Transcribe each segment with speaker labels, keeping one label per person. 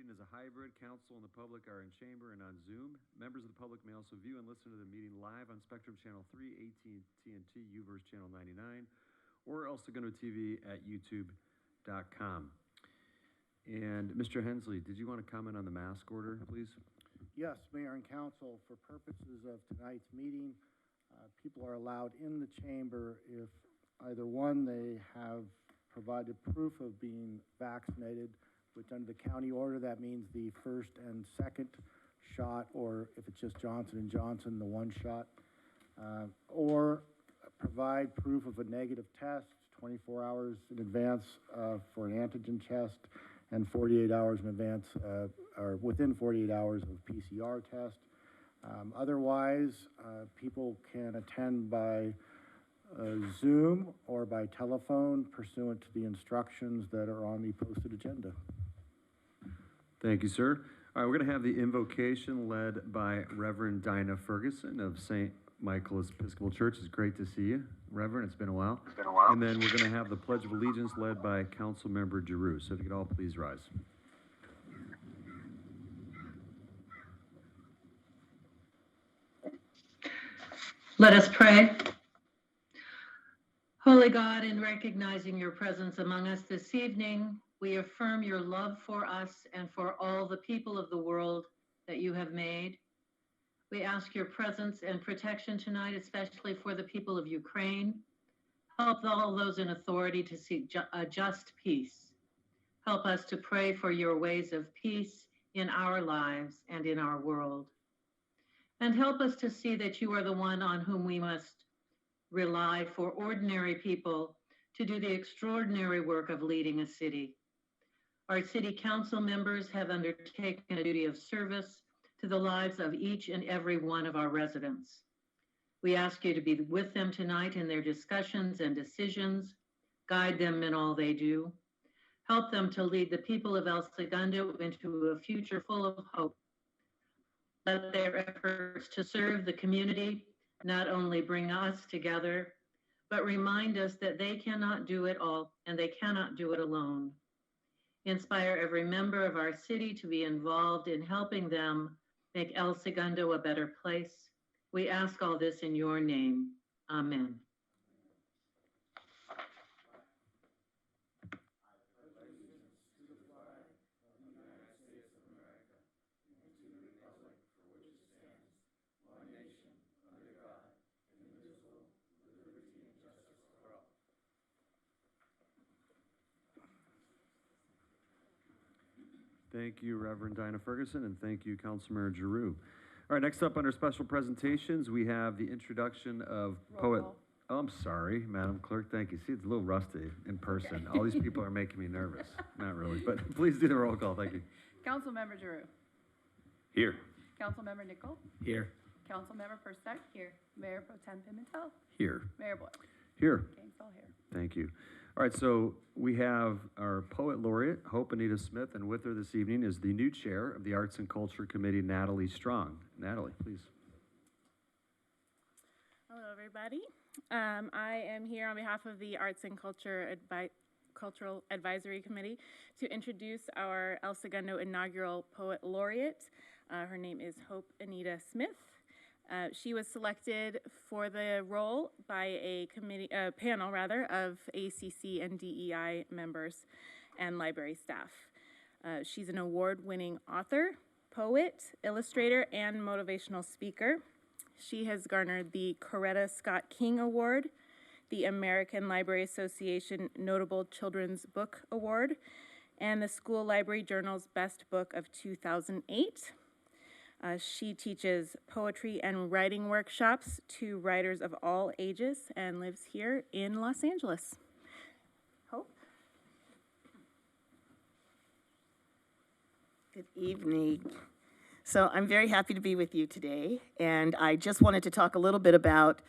Speaker 1: meeting is a hybrid. Council and the public are in chamber and on Zoom. Members of the public may also view and listen to the meeting live on Spectrum Channel 3, AT&T, UVerse Channel 99, or El Segundo TV at youtube.com. And Mr. Hensley, did you want to comment on the mask order, please?
Speaker 2: Yes, Mayor and Council, for purposes of tonight's meeting, people are allowed in the chamber if either one, they have provided proof of being vaccinated, which under the county order, that means the first and second shot, or if it's just Johnson & Johnson, the one shot, or provide proof of a negative test 24 hours in advance for an antigen test, and 48 hours in advance, or within 48 hours of PCR test. Otherwise, people can attend by Zoom or by telephone pursuant to the instructions that are on the posted agenda.
Speaker 1: Thank you, sir. All right, we're going to have the invocation led by Reverend Dinah Ferguson of St. Michael's Episcopal Church. It's great to see you, Reverend. It's been a while. It's been a while. And then we're going to have the Pledge of Allegiance led by Council Member Giroux. So if you could all please rise.
Speaker 3: Let us pray. Holy God, in recognizing your presence among us this evening, we affirm your love for us and for all the people of the world that you have made. We ask your presence and protection tonight, especially for the people of Ukraine. Help all those in authority to seek a just peace. Help us to pray for your ways of peace in our lives and in our world. And help us to see that you are the one on whom we must rely for ordinary people to do the extraordinary work of leading a city. Our city council members have undertaken a duty of service to the lives of each and every one of our residents. We ask you to be with them tonight in their discussions and decisions, guide them in all they do, help them to lead the people of El Segundo into a future full of hope. Let their efforts to serve the community not only bring us together, but remind us that they cannot do it all and they cannot do it alone. Inspire every member of our city to be involved in helping them make El Segundo a better place. We ask all this in your name. Amen.
Speaker 1: Thank you, Reverend Dinah Ferguson, and thank you, Councilmember Giroux. All right, next up under special presentations, we have the introduction of poet. Oh, I'm sorry, Madam Clerk, thank you. See, it's a little rusty in person. Okay. All these people are making me nervous. Not really, but please do the roll call, thank you.
Speaker 4: Councilmember Giroux.
Speaker 1: Here.
Speaker 4: Councilmember Nickel.
Speaker 1: Here.
Speaker 4: Councilmember Persack. Here. Mayor Pro Tem Pimentel.
Speaker 1: Here.
Speaker 4: Mayor Boyle.
Speaker 1: Here.
Speaker 4: Gangsall here.
Speaker 1: Thank you. All right, so we have our Poet Laureate, Hope Anita Smith, and with her this evening is the new chair of the Arts and Culture Committee, Natalie Strong. Natalie, please.
Speaker 5: Hello, everybody. I am here on behalf of the Arts and Cultural Advisory Committee to introduce our El Segundo Inaugural Poet Laureate. Her name is Hope Anita Smith. She was selected for the role by a panel of ACC and DEI members and library staff. She's an award-winning author, poet, illustrator, and motivational speaker. She has garnered the Coretta Scott King Award, the American Library Association Notable Children's Book Award, and the School Library Journal's Best Book of 2008. She teaches poetry and writing workshops to writers of all ages and lives here in Los Angeles. Hope?
Speaker 6: Good evening. So I'm very happy to be with you today, and I just wanted to talk a little bit about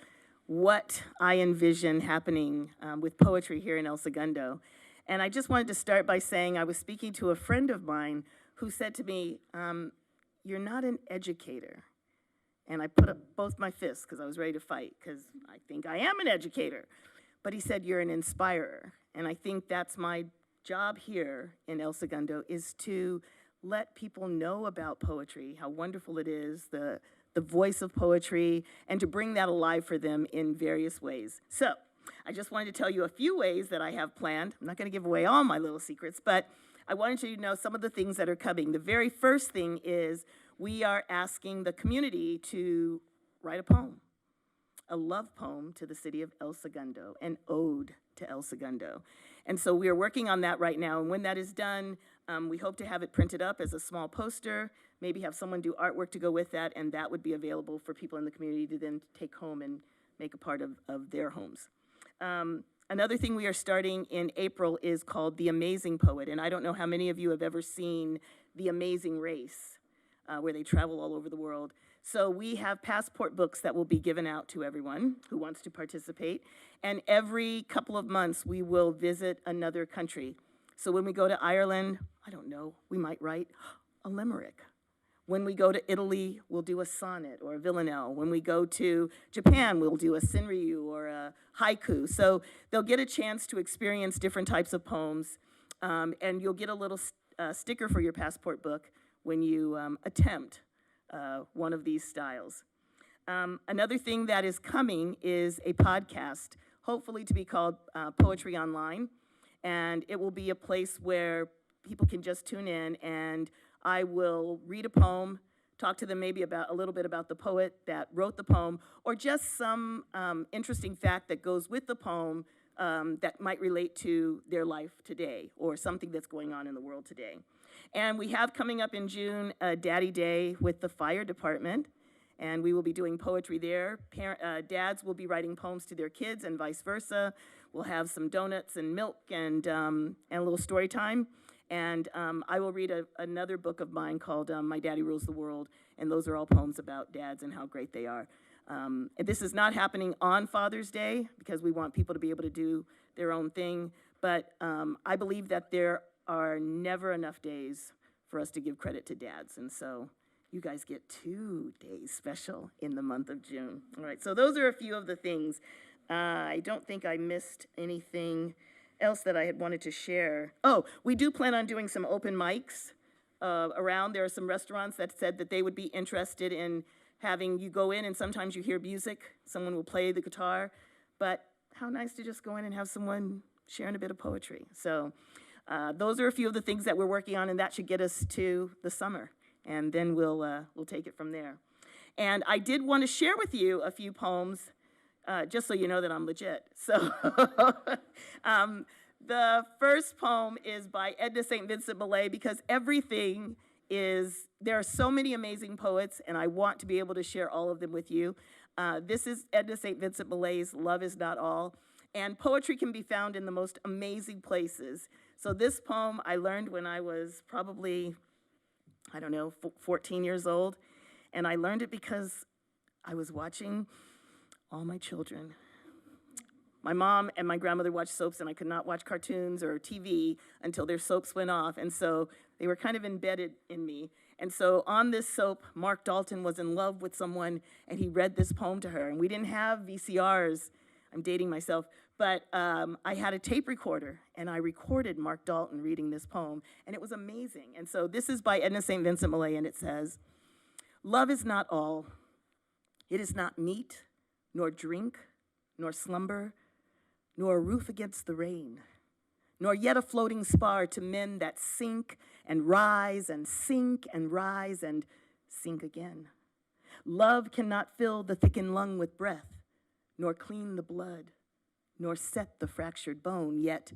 Speaker 6: what I envision happening with poetry here in El Segundo. And I just wanted to start by saying I was speaking to a friend of mine who said to me, you're not an educator. And I put up both my fists because I was ready to fight because I think I am an educator. But he said, you're an inspirer. And I think that's my job here in El Segundo, is to let people know about poetry, how wonderful it is, the voice of poetry, and to bring that alive for them in various ways. So I just wanted to tell you a few ways that I have planned. I'm not going to give away all my little secrets, but I wanted you to know some of the things that are coming. The very first thing is we are asking the community to write a poem, a love poem to the city of El Segundo, an ode to El Segundo. And so we are working on that right now, and when that is done, we hope to have it printed up as a small poster, maybe have someone do artwork to go with that, and that would be available for people in the community to then take home and make a part of their homes. Another thing we are starting in April is called The Amazing Poet, and I don't know how many of you have ever seen The Amazing Race, where they travel all over the world. So we have passport books that will be given out to everyone who wants to participate, and every couple of months we will visit another country. So when we go to Ireland, I don't know, we might write a limerick. When we go to Italy, we'll do a sonnet or a villanelle. When we go to Japan, we'll do a senryu or a haiku. So they'll get a chance to experience different types of poems, and you'll get a little sticker for your passport book when you attempt one of these styles. Another thing that is coming is a podcast, hopefully to be called Poetry Online, and it will be a place where people can just tune in, and I will read a poem, talk to them maybe about a little bit about the poet that wrote the poem, or just some interesting fact that goes with the poem that might relate to their life today, or something that's going on in the world today. And we have coming up in June a Daddy Day with the fire department, and we will be doing poetry there. Dads will be writing poems to their kids and vice versa. We'll have some donuts and milk and a little story time. And I will read another book of mine called My Daddy Rules the World, and those are all poems about dads and how great they are. And this is not happening on Father's Day because we want people to be able to do their own thing, but I believe that there are never enough days for us to give credit to dads, and so you guys get 2 days special in the month of June. All right, so those are a few of the things. I don't think I missed anything else that I had wanted to share. Oh, we do plan on doing some open mics around. There are some restaurants that said that they would be interested in having you go in, and sometimes you hear music, someone will play the guitar, but how nice to just go in and have someone sharing a bit of poetry. So those are a few of the things that we're working on, and that should get us to the summer, and then we'll take it from there. And I did want to share with you a few poems, just so you know that I'm legit. So the first poem is by Edna St. Vincent Millay, because there are so many amazing poets, and I want to be able to share all of them with you. This is Edna St. Vincent Millay's Love Is Not All, and poetry can be found in the most amazing places. So this poem I learned when I was probably, 14 years old, and I learned it because I was watching all my children. My mom and my grandmother watched soaps, and I could not watch cartoons or TV until their soaps went off, and so they were kind of embedded in me. And so on this soap, Mark Dalton was in love with someone, and he read this poem to her, and we didn't have VCRs. I'm dating myself, but I had a tape recorder, and I recorded Mark Dalton reading this poem, and it was amazing. And so this is by Edna St. Vincent Millay, and it says, "Love is not all. It is not meat, nor drink, nor slumber, nor a roof against the rain, nor yet a floating spar to men that sink and rise and sink and rise and sink again. Love cannot fill the thickened lung with breath, nor clean the blood, nor set the fractured bone, yet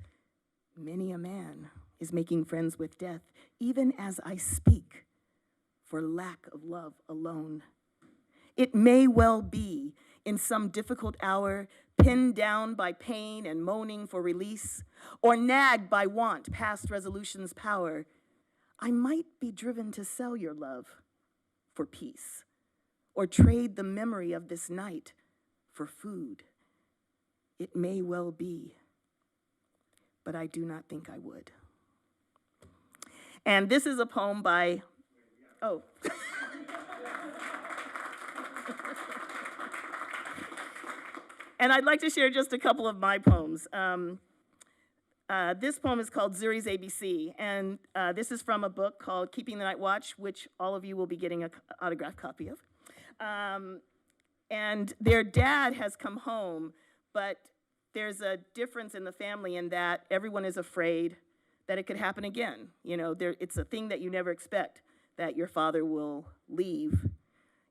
Speaker 6: many a man is making friends with death, even as I speak, for lack of love alone. It may well be, in some difficult hour, pinned down by pain and moaning for release, or nagged by want past resolution's power, I might be driven to sell your love for peace, or trade the memory of this night for food. It may well be, but I do not think I would." And this is a poem by, and I'd like to share just a couple of my poems. This poem is called Zuri's ABC, and this is from a book called Keeping the Night Watch, which all of you will be getting an autographed copy of. And their dad has come home, but there's a difference in the family in that everyone is afraid that it could happen again. You know, it's a thing that you never expect, that your father will leave.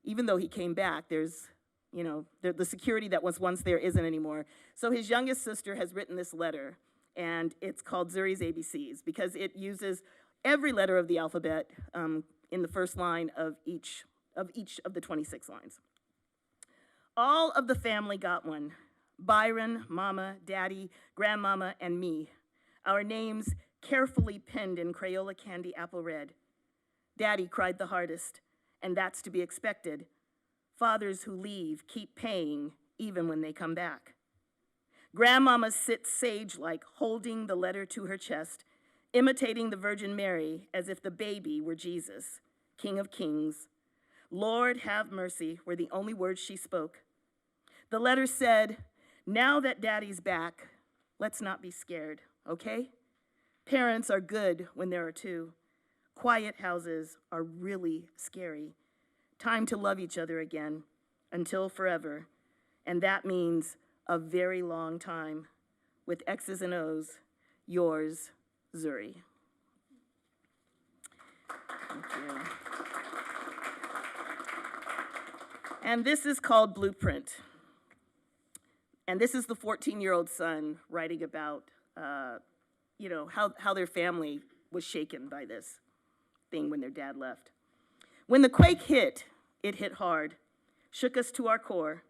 Speaker 6: Even though he came back, there's, you know, the security that was once there isn't anymore. So his youngest sister has written this letter, and it's called Zuri's ABCs because it uses every letter of the alphabet in the first line of each of the 26 lines. All of the family got one. Byron, Mama, Daddy, Grandmama, and me. Our names carefully penned in Crayola candy apple red. Daddy cried the hardest, and that's to be expected. Fathers who leave keep paying even when they come back. Grandmama sits sage-like, holding the letter to her chest, imitating the Virgin Mary as if the baby were Jesus, King of Kings. Lord have mercy were the only words she spoke. The letter said, now that Daddy's back, let's not be scared, okay? Parents are good when there are two. Quiet houses are really scary. Time to love each other again, until forever. And that means a very long time. With X's and O's, yours, Zuri. Thank you. And this is called Blueprint. And this is the 14-year-old son writing about, you know, how their family was shaken by this thing when their dad left. When the quake hit, it hit hard, shook us to our core.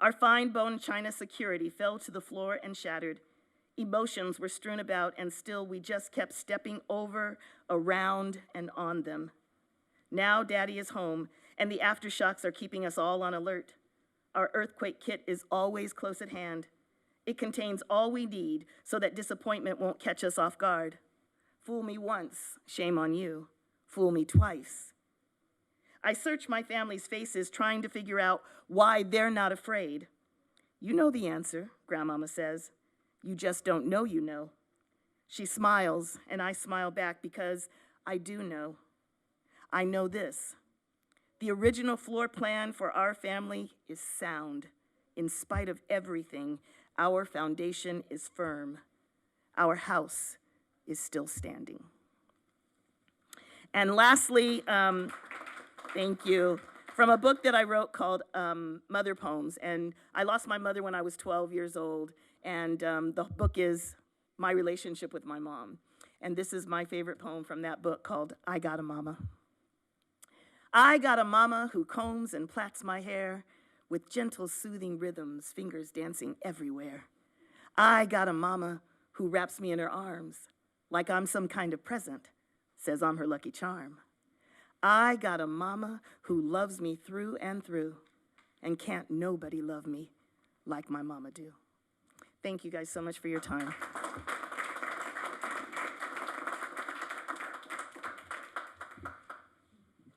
Speaker 6: Our fine bone china security fell to the floor and shattered. Emotions were strewn about, and still we just kept stepping over, around, and on them. Now Daddy is home, and the aftershocks are keeping us all on alert. Our earthquake kit is always close at hand. It contains all we need so that disappointment won't catch us off guard. Fool me once, shame on you. Fool me twice. I search my family's faces trying to figure out why they're not afraid. You know the answer, Grandmama says. You just don't know you know. She smiles, and I smile back because I do know. I know this. The original floor plan for our family is sound. In spite of everything, our foundation is firm. Our house is still standing. And lastly, thank you, from a book that I wrote called Mother Poems. And I lost my mother when I was 12 years old. And the book is my relationship with my mom. And this is my favorite poem from that book called I Got a Mama. I got a mama who combs and plats my hair with gentle, soothing rhythms, fingers dancing everywhere. I got a mama who wraps me in her arms like I'm some kind of present, says I'm her lucky charm. I got a mama who loves me through and through, and can't nobody love me like my mama do. Thank you guys so much for your time.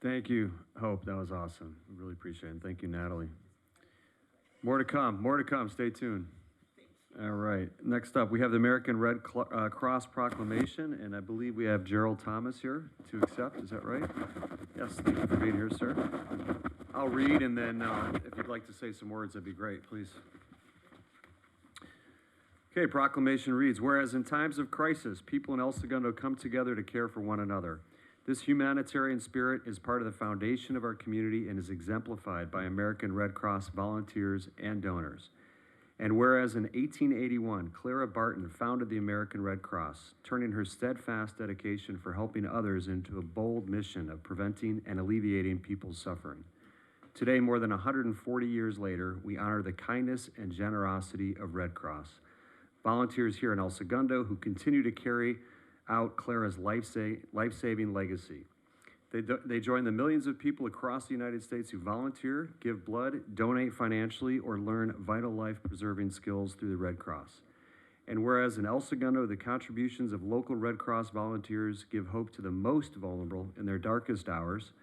Speaker 1: Thank you, Hope. That was awesome. I really appreciate it. Thank you, Natalie. More to come. More to come. Stay tuned. All right. Next up, we have the American Red Cross Proclamation, and I believe we have Gerald Thomas here to accept. Is that right? Yes. Thank you for being here, sir. I'll read, and then if you'd like to say some words, that'd be great, please. Okay, proclamation reads, whereas in times of crisis, people in El Segundo come together to care for one another. This humanitarian spirit is part of the foundation of our community and is exemplified by American Red Cross volunteers and donors. And whereas in 1881, Clara Barton founded the American Red Cross, turning her steadfast dedication for helping others into a bold mission of preventing and alleviating people's suffering. Today, more than 140 years later, we honor the kindness and generosity of Red Cross. Volunteers here in El Segundo who continue to carry out Clara's life-saving legacy. They join the millions of people across the United States who volunteer, give blood, donate financially, or learn vital life-preserving skills through the Red Cross. And whereas in El Segundo, the contributions of local Red Cross volunteers give hope to the most vulnerable in their darkest hours,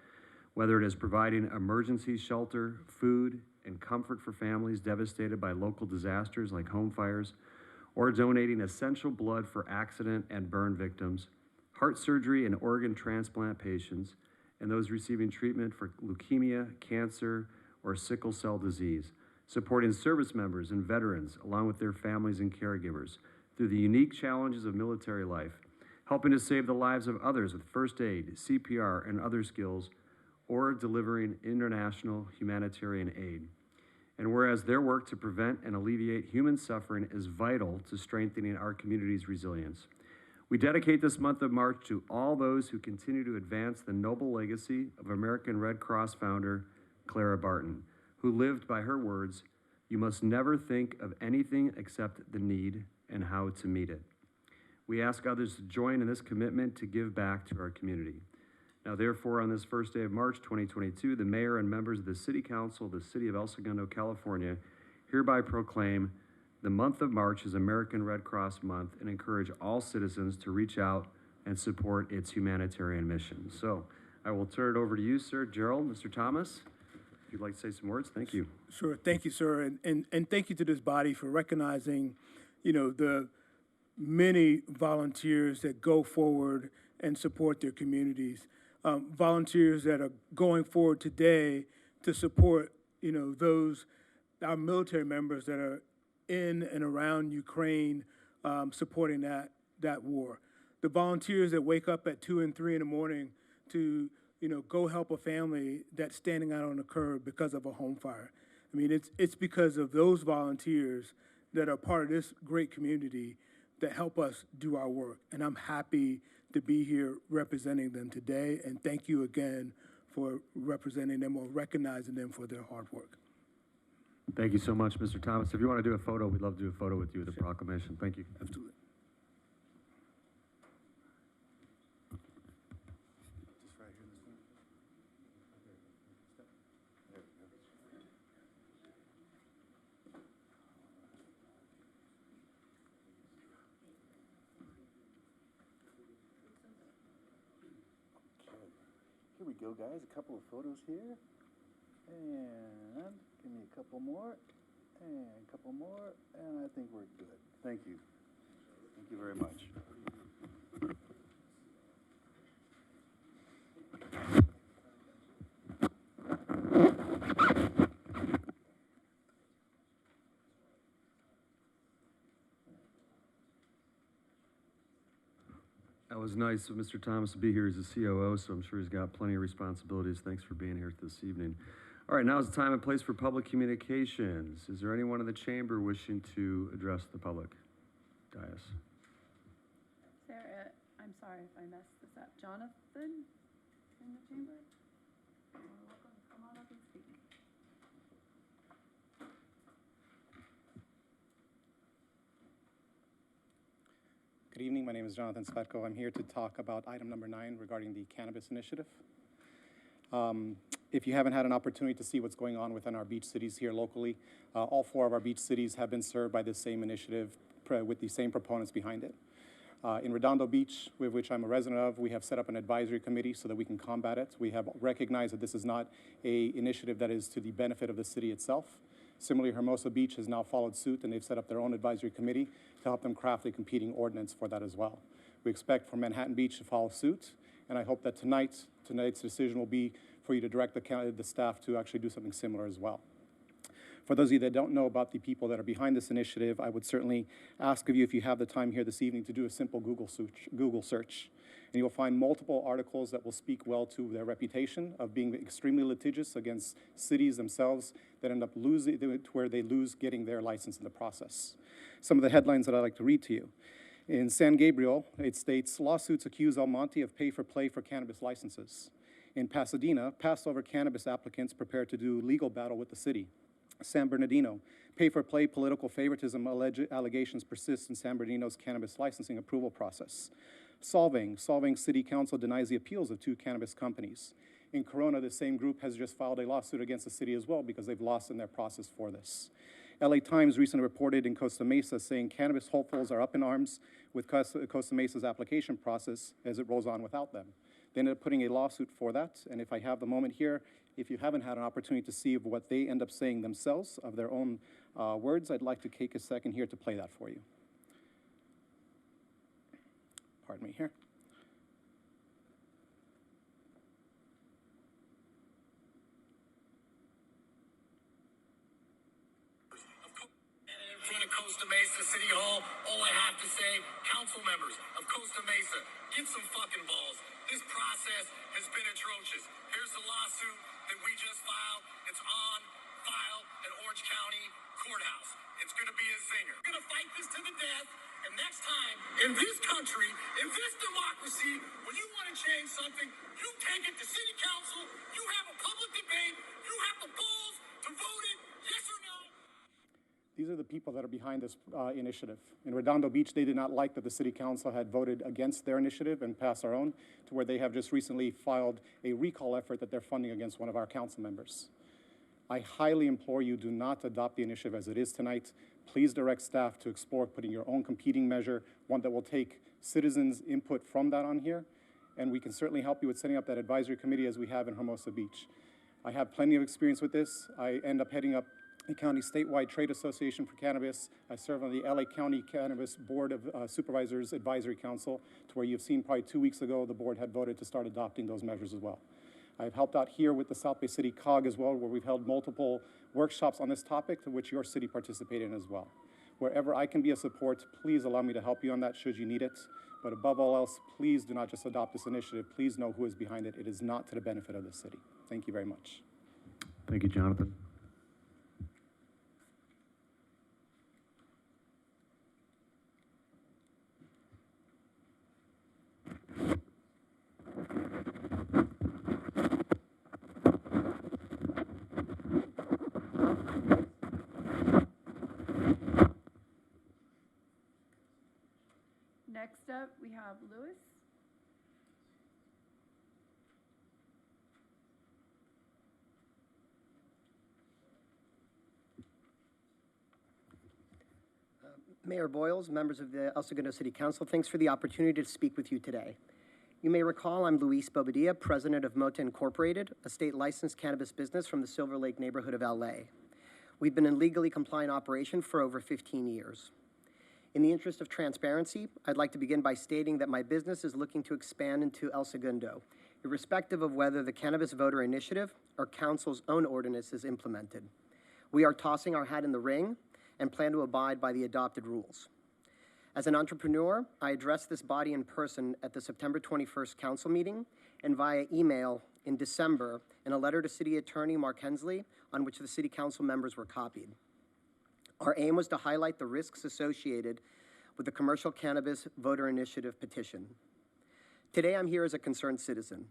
Speaker 1: whether it is providing emergency shelter, food, and comfort for families devastated by local disasters like home fires, or donating essential blood for accident and burn victims, heart surgery and organ transplant patients, and those receiving treatment for leukemia, cancer, or sickle cell disease, supporting service members and veterans along with their families and caregivers through the unique challenges of military life, helping to save the lives of others with first aid, CPR, and other skills, or delivering international humanitarian aid. And whereas their work to prevent and alleviate human suffering is vital to strengthening our community's resilience, we dedicate this month of March to all those who continue to advance the noble legacy of American Red Cross founder Clara Barton, who lived by her words, "You must never think of anything except the need and how to meet it." We ask others to join in this commitment to give back to our community. Now, therefore, on this first day of March 2022, the mayor and members of the City Council of the City of El Segundo, California, hereby proclaim the month of March is American Red Cross Month and encourage all citizens to reach out and support its humanitarian mission. So I will turn it over to you, sir. Gerald, Mr. Thomas, if you'd like to say some words, thank you.
Speaker 7: Sure, thank you, sir, and thank you to this body for recognizing, you know, the many volunteers that go forward and support their communities. Volunteers that are going forward today to support, you know, our military members that are in and around Ukraine, supporting that war. The volunteers that wake up at 2 and 3 in the morning to, you know, go help a family that's standing out on the curb because of a home fire. I mean, it's because of those volunteers that are part of this great community that help us do our work. And I'm happy to be here representing them today. And thank you again for representing them or recognizing them for their hard work.
Speaker 1: Thank you so much, Mr. Thomas. If you want to do a photo, we'd love to do a photo with you with the proclamation. Thank you.
Speaker 7: Absolutely.
Speaker 2: Here we go, guys. A couple of photos here. And give me a couple more. And a couple more. And I think we're good. Thank you. Thank you very much.
Speaker 1: That was nice of Mr. Thomas to be here. He's a COO, so I'm sure he's got plenty of responsibilities. Thanks for being here this evening. All right, now is the time and place for public communications. Is there anyone in the chamber wishing to address the public dais?
Speaker 4: Sarah, I'm sorry if I messed this up. Jonathan in the chamber? You're welcome. Come on up and speak.
Speaker 8: Good evening, my name is Jonathan Svetko. I'm here to talk about item number 9 regarding the cannabis initiative. If you haven't had an opportunity to see what's going on within our beach cities here locally, all 4 of our beach cities have been served by this same initiative with the same proponents behind it. In Redondo Beach, with which I'm a resident of, we have set up an advisory committee so that we can combat it. We have recognized that this is not an initiative that is to the benefit of the city itself. Similarly, Hermosa Beach has now followed suit, and they've set up their own advisory committee to help them craft a competing ordinance for that as well. We expect for Manhattan Beach to follow suit, and I hope that tonight's decision will be for you to direct the staff to actually do something similar as well. For those of you that don't know about the people that are behind this initiative, I would certainly ask of you, if you have the time here this evening, to do a simple Google search. And you'll find multiple articles that will speak well to their reputation of being extremely litigious against cities themselves that end up losing, to where they lose getting their license in the process. Some of the headlines that I'd like to read to you. In San Gabriel, it states, lawsuits accuse El Monte of pay-for-play for cannabis licenses. In Pasadena, Passover cannabis applicants prepare to do legal battle with the city. San Bernardino, pay-for-play political favoritism allegations persist in San Bernardino's cannabis licensing approval process. Solving City Council denies the appeals of 2 cannabis companies. In Corona, the same group has just filed a lawsuit against the city as well because they've lost in their process for this. LA Times recently reported in Costa Mesa saying cannabis hopefuls are up in arms with Costa Mesa's application process as it rolls on without them. They ended up putting a lawsuit for that, and if I have the moment here, if you haven't had an opportunity to see what they end up saying themselves of their own words, I'd like to take a second here to play that for you. pardon me here.
Speaker 9: In front of Costa Mesa City Hall, all I have to say, council members of Costa Mesa, get some fucking balls. This process has been atrocious. Here's the lawsuit that we just filed. It's on file at Orange County Courthouse. It's gonna be a zinger. We're gonna fight this to the death, and next time, in this country, in this democracy, when you wanna change something, you take it to city council, you have a public debate, you have the balls to vote it, yes or no?
Speaker 8: These are the people that are behind this initiative. In Redondo Beach, they did not like that the city council had voted against their initiative and passed our own, to where they have just recently filed a recall effort that they're funding against one of our council members. I highly implore you, do not adopt the initiative as it is tonight. Please direct staff to explore putting your own competing measure, one that will take citizens' input from that on here, and we can certainly help you with setting up that advisory committee as we have in Hermosa Beach. I have plenty of experience with this. I end up heading up the county statewide trade association for cannabis. I serve on the LA County Cannabis Board of Supervisors Advisory Council, to where you've seen probably 2 weeks ago, the board had voted to start adopting those measures as well. I've helped out here with the South Bay City COG as well, where we've held multiple workshops on this topic, to which your city participated in as well. Wherever I can be a support, please allow me to help you on that should you need it. But above all else, please do not just adopt this initiative. Please know who is behind it. It is not to the benefit of the city. Thank you very much.
Speaker 1: Thank you, Jonathan.
Speaker 4: Next up, we have Lewis.
Speaker 10: Mayor Boyles, members of the El Segundo City Council, thanks for the opportunity to speak with you today. You may recall I'm Luis Bobadilla, president of Mota Incorporated, a state-licensed cannabis business from the Silver Lake neighborhood of LA. We've been in legally compliant operation for over 15 years. In the interest of transparency, I'd like to begin by stating that my business is looking to expand into El Segundo, irrespective of whether the Cannabis Voter Initiative or Council's own ordinance is implemented. We are tossing our hat in the ring and plan to abide by the adopted rules. As an entrepreneur, I addressed this body in person at the September 21st council meeting and via email in December in a letter to City Attorney Mark Hensley, on which the City Council members were copied. Our aim was to highlight the risks associated with the Commercial Cannabis Voter Initiative petition. Today, I'm here as a concerned citizen.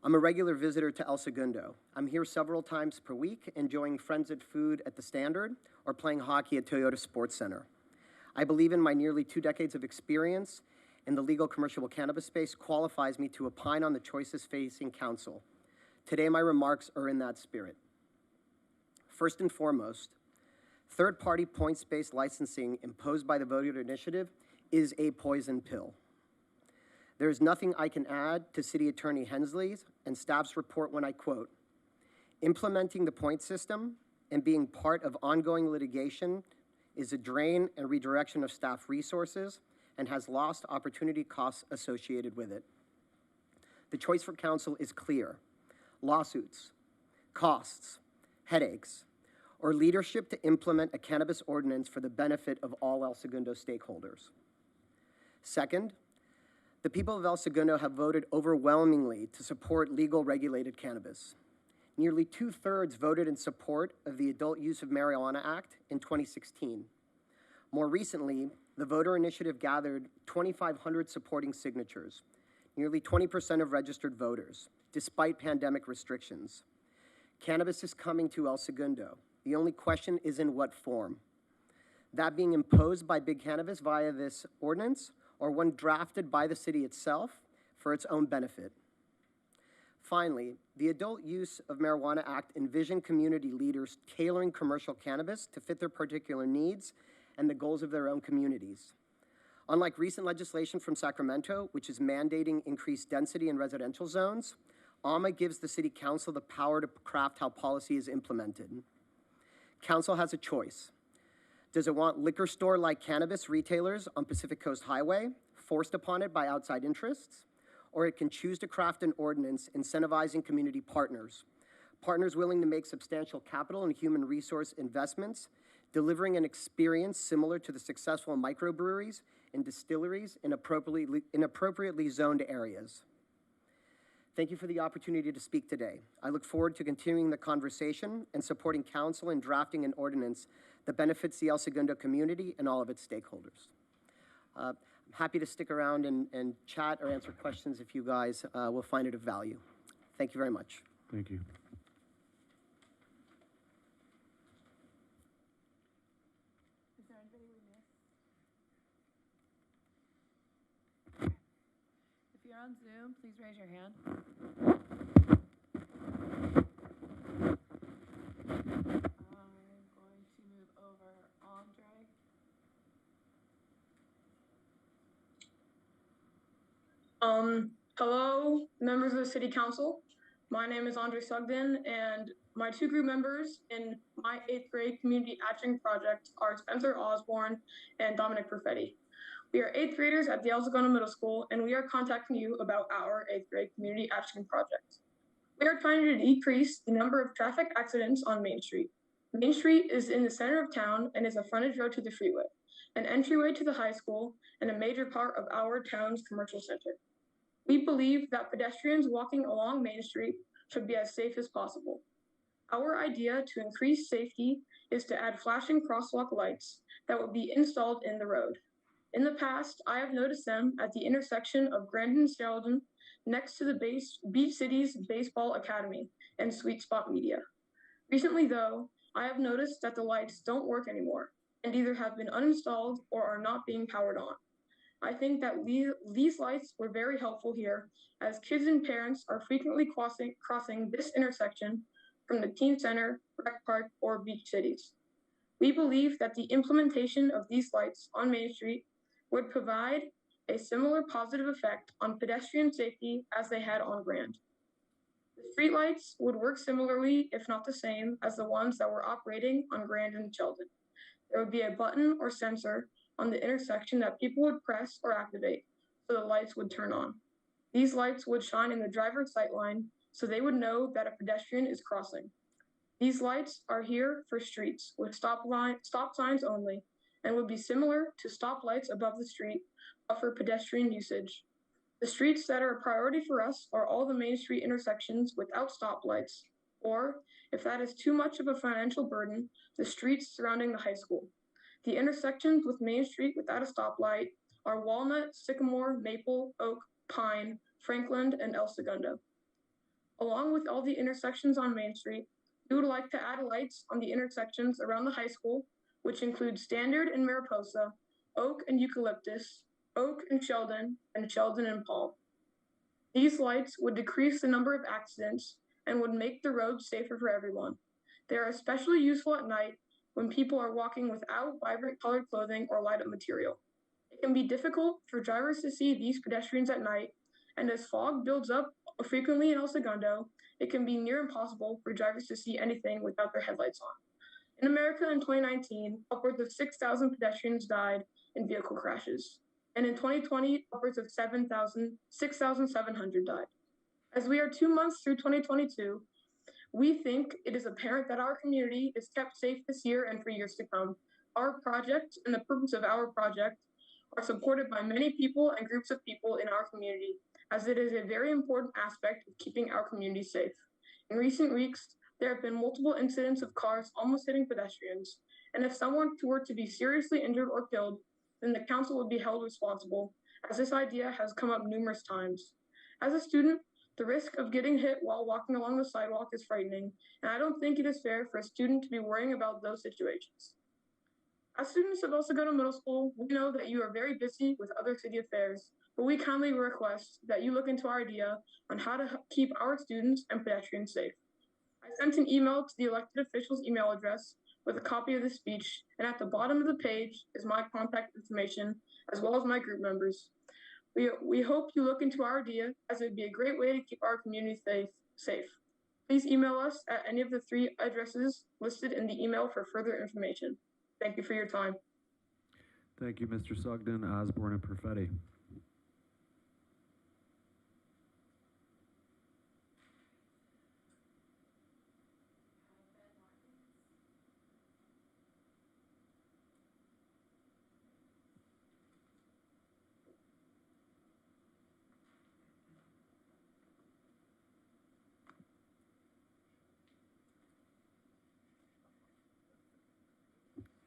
Speaker 10: I'm a regular visitor to El Segundo. I'm here several times per week, enjoying frenzied food at the Standard or playing hockey at Toyota Sports Center. I believe in my nearly 2 decades of experience in the legal commercial cannabis space qualifies me to opine on the choices facing council. Today, my remarks are in that spirit. First and foremost, third-party points-based licensing imposed by the Voter Initiative is a poison pill. There is nothing I can add to City Attorney Hensley's and staff's report when I quote, "Implementing the point system and being part of ongoing litigation is a drain and redirection of staff resources and has lost opportunity costs associated with it." The choice for council is clear: lawsuits, costs, headaches, or leadership to implement a cannabis ordinance for the benefit of all El Segundo stakeholders. Second, the people of El Segundo have voted overwhelmingly to support legal regulated cannabis. Nearly 2/3 voted in support of the Adult Use of Marijuana Act in 2016. More recently, the voter initiative gathered 2,500 supporting signatures, nearly 20% of registered voters, despite pandemic restrictions. Cannabis is coming to El Segundo. The only question is in what form. That being imposed by Big Cannabis via this ordinance, or one drafted by the city itself for its own benefit. Finally, the Adult Use of Marijuana Act envisioned community leaders tailoring commercial cannabis to fit their particular needs and the goals of their own communities. Unlike recent legislation from Sacramento, which is mandating increased density in residential zones, AMA gives the city council the power to craft how policy is implemented. Council has a choice. Does it want liquor store-like cannabis retailers on Pacific Coast Highway, forced upon it by outside interests, or it can choose to craft an ordinance incentivizing community partners, partners willing to make substantial capital and human resource investments, delivering an experience similar to the successful microbreweries and distilleries in appropriately zoned areas. Thank you for the opportunity to speak today. I look forward to continuing the conversation and supporting council in drafting an ordinance that benefits the El Segundo community and all of its stakeholders. I'm happy to stick around and chat or answer questions if you guys will find it of value. Thank you very much.
Speaker 1: Thank you.
Speaker 4: Is there anybody we missed? If you're on Zoom, please raise your hand. I'm going to move over Andre.
Speaker 11: Hello, members of the City Council. My name is Andre Sugden, and my two group members in my 8th grade community action project are Spencer Osborne and Dominic Perfetti. We are 8th graders at the El Segundo Middle School, and we are contacting you about our 8th grade community action project. We are trying to decrease the number of traffic accidents on Main Street. Main Street is in the center of town and is a frontage road to the freeway, an entryway to the high school, and a major part of our town's commercial center. We believe that pedestrians walking along Main Street should be as safe as possible. Our idea to increase safety is to add flashing crosswalk lights that will be installed in the road. In the past, I have noticed them at the intersection of Grand and Sheldon next to the Beach Cities Baseball Academy and Sweet Spot Media. Recently, though, I have noticed that the lights don't work anymore and either have been uninstalled or are not being powered on. I think that these lights were very helpful here, as kids and parents are frequently crossing this intersection from the teen center, rec park, or beach cities. We believe that the implementation of these lights on Main Street would provide a similar positive effect on pedestrian safety as they had on Grand. The streetlights would work similarly, if not the same, as the ones that were operating on Grand and Sheldon. There would be a button or sensor on the intersection that people would press or activate, so the lights would turn on. These lights would shine in the driver's sight line, so they would know that a pedestrian is crossing. These lights are here for streets with stop signs only, and would be similar to stoplights above the street, but for pedestrian usage. The streets that are a priority for us are all the Main Street intersections without stoplights, or, if that is too much of a financial burden, the streets surrounding the high school. The intersections with Main Street without a stoplight are Walnut, Sycamore, Maple, Oak, Pine, Franklin, and El Segundo. Along with all the intersections on Main Street, we would like to add lights on the intersections around the high school, which include Standard and Mariposa, Oak and Eucalyptus, Oak and Sheldon and Paul. These lights would decrease the number of accidents and would make the roads safer for everyone. They are especially useful at night when people are walking without vibrant colored clothing or light up material. It can be difficult for drivers to see these pedestrians at night, and as fog builds up frequently in El Segundo, it can be near impossible for drivers to see anything without their headlights on. In America in 2019, upwards of 6,000 pedestrians died in vehicle crashes, and in 2020, upwards of 6,700 died. As we are 2 months through 2022, we think it is apparent that our community is kept safe this year and for years to come. Our project and the purpose of our project are supported by many people and groups of people in our community, as it is a very important aspect of keeping our community safe. In recent weeks, there have been multiple incidents of cars almost hitting pedestrians, and if someone were to be seriously injured or killed, then the council would be held responsible, as this idea has come up numerous times. As a student, the risk of getting hit while walking along the sidewalk is frightening, and I don't think it is fair for a student to be worrying about those situations. As students of El Segundo Middle School, we know that you are very busy with other city affairs, but we kindly request that you look into our idea on how to keep our students and pedestrians safe. I sent an email to the elected officials' email address with a copy of the speech, and at the bottom of the page is my contact information, as well as my group members. We hope you look into our idea, as it would be a great way to keep our community safe. Please email us at any of the 3 addresses listed in the email for further information. Thank you for your time.
Speaker 1: Thank you, Mr. Sugden, Osborne, and Perfetti.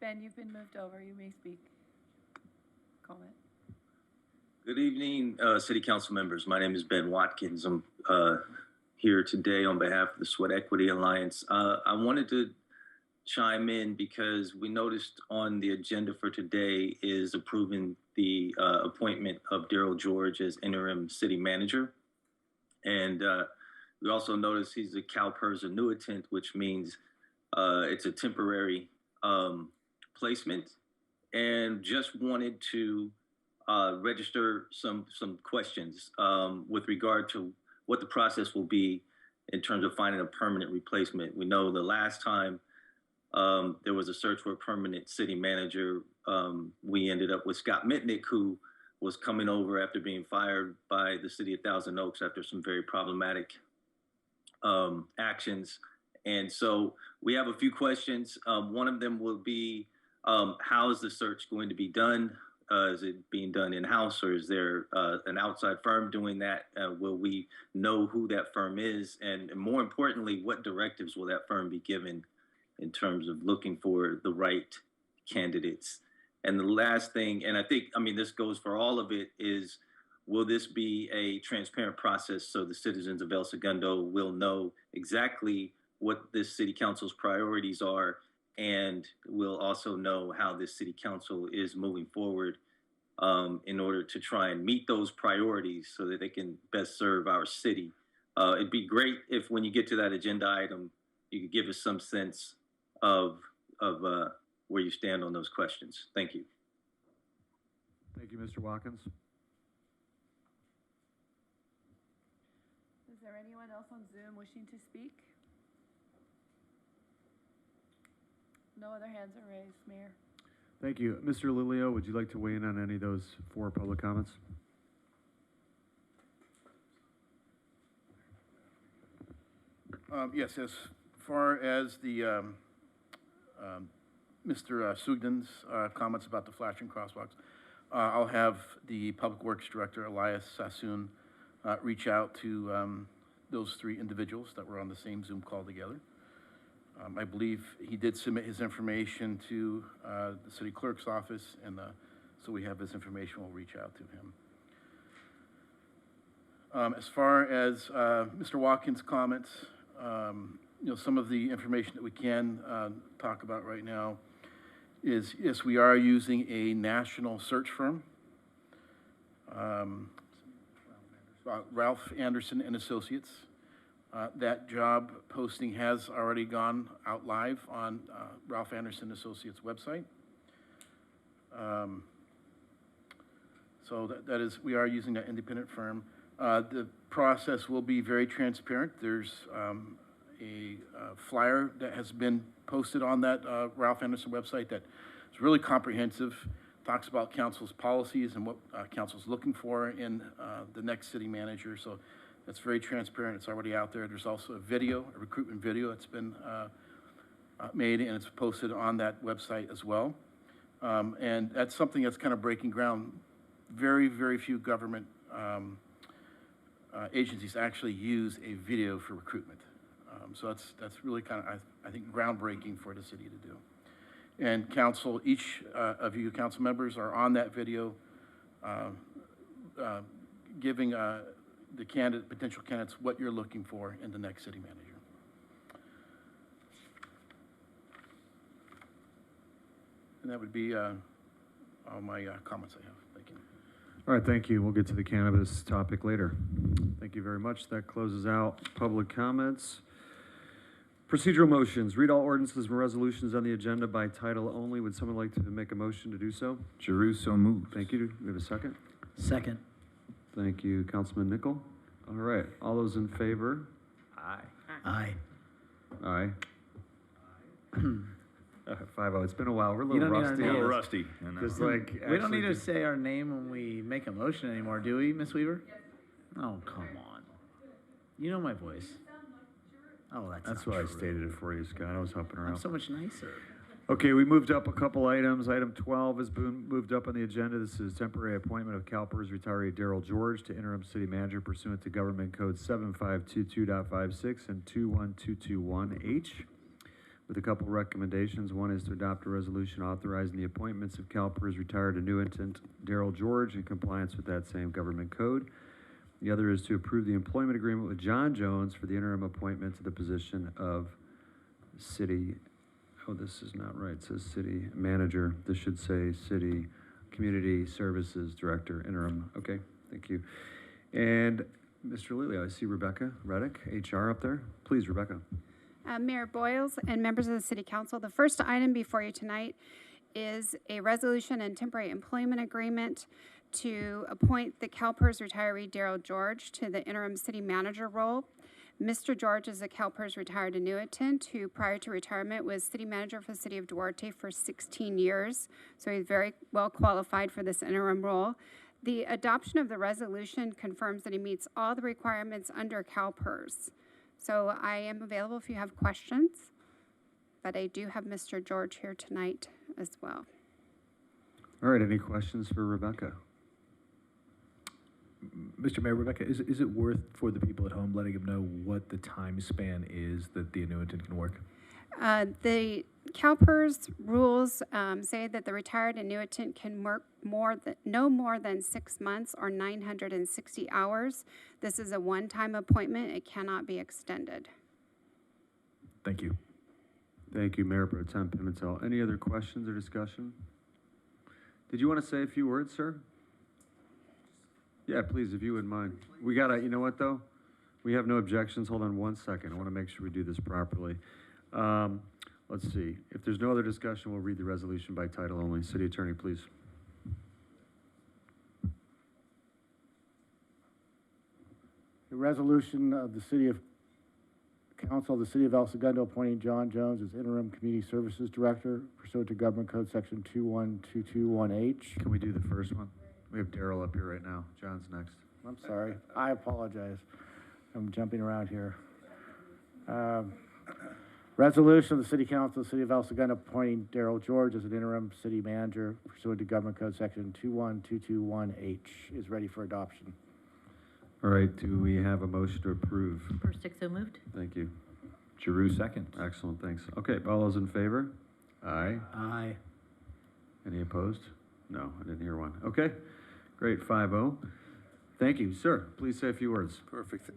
Speaker 4: Ben, you've been moved over. You may speak. Comment.
Speaker 12: Good evening, City Council members. My name is Ben Watkins. I'm here today on behalf of the Sweat Equity Alliance. I wanted to chime in because we noticed on the agenda for today is approving the appointment of Daryl George as interim city manager. And we also noticed he's a Calpers Annuitant, which means it's a temporary placement. And just wanted to register some questions with regard to what the process will be in terms of finding a permanent replacement. We know the last time there was a search for a permanent city manager, we ended up with Scott Mitnick, who was coming over after being fired by the city of Thousand Oaks after some very problematic actions. And so we have a few questions. One of them will be, how is the search going to be done? Is it being done in-house, or is there an outside firm doing that? Will we know who that firm is? And more importantly, what directives will that firm be given in terms of looking for the right candidates? And the last thing, and I think, I mean, this goes for all of it, is will this be a transparent process so the citizens of El Segundo will know exactly what this city council's priorities are, and we'll also know how this city council is moving forward in order to try and meet those priorities so that they can best serve our city. It'd be great if when you get to that agenda item, you could give us some sense of where you stand on those questions. Thank you.
Speaker 1: Thank you, Mr. Watkins.
Speaker 4: Is there anyone else on Zoom wishing to speak? No other hands are raised, Mayor.
Speaker 1: Thank you. Mr. Lilio, would you like to weigh in on any of those 4 public comments?
Speaker 13: Yes, as far as the Mr. Sugden's comments about the flashing crosswalks, I'll have the Public Works Director, Elias Sassoon, reach out to those 3 individuals that were on the same Zoom call together. I believe he did submit his information to the city clerk's office, and so we have his information. We'll reach out to him. As far as Mr. Watkins' comments, you know, some of the information that we can talk about right now is, yes, we are using a national search firm, Ralph Anderson and Associates. That job posting has already gone out live on Ralph Anderson Associates website. So that is, we are using an independent firm. The process will be very transparent. There's a flyer that has been posted on that Ralph Anderson website that is really comprehensive, talks about council's policies and what council's looking for in the next city manager. So that's very transparent. It's already out there. There's also a video, a recruitment video that's been made, and it's posted on that website as well. And that's something that's kind of breaking ground. Very, very few government agencies actually use a video for recruitment. So that's really kind of, I think, groundbreaking for the city to do. And council, each of you council members are on that video, giving the potential candidates what you're looking for in the next city manager. And that would be all my comments I have. Thank you.
Speaker 1: All right, thank you. We'll get to the cannabis topic later. Thank you very much. That closes out public comments. Procedural motions. Read all ordinances and resolutions on the agenda by title only. Would someone like to make a motion to do so?
Speaker 14: Giroux, so moved.
Speaker 1: Thank you. Do we have a second?
Speaker 15: Second.
Speaker 1: Thank you, Councilman Nickel. All right, all those in favor?
Speaker 14: Aye.
Speaker 15: Aye.
Speaker 1: Aye. 5-0. It's been a while. We're a little rusty.
Speaker 14: A little rusty.
Speaker 1: Just like
Speaker 15: We don't need to say our name when we make a motion anymore, do we, Miss Weaver? Oh, come on. You know my voice. Oh,
Speaker 1: that's why I stated it for you, Scott. I was hopping around.
Speaker 15: I'm so much nicer.
Speaker 1: Okay, we moved up a couple items. Item 12 has been moved up on the agenda. This is temporary appointment of Calpers retiree Daryl George to interim city manager pursuant to Government Code 7522.56 and 21221H. with a couple recommendations. One is to adopt a resolution authorizing the appointments of Calpers retired annuitant Daryl George in compliance with that same government code. The other is to approve the employment agreement with John Jones for the interim appointment to the position of city, oh, this is not right, it says city manager. This should say city community services director, interim. Okay, thank you. And Mr. Lilly, I see Rebecca Reddick, HR up there. Please, Rebecca.
Speaker 14: Mayor Boyles and members of the City Council, the first item before you tonight is a resolution and temporary employment agreement to appoint the Calpers retiree Daryl George to the interim city manager role. Mr. George is a Calpers retired annuitant who, prior to retirement, was city manager for the city of Duarte for 16 years, so he's very well qualified for this interim role. The adoption of the resolution confirms that he meets all the requirements under Calpers. So I am available if you have questions, but I do have Mr. George here tonight as well.
Speaker 1: All right, any questions for Rebecca?
Speaker 16: Mr. Mayor, Rebecca, is it worth for the people at home letting them know what the time span is that the annuitant can work?
Speaker 14: The Calpers rules say that the retired annuitant can work no more than 6 months or 960 hours. This is a one-time appointment. It cannot be extended.
Speaker 16: Thank you.
Speaker 1: Thank you, Mayor Pro Tem Pimentel. Any other questions or discussion? Did you want to say a few words, sir? Yeah, please, if you wouldn't mind. We gotta, you know what though? We have no objections. Hold on one second. I want to make sure we do this properly. Let's see. If there's no other discussion, we'll read the resolution by title only. City Attorney, please.
Speaker 2: The resolution of the City Council of the City of El Segundo appointing John Jones as interim community services director pursuant to Government Code Section 21221H.
Speaker 1: Can we do the first one? We have Daryl up here right now. John's next.
Speaker 2: I'm sorry. I apologize. I'm jumping around here. Resolution of the City Council of the City of El Segundo appointing Daryl George as an interim city manager pursuant to Government Code Section 21221H is ready for adoption.
Speaker 1: All right, do we have a motion to approve?
Speaker 17: Persick, so moved.
Speaker 1: Thank you.
Speaker 16: Giroux, second.
Speaker 1: Excellent, thanks. Okay, all those in favor? Aye.
Speaker 15: Aye.
Speaker 1: Any opposed? No, I didn't hear one. Okay, great, 5-0. Thank you, sir. Please say a few words.
Speaker 18: Perfect.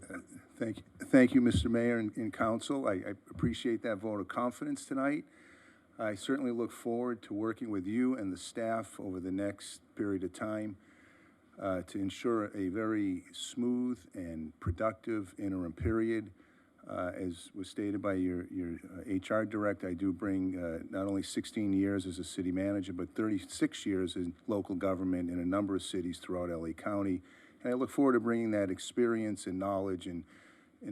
Speaker 18: Thank you, Mr. Mayor and Council. I appreciate that vote of confidence tonight. I certainly look forward to working with you and the staff over the next period of time to ensure a very smooth and productive interim period. As was stated by your HR director, I do bring not only 16 years as a city manager, but 36 years in local government in a number of cities throughout LA County. And I look forward to bringing that experience and knowledge and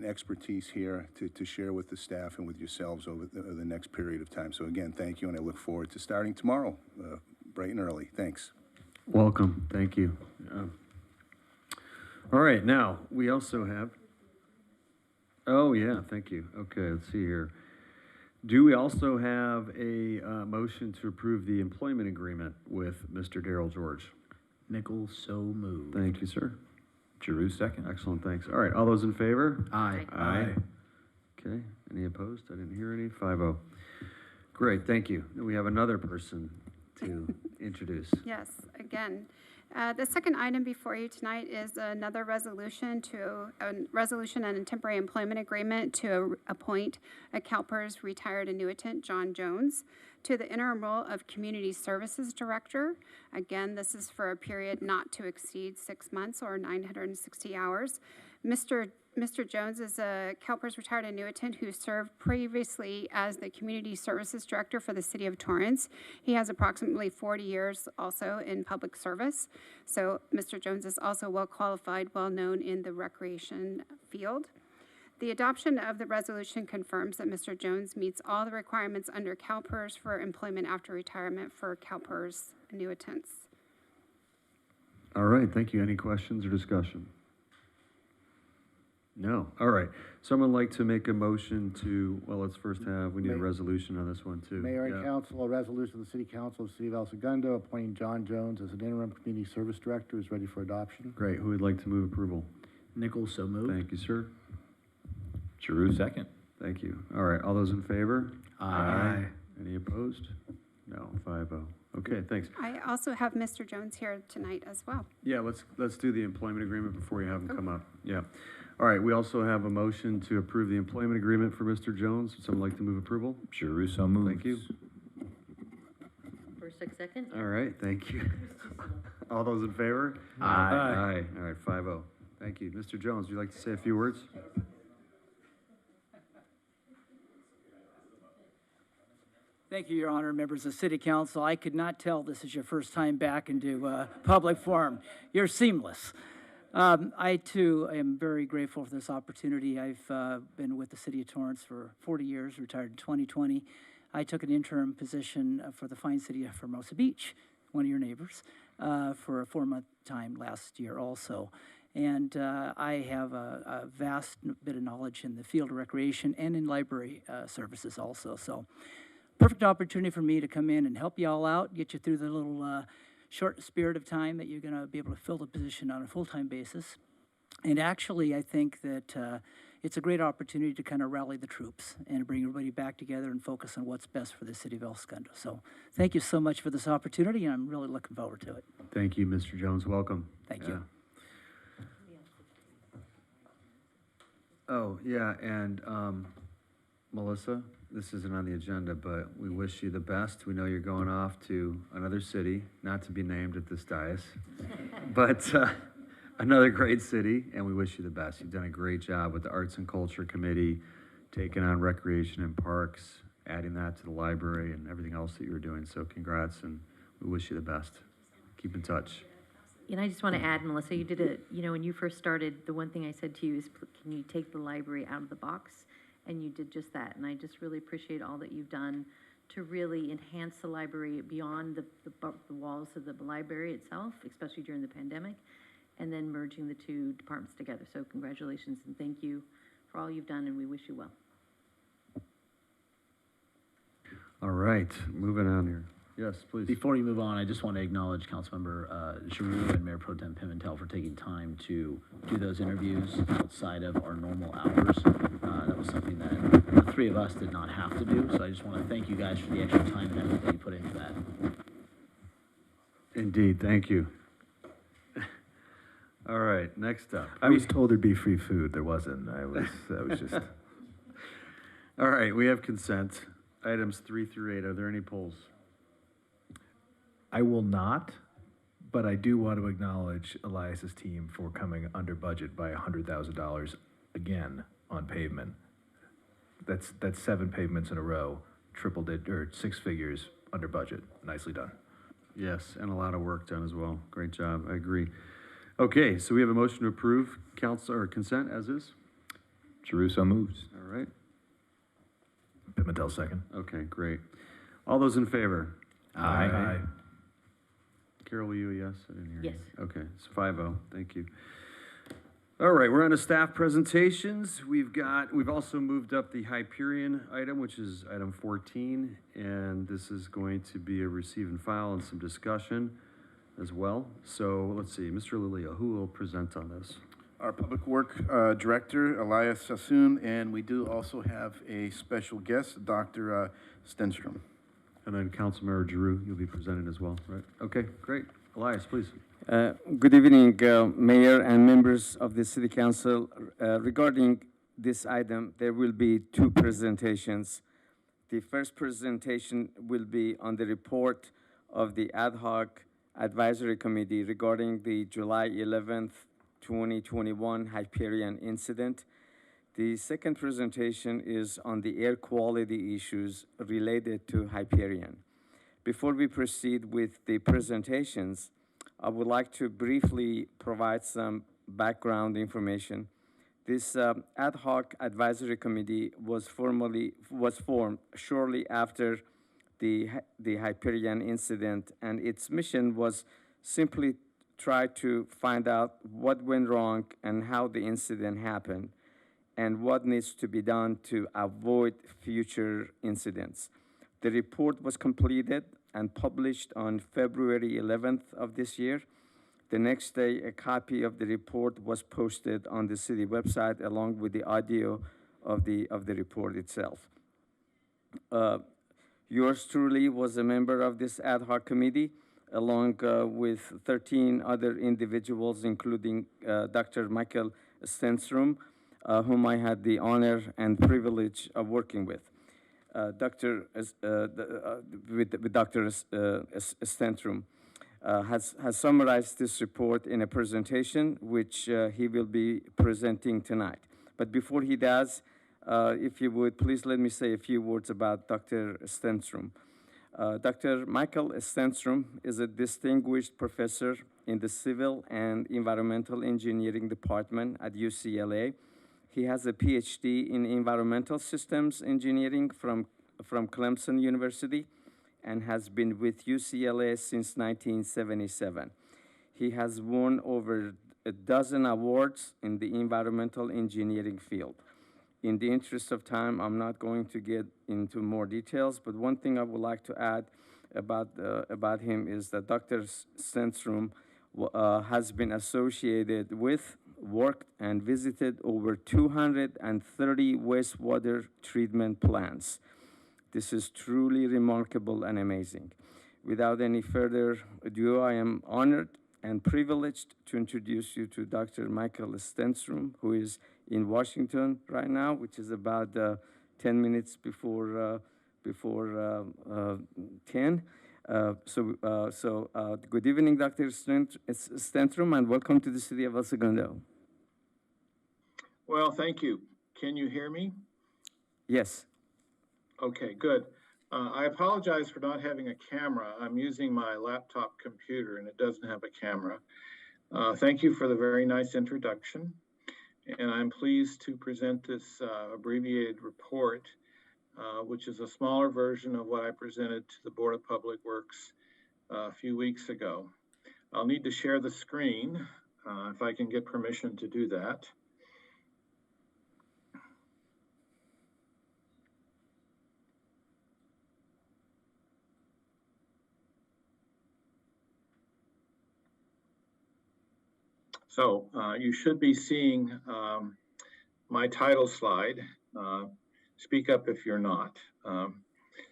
Speaker 18: expertise here to share with the staff and with yourselves over the next period of time. So again, thank you, and I look forward to starting tomorrow, bright and early. Thanks.
Speaker 1: Welcome, thank you. All right, now, we also have, oh yeah, thank you. Okay, let's see here. Do we also have a motion to approve the employment agreement with Mr. Daryl George?
Speaker 15: Nichols, so moved.
Speaker 1: Thank you, sir.
Speaker 16: Giroux, second.
Speaker 1: Excellent, thanks. All right, all those in favor?
Speaker 15: Aye.
Speaker 1: Aye. Okay, any opposed? I didn't hear any. 5-0. Great, thank you. We have another person to introduce.
Speaker 14: Yes, again. The second item before you tonight is another resolution and a temporary employment agreement to appoint a Calpers retired annuitant, John Jones, to the interim role of Community Services Director. Again, this is for a period not to exceed 6 months or 960 hours. Mr. Jones is a Calpers retired annuitant who served previously as the Community Services Director for the City of Torrance. He has approximately 40 years also in public service. So Mr. Jones is also well qualified, well known in the recreation field. The adoption of the resolution confirms that Mr. Jones meets all the requirements under Calpers for employment after retirement for Calpers annuitants.
Speaker 1: All right, thank you. Any questions or discussion? No. All right. Someone like to make a motion to, well, let's first have, we need a resolution on this one too.
Speaker 2: Mayor and Council, a resolution of the City Council of the City of El Segundo appointing John Jones as an interim community service director is ready for adoption.
Speaker 1: Great. Who would like to move approval?
Speaker 15: Nichols, so moved.
Speaker 1: Thank you, sir.
Speaker 16: Giroux, second.
Speaker 1: Thank you. All right, all those in favor?
Speaker 15: Aye.
Speaker 1: Any opposed? No, 5-0. Okay, thanks.
Speaker 14: I also have Mr. Jones here tonight as well.
Speaker 1: Yeah, let's do the employment agreement before you have him come up. Yeah. All right, we also have a motion to approve the employment agreement for Mr. Jones. Would someone like to move approval?
Speaker 16: Jeruso moves.
Speaker 1: Thank you.
Speaker 17: First, second?
Speaker 1: All right, thank you. All those in favor?
Speaker 15: Aye.
Speaker 1: Aye. All right, 5-0. Thank you. Mr. Jones, would you like to say a few words?
Speaker 19: Thank you, Your Honor, members of City Council. I could not tell this is your first time back into public forum. You're seamless. I, too, am very grateful for this opportunity. I've been with the City of Torrance for 40 years, retired in 2020. I took an interim position for the fine city of Hermosa Beach, one of your neighbors, for a 4-month time last year also. And I have a vast bit of knowledge in the field of recreation and in library services also. So, perfect opportunity for me to come in and help you all out, get you through the little short spirit of time that you're going to be able to fill the position on a full-time basis. And actually, I think that it's a great opportunity to kind of rally the troops and bring everybody back together and focus on what's best for the city of El Segundo. So thank you so much for this opportunity, and I'm really looking forward to it.
Speaker 1: Thank you, Mr. Jones. Welcome.
Speaker 19: Thank you.
Speaker 1: Oh, yeah, and Melissa, this isn't on the agenda, but we wish you the best. We know you're going off to another city, not to be named at this dais, but another great city, and we wish you the best. You've done a great job with the Arts and Culture Committee, taking on recreation and parks, adding that to the library and everything else that you were doing. So congrats, and we wish you the best. Keep in touch.
Speaker 17: And I just want to add, Melissa, you did when you first started, the one thing I said to you is, can you take the library out of the box? And you did just that. And I just really appreciate all that you've done to really enhance the library beyond the walls of the library itself, especially during the pandemic, and then merging the two departments together. So congratulations and thank you for all you've done, and we wish you well.
Speaker 1: All right, moving on here. Yes, please.
Speaker 15: Before you move on, I just want to acknowledge Councilmember Giroux and Mayor Pro Tem Pimentel for taking time to do those interviews outside of our normal hours. That was something that the three of us did not have to do, so I just want to thank you guys for the extra time and effort that you put into that.
Speaker 1: Indeed, thank you. All right, next up.
Speaker 16: I was told there'd be free food. There wasn't. I was just.
Speaker 1: All right, we have consent. Items 3 through 8. Are there any polls?
Speaker 16: I will not, but I do want to acknowledge Elias's team for coming under budget by $100,000 again on pavement. That's 7 pavements in a row, or 6 figures under budget. Nicely done.
Speaker 1: Yes, and a lot of work done as well. Great job. I agree. Okay, so we have a motion to approve consent as is.
Speaker 16: Jeruso moves.
Speaker 1: All right.
Speaker 16: Pimentel second.
Speaker 1: Okay, great. All those in favor?
Speaker 16: Aye.
Speaker 1: Carol, were you a yes? I didn't hear
Speaker 17: Yes.
Speaker 1: you. Okay, it's 5-0. Thank you. All right, we're on to staff presentations. We've also moved up the Hyperion item, which is item 14, and this is going to be a receive and file and some discussion as well. So let's see, Mr. Lilio, who will present on this?
Speaker 13: Our Public Work Director, Elias Sassoon, and we do also have a special guest, Dr. Stenstrom.
Speaker 1: And then Councilmember Giroux, you'll be presenting as well, right? Okay, great. Elias, please.
Speaker 20: Good evening, Mayor and members of the City Council. Regarding this item, there will be 2 presentations. The first presentation will be on the report of the Ad Hoc Advisory Committee regarding the July 11th, 2021 Hyperion incident. The second presentation is on the air quality issues related to Hyperion. Before we proceed with the presentations, I would like to briefly provide some background information. This ad hoc advisory committee was formed shortly after the Hyperion incident, and its mission was simply try to find out what went wrong and how the incident happened, and what needs to be done to avoid future incidents. The report was completed and published on February 11th of this year. The next day, a copy of the report was posted on the city website along with the audio of the report itself. Yours truly was a member of this ad hoc committee, along with 13 other individuals, including Dr. Michael Stenstrom, whom I had the honor and privilege of working with. With Dr. Stenstrom has summarized this report in a presentation which he will be presenting tonight. But before he does, if you would, please let me say a few words about Dr. Stenstrom. Dr. Michael Stenstrom is a distinguished professor in the Civil and Environmental Engineering Department at UCLA. He has a PhD in Environmental Systems Engineering from Clemson University and has been with UCLA since 1977. He has won over a dozen awards in the environmental engineering field. In the interest of time, I'm not going to get into more details, but one thing I would like to add about him is that Dr. Stenstrom has been associated with, worked, and visited over 230 wastewater treatment plants. This is truly remarkable and amazing. Without any further ado, I am honored and privileged to introduce you to Dr. Michael Stenstrom, who is in Washington right now, which is about 10 minutes before 10. Good evening, Dr. Stenstrom, and welcome to the city of El Segundo.
Speaker 21: Well, thank you. Can you hear me?
Speaker 20: Yes.
Speaker 21: Okay, good. I apologize for not having a camera. I'm using my laptop computer and it doesn't have a camera. Thank you for the very nice introduction. And I'm pleased to present this abbreviated report, which is a smaller version of what I presented to the Board of Public Works a few weeks ago. I'll need to share the screen if I can get permission to do that. So you should be seeing my title slide. Speak up if you're not.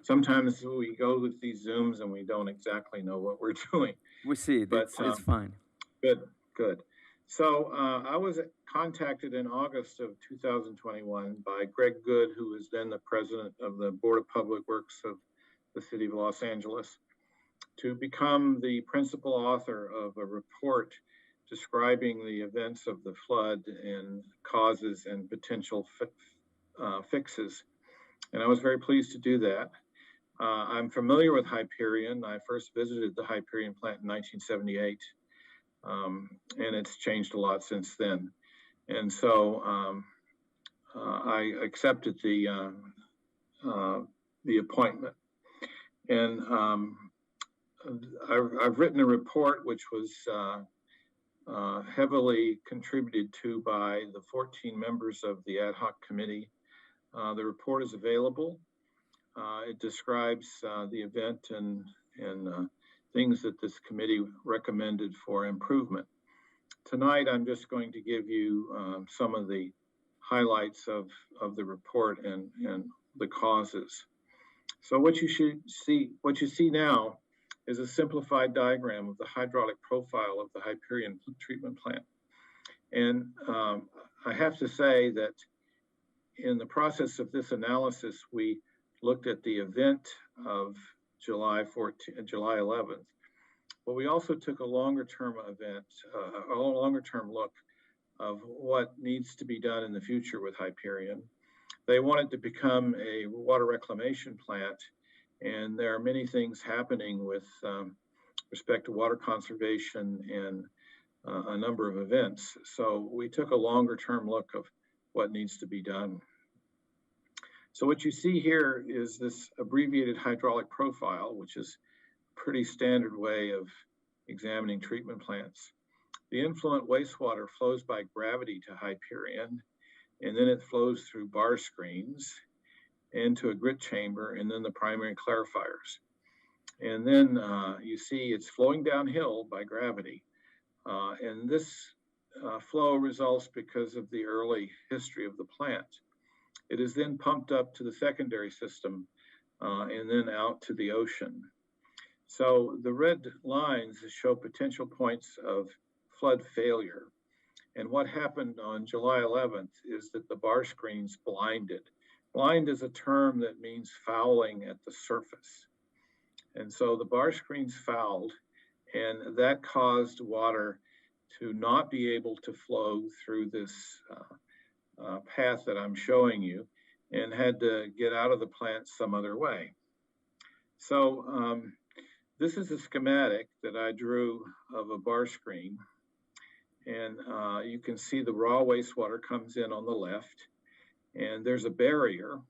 Speaker 21: Sometimes we go with these Zooms and we don't exactly know what we're doing.
Speaker 20: We see it, but it's fine.
Speaker 21: Good, good. So I was contacted in August of 2021 by Greg Good, who was then the president of the Board of Public Works of the City of Los Angeles, to become the principal author of a report describing the events of the flood and causes and potential fixes. And I was very pleased to do that. I'm familiar with Hyperion. I first visited the Hyperion plant in 1978, and it's changed a lot since then. And so I accepted the appointment. And I've written a report which was heavily contributed to by the 14 members of the ad hoc committee. The report is available. It describes the event and things that this committee recommended for improvement. Tonight, I'm just going to give you some of the highlights of the report and the causes. So what you see now is a simplified diagram of the hydraulic profile of the Hyperion treatment plant. And I have to say that in the process of this analysis, we looked at the event of July 11th, but we also took a longer-term event, a longer-term look of what needs to be done in the future with Hyperion. They want it to become a water reclamation plant, and there are many things happening with respect to water conservation and a number of events. So we took a longer-term look of what needs to be done. So what you see here is this abbreviated hydraulic profile, which is a pretty standard way of examining treatment plants. The influent wastewater flows by gravity to Hyperion, and then it flows through bar screens into a grit chamber, and then the primary clarifiers. And then you see it's flowing downhill by gravity. And this flow results because of the early history of the plant. It is then pumped up to the secondary system and then out to the ocean. So the red lines show potential points of flood failure. And what happened on July 11th is that the bar screens blinded. Blind is a term that means fouling at the surface. And so the bar screens fouled, and that caused water to not be able to flow through this path that I'm showing you, and had to get out of the plant some other way. So this is a schematic that I drew of a bar screen. And you can see the raw wastewater comes in on the left, and there's a barrier.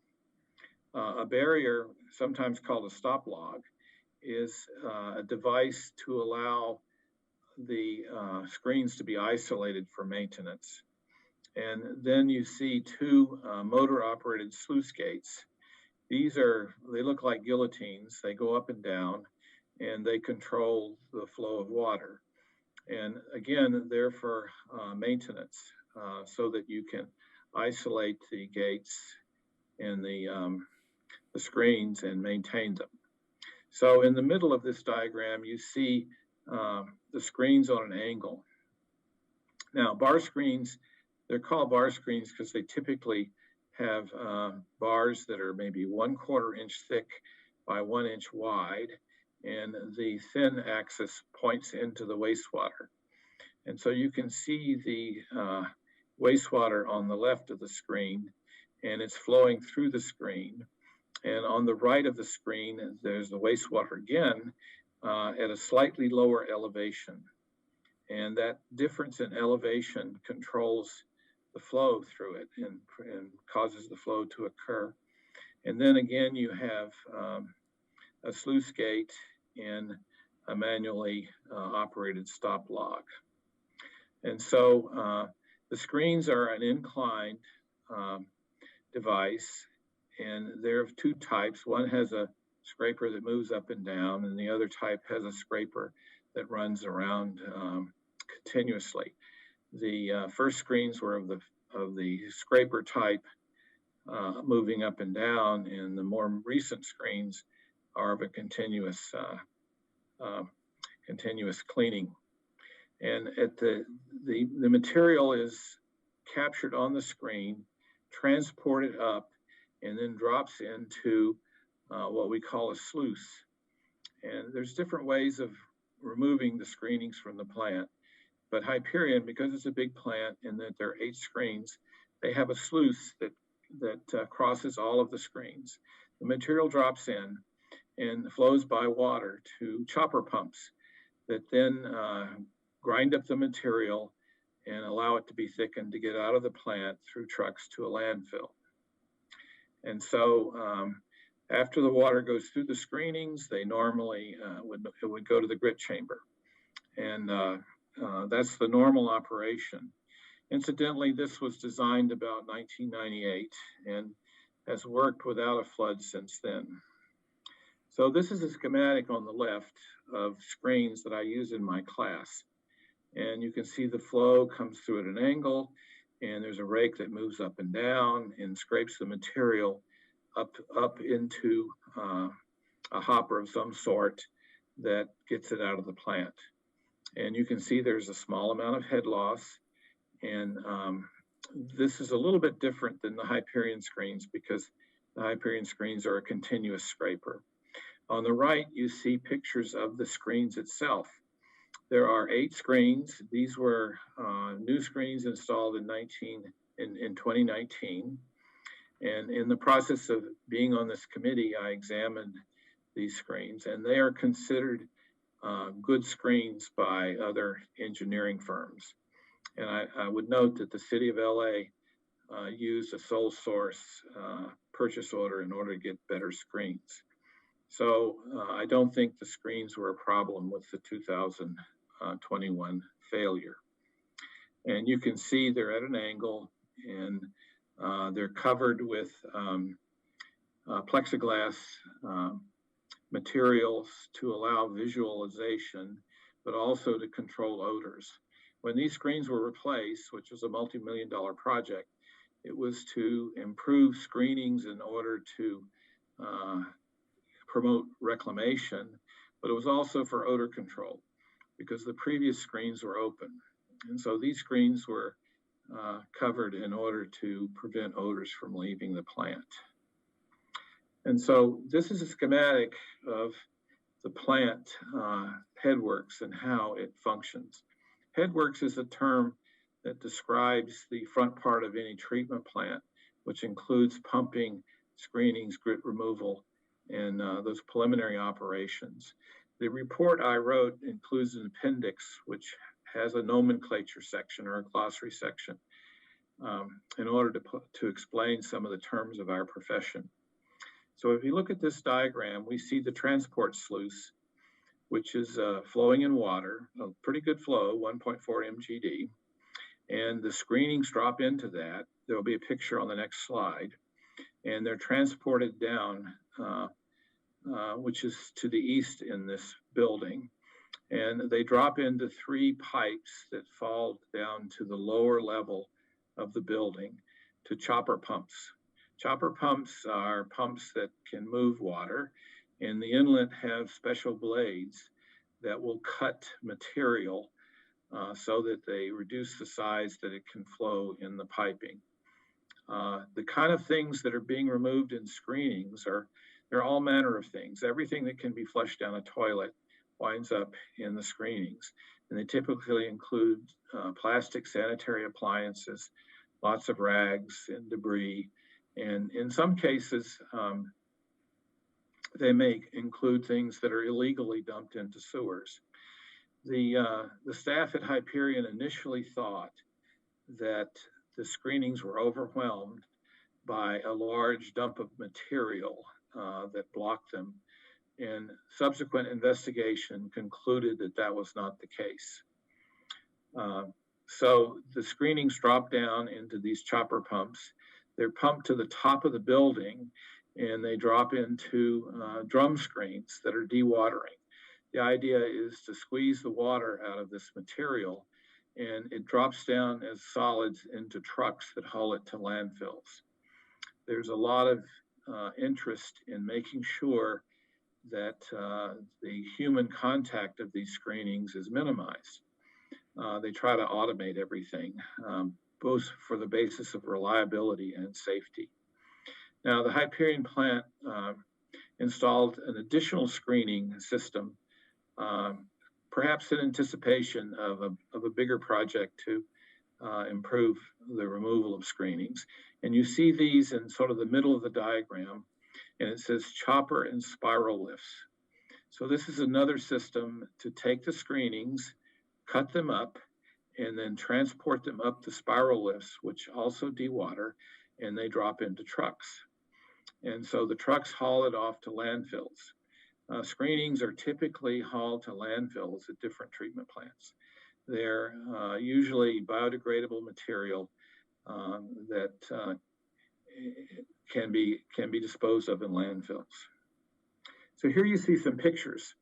Speaker 21: A barrier, sometimes called a stop log, is a device to allow the screens to be isolated for maintenance. And then you see two motor-operated sluice gates. They look like guillotines. They go up and down, and they control the flow of water. And again, they're for maintenance, so that you can isolate the gates and the screens and maintain them. So in the middle of this diagram, you see the screens on an angle. Now, bar screens, they're called bar screens because they typically have bars that are maybe 1/4 inch thick by 1 inch wide, and the thin axis points into the wastewater. And so you can see the wastewater on the left of the screen, and it's flowing through the screen. And on the right of the screen, there's the wastewater again at a slightly lower elevation. And that difference in elevation controls the flow through it and causes the flow to occur. And then again, you have a sluice gate and a manually operated stop log. And so the screens are an inclined device, and they're of two types. One has a scraper that moves up and down, and the other type has a scraper that runs around continuously. The first screens were of the scraper type, moving up and down, and the more recent screens are of a continuous cleaning. And at the material is captured on the screen, transported up, and then drops into what we call a sluice. And there's different ways of removing the screenings from the plant. But Hyperion, because it's a big plant and that there are 8 screens, they have a sluice that crosses all of the screens. The material drops in and flows by water to chopper pumps that then grind up the material and allow it to be thickened to get out of the plant through trucks to a landfill. And so after the water goes through the screenings, they normally would go to the grit chamber. And that's the normal operation. Incidentally, this was designed about 1998 and has worked without a flood since then. So this is a schematic on the left of screens that I use in my class. And you can see the flow comes through at an angle, and there's a rake that moves up and down and scrapes the material up into a hopper of some sort that gets it out of the plant. And you can see there's a small amount of head loss. And this is a little bit different than the Hyperion screens because the Hyperion screens are a continuous scraper. On the right, you see pictures of the screens itself. There are 8 screens. These were new screens installed in 2019. And in the process of being on this committee, I examined these screens, and they are considered good screens by other engineering firms. And I would note that the city of LA used a sole source purchase order in order to get better screens. So I don't think the screens were a problem with the 2021 failure. And you can see they're at an angle, and they're covered with plexiglass materials to allow visualization, but also to control odors. When these screens were replaced, which was a multi-million-dollar project, It was to improve screenings in order to promote reclamation, but it was also for odor control because the previous screens were open. And so these screens were covered in order to prevent odors from leaving the plant. And so this is a schematic of the plant headworks and how it functions. Headworks is a term that describes the front part of any treatment plant, which includes pumping, screenings, grit removal, and those preliminary operations. The report I wrote includes an appendix, which has a nomenclature section or a glossary section in order to explain some of the terms of our profession. So if you look at this diagram, we see the transport sluice, which is flowing in water, a pretty good flow, 1.4 mgd. And the screenings drop into that. There will be a picture on the next slide. And they're transported down, which is to the east in this building. And they drop into 3 pipes that fall down to the lower level of the building to chopper pumps. Chopper pumps are pumps that can move water, and the inlet have special blades that will cut material so that they reduce the size that it can flow in the piping. The kind of things that are being removed in screenings they're all manner of things. Everything that can be flushed down a toilet winds up in the screenings. And they typically include plastic sanitary appliances, lots of rags and debris. And in some cases, they may include things that are illegally dumped into sewers. The staff at Hyperion initially thought that the screenings were overwhelmed by a large dump of material that blocked them. And subsequent investigation concluded that that was not the case. So the screenings drop down into these chopper pumps. They're pumped to the top of the building and they drop into drum screens that are dewatering. The idea is to squeeze the water out of this material and it drops down as solids into trucks that haul it to landfills. There's a lot of interest in making sure that the human contact of these screenings is minimized. They try to automate everything, both for the basis of reliability and safety. Now, the Hyperion plant installed an additional screening system, perhaps in anticipation of a bigger project to improve the removal of screenings. And you see these in sort of the middle of the diagram, and it says chopper and spiral lifts. So this is another system to take the screenings, cut them up, and then transport them up the spiral lifts, which also dewater, and they drop into trucks. And so the trucks haul it off to landfills. Screenings are typically hauled to landfills at different treatment plants. They're usually biodegradable material that can be disposed of in landfills. So here you see some pictures.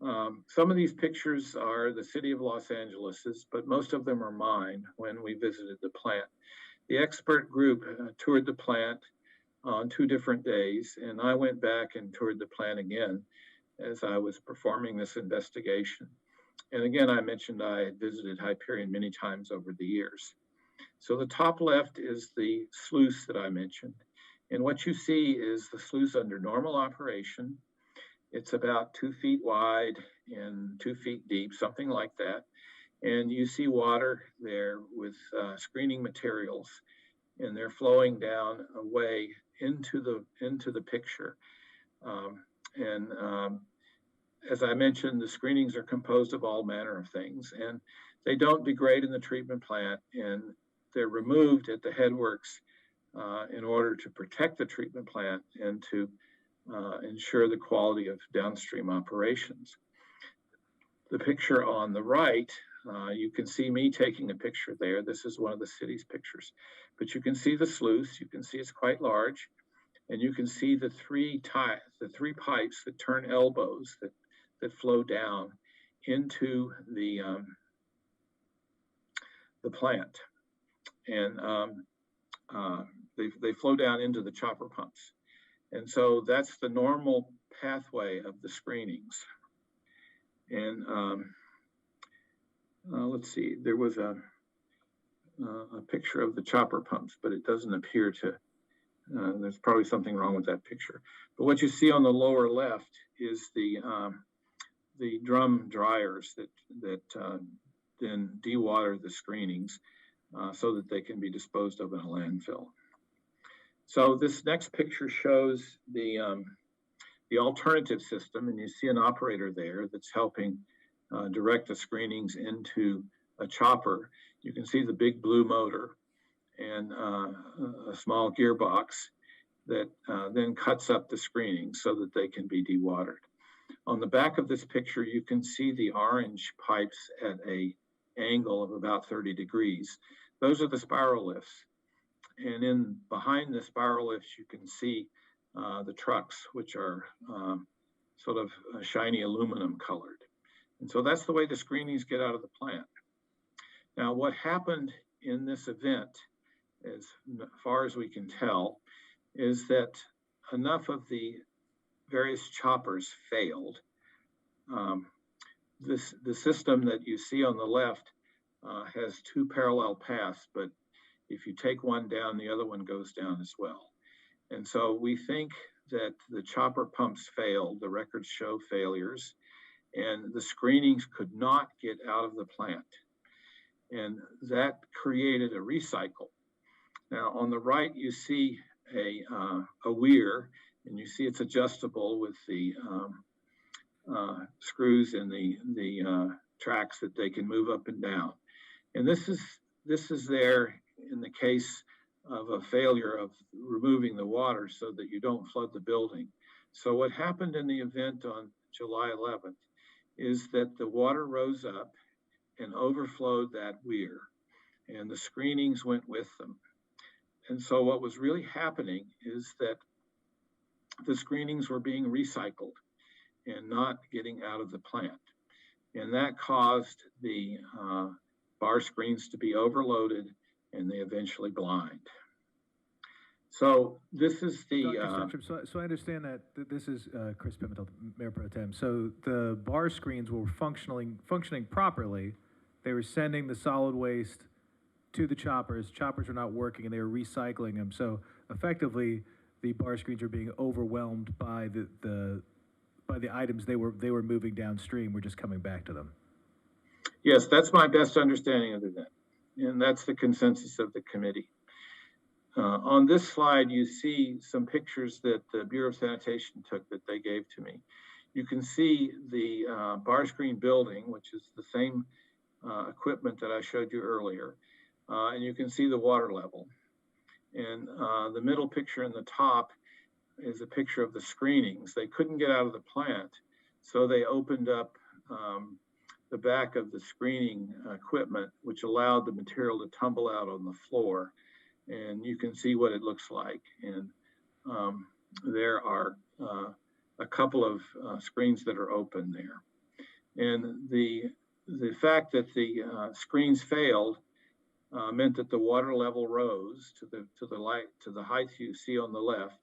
Speaker 21: Some of these pictures are the city of Los Angeles's, but most of them are mine when we visited the plant. The expert group toured the plant on 2 different days, and I went back and toured the plant again as I was performing this investigation. And again, I mentioned I had visited Hyperion many times over the years. So the top left is the sluice that I mentioned. And what you see is the sluice under normal operation. It's about 2 feet wide and 2 feet deep, something like that. And you see water there with screening materials, and they're flowing down away into the picture. As I mentioned, the screenings are composed of all manner of things, and they don't degrade in the treatment plant, and they're removed at the headworks in order to protect the treatment plant and to ensure the quality of downstream operations. The picture on the right, you can see me taking a picture there. This is one of the city's pictures, but you can see the sluice. You can see it's quite large, and you can see the three pipes that turn elbows that flow down into the plant. And they flow down into the chopper pumps. And so that's the normal pathway of the screenings. And let's see, there was a picture of the chopper pumps, but it doesn't appear to, there's probably something wrong with that picture. But what you see on the lower left is the drum dryers that then dewater the screenings so that they can be disposed of in a landfill. So this next picture shows the alternative system, and you see an operator there that's helping direct the screenings into a chopper. You can see the big blue motor and a small gearbox that then cuts up the screenings so that they can be dewatered. On the back of this picture, you can see the orange pipes at an angle of about 30 degrees. Those are the spiral lifts. And behind the spiral lifts, you can see the trucks, which are sort of shiny aluminum colored. And so that's the way the screenings get out of the plant. Now, what happened in this event, as far as we can tell, is that enough of the various choppers failed. The system that you see on the left has two parallel paths, but if you take one down, the other one goes down as well. And so we think that the chopper pumps failed, the records show failures, and the screenings could not get out of the plant. And that created a recycle. Now on the right, you see a weir, and you see it's adjustable with the screws in the tracks that they can move up and down. And this is there in the case of a failure of removing the water so that you don't flood the building. So what happened in the event on July 11th is that the water rose up and overflowed that weir, and the screenings went with them. And so what was really happening is that the screenings were being recycled and not getting out of the plant. And that caused the bar screens to be overloaded, and they eventually blind. So this is the...
Speaker 16: Dr. Strom, so I understand that this is Chris Pimentel, Mayor Pro Tem. So the bar screens were functioning properly. They were sending the solid waste to the choppers. Choppers were not working, and they were recycling them. So effectively, the bar screens were being overwhelmed by the items they were moving downstream. We're just coming back to them.
Speaker 21: Yes, that's my best understanding of the event, and that's the consensus of the committee. On this slide, you see some pictures that the Bureau of Sanitation took that they gave to me. You can see the bar screen building, which is the same equipment that I showed you earlier, and you can see the water level. And the middle picture in the top is a picture of the screenings. They couldn't get out of the plant, so they opened up the back of the screening equipment, which allowed the material to tumble out on the floor. And you can see what it looks like. And there are a couple of screens that are open there. And the fact that the screens failed meant that the water level rose to the height you see on the left,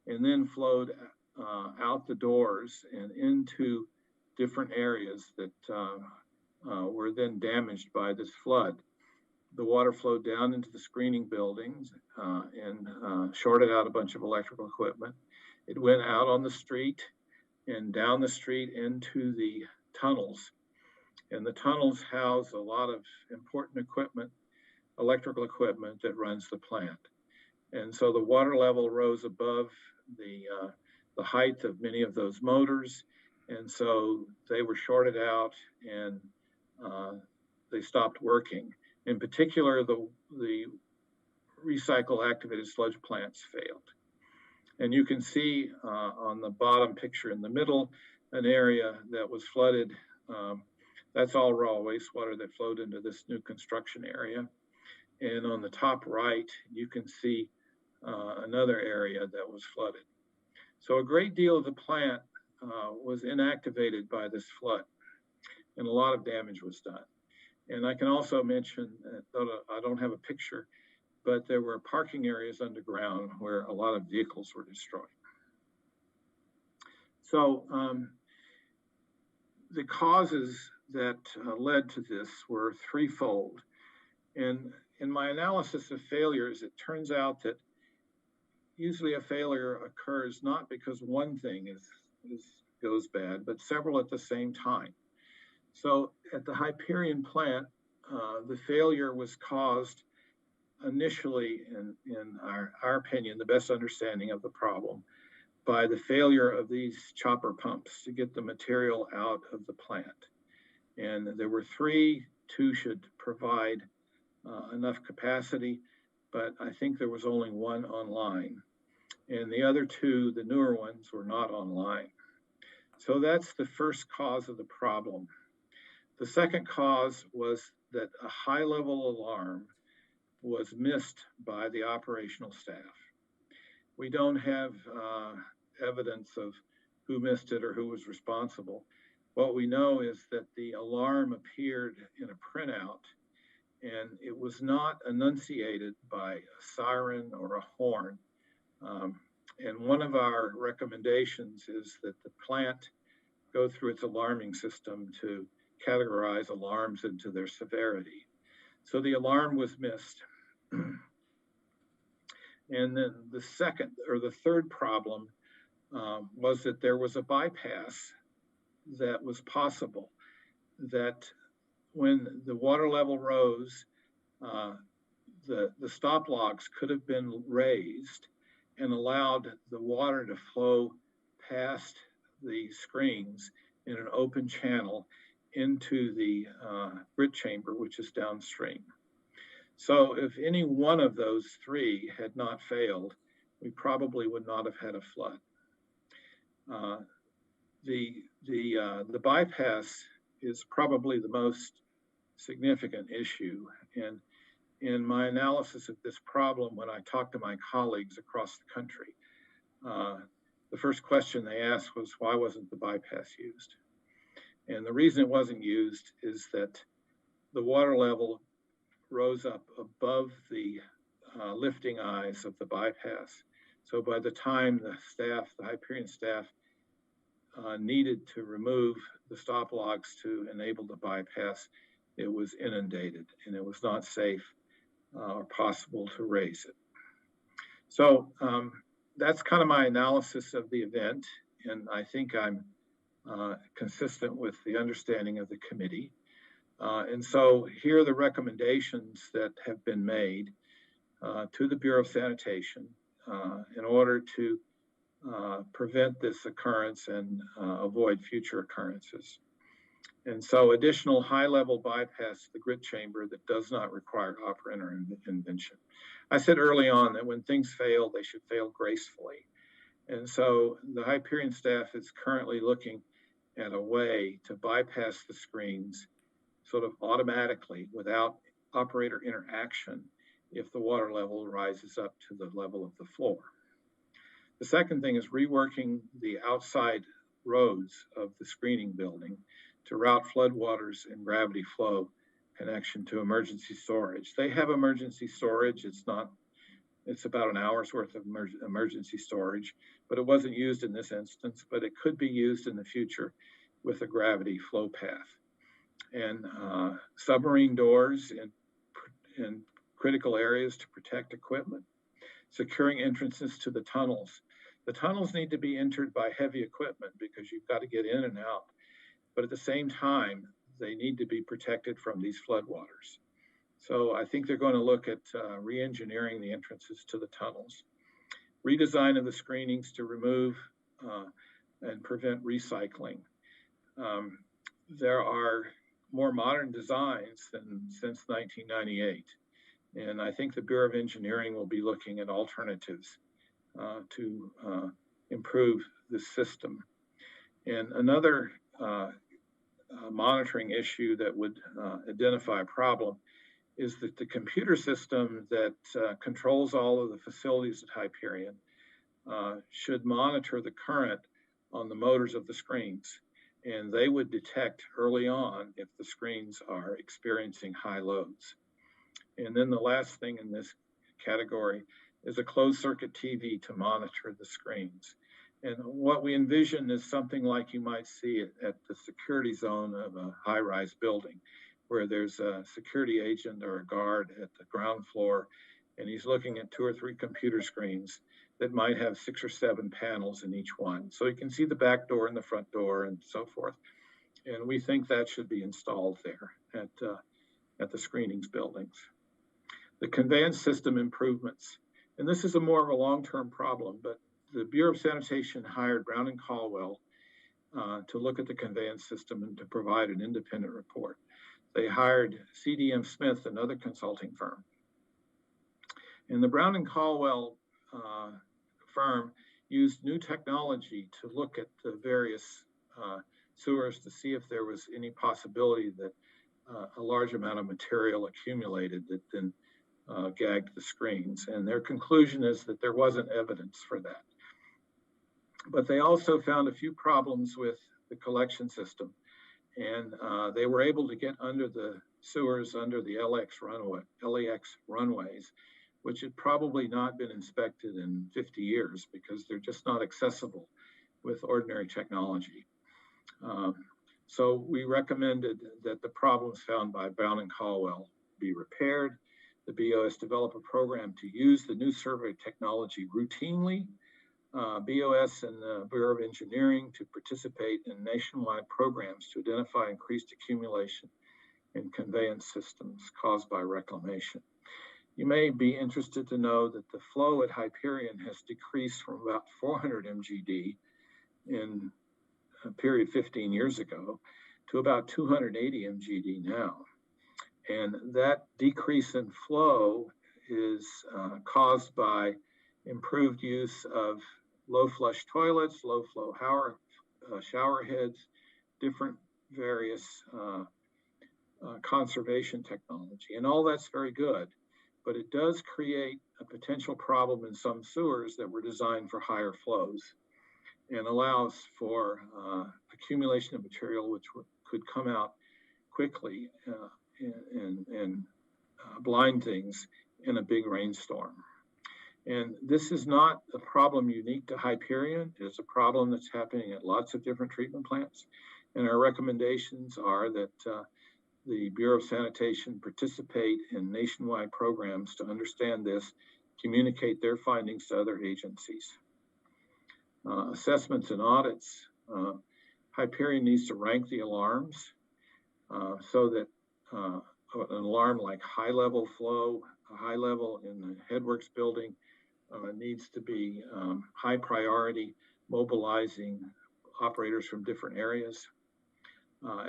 Speaker 21: and then flowed out the doors and into different areas that were then damaged by this flood. The water flowed down into the screening buildings and shorted out a bunch of electrical equipment. It went out on the street and down the street into the tunnels. And the tunnels house a lot of important equipment, electrical equipment that runs the plant. And so the water level rose above the height of many of those motors. And so they were shorted out and they stopped working. In particular, the recycle activated sludge plants failed. And you can see on the bottom picture in the middle, an area that was flooded. That's all raw wastewater that flowed into this new construction area. And on the top right, you can see another area that was flooded. So a great deal of the plant was inactivated by this flood, and a lot of damage was done. And I can also mention, though I don't have a picture, but there were parking areas underground where a lot of vehicles were destroyed. So the causes that led to this were threefold. And in my analysis of failures, it turns out that usually a failure occurs not because one thing goes bad, but several at the same time. So at the Hyperion plant, the failure was caused initially, in our opinion, the best understanding of the problem, by the failure of these chopper pumps to get the material out of the plant. And there were three. Two should provide enough capacity, but I think there was only one online. And the other two, the newer ones, were not online. So that's the first cause of the problem. The second cause was that a high-level alarm was missed by the operational staff. We don't have evidence of who missed it or who was responsible. What we know is that the alarm appeared in a printout, and it was not enunciated by a siren or a horn. And one of our recommendations is that the plant go through its alarming system to categorize alarms into their severity. So the alarm was missed. And then the second or the third problem was that there was a bypass that was possible, that when the water level rose, the stop logs could have been raised and allowed the water to flow past the screens in an open channel into the grit chamber, which is downstream. So if any one of those three had not failed, we probably would not have had a flood. The bypass is probably the most significant issue. And in my analysis of this problem, when I talked to my colleagues across the country, the first question they asked was, why wasn't the bypass used? And the reason it wasn't used is that the water level rose up above the lifting eyes of the bypass. So by the time the staff, the Hyperion staff, needed to remove the stop logs to enable the bypass, it was inundated and it was not safe or possible to raise it. So that's kind of my analysis of the event, and I think I'm consistent with the understanding of the committee. And so here are the recommendations that have been made to the Bureau of Sanitation in order to prevent this occurrence and avoid future occurrences. And so additional high-level bypass to the grit chamber that does not require operator intervention. I said early on that when things fail, they should fail gracefully. And so the Hyperion staff is currently looking at a way to bypass the screens sort of automatically without operator interaction if the water level rises up to the level of the floor. The second thing is reworking the outside roads of the screening building to route floodwaters and gravity flow connection to emergency storage. They have emergency storage. It's about an hour's worth of emergency storage, but it wasn't used in this instance, but it could be used in the future with a gravity flow path. And submarine doors in critical areas to protect equipment, securing entrances to the tunnels. The tunnels need to be entered by heavy equipment because you've got to get in and out. But at the same time, they need to be protected from these floodwaters. So I think they're going to look at re-engineering the entrances to the tunnels. Redesign of the screenings to remove and prevent recycling. There are more modern designs than since 1998. And I think the Bureau of Engineering will be looking at alternatives to improve the system. And another monitoring issue that would identify a problem is that the computer system that controls all of the facilities at Hyperion should monitor the current on the motors of the screens. And they would detect early on if the screens are experiencing high loads. And then the last thing in this category is a closed circuit TV to monitor the screens. And what we envision is something like you might see at the security zone of a high-rise building, where there's a security agent or a guard at the ground floor, and he's looking at 2 or 3 computer screens that might have 6 or 7 panels in each one. So you can see the back door and the front door and so forth. And we think that should be installed there at the screenings buildings. The conveyance system improvements. And this is a more of a long-term problem, but the Bureau of Sanitation hired Brown and Caldwell to look at the conveyance system and to provide an independent report. They hired CDM Smith, another consulting firm. And the Brown and Caldwell firm used new technology to look at the various sewers to see if there was any possibility that a large amount of material accumulated that then gagged the screens. And their conclusion is that there wasn't evidence for that. But they also found a few problems with the collection system. And they were able to get under the sewers, under the LAX runways, which had probably not been inspected in 50 years because they're just not accessible with ordinary technology. So we recommended that the problems found by Brown and Caldwell be repaired. The BOS develop a program to use the new survey technology routinely. BOS and the Bureau of Engineering to participate in nationwide programs to identify increased accumulation in conveyance systems caused by reclamation. You may be interested to know that the flow at Hyperion has decreased from about 400 mgd in a period 15 years ago to about 280 mgd now. And that decrease in flow is caused by improved use of low flush toilets, low flow shower heads, different various conservation technology. And all that's very good, but it does create a potential problem in some sewers that were designed for higher flows and allows for accumulation of material which could come out quickly and blind things in a big rainstorm. And this is not a problem unique to Hyperion. It's a problem that's happening at lots of different treatment plants. And our recommendations are that the Bureau of Sanitation participate in nationwide programs to understand this, communicate their findings to other agencies. Assessments and audits. Hyperion needs to rank the alarms so that an alarm like high level flow, a high level in the headworks building needs to be high priority, mobilizing operators from different areas,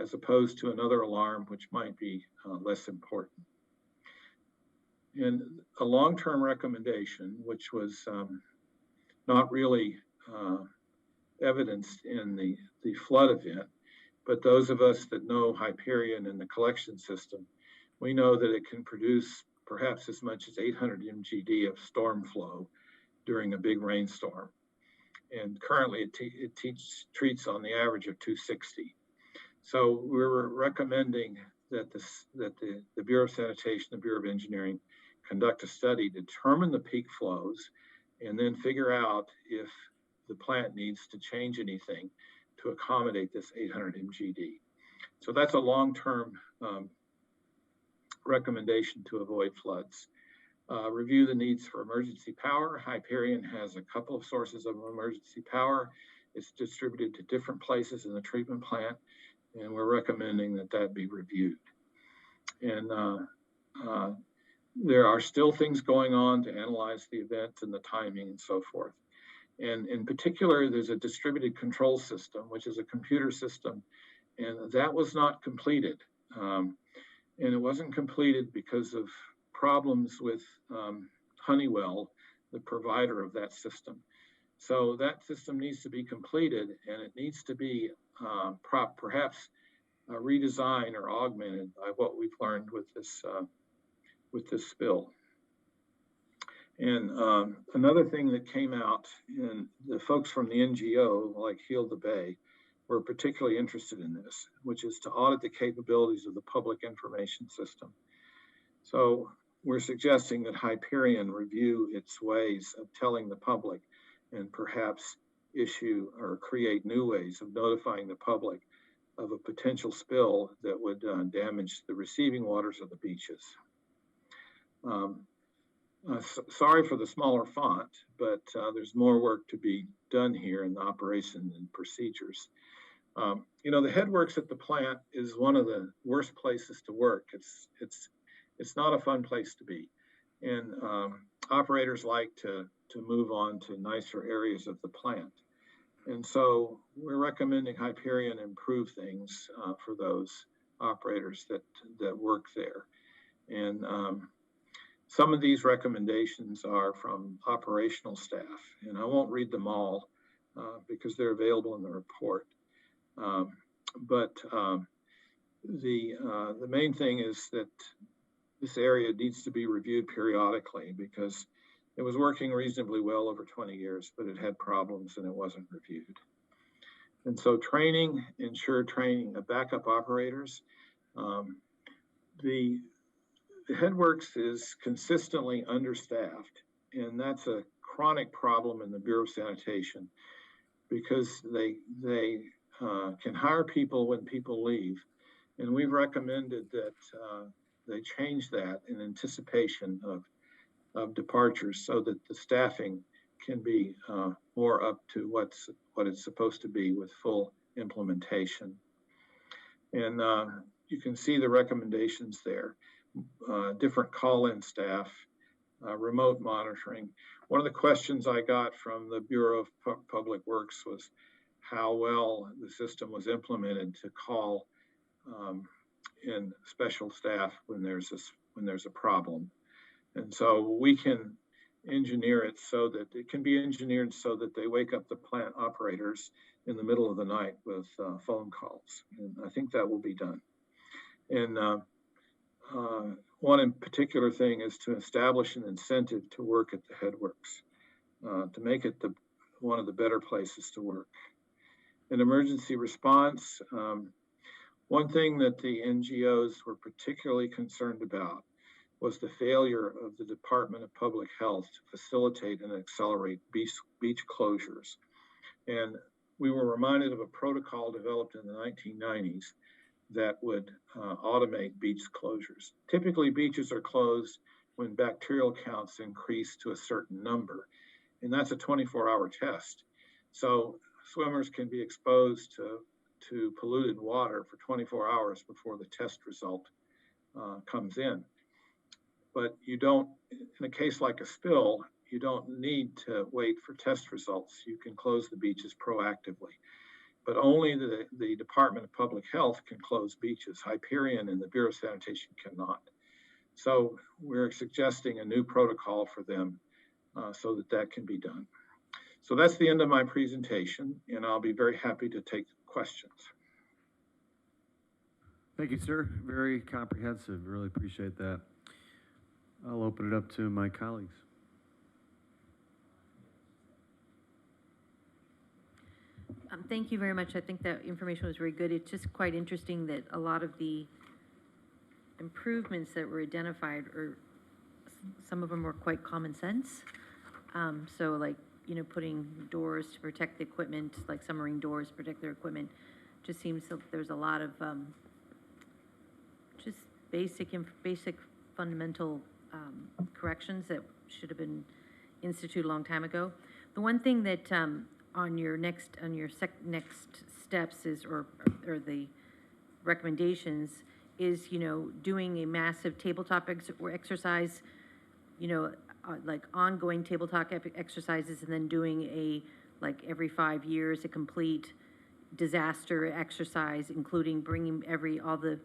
Speaker 21: as opposed to another alarm which might be less important. And a long-term recommendation, which was not really evidenced in the flood event, but those of us that know Hyperion and the collection system, we know that it can produce perhaps as much as 800 mgd of storm flow during a big rainstorm. And currently it treats on the average of 260. So we're recommending that the Bureau of Sanitation, the Bureau of Engineering conduct a study, determine the peak flows, and then figure out if the plant needs to change anything to accommodate this 800 mgd. So that's a long-term recommendation to avoid floods. Review the needs for emergency power. Hyperion has a couple of sources of emergency power. It's distributed to different places in the treatment plant, and we're recommending that that be reviewed. And there are still things going on to analyze the event and the timing and so forth. And in particular, there's a distributed control system, which is a computer system, and that was not completed. And it wasn't completed because of problems with Honeywell, the provider of that system. So that system needs to be completed, and it needs to be perhaps redesigned or augmented by what we've learned with this spill. And another thing that came out, and the folks from the NGO, like Heal the Bay, were particularly interested in this, which is to audit the capabilities of the public information system. So we're suggesting that Hyperion review its ways of telling the public and perhaps issue or create new ways of notifying the public of a potential spill that would damage the receiving waters of the beaches. Sorry for the smaller font, but there's more work to be done here in the operation and procedures. You know, the headworks at the plant is one of the worst places to work. It's not a fun place to be. And operators like to move on to nicer areas of the plant. And so we're recommending Hyperion improve things for those operators that work there. And some of these recommendations are from operational staff, and I won't read them all because they're available in the report. But the main thing is that this area needs to be reviewed periodically because it was working reasonably well over 20 years, but it had problems and it wasn't reviewed. And so training, ensure training of backup operators. The headworks is consistently understaffed, and that's a chronic problem in the Bureau of Sanitation because they can hire people when people leave. And we've recommended that they change that in anticipation of departures so that the staffing can be more up to what it's supposed to be with full implementation. And you can see the recommendations there. Different call-in staff, remote monitoring. One of the questions I got from the Bureau of Public Works was how well the system was implemented to call in special staff when there's a problem. And so we can engineer it so that it can be engineered so that they wake up the plant operators in the middle of the night with phone calls. And I think that will be done. And one in particular thing is to establish an incentive to work at the headworks, to make it one of the better places to work. In emergency response, one thing that the NGOs were particularly concerned about was the failure of the Department of Public Health to facilitate and accelerate beach closures. And we were reminded of a protocol developed in the 1990s that would automate beach closures. Typically, beaches are closed when bacterial counts increase to a certain number, and that's a 24-hour test. So swimmers can be exposed to polluted water for 24 hours before the test result comes in. But you don't, in a case like a spill, you don't need to wait for test results. You can close the beaches proactively. But only the Department of Public Health can close beaches. Hyperion and the Bureau of Sanitation cannot. So we're suggesting a new protocol for them so that can be done. So that's the end of my presentation, and I'll be very happy to take questions.
Speaker 1: Thank you, sir. Very comprehensive. Really appreciate that. I'll open it up to my colleagues.
Speaker 17: Thank you very much. I think that information was very good. It's just quite interesting that a lot of the improvements that were identified some of them were quite common sense. So like, you know, putting doors to protect the equipment, like submarine doors to protect their equipment, just seems that there's a lot of just basic fundamental corrections that should have been instituted a long time ago. The one thing that on your next steps is, or the recommendations is, you know, doing a massive tabletop exercise, you know, like ongoing tabletop exercises, and then doing like every 5 years, a complete disaster exercise, including bringing all the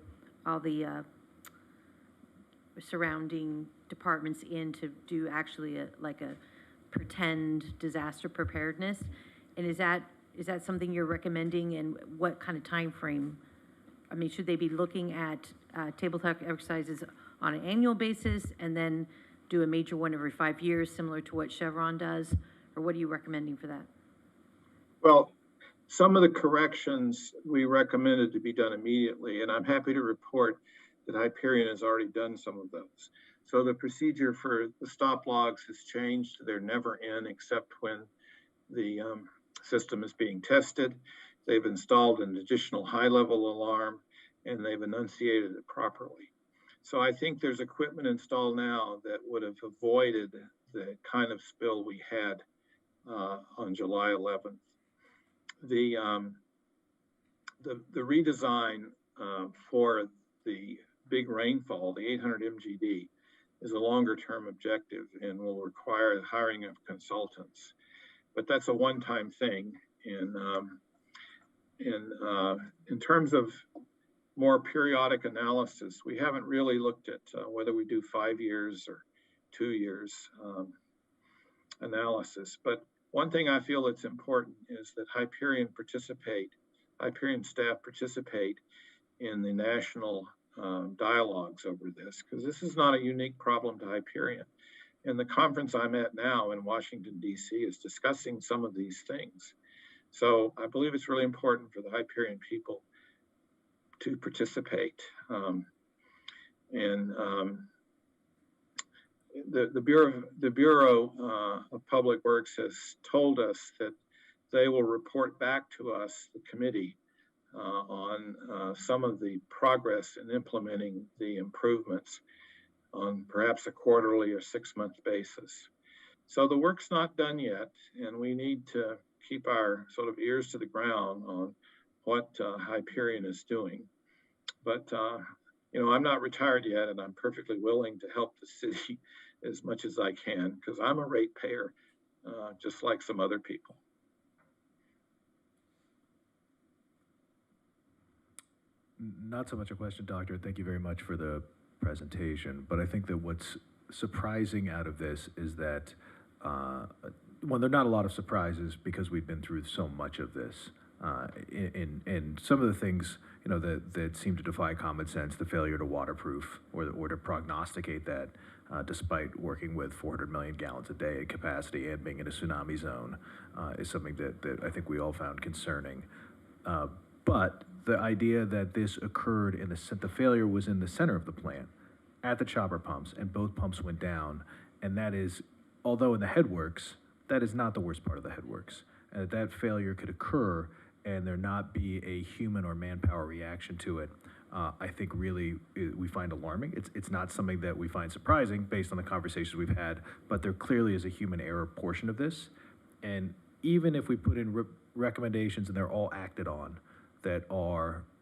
Speaker 17: surrounding departments in to do actually a pretend disaster preparedness. And is that something you're recommending, and what kind of time frame? I mean, should they be looking at tabletop exercises on an annual basis and then do a major one every 5 years, similar to what Chevron does? Or what are you recommending for that?
Speaker 21: Well, some of the corrections we recommended to be done immediately, and I'm happy to report that Hyperion has already done some of those. So the procedure for the stop logs has changed. They're never in except when the system is being tested. They've installed an additional high-level alarm, and they've enunciated it properly. So I think there's equipment installed now that would have avoided the kind of spill we had on July 11th. The redesign for the big rainfall, the 800 MGD, is a longer-term objective and will require the hiring of consultants. But that's a one-time thing. In terms of more periodic analysis, we haven't really looked at whether we do 5 years or 2 years analysis. But one thing I feel that's important is that Hyperion staff participate in the national dialogues over this, because this is not a unique problem to Hyperion. And the conference I'm at now in Washington, D.C. is discussing some of these things. So I believe it's really important for the Hyperion people to participate. The Bureau of Public Works has told us that they will report back to us, the committee, on some of the progress in implementing the improvements on perhaps a quarterly or 6-month basis. So the work's not done yet, and we need to keep our sort of ears to the ground on what Hyperion is doing. But, I'm not retired yet, and I'm perfectly willing to help the city as much as I can, because I'm a ratepayer, just like some other people.
Speaker 16: Not so much a question, Doctor. Thank you very much for the presentation. But I think that what's surprising out of this is that, well, there are not a lot of surprises because we've been through so much of this. And some of the things, that seem to defy common sense, the failure to waterproof or to prognosticate that, despite working with 400 million gallons a day at capacity and being in a tsunami zone, is something that I think we all found concerning. But the idea that this occurred the failure was in the center of the plant at the chopper pumps, and both pumps went down. And that is, although in the headworks, that is not the worst part of the headworks. And that failure could occur and there not be a human or manpower reaction to it, I think really we find alarming. It's not something that we find surprising based on the conversations we've had, but there clearly is a human error portion of this. And even if we put in recommendations and they're all acted on that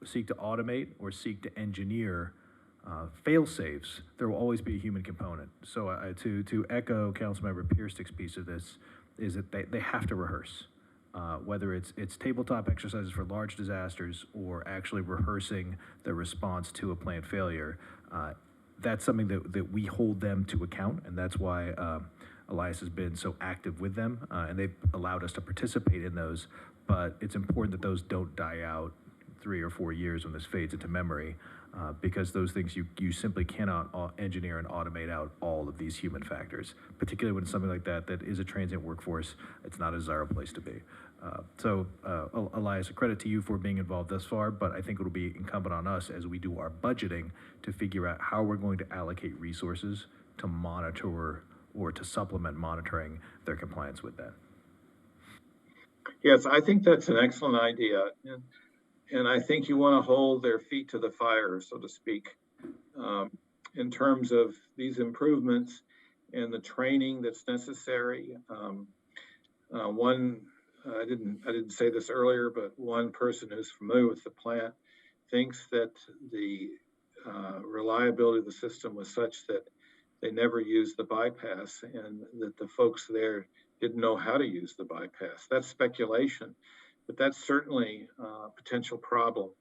Speaker 16: seek to automate or seek to engineer fail-safes, there will always be a human component. So to echo Councilmember Pierstick's piece of this, is that they have to rehearse. Whether it's tabletop exercises for large disasters or actually rehearsing the response to a plant failure, that's something that we hold them to account, and that's why Elias has been so active with them, and they've allowed us to participate in those. But it's important that those don't die out 3 or 4 years when this fades into memory, because those things you simply cannot engineer and automate out all of these human factors, particularly when it's something like that is a transient workforce. It's not a desirable place to be. So Elias, a credit to you for being involved thus far, but I think it'll be incumbent on us as we do our budgeting to figure out how we're going to allocate resources to monitor or to supplement monitoring their compliance with that.
Speaker 21: Yes, I think that's an excellent idea. And I think you want to hold their feet to the fire, so to speak, in terms of these improvements and the training that's necessary. I didn't say this earlier, but one person who's familiar with the plant thinks that the reliability of the system was such that they never used the bypass, and that the folks there didn't know how to use the bypass. That's speculation, but that's certainly a potential problem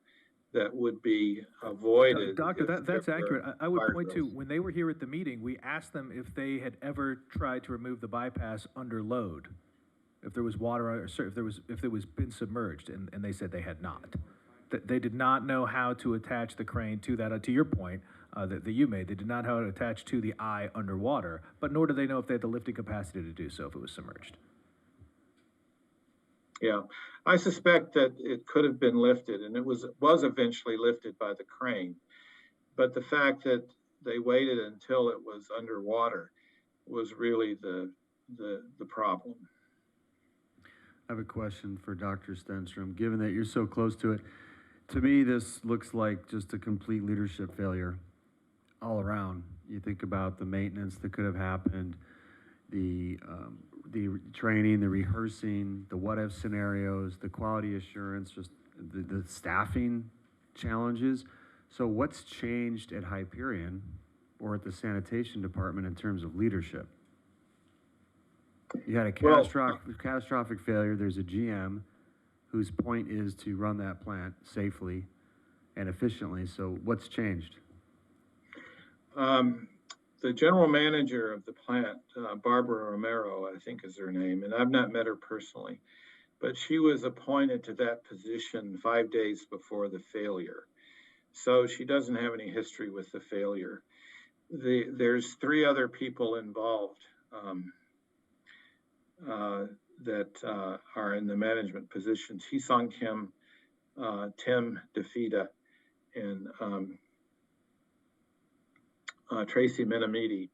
Speaker 21: that would be avoided.
Speaker 16: Doctor, that's accurate. I would point to, when they were here at the meeting, we asked them if they had ever tried to remove the bypass under load, if there was water, or if it was been submerged, and they said they had not. They did not know how to attach the crane to that. To your point that you made, they did not know how to attach to the eye underwater, but nor do they know if they had the lifting capacity to do so if it was submerged.
Speaker 21: Yeah, I suspect that it could have been lifted, and it was eventually lifted by the crane. But the fact that they waited until it was underwater was really the problem.
Speaker 1: I have a question for Dr. Stenstrom. Given that you're so close to it, to me, this looks like just a complete leadership failure all around. You think about the maintenance that could have happened, the training, the rehearsing, the what-if scenarios, the quality assurance, just the staffing challenges. So what's changed at Hyperion or at the sanitation department in terms of leadership? You had a catastrophic failure. There's a GM whose point is to run that plant safely and efficiently. So what's changed?
Speaker 21: The general manager of the plant, Barbara Romero, I think is her name, and I've not met her personally, but she was appointed to that position 5 days before the failure. So she doesn't have any history with the failure. There's 3 other people involved that are in the management positions: Hee-Sung Kim, Tim DeFita, and Tracy Menamidi.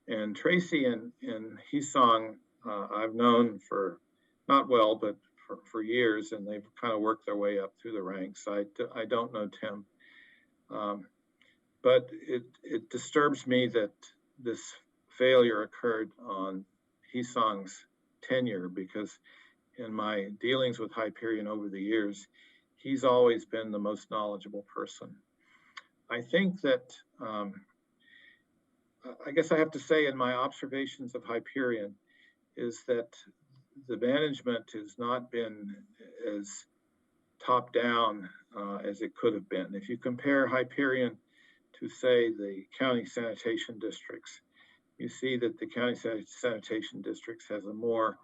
Speaker 21: And Tracy and Hee-Sung I've known for, not well, but for years, and they've kind of worked their way up through the ranks. I don't know Tim. But it disturbs me that this failure occurred on Hee-Sung's tenure, because in my dealings with Hyperion over the years, he's always been the most knowledgeable person. I think that, I guess I have to say in my observations of Hyperion is that the management has not been as top down as it could have been. If you compare Hyperion to, say, the county sanitation districts, you see that the county sanitation districts has a more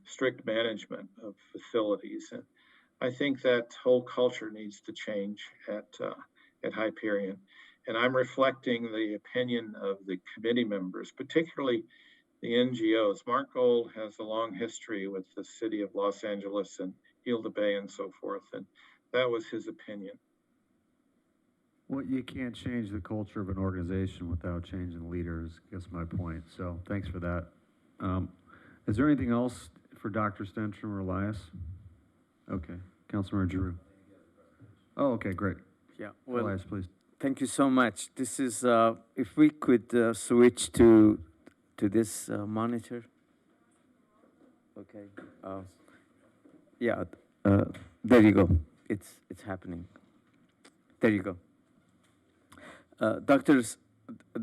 Speaker 21: strict management of facilities. And I think that whole culture needs to change at Hyperion. And I'm reflecting the opinion of the committee members, particularly the NGOs. Mark Gold has a long history with the city of Los Angeles and Gilda Bay and so forth, and that was his opinion.
Speaker 1: Well, you can't change the culture of an organization without changing leaders, I guess my point. So thanks for that. Is there anything else for Dr. Stenstrom or Elias? Okay, Councilmember Giroux. Oh, okay, great.
Speaker 20: Yeah, well,
Speaker 1: Elias, please.
Speaker 20: Thank you so much. This is, if we could switch to this monitor. Okay. Yeah, there you go. It's happening. There you go. Doctors,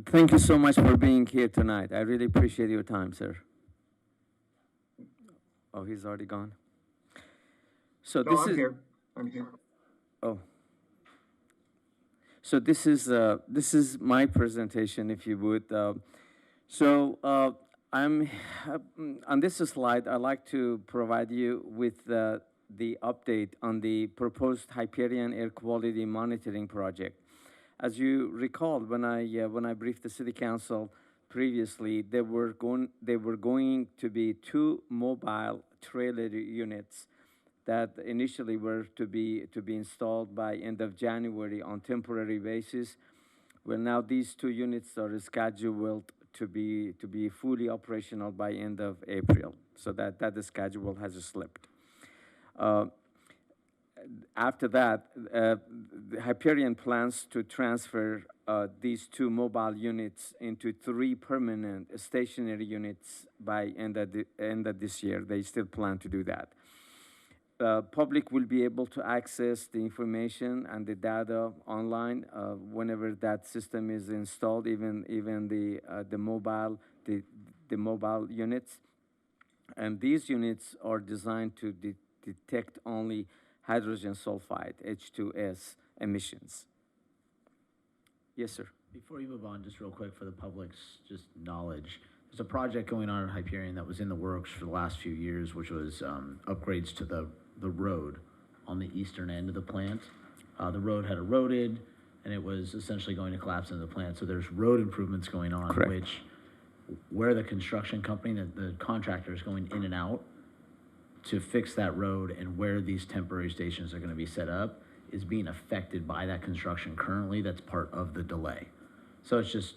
Speaker 20: thank you so much for being here tonight. I really appreciate your time, sir. Oh, he's already gone. So
Speaker 21: no, I'm here. I'm here.
Speaker 20: Oh. So this is my presentation, if you would. I'm on this slide. I'd like to provide you with the update on the proposed Hyperion Air Quality Monitoring Project. As you recall, when I briefed the City Council previously, there were going to be 2 mobile trailer units that initially were to be installed by end of January on temporary basis. Well, now these 2 units are scheduled to be fully operational by end of April. So that the schedule has slipped. After that, Hyperion plans to transfer these 2 mobile units into 3 permanent stationary units by end of this year. They still plan to do that. Public will be able to access the information and the data online whenever that system is installed, even the mobile units. And these units are designed to detect only hydrogen sulfide, H2S emissions. Yes, sir.
Speaker 15: Before you move on, just real quick for the public's just knowledge, there's a project going on at Hyperion that was in the works for the last few years, which was upgrades to the road on the eastern end of the plant. The road had eroded, and it was essentially going to collapse into the plant. So there's road improvements going on,
Speaker 20: Correct.
Speaker 15: which where the construction company, the contractor is going in and out to fix that road, and where these temporary stations are going to be set up is being affected by that construction currently that's part of the delay. So it's just,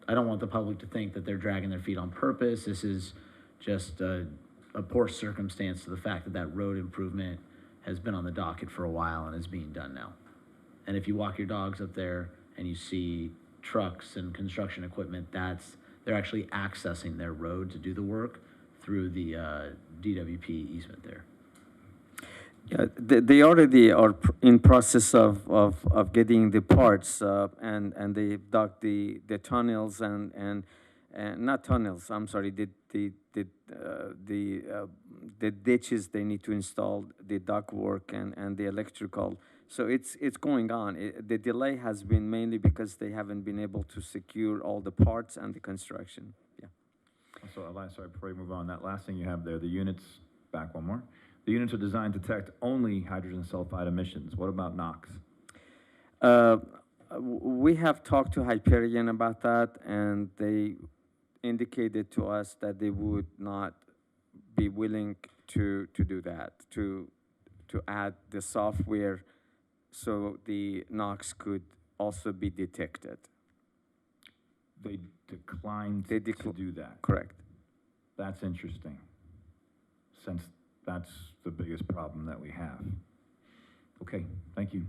Speaker 15: I don't want the public to think that they're dragging their feet on purpose. This is just a poor circumstance to the fact that that road improvement has been on the docket for a while and is being done now. And if you walk your dogs up there and you see trucks and construction equipment, they're actually accessing their road to do the work through the DWP easement there.
Speaker 20: Yeah, they already are in process of getting the parts, and they dug the tunnels and not tunnels. I'm sorry, the ditches they need to install, the duct work and the electrical. So it's going on. The delay has been mainly because they haven't been able to secure all the parts and the construction. Yeah.
Speaker 3: So, sorry, before you move on, that last thing you have there, the units, back one more. The units are designed to detect only hydrogen sulfide emissions. What about NOx?
Speaker 20: We have talked to Hyperion about that, and they indicated to us that they would not be willing to do that, to add the software so the NOx could also be detected.
Speaker 3: They declined to do that.
Speaker 20: Correct.
Speaker 3: That's interesting, since that's the biggest problem that we have. Okay, thank you.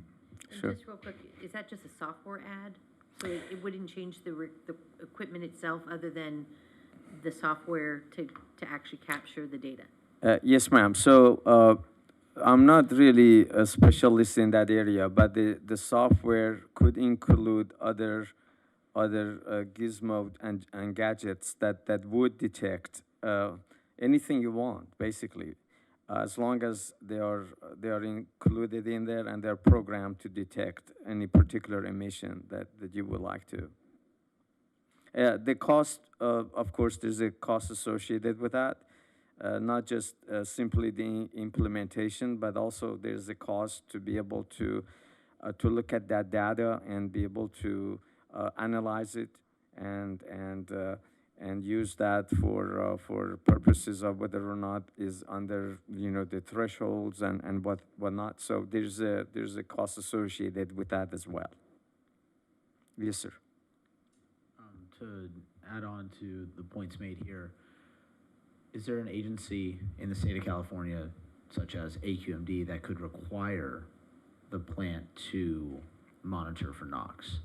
Speaker 20: Sure.
Speaker 17: Just real quick, is that just a software add? So it wouldn't change the equipment itself other than the software to actually capture the data?
Speaker 20: Yes, ma'am. So I'm not really a specialist in that area, but the software could include other gizmos and gadgets that would detect anything you want, basically, as long as they are included in there and they're programmed to detect any particular emission that you would like to. The cost, of course, there's a cost associated with that, not just simply the implementation, but also there's a cost to be able to look at that data and be able to analyze it and use that for purposes of whether or not is under the thresholds and whatnot. So there's a cost associated with that as well. Yes, sir.
Speaker 15: To add on to the points made here, is there an agency in the state of California, such as AQMD, that could require the plant to monitor for NOx?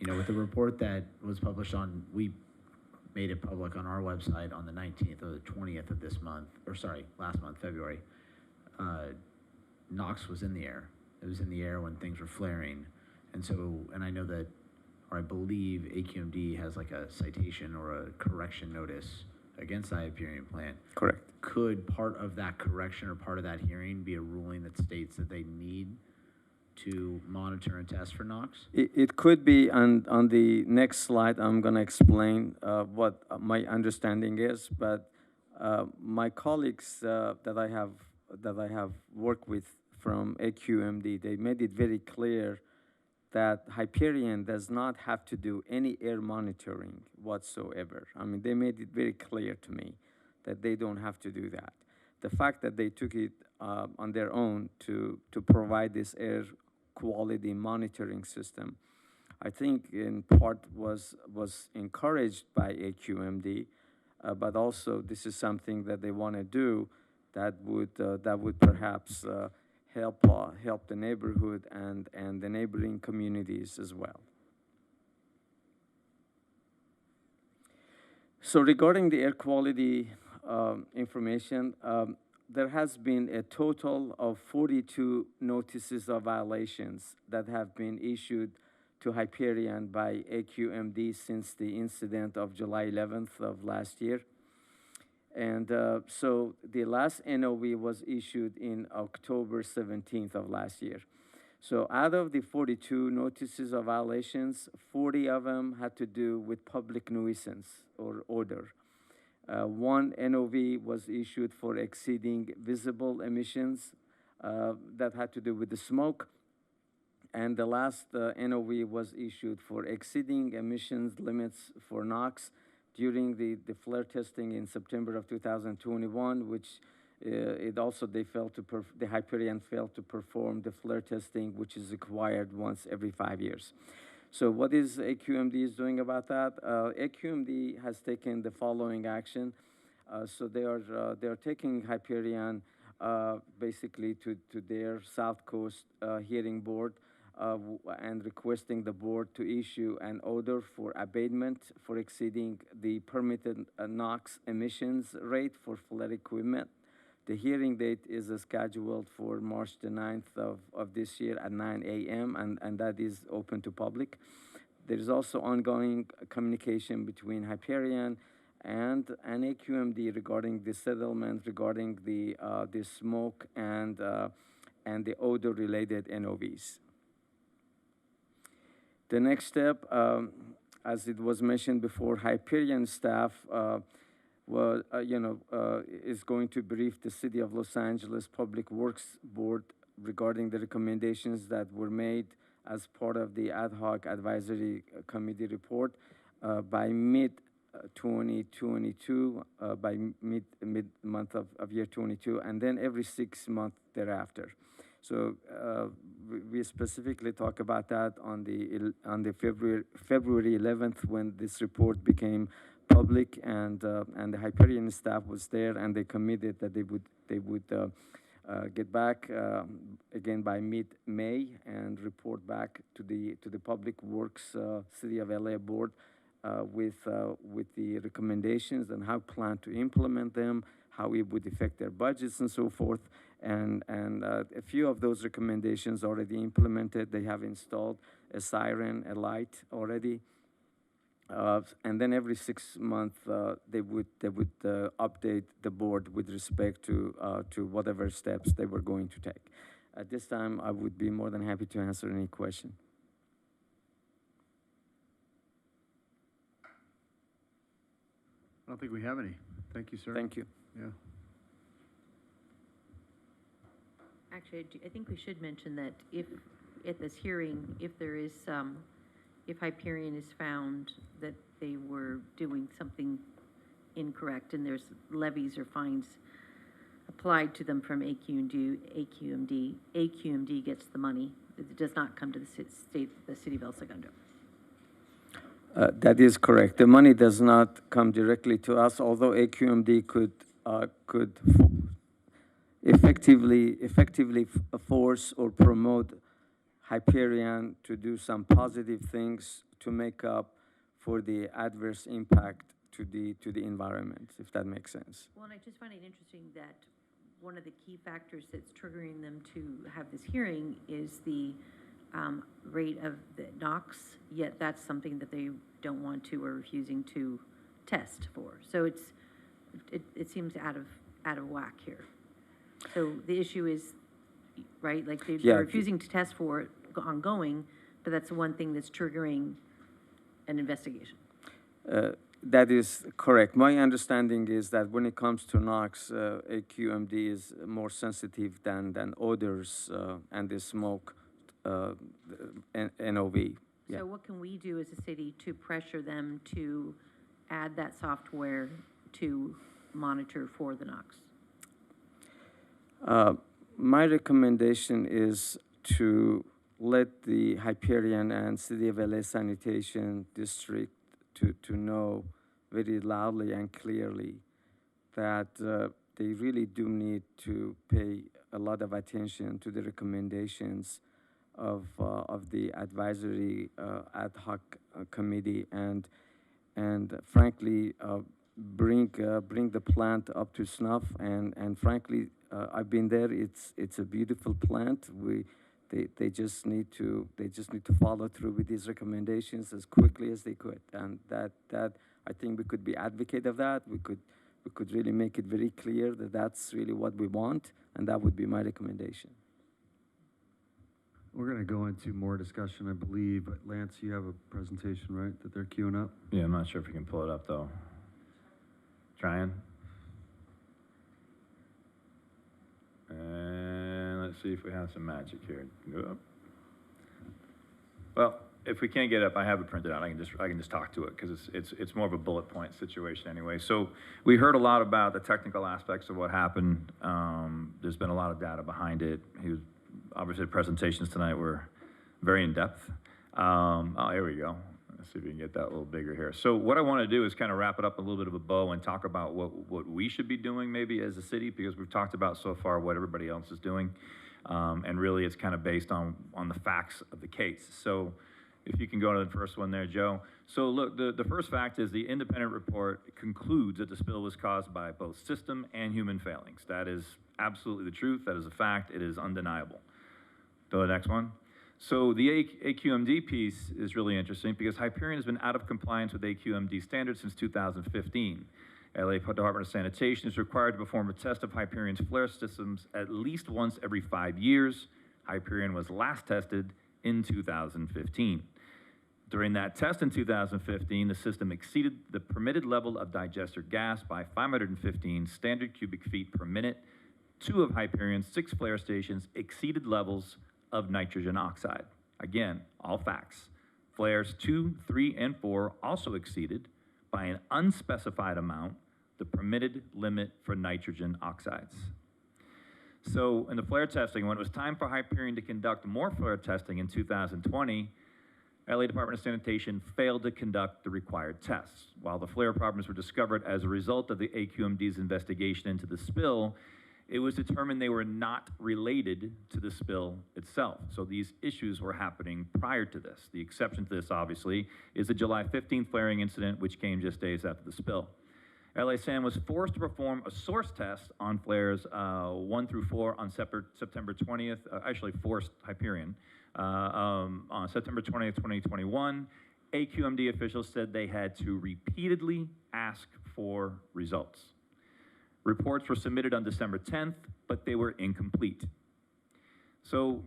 Speaker 15: With the report that was published we made it public on our website on the 19th or the 20th of this month, last month, February. NOx was in the air. It was in the air when things were flaring. And I know that, or I believe AQMD has like a citation or a correction notice against the Hyperion plant.
Speaker 20: Correct.
Speaker 15: Could part of that correction or part of that hearing be a ruling that states that they need to monitor and test for NOx?
Speaker 20: It could be, on the next slide, I'm going to explain what my understanding is, but my colleagues that I have worked with from AQMD, they made it very clear that Hyperion does not have to do any air monitoring whatsoever. I mean, they made it very clear to me that they don't have to do that. The fact that they took it on their own to provide this air quality monitoring system, I think in part was encouraged by AQMD, but also this is something that they want to do that would perhaps help the neighborhood and the neighboring communities as well. So regarding the air quality information, there has been a total of 42 notices of violations that have been issued to Hyperion by AQMD since the incident of July 11th of last year. And so the last NOV was issued in October 17th of last year. So out of the 42 notices of violations, 40 of them had to do with public nuisance or odor. One NOV was issued for exceeding visible emissions that had to do with the smoke. And the last NOV was issued for exceeding emissions limits for NOx during the flare testing in September of 2021, which It also, the Hyperion failed to perform the flare testing, which is required once every 5 years. So what is AQMD is doing about that? AQMD has taken the following action. So they are taking Hyperion basically to their South Coast hearing board and requesting the board to issue an order for abatement for exceeding the permitted NOx emissions rate for flare equipment. The hearing date is scheduled for March the 9th of this year at 9 a.m. and that is open to public. There is also ongoing communication between Hyperion and AQMD regarding the settlement, regarding the smoke and the odor-related NOVs. The next step, as it was mentioned before, Hyperion staff is going to brief the City of Los Angeles Public Works Board regarding the recommendations that were made as part of the Ad Hoc Advisory Committee report by mid-2022, by mid-month of year 22, and then every 6 months thereafter. So we specifically talk about that on the February 11th when this report became public, and the Hyperion staff was there, and they committed that they would get back again by mid-May and report back to the Public Works City of LA board with the recommendations and how plan to implement them, how it would affect their budgets and so forth. And a few of those recommendations already implemented. They have installed a siren, a light already. And then every 6 months, they would update the board with respect to whatever steps they were going to take. At this time, I would be more than happy to answer any question.
Speaker 1: I don't think we have any. Thank you, sir.
Speaker 20: Thank you.
Speaker 1: Yeah.
Speaker 17: Actually, I think we should mention that if, at this hearing, if there is if Hyperion is found that they were doing something incorrect and there's levies or fines applied to them from AQMD gets the money. It does not come to the city of El Segundo.
Speaker 20: That is correct. The money does not come directly to us, although AQMD could effectively force or promote Hyperion to do some positive things to make up for the adverse impact to the environment, if that makes sense.
Speaker 17: Well, and I just find it interesting that one of the key factors that's triggering them to have this hearing is the rate of the NOx, yet that's something that they don't want to or refusing to test for. So it seems out of whack here. So the issue is, right, like they're refusing to test for it ongoing, but that's the one thing that's triggering an investigation.
Speaker 20: That is correct. My understanding is that when it comes to NOx, AQMD is more sensitive than odors and the smoke NOV.
Speaker 17: So what can we do as a city to pressure them to add that software to monitor for the NOx?
Speaker 20: My recommendation is to let the Hyperion and City of LA Sanitation District to know very loudly and clearly that they really do need to pay a lot of attention to the recommendations of the advisory ad hoc committee and frankly bring the plant up to snuff and frankly I've been there. It's a beautiful plant. They just need to follow through with these recommendations as quickly as they could, and that I think we could be advocate of that. We could really make it very clear that that's really what we want, and that would be my recommendation.
Speaker 1: We're going to go into more discussion, I believe. Lance, you have a presentation, right, that they're queuing up?
Speaker 3: Yeah, I'm not sure if we can pull it up, though. Trying. And let's see if we have some magic here. Go up. Well, if we can't get it up, I have it printed out. I can just talk to it because it's more of a bullet point situation anyway. So we heard a lot about the technical aspects of what happened. There's been a lot of data behind it. Obviously, the presentations tonight were very in depth. Oh, here we go. Let's see if we can get that a little bigger here. So what I want to do is kind of wrap it up a little bit of a bow and talk about what we should be doing maybe as a city, because we've talked about so far what everybody else is doing. And really it's kind of based on the facts of the case. So if you can go to the first one there, Joe. So look, the first fact is the independent report concludes that the spill was caused by both system and human failings. That is absolutely the truth. That is a fact. It is undeniable. Go to the next one. So the AQMD piece is really interesting because Hyperion has been out of compliance with AQMD standards since 2015. LA Department of Sanitation is required to perform a test of Hyperion's flare systems at least once every 5 years. Hyperion was last tested in 2015. During that test in 2015, the system exceeded the permitted level of digester gas by 515 standard cubic feet per minute. 2 of Hyperion's 6 flare stations exceeded levels of nitrogen oxide. Again, all facts. Flares 2, 3, and 4 also exceeded by an unspecified amount the permitted limit for nitrogen oxides. So in the flare testing, when it was time for Hyperion to conduct more flare testing in 2020, LA Department of Sanitation failed to conduct the required tests. While the flare problems were discovered as a result of the AQMD's investigation into the spill, it was determined they were not related to the spill itself. So these issues were happening prior to this. The exception to this, obviously, is the July 15th flaring incident, which came just days after the spill. LA San was forced to perform a source test on flares 1 through 4 on September 20th, actually forced Hyperion, on September 20th, 2021. AQMD officials said they had to repeatedly ask for results. Reports were submitted on December 10th, but they were incomplete. So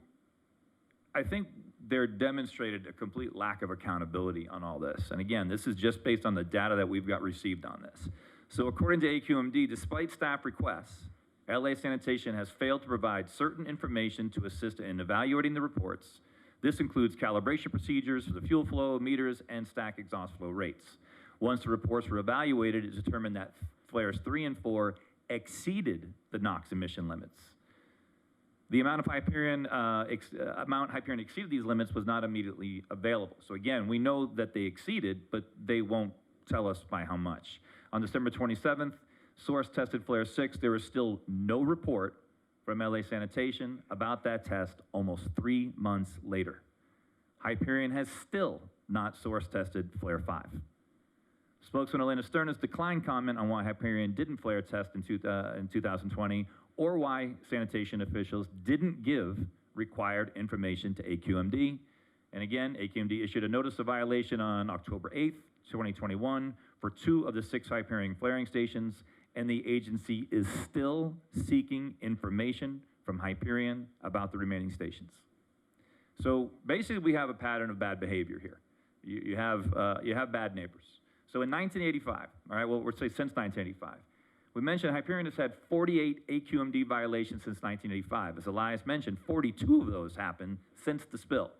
Speaker 3: I think they're demonstrated a complete lack of accountability on all this. And again, this is just based on the data that we've got received on this. So according to AQMD, despite staff requests, LA Sanitation has failed to provide certain information to assist in evaluating the reports. This includes calibration procedures for the fuel flow, meters, and stack exhaust flow rates. Once the reports were evaluated, it determined that flares 3 and 4 exceeded the NOx emission limits. The amount Hyperion exceeded these limits was not immediately available. So again, we know that they exceeded, but they won't tell us by how much. On December 27th, source tested flare 6. There was still no report from LA Sanitation about that test almost 3 months later. Hyperion has still not source tested flare 5. Spokesman Elena Stern has declined comment on why Hyperion didn't flare test in 2020 or why sanitation officials didn't give required information to AQMD. And again, AQMD issued a notice of violation on October 8th, 2021 for 2 of the 6 Hyperion flaring stations, and the agency is still seeking information from Hyperion about the remaining stations. So basically we have a pattern of bad behavior here. You have bad neighbors. So in 1985, all right, well, let's say since 1985, we mentioned Hyperion has had 48 AQMD violations since 1985. As Elias mentioned, 42 of those happened since the spill,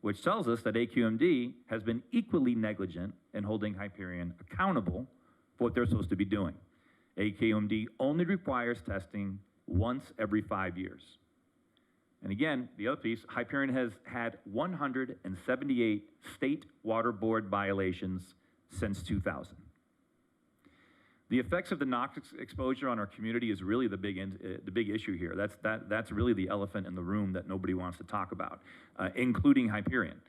Speaker 3: which tells us that AQMD has been equally negligent in holding Hyperion accountable for what they're supposed to be doing. AQMD only requires testing once every 5 years. And again, the other piece, Hyperion has had 178 state water board violations since 2000. The effects of the NOx exposure on our community is really the big issue here. That's really the elephant in the room that nobody wants to talk about, including Hyperion,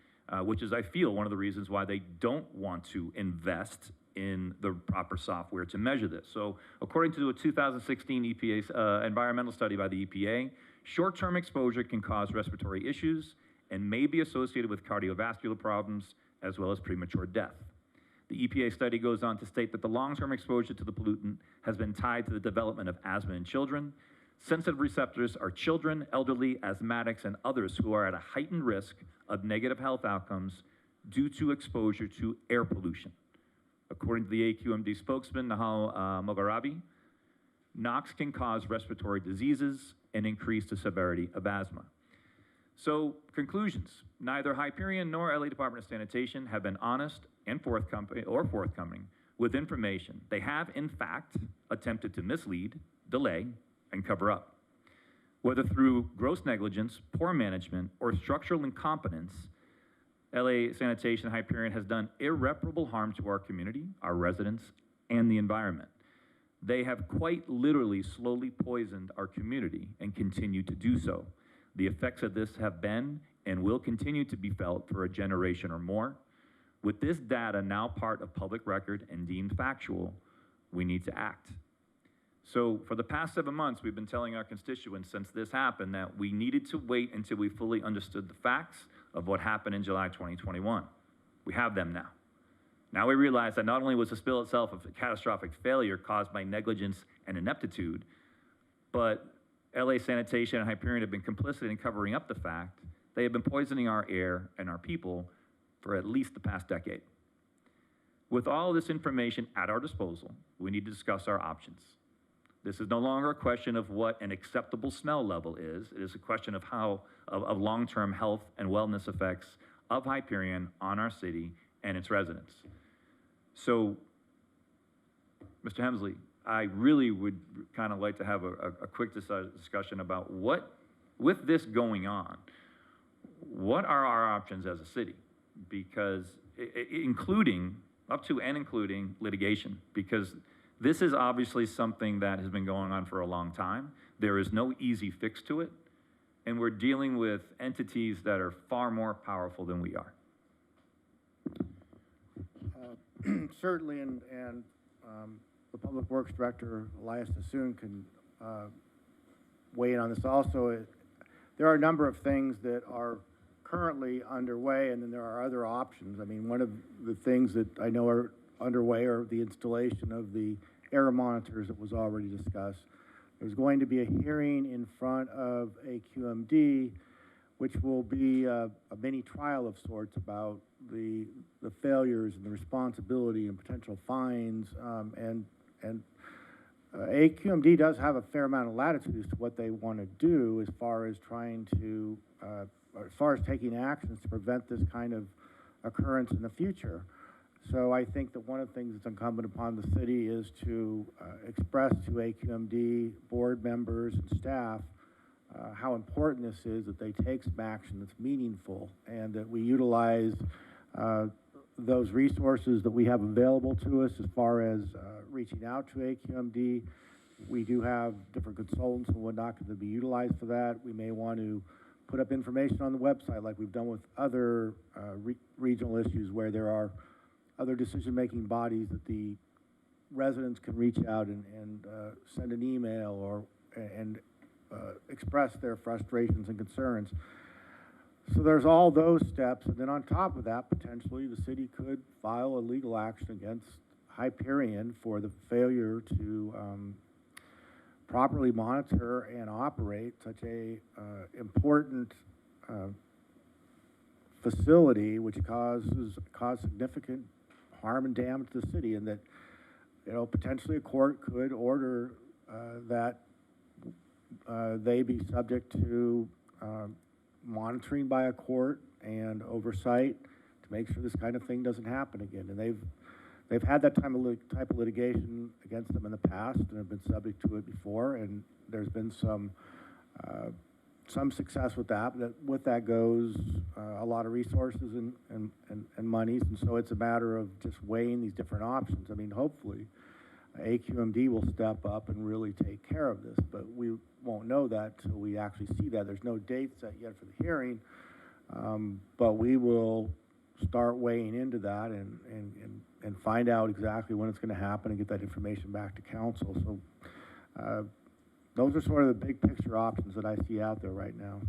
Speaker 3: which is, I feel, one of the reasons why they don't want to invest in the proper software to measure this. So according to a 2016 EPA environmental study by the EPA, short-term exposure can cause respiratory issues and may be associated with cardiovascular problems as well as premature death. The EPA study goes on to state that the long-term exposure to the pollutant has been tied to the development of asthma in children. Sensitive receptors are children, elderly, asthmatics, and others who are at a heightened risk of negative health outcomes due to exposure to air pollution. According to the AQMD spokesman, Nahal Mogharabi, NOx can cause respiratory diseases and increase the severity of asthma. So, conclusions. Neither Hyperion nor LA Department of Sanitation have been honest and forthcoming with information. They have, in fact, attempted to mislead, delay, and cover up. Whether through gross negligence, poor management, or structural incompetence, LA Sanitation Hyperion has done irreparable harm to our community, our residents, and the environment. They have quite literally slowly poisoned our community and continue to do so. The effects of this have been and will continue to be felt for a generation or more. With this data now part of public record and deemed factual, we need to act. So for the past 7 months, we've been telling our constituents since this happened that we needed to wait until we fully understood the facts of what happened in July 2021. We have them now. Now we realize that not only was the spill itself a catastrophic failure caused by negligence and ineptitude, but LA Sanitation and Hyperion have been complicit in covering up the fact they have been poisoning our air and our people for at least the past decade. With all this information at our disposal, we need to discuss our options. This is no longer a question of what an acceptable smell level is. It is a question of of long-term health and wellness effects of Hyperion on our city and its residents. So, Mr. Hemsley, I really would kind of like to have a quick discussion about with this going on, what are our options as a city? Because including litigation, because this is obviously something that has been going on for a long time. There is no easy fix to it, and we're dealing with entities that are far more powerful than we are.
Speaker 2: Certainly, and the Public Works Director, Elias Sassoon, can weigh in on this also. There are a number of things that are currently underway, and then there are other options. I mean, one of the things that I know are underway are the installation of the air monitors that was already discussed. There's going to be a hearing in front of AQMD, which will be a mini trial of sorts about the failures and the responsibility and potential fines. AQMD does have a fair amount of latitude as to what they want to do as far as trying to, as far as taking actions to prevent this kind of occurrence in the future. So I think that one of the things that's incumbent upon the city is to express to AQMD board members and staff how important this is, that they take some action that's meaningful, and that we utilize those resources that we have available to us as far as reaching out to AQMD. We do have different consultants and whatnot that be utilized for that. We may want to put up information on the website like we've done with other regional issues where there are other decision-making bodies that the residents can reach out and send an email or express their frustrations and concerns. So there's all those steps, and then on top of that, potentially the city could file a legal action against Hyperion for the failure to properly monitor and operate such a important facility, which caused significant harm and damage to the city, and that, you know, potentially a court could order that they be subject to monitoring by a court and oversight to make sure this kind of thing doesn't happen again. And they've had that type of litigation against them in the past and have been subject to it before, and there's been some success with that. But with that goes a lot of resources and monies, and so it's a matter of just weighing these different options. I mean, hopefully AQMD will step up and really take care of this, but we won't know that till we actually see that. There's no date set yet for the hearing, but we will start weighing into that and find out exactly when it's going to happen and get that information back to council. So those are sort of the big picture options that I see out there right now.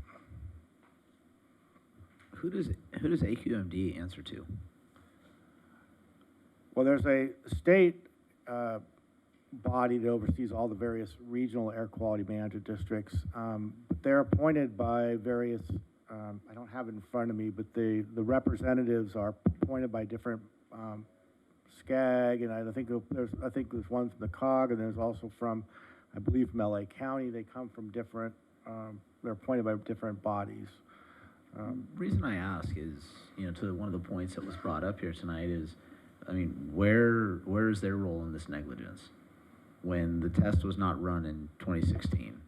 Speaker 15: Who does AQMD answer to?
Speaker 2: Well, there's a state body that oversees all the various regional air quality management districts. But they're appointed by various, I don't have it in front of me, but the representatives are appointed by different SCAG, and I think there's one from the COG, and there's also from, I believe, from LA County. They come from different, they're appointed by different bodies.
Speaker 15: Reason I ask is, to one of the points that was brought up here tonight is, I mean, where is their role in this negligence? When the test was not run in 2016,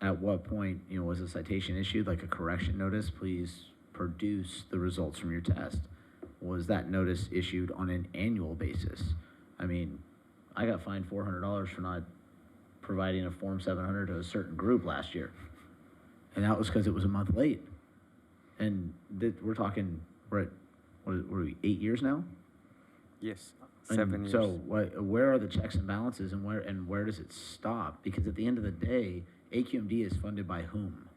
Speaker 15: at what point, was a citation issued, like a correction notice? Please produce the results from your test. Was that notice issued on an annual basis? I mean, I got fined $400 for not providing a Form 700 to a certain group last year. And that was because it was a month late. And we're talking, we're at, what are we, 8 years now?
Speaker 20: Yes,
Speaker 15: And
Speaker 20: 7 years.
Speaker 15: So where are the checks and balances, and where does it stop? Because at the end of the day, AQMD is funded by whom?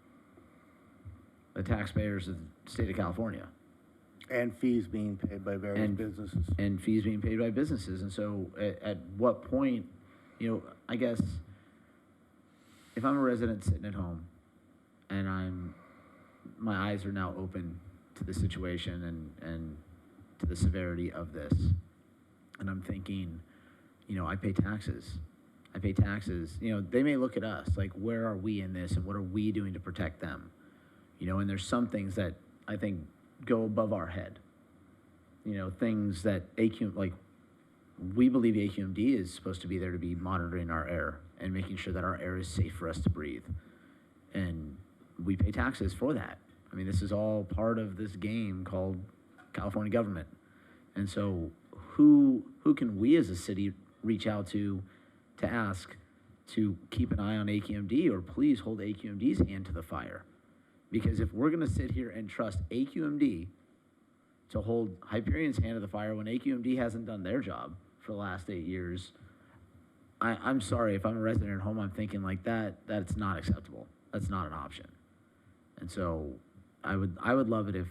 Speaker 15: The taxpayers of the state of California.
Speaker 2: And fees being paid by various businesses.
Speaker 15: And fees being paid by businesses. And so at what point, I guess, if I'm a resident sitting at home and my eyes are now open to the situation and to the severity of this, and I'm thinking, I pay taxes. They may look at us like, where are we in this, and what are we doing to protect them? And there's some things that I think go above our head. Things that we believe AQMD is supposed to be there to be monitoring our air and making sure that our air is safe for us to breathe. And we pay taxes for that. I mean, this is all part of this game called California government. And so who can we as a city reach out to ask to keep an eye on AQMD, or please hold AQMD's hand to the fire? Because if we're gonna sit here and trust AQMD to hold Hyperion's hand to the fire when AQMD hasn't done their job for the last 8 years, I'm sorry, if I'm a resident at home, I'm thinking like that's not acceptable. That's not an option. And so I would love it if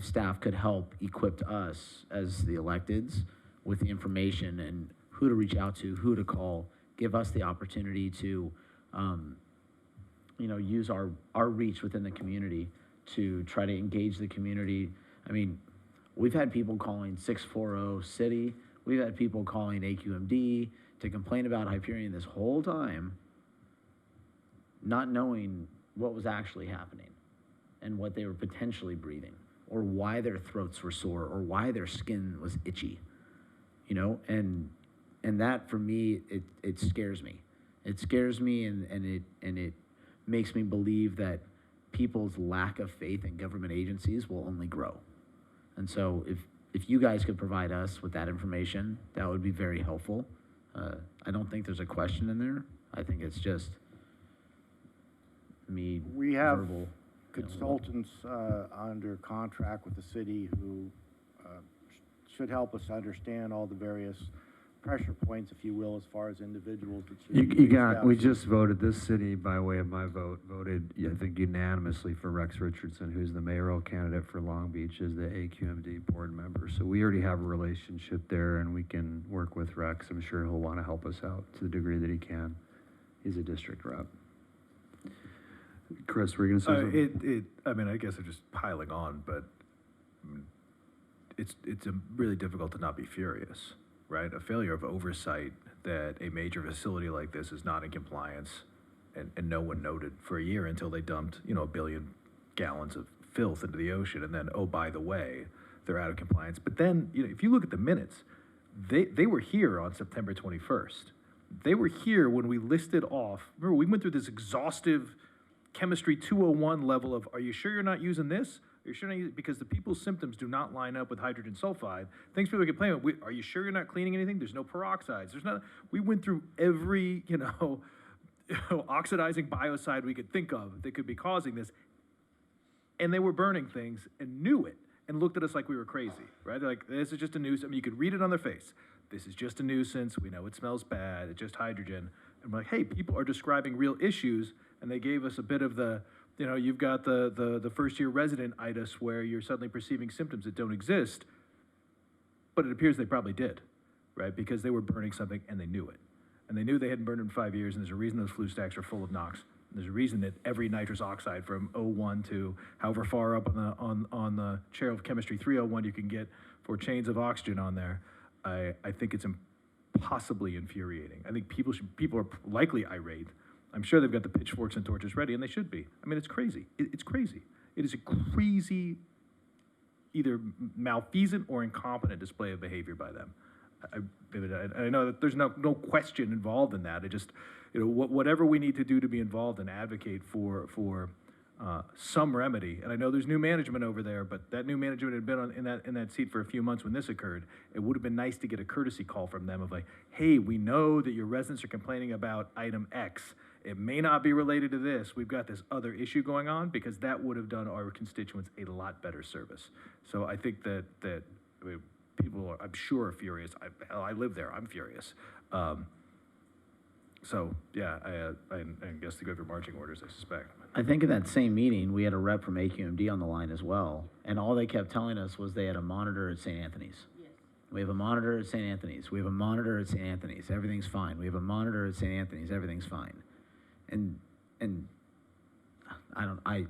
Speaker 15: staff could help equip us as the electeds with the information and who to reach out to, who to call, give us the opportunity to, use our reach within the community to try to engage the community. I mean, we've had people calling 640 City. We've had people calling AQMD to complain about Hyperion this whole time, not knowing what was actually happening and what they were potentially breathing, or why their throats were sore, or why their skin was itchy, and that for me, it scares me. It scares me, and it makes me believe that people's lack of faith in government agencies will only grow. And so if you guys could provide us with that information, that would be very helpful. I don't think there's a question in there. I think it's just me
Speaker 2: We have
Speaker 15: verbal.
Speaker 2: consultants under contract with the city who should help us understand all the various pressure points, if you will, as far as individuals that should be reached out
Speaker 5: We
Speaker 2: to.
Speaker 5: just voted, this city, by way of my vote, voted, I think unanimously for Rex Richardson, who's the mayoral candidate for Long Beach, as the AQMD board member. So we already have a relationship there, and we can work with Rex. I'm sure he'll want to help us out to the degree that he can. He's a district rep. Chris, were you going to say something?
Speaker 16: I mean, I guess I'm just piling on, but it's really difficult to not be furious, right? A failure of oversight that a major facility like this is not in compliance, and no one noted for a year until they dumped, 1 billion gallons of filth into the ocean, and then, oh, by the way, they're out of compliance. But then, if you look at the minutes, they were here on September 21st. They were here when we listed off, remember, we went through this exhaustive chemistry 201 level of, are you sure you're not using this? Are you sure you're not using, because the people's symptoms do not line up with hydrogen sulfide. Things people complain about, are you sure you're not cleaning anything? There's no peroxides. We went through every, oxidizing biocide we could think of that could be causing this. And they were burning things and knew it and looked at us like we were crazy, right? They're like, this is just a nuisance. I mean, you could read it on their face. This is just a nuisance. We know it smells bad. It's just hydrogen. And we're like, hey, people are describing real issues. And they gave us a bit of the, you've got the first-year resident itis where you're suddenly perceiving symptoms that don't exist, but it appears they probably did, right? Because they were burning something and they knew it. And they knew they hadn't burned it in 5 years, and there's a reason those flue stacks are full of NOx. And there's a reason that every nitrous oxide from 01 to however far up on the chair of chemistry 301 you can get for chains of oxygen on there. I think it's impossibly infuriating. I think people are likely irate. I'm sure they've got the pitchforks and torches ready, and they should be. I mean, it's crazy. It's crazy. It is a crazy, either malfeasant or incompetent display of behavior by them. I know that there's no question involved in that. It just, whatever we need to do to be involved and advocate for some remedy. And I know there's new management over there, but that new management had been in that seat for a few months when this occurred. It would have been nice to get a courtesy call from them of like, hey, we know that your residents are complaining about item X. It may not be related to this. We've got this other issue going on, because that would have done our constituents a lot better service. So I think that I mean, people are, I'm sure, are furious. I live there. I'm furious. So yeah, I guess to go through marching orders, I suspect.
Speaker 15: I think in that same meeting, we had a rep from AQMD on the line as well, and all they kept telling us was they had a monitor at St. Anthony's. Yes. We have a monitor at St. Anthony's. We have a monitor at St. Anthony's. Everything's fine. We have a monitor at St. Anthony's. Everything's fine. And I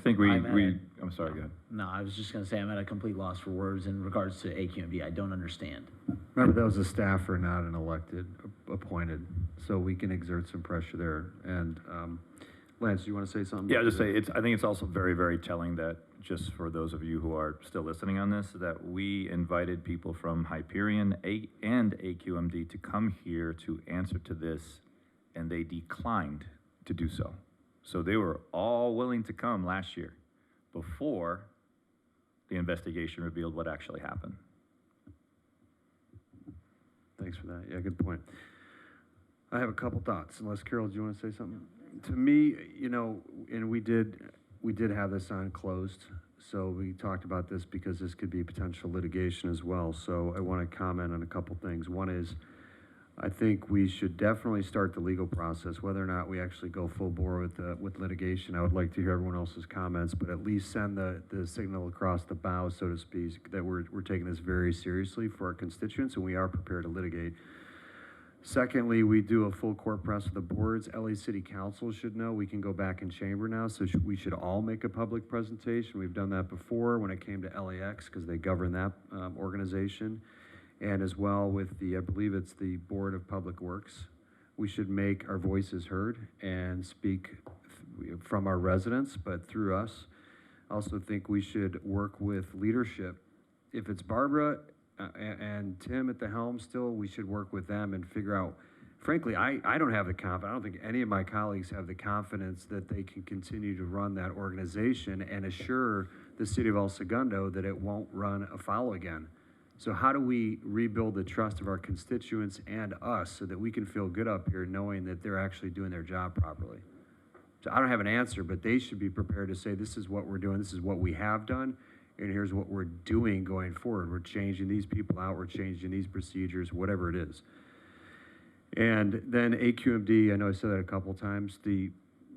Speaker 3: think I'm sorry, go ahead.
Speaker 15: No, I was just going to say I'm at a complete loss for words in regards to AQMD. I don't understand.
Speaker 5: Remember, that was a staffer, not an elected, appointed, so we can exert some pressure there. And Lance, do you want to say something?
Speaker 3: Yeah, I'll just say, I think it's also very, very telling that, just for those of you who are still listening on this, that we invited people from Hyperion and AQMD to come here to answer to this, and they declined to do so. So they were all willing to come last year before the investigation revealed what actually happened.
Speaker 5: Thanks for that. Yeah, good point. I have a couple thoughts, unless Carol, do you want to say something? To me, and we did have this on closed, so we talked about this because this could be potential litigation as well. So I want to comment on a couple things. One is, I think we should definitely start the legal process, whether or not we actually go full bore with litigation. I would like to hear everyone else's comments, but at least send the signal across the bow, so to speak, that we're taking this very seriously for our constituents, and we are prepared to litigate. Secondly, we do a full court press of the boards. LA City Council should know we can go back in chamber now, so we should all make a public presentation. We've done that before when it came to LAX, because they govern that organization. And as well with I believe it's the Board of Public Works, we should make our voices heard and speak from our residents, but through us. I also think we should work with leadership. If it's Barbara and Tim at the helm still, we should work with them and figure out, frankly, I don't have the confidence, I don't think any of my colleagues have the confidence that they can continue to run that organization and assure the city of El Segundo that it won't run afoul again. So how do we rebuild the trust of our constituents and us so that we can feel good up here knowing that they're actually doing their job properly? So I don't have an answer, but they should be prepared to say, this is what we're doing, this is what we have done, and here's what we're doing going forward. We're changing these people out, we're changing these procedures, whatever it is. And then AQMD, I know I said that a couple times,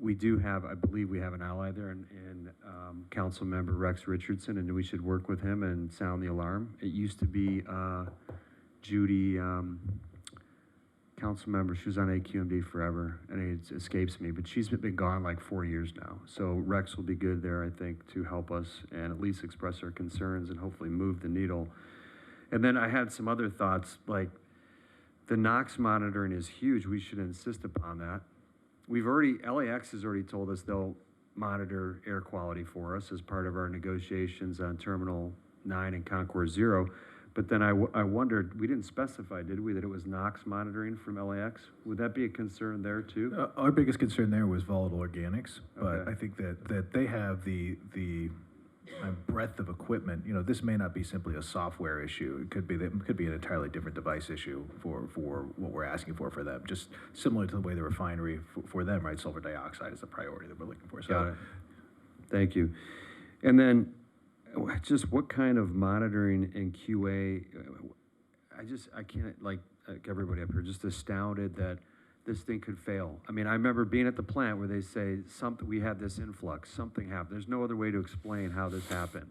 Speaker 5: we do have, I believe we have an ally there in Council Member Rex Richardson, and we should work with him and sound the alarm. It used to be Judy, Council Member, she was on AQMD forever, and it escapes me, but she's been gone like 4 years now. So Rex will be good there, I think, to help us and at least express our concerns and hopefully move the needle. And then I had some other thoughts, like the NOx monitoring is huge. We should insist upon that. LAX has already told us they'll monitor air quality for us as part of our negotiations on Terminal 9 and Concourse 0. But then I wondered, we didn't specify, did we, that it was NOx monitoring from LAX? Would that be a concern there too?
Speaker 16: Our biggest concern there was volatile organics, but I think that they have the breadth of equipment. This may not be simply a software issue. It could be an entirely different device issue for what we're asking for them. Just similar to the way the refinery for them, right? Sulfur dioxide is the priority that we're looking for. So,
Speaker 5: got it. Thank you. And then, just what kind of monitoring and QA? I can't, like everybody up here, just astounded that this thing could fail. I mean, I remember being at the plant where they say we had this influx, something happened. There's no other way to explain how this happened,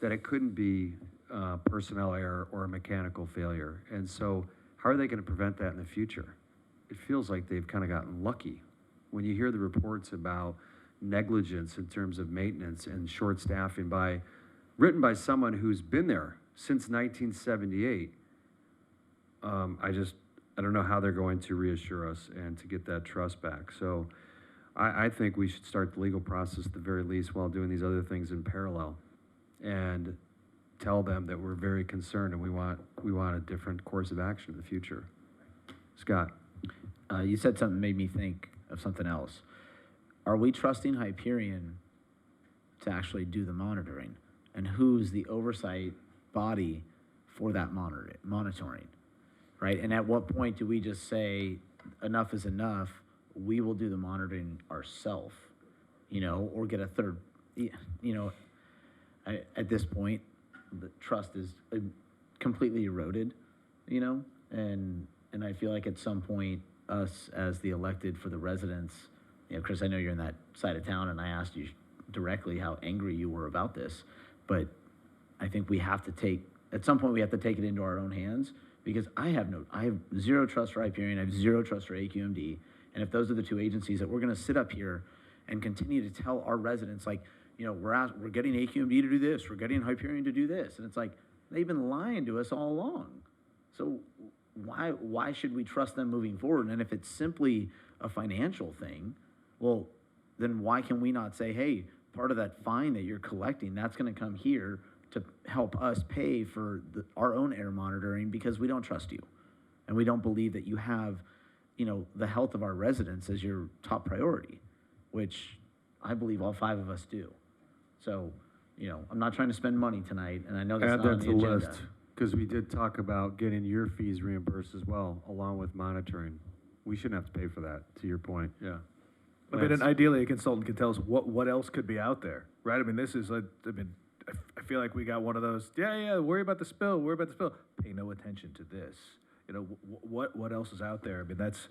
Speaker 5: that it couldn't be personnel error or a mechanical failure. And so how are they going to prevent that in the future? It feels like they've kind of gotten lucky. When you hear the reports about negligence in terms of maintenance and short staffing written by someone who's been there since 1978, I don't know how they're going to reassure us and to get that trust back. So I think we should start the legal process at the very least while doing these other things in parallel, and tell them that we're very concerned and we want a different course of action in the future. Scott?
Speaker 15: You said something made me think of something else. Are we trusting Hyperion to actually do the monitoring? And who's the oversight body for that monitoring, right? And at what point do we just say, enough is enough, we will do the monitoring ourselves, or get a third, at this point, the trust is completely eroded, and I feel like at some point, us as the elected for the residents, Chris, I know you're in that side of town, and I asked you directly how angry you were about this, but I think we have to at some point we have to take it into our own hands, because I have zero trust for Hyperion, I have zero trust for AQMD, and if those are the two agencies that we're gonna sit up here and continue to tell our residents, like, we're getting AQMD to do this, we're getting Hyperion to do this, and it's like, they've been lying to us all along. So why should we trust them moving forward? And if it's simply a financial thing, well, then why can we not say, hey, part of that fine that you're collecting, that's gonna come here to help us pay for our own air monitoring, because we don't trust you. And we don't believe that you have, the health of our residents as your top priority, which I believe all 5 of us do. So, I'm not trying to spend money tonight, and I know that's
Speaker 5: Add
Speaker 15: not on
Speaker 5: that
Speaker 15: the
Speaker 5: to the
Speaker 15: agenda.
Speaker 5: list, because we did talk about getting your fees reimbursed as well, along with monitoring. We shouldn't have to pay for that, to your point, yeah.
Speaker 16: I mean, and ideally, a consultant can tell us what else could be out there, right? I mean, this is I feel like we got one of those, worry about the spill, pay no attention to this. What else is out there? I mean, that's,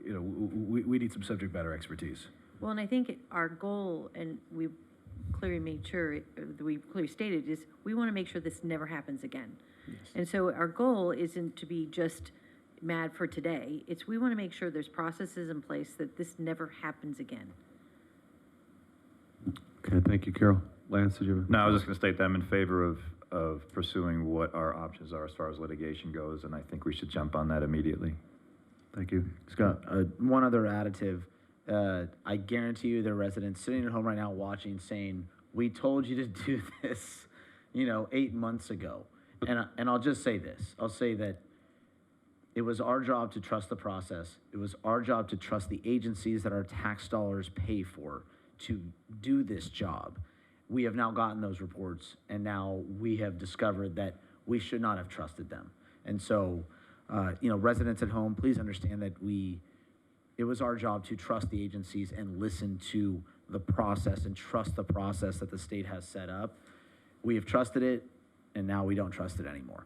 Speaker 16: we need some subject matter expertise.
Speaker 17: Well, and I think our goal, and we clearly made sure, we clearly stated, is we want to make sure this never happens again. Yes. And so our goal isn't to be just mad for today. It's we want to make sure there's processes in place that this never happens again.
Speaker 5: Okay, thank you, Carol. Lance, did you have?
Speaker 3: No, I was just going to state that I'm in favor of pursuing what our options are as far as litigation goes, and I think we should jump on that immediately.
Speaker 5: Thank you.
Speaker 15: Scott, one other additive. I guarantee you there are residents sitting at home right now watching saying, we told you to do this, 8 months ago. And I'll just say this. I'll say that it was our job to trust the process. It was our job to trust the agencies that our tax dollars pay for to do this job. We have now gotten those reports, and now we have discovered that we should not have trusted them. And so, residents at home, please understand that it was our job to trust the agencies and listen to the process and trust the process that the state has set up. We have trusted it, and now we don't trust it anymore.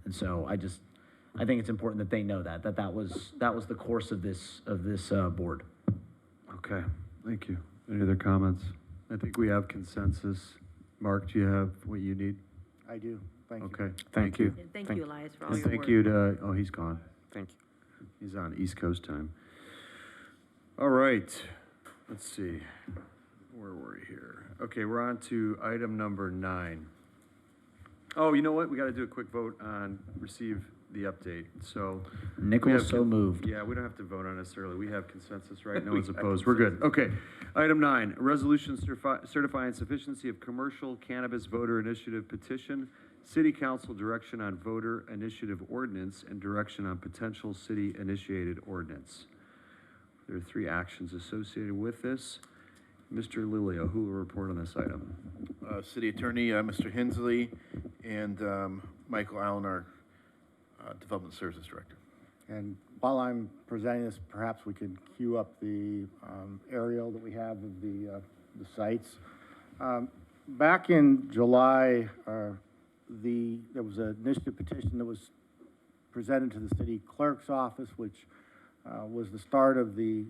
Speaker 15: And so I think it's important that they know that was the course of this board.
Speaker 5: Okay, thank you. Any other comments? I think we have consensus. Mark, do you have what you need?
Speaker 2: I do, thank you.
Speaker 5: Okay, thank you.
Speaker 17: And thank you, Elias, for all
Speaker 5: And
Speaker 17: your
Speaker 5: thank
Speaker 17: work.
Speaker 5: you to, he's gone.
Speaker 20: Thank you.
Speaker 5: He's on East Coast time. All right, let's see. Where were we here? Okay, we're on to item number 9. Oh, you know what? We got to do a quick vote on receive the update. So
Speaker 15: Nichols, so moved.
Speaker 5: Yeah, we don't have to vote on it necessarily. We have consensus, right? No one's opposed. We're good. Okay. Item 9, resolution certifying sufficiency of commercial cannabis voter initiative petition, city council direction on voter initiative ordinance, and direction on potential city initiated ordinance. There are 3 actions associated with this. Mr. Lilio, who will report on this item?
Speaker 13: City Attorney, Mr. Hensley, and Michael Allen, our Development Services Director.
Speaker 2: And while I'm presenting this, perhaps we could queue up the aerial that we have of the sites. Back in July, there was an initiative petition that was presented to the city clerk's office, which was the start of the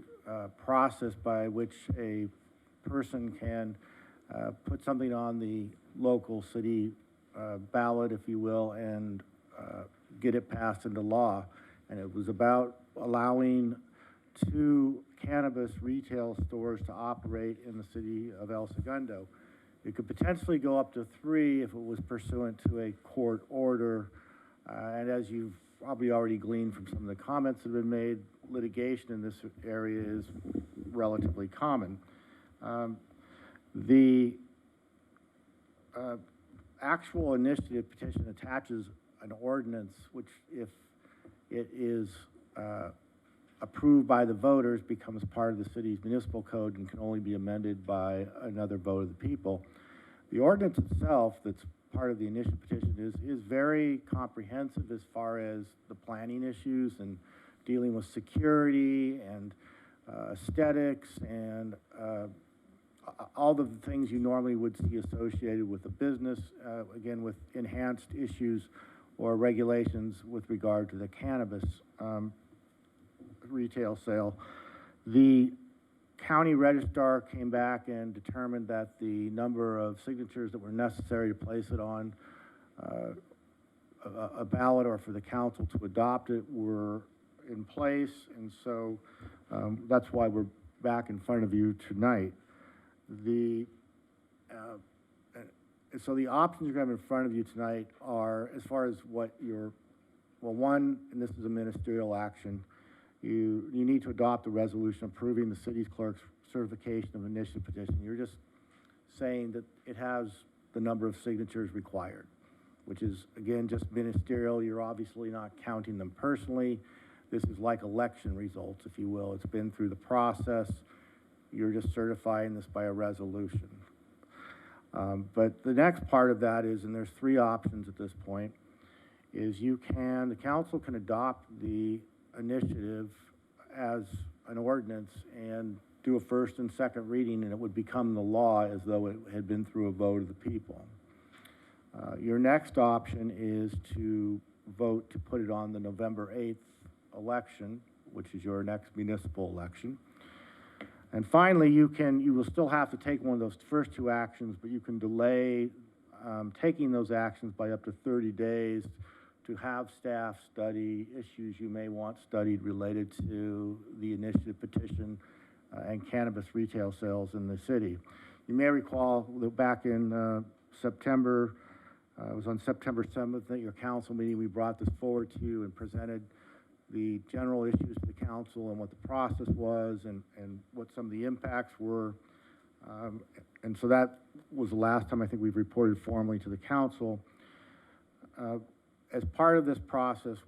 Speaker 2: process by which a person can put something on the local city ballot, if you will, and get it passed into law. And it was about allowing 2 cannabis retail stores to operate in the city of El Segundo. It could potentially go up to 3 if it was pursuant to a court order. And as you've probably already gleaned from some of the comments that have been made, litigation in this area is relatively common. The actual initiative petition attaches an ordinance which, if it is approved by the voters, becomes part of the city's municipal code and can only be amended by another vote of the people. The ordinance itself, that's part of the initiative petition, is very comprehensive as far as the planning issues and dealing with security and aesthetics and all the things you normally would see associated with a business, again, with enhanced issues or regulations with regard to the cannabis retail sale. The county registrar came back and determined that the number of signatures that were necessary to place it on a ballot or for the council to adopt it were in place, and so that's why we're back in front of you tonight. So the options you have in front of you tonight are, as far as what you're, well, one, and this is a ministerial action, you need to adopt a resolution approving the city's clerk's certification of initiative petition. You're just saying that it has the number of signatures required, which is, again, just ministerial. You're obviously not counting them personally. This is like election results, if you will. It's been through the process. You're just certifying this by a resolution. But the next part of that is, and there's three options at this point, is the council can adopt the initiative as an ordinance and do a first and second reading, and it would become the law as though it had been through a vote of the people. Your next option is to vote to put it on the November 8th election, which is your next municipal election. And finally, you will still have to take one of those first two actions, but you can delay taking those actions by up to 30 days to have staff study issues you may want studied related to the initiative petition and cannabis retail sales in the city. You may recall that back in September, it was on September 7th at your council meeting, we brought this forward to you and presented the general issues to the council and what the process was and what some of the impacts were. And so that was the last time I think we've reported formally to the council. As part of this process,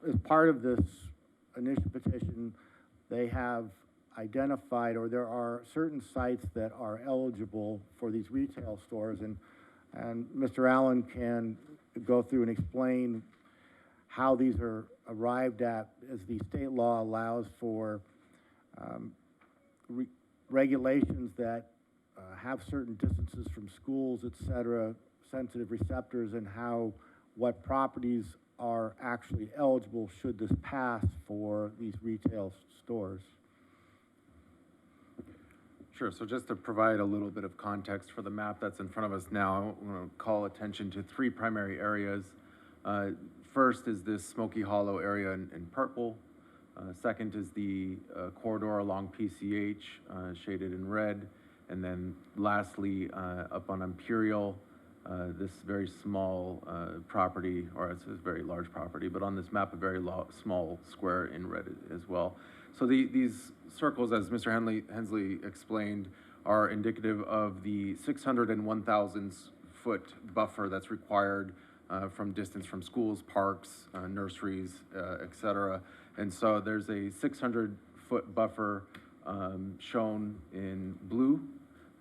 Speaker 2: as part of this initiative petition, they have identified, or there are certain sites that are eligible for these retail stores, and Mr. Allen can go through and explain how these are arrived at, as the state law allows for regulations that have certain distances from schools, et cetera, sensitive receptors, and what properties are actually eligible should this pass for these retail stores.
Speaker 6: Sure, so just to provide a little bit of context for the map that's in front of us now, I want to call attention to three primary areas. First is this Smoky Hollow area in purple. Second is the corridor along PCH, shaded in red. And then lastly, up on Imperial, this very small property, or it's a very large property, but on this map, a very small square in red as well. So these circles, as Mr. Hensley explained, are indicative of the 601,000 foot buffer that's required from distance from schools, parks, nurseries, et cetera. And so there's a 600-foot buffer shown in blue,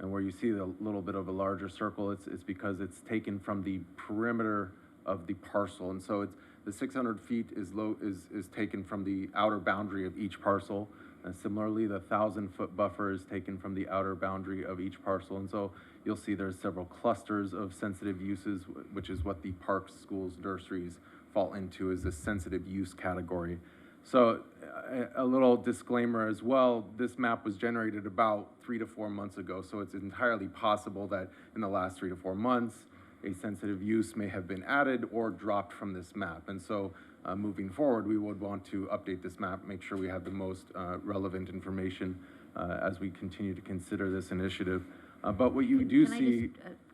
Speaker 6: and where you see the little bit of a larger circle, it's because it's taken from the perimeter of the parcel. And so the 600 feet is taken from the outer boundary of each parcel. And similarly, the 1,000-foot buffer is taken from the outer boundary of each parcel. And so you'll see there's several clusters of sensitive uses, which is what the parks, schools, nurseries fall into, is this sensitive use category. So a little disclaimer as well, this map was generated about 3 to 4 months ago. So it's entirely possible that in the last 3 to 4 months, a sensitive use may have been added or dropped from this map. And so moving forward, we would want to update this map, make sure we have the most relevant information as we continue to consider this initiative. But what you do see...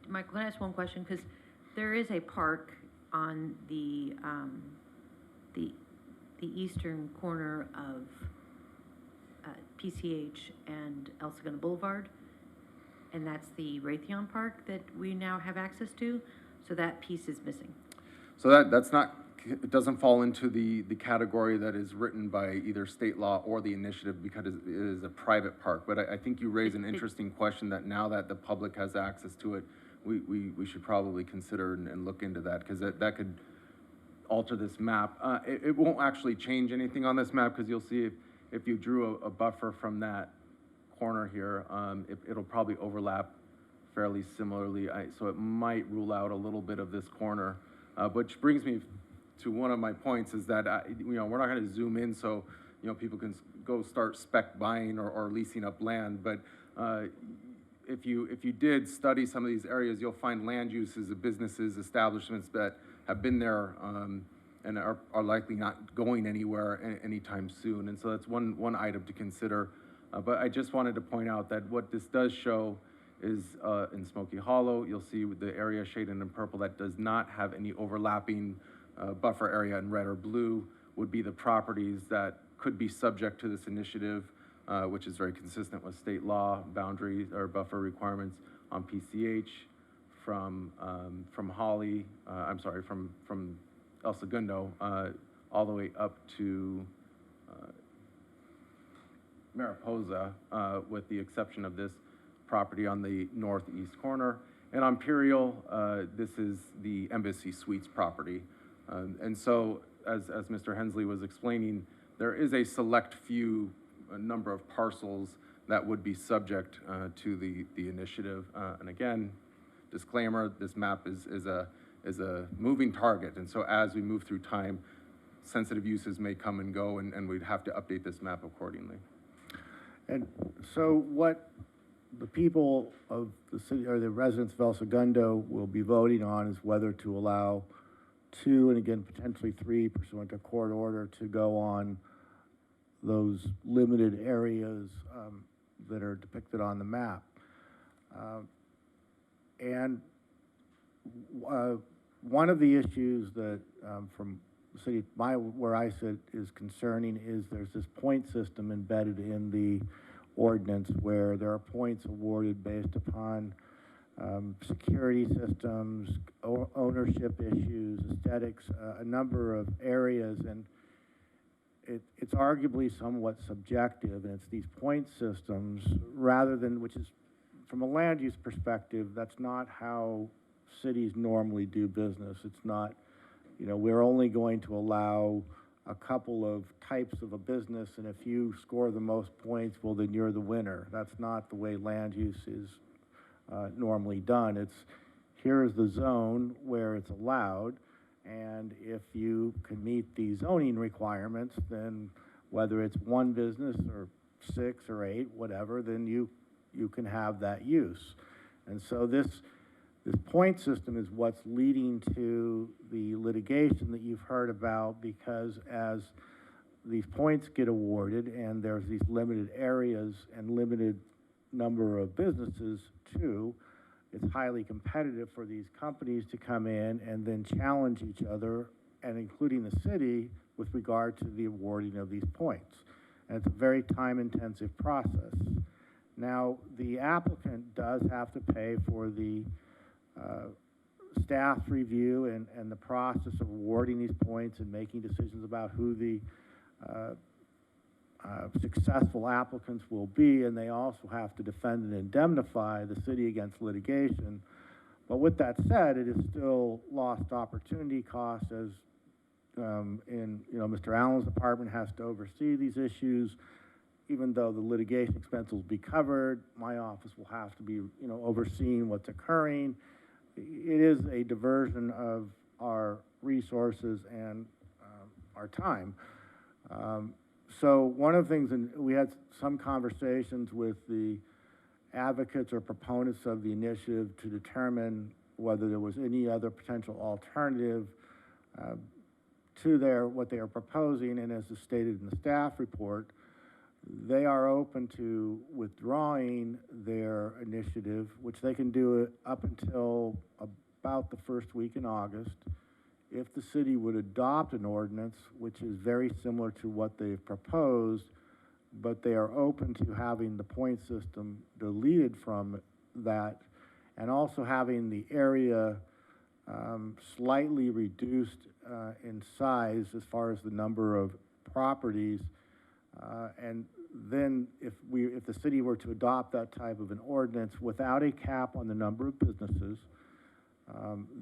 Speaker 17: Michael, can I ask one question? Because there is a park on the the eastern corner of PCH and El Segundo Boulevard, and that's the Raytheon Park that we now have access to, so that piece is missing.
Speaker 6: So that's not, it doesn't fall into the category that is written by either state law or the initiative because it is a private park. But I think you raise an interesting question that now that the public has access to it, we should probably consider and look into that, because that could alter this map. It won't actually change anything on this map, because you'll see if you drew a buffer from that corner here, it'll probably overlap fairly similarly. So it might rule out a little bit of this corner, which brings me to one of my points is that, we're not going to zoom in so, people can go start spec buying or leasing up land. But if you did study some of these areas, you'll find land uses of businesses, establishments that have been there and are likely not going anywhere anytime soon. And so that's one item to consider. But I just wanted to point out that what this does show is in Smoky Hollow, you'll see with the area shaded in purple that does not have any overlapping buffer area in red or blue would be the properties that could be subject to this initiative, which is very consistent with state law boundaries or buffer requirements on PCH from Holly, from El Segundo, all the way up to Mariposa, with the exception of this property on the northeast corner. And on Imperial, this is the Embassy Suites property. And so, as Mr. Hensley was explaining, there is a select few number of parcels that would be subject to the initiative. And again, disclaimer, this map is a moving target. And so as we move through time, sensitive uses may come and go, and we'd have to update this map accordingly.
Speaker 2: And so what the people of the city, or the residents of El Segundo, will be voting on is whether to allow 2, and again, potentially 3, pursuant to court order, to go on those limited areas that are depicted on the map. And one of the issues that from the city, where I sit, is concerning is there's this point system embedded in the ordinance where there are points awarded based upon security systems, ownership issues, aesthetics, a number of areas, and it's arguably somewhat subjective, and it's these point systems rather than, which is, from a land use perspective, that's not how cities normally do business. It's not, we're only going to allow a couple of types of a business, and if you score the most points, well, then you're the winner. That's not the way land use is normally done. It's, here's the zone where it's allowed, and if you can meet the zoning requirements, then whether it's one business or 6 or 8, whatever, then you can have that use. And so this point system is what's leading to the litigation that you've heard about, because as these points get awarded and there's these limited areas and limited number of businesses too, it's highly competitive for these companies to come in and then challenge each other, and including the city, with regard to the awarding of these points. And it's a very time-intensive process. Now, the applicant does have to pay for the staff's review and the process of awarding these points and making decisions about who the successful applicants will be, and they also have to defend and indemnify the city against litigation. But with that said, it is still lost opportunity cost, as Mr. Allen's department has to oversee these issues. Even though the litigation expense will be covered, my office will have to be, overseeing what's occurring. It is a diversion of our resources and our time. So one of the things, and we had some conversations with the advocates or proponents of the initiative to determine whether there was any other potential alternative to what they are proposing, and as is stated in the staff report, they are open to withdrawing their initiative, which they can do up until about the first week in August. if the city would adopt an ordinance, which is very similar to what they've proposed, but they are open to having the point system deleted from that, and also having the area slightly reduced in size as far as the number of properties. And then if the city were to adopt that type of an ordinance without a cap on the number of businesses,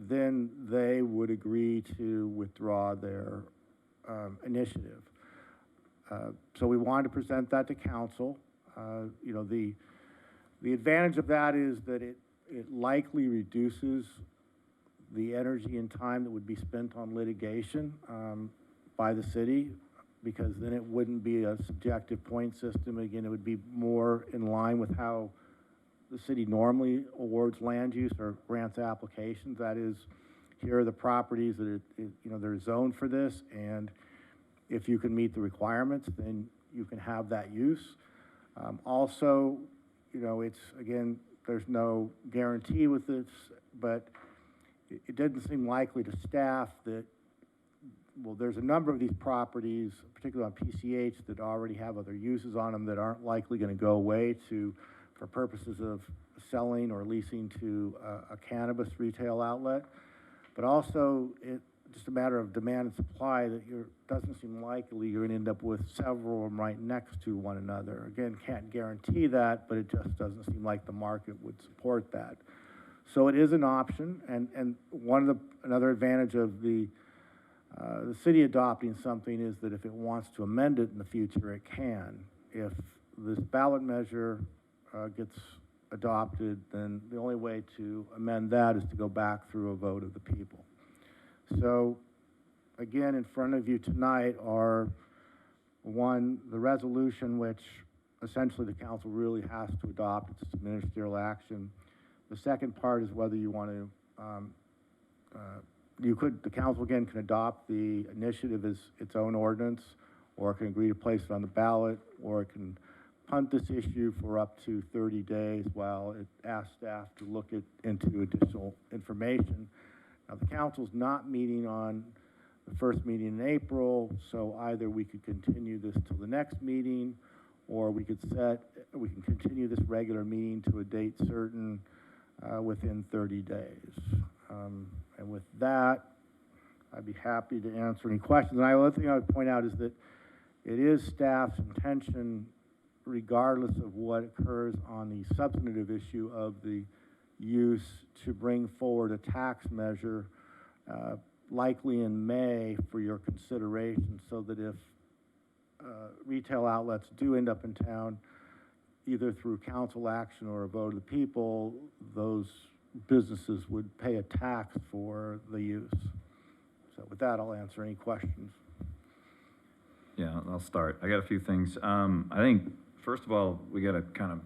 Speaker 2: then they would agree to withdraw their initiative. So we wanted to present that to council. You know, the advantage of that is that it likely reduces the energy and time that would be spent on litigation by the city, because then it wouldn't be a subjective point system. Again, it would be more in line with how the city normally awards land use or grants applications. That is, here are the properties that they're zoned for this, and if you can meet the requirements, then you can have that use. Also, you know, it's, again, there's no guarantee with this, but it didn't seem likely to staff that, well, there's a number of these properties, particularly on PCH, that already have other uses on them that aren't likely going to go away for purposes of selling or leasing to a cannabis retail outlet. But also, it's just a matter of demand and supply that doesn't seem likely you're going to end up with several of them right next to one another. Again, can't guarantee that, but it just doesn't seem like the market would support that. So it is an option, and another advantage of the city adopting something is that if it wants to amend it in the future, it can. If this ballot measure gets adopted, then the only way to amend that is to go back through a vote of the people. So, again, in front of you tonight are, one, the resolution, which essentially the council really has to adopt. It's a ministerial action. The second part is whether you want to, the council again can adopt the initiative as its own ordinance, or it can agree to place it on the ballot, or it can punt this issue for up to 30 days while it asks staff to look into additional information. Now, the council's not meeting on the first meeting in April, so either we could continue this till the next meeting, or we can continue this regular meeting to a date certain within 30 days. And with that, I'd be happy to answer any questions. And the other thing I would point out is that it is staff's intention, regardless of what occurs on the substantive issue of the use, to bring forward a tax measure, likely in May, for your consideration, so that if retail outlets do end up in town, either through council action or a vote of the people, those businesses would pay a tax for the use. So with that, I'll answer any questions.
Speaker 3: Yeah, I'll start. I got a few things. I think, first of all, we got to kind of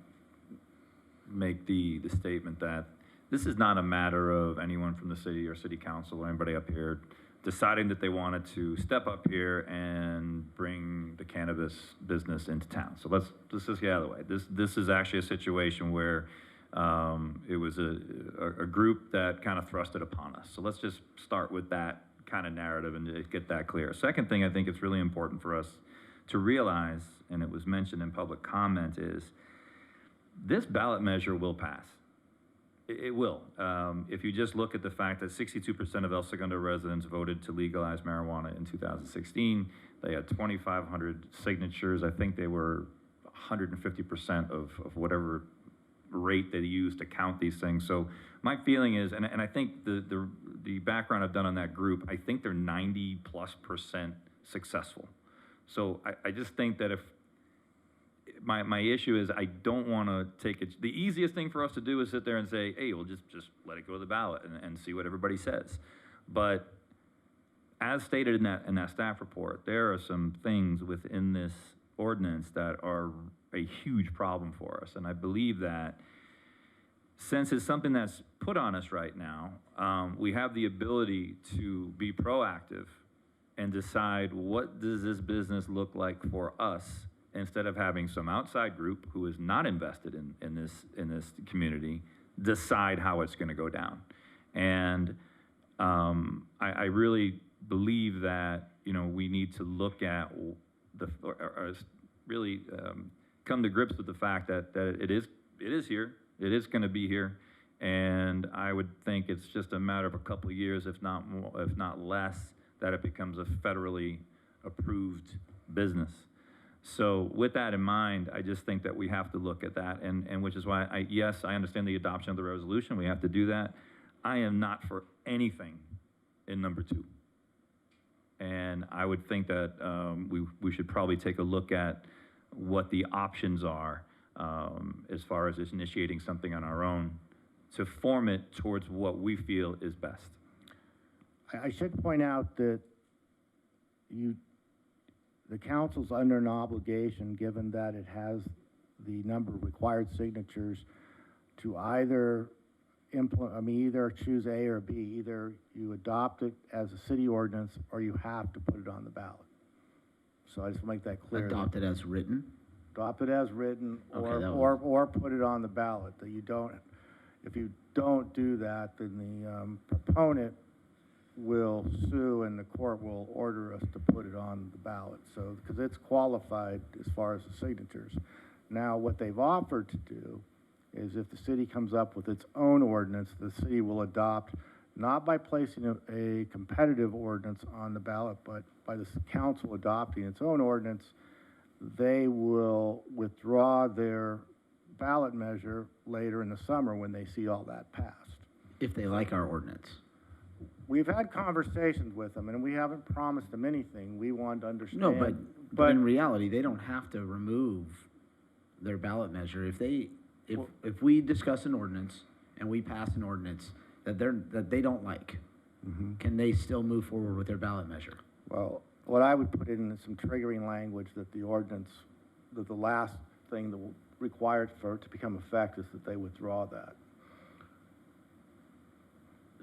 Speaker 3: make the statement that this is not a matter of anyone from the city or city council or anybody up here deciding that they wanted to step up here and bring the cannabis business into town. So let's just get out of the way. This is actually a situation where it was a group that kind of thrust it upon us. So let's just start with that kind of narrative and get that clear. Second thing I think it's really important for us to realize, and it was mentioned in public comment, is this ballot measure will pass. It will. If you just look at the fact that 62% of El Segundo residents voted to legalize marijuana in 2016, they had 2,500 signatures. I think they were 150% of whatever rate they used to count these things. So my feeling is, and I think the background I've done on that group, I think they're 90+% successful. So I just think that if my issue is, I don't want to take it. The easiest thing for us to do is sit there and say, hey, we'll just let it go to the ballot and see what everybody says. But as stated in that staff report, there are some things within this ordinance that are a huge problem for us. And I believe that since it's something that's put on us right now, we have the ability to be proactive and decide, what does this business look like for us, instead of having some outside group who is not invested in this community decide how it's going to go down. And I really believe that, you know, we need to look at or really come to grips with the fact that it is here, it is going to be here, and I would think it's just a matter of a couple of years, if not more, if not less, that it becomes a federally approved business. So with that in mind, I just think that we have to look at that, and which is why yes, I understand the adoption of the resolution. We have to do that. I am not for anything in number 2. And I would think that we should probably take a look at what the options are as far as initiating something on our own to form it towards what we feel is best.
Speaker 2: I should point out that the council's under an obligation, given that it has the number of required signatures, to either either choose A or B. Either you adopt it as a city ordinance, or you have to put it on the ballot. So I just make that clear.
Speaker 15: Adopt it as written?
Speaker 2: Adopt it as written,
Speaker 15: Okay,
Speaker 2: or put it on the ballot. That you don't. If you don't do that, then the proponent will sue, and the court will order us to put it on the ballot. So, because it's qualified as far as the signatures. Now, what they've offered to do is, if the city comes up with its own ordinance, the city will adopt, not by placing a competitive ordinance on the ballot, but by the council adopting its own ordinance, they will withdraw their ballot measure later in the summer when they see all that passed.
Speaker 15: If they like our ordinance.
Speaker 2: We've had conversations with them, and we haven't promised them anything. We want to understand.
Speaker 15: No, but in reality, they don't have to remove their ballot measure. If we discuss an ordinance and we pass an ordinance that they don't like, can they still move forward with their ballot measure?
Speaker 2: Well, what I would put in is some triggering language that the ordinance, that the last thing that required for it to become effective is that they withdraw that.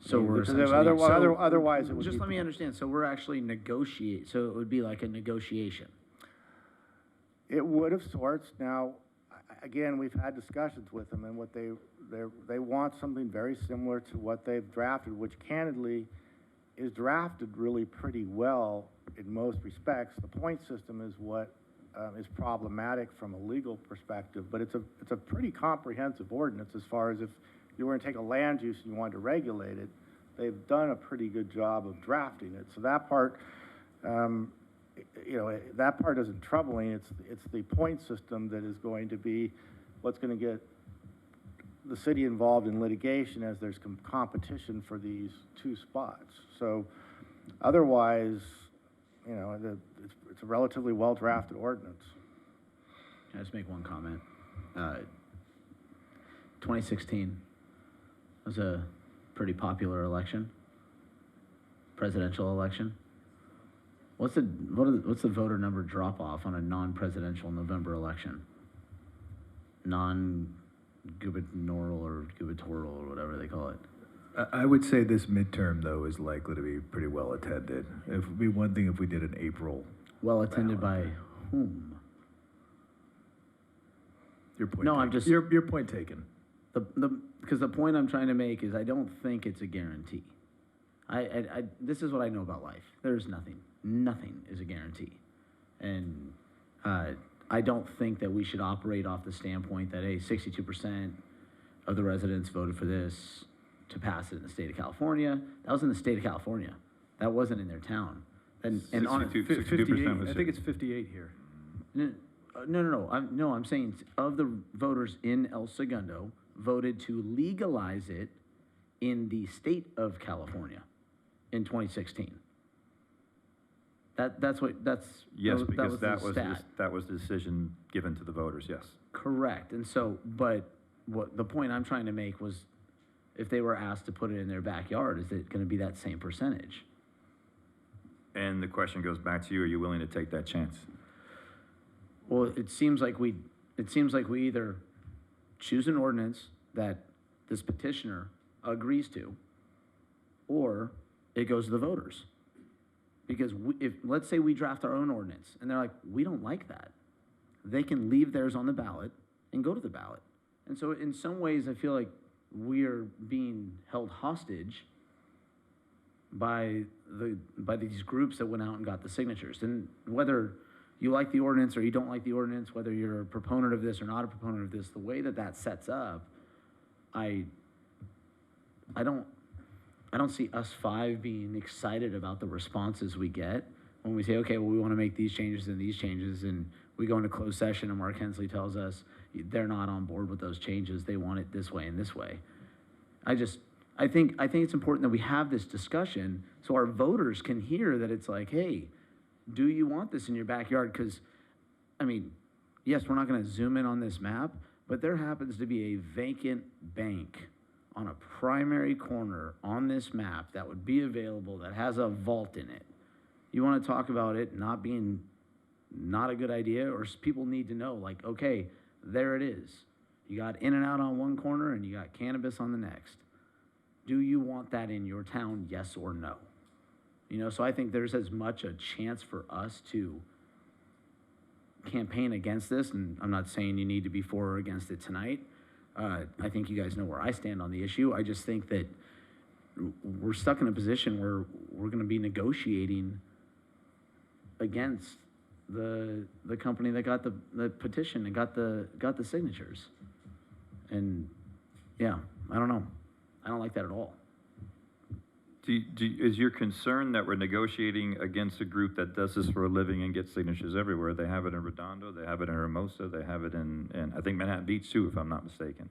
Speaker 15: So we're
Speaker 2: because
Speaker 15: essentially,
Speaker 2: otherwise it would
Speaker 15: just
Speaker 2: be,
Speaker 15: let me understand. So we're actually negotiate. So it would be like a negotiation.
Speaker 2: It would of sorts. Now, again, we've had discussions with them, and what they want something very similar to what they've drafted, which candidly is drafted really pretty well in most respects. The point system is what is problematic from a legal perspective, but it's a pretty comprehensive ordinance as far as if you were to take a land use and you wanted to regulate it. They've done a pretty good job of drafting it. So that part, that part isn't troubling. It's the point system that is going to be what's going to get the city involved in litigation as there's competition for these 2 spots. So otherwise, it's a relatively well-drafted ordinance.
Speaker 15: Can I just make one comment? 2016 was a pretty popular election, presidential election. What's the voter number drop off on a non-presidential November election? Non-gubernatorial or gubernatorial or whatever they call it.
Speaker 16: I would say this midterm, though, is likely to be pretty well attended. It would be one thing if we did an April.
Speaker 15: Well attended by whom?
Speaker 16: Your point.
Speaker 15: No,
Speaker 16: taken.
Speaker 15: I'm just
Speaker 16: your point taken.
Speaker 15: Because the point I'm trying to make is I don't think it's a guarantee. This is what I know about life. There's nothing is a guarantee, and I don't think that we should operate off the standpoint that 62% of the residents voted for this to pass it in the state of California. That was in the state of California. That wasn't in their town. And on
Speaker 16: 58, I think it's 58 here.
Speaker 15: No. I'm saying of the voters in El Segundo voted to legalize it in the state of California in 2016.
Speaker 3: Yes, because that was the
Speaker 15: the
Speaker 3: decision given to the voters. Yes.
Speaker 15: Correct. And so, but what the point I'm trying to make was, if they were asked to put it in their backyard, is it going to be that same percentage?
Speaker 3: And the question goes back to you: are you willing to take that chance?
Speaker 15: Well, it seems like we either choose an ordinance that this petitioner agrees to, or it goes to the voters. Because if let's say we draft our own ordinance and they're like, we don't like that, they can leave theirs on the ballot and go to the ballot. And so in some ways, I feel like we are being held hostage by these groups that went out and got the signatures. And whether you like the ordinance or you don't like the ordinance, whether you're a proponent of this or not a proponent of this, the way that that sets up, I don't see us five being excited about the responses we get when we say, okay, well, we want to make these changes and these changes, and we go into closed session and Mark Hensley tells us they're not on board with those changes. They want it this way and this way. I think it's important that we have this discussion so our voters can hear that it's like, hey, do you want this in your backyard? Because, I mean, yes, we're not going to zoom in on this map, but there happens to be a vacant bank on a primary corner on this map that would be available that has a vault in it. You want to talk about it not being not a good idea, or people need to know, like, okay, there it is. You got In and Out on one corner and you got Cannabis on the next. Do you want that in your town, yes or no? You know, so I think there's as much a chance for us to campaign against this, and I'm not saying you need to be for or against it tonight. I think you guys know where I stand on the issue. I just think that we're stuck in a position where we're going to be negotiating against the company that got the petition and got the signatures. And yeah, I don't know. I don't like that at all.
Speaker 3: Is your concern that we're negotiating against a group that does this for a living and gets signatures everywhere? They have it in Redondo, they have it in Hermosa, they have it in I think Manhattan Beach too, if I'm not mistaken.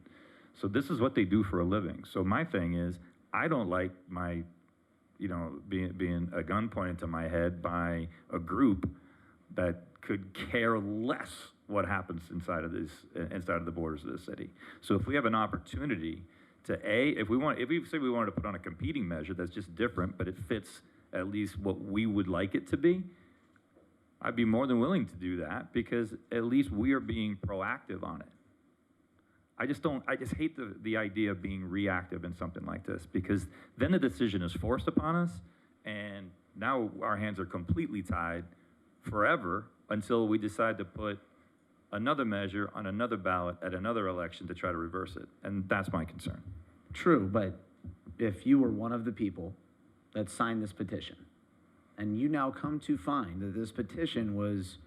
Speaker 3: So this is what they do for a living. So my thing is, I don't like my, you know, being a gun pointed to my head by a group that could care less what happens inside of the borders of the city. So if we have an opportunity to if we say we wanted to put on a competing measure that's just different, but it fits at least what we would like it to be, I'd be more than willing to do that, because at least we are being proactive on it. I just hate the idea of being reactive in something like this, because then the decision is forced upon us, and now our hands are completely tied forever until we decide to put another measure on another ballot at another election to try to reverse it. And that's my concern.
Speaker 15: True, but if you were one of the people that signed this petition, and you now come to find that this petition was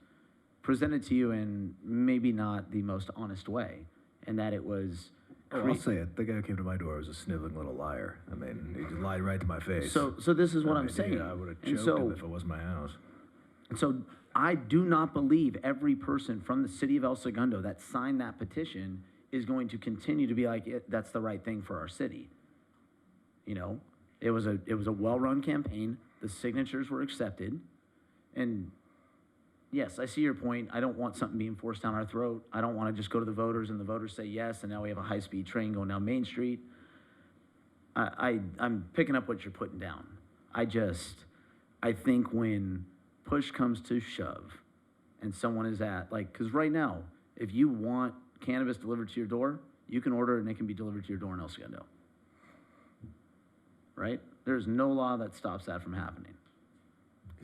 Speaker 15: presented to you in maybe not the most honest way, and that it was...
Speaker 16: I'll say it. The guy who came to my door was a sniveling little liar. I mean, he just lied right to my face.
Speaker 15: So this is what I'm saying.
Speaker 16: Yeah, I would have choked him if it wasn't my house.
Speaker 15: So I do not believe every person from the city of El Segundo that signed that petition is going to continue to be like, that's the right thing for our city. You know, it was a well-run campaign. The signatures were accepted. And yes, I see your point. I don't want something being forced down our throat. I don't want to just go to the voters and the voters say yes, and now we have a high-speed train going down Main Street. I'm picking up what you're putting down. I think when push comes to shove and someone is because right now, if you want cannabis delivered to your door, you can order it and it can be delivered to your door in El Segundo. Right? There's no law that stops that from happening.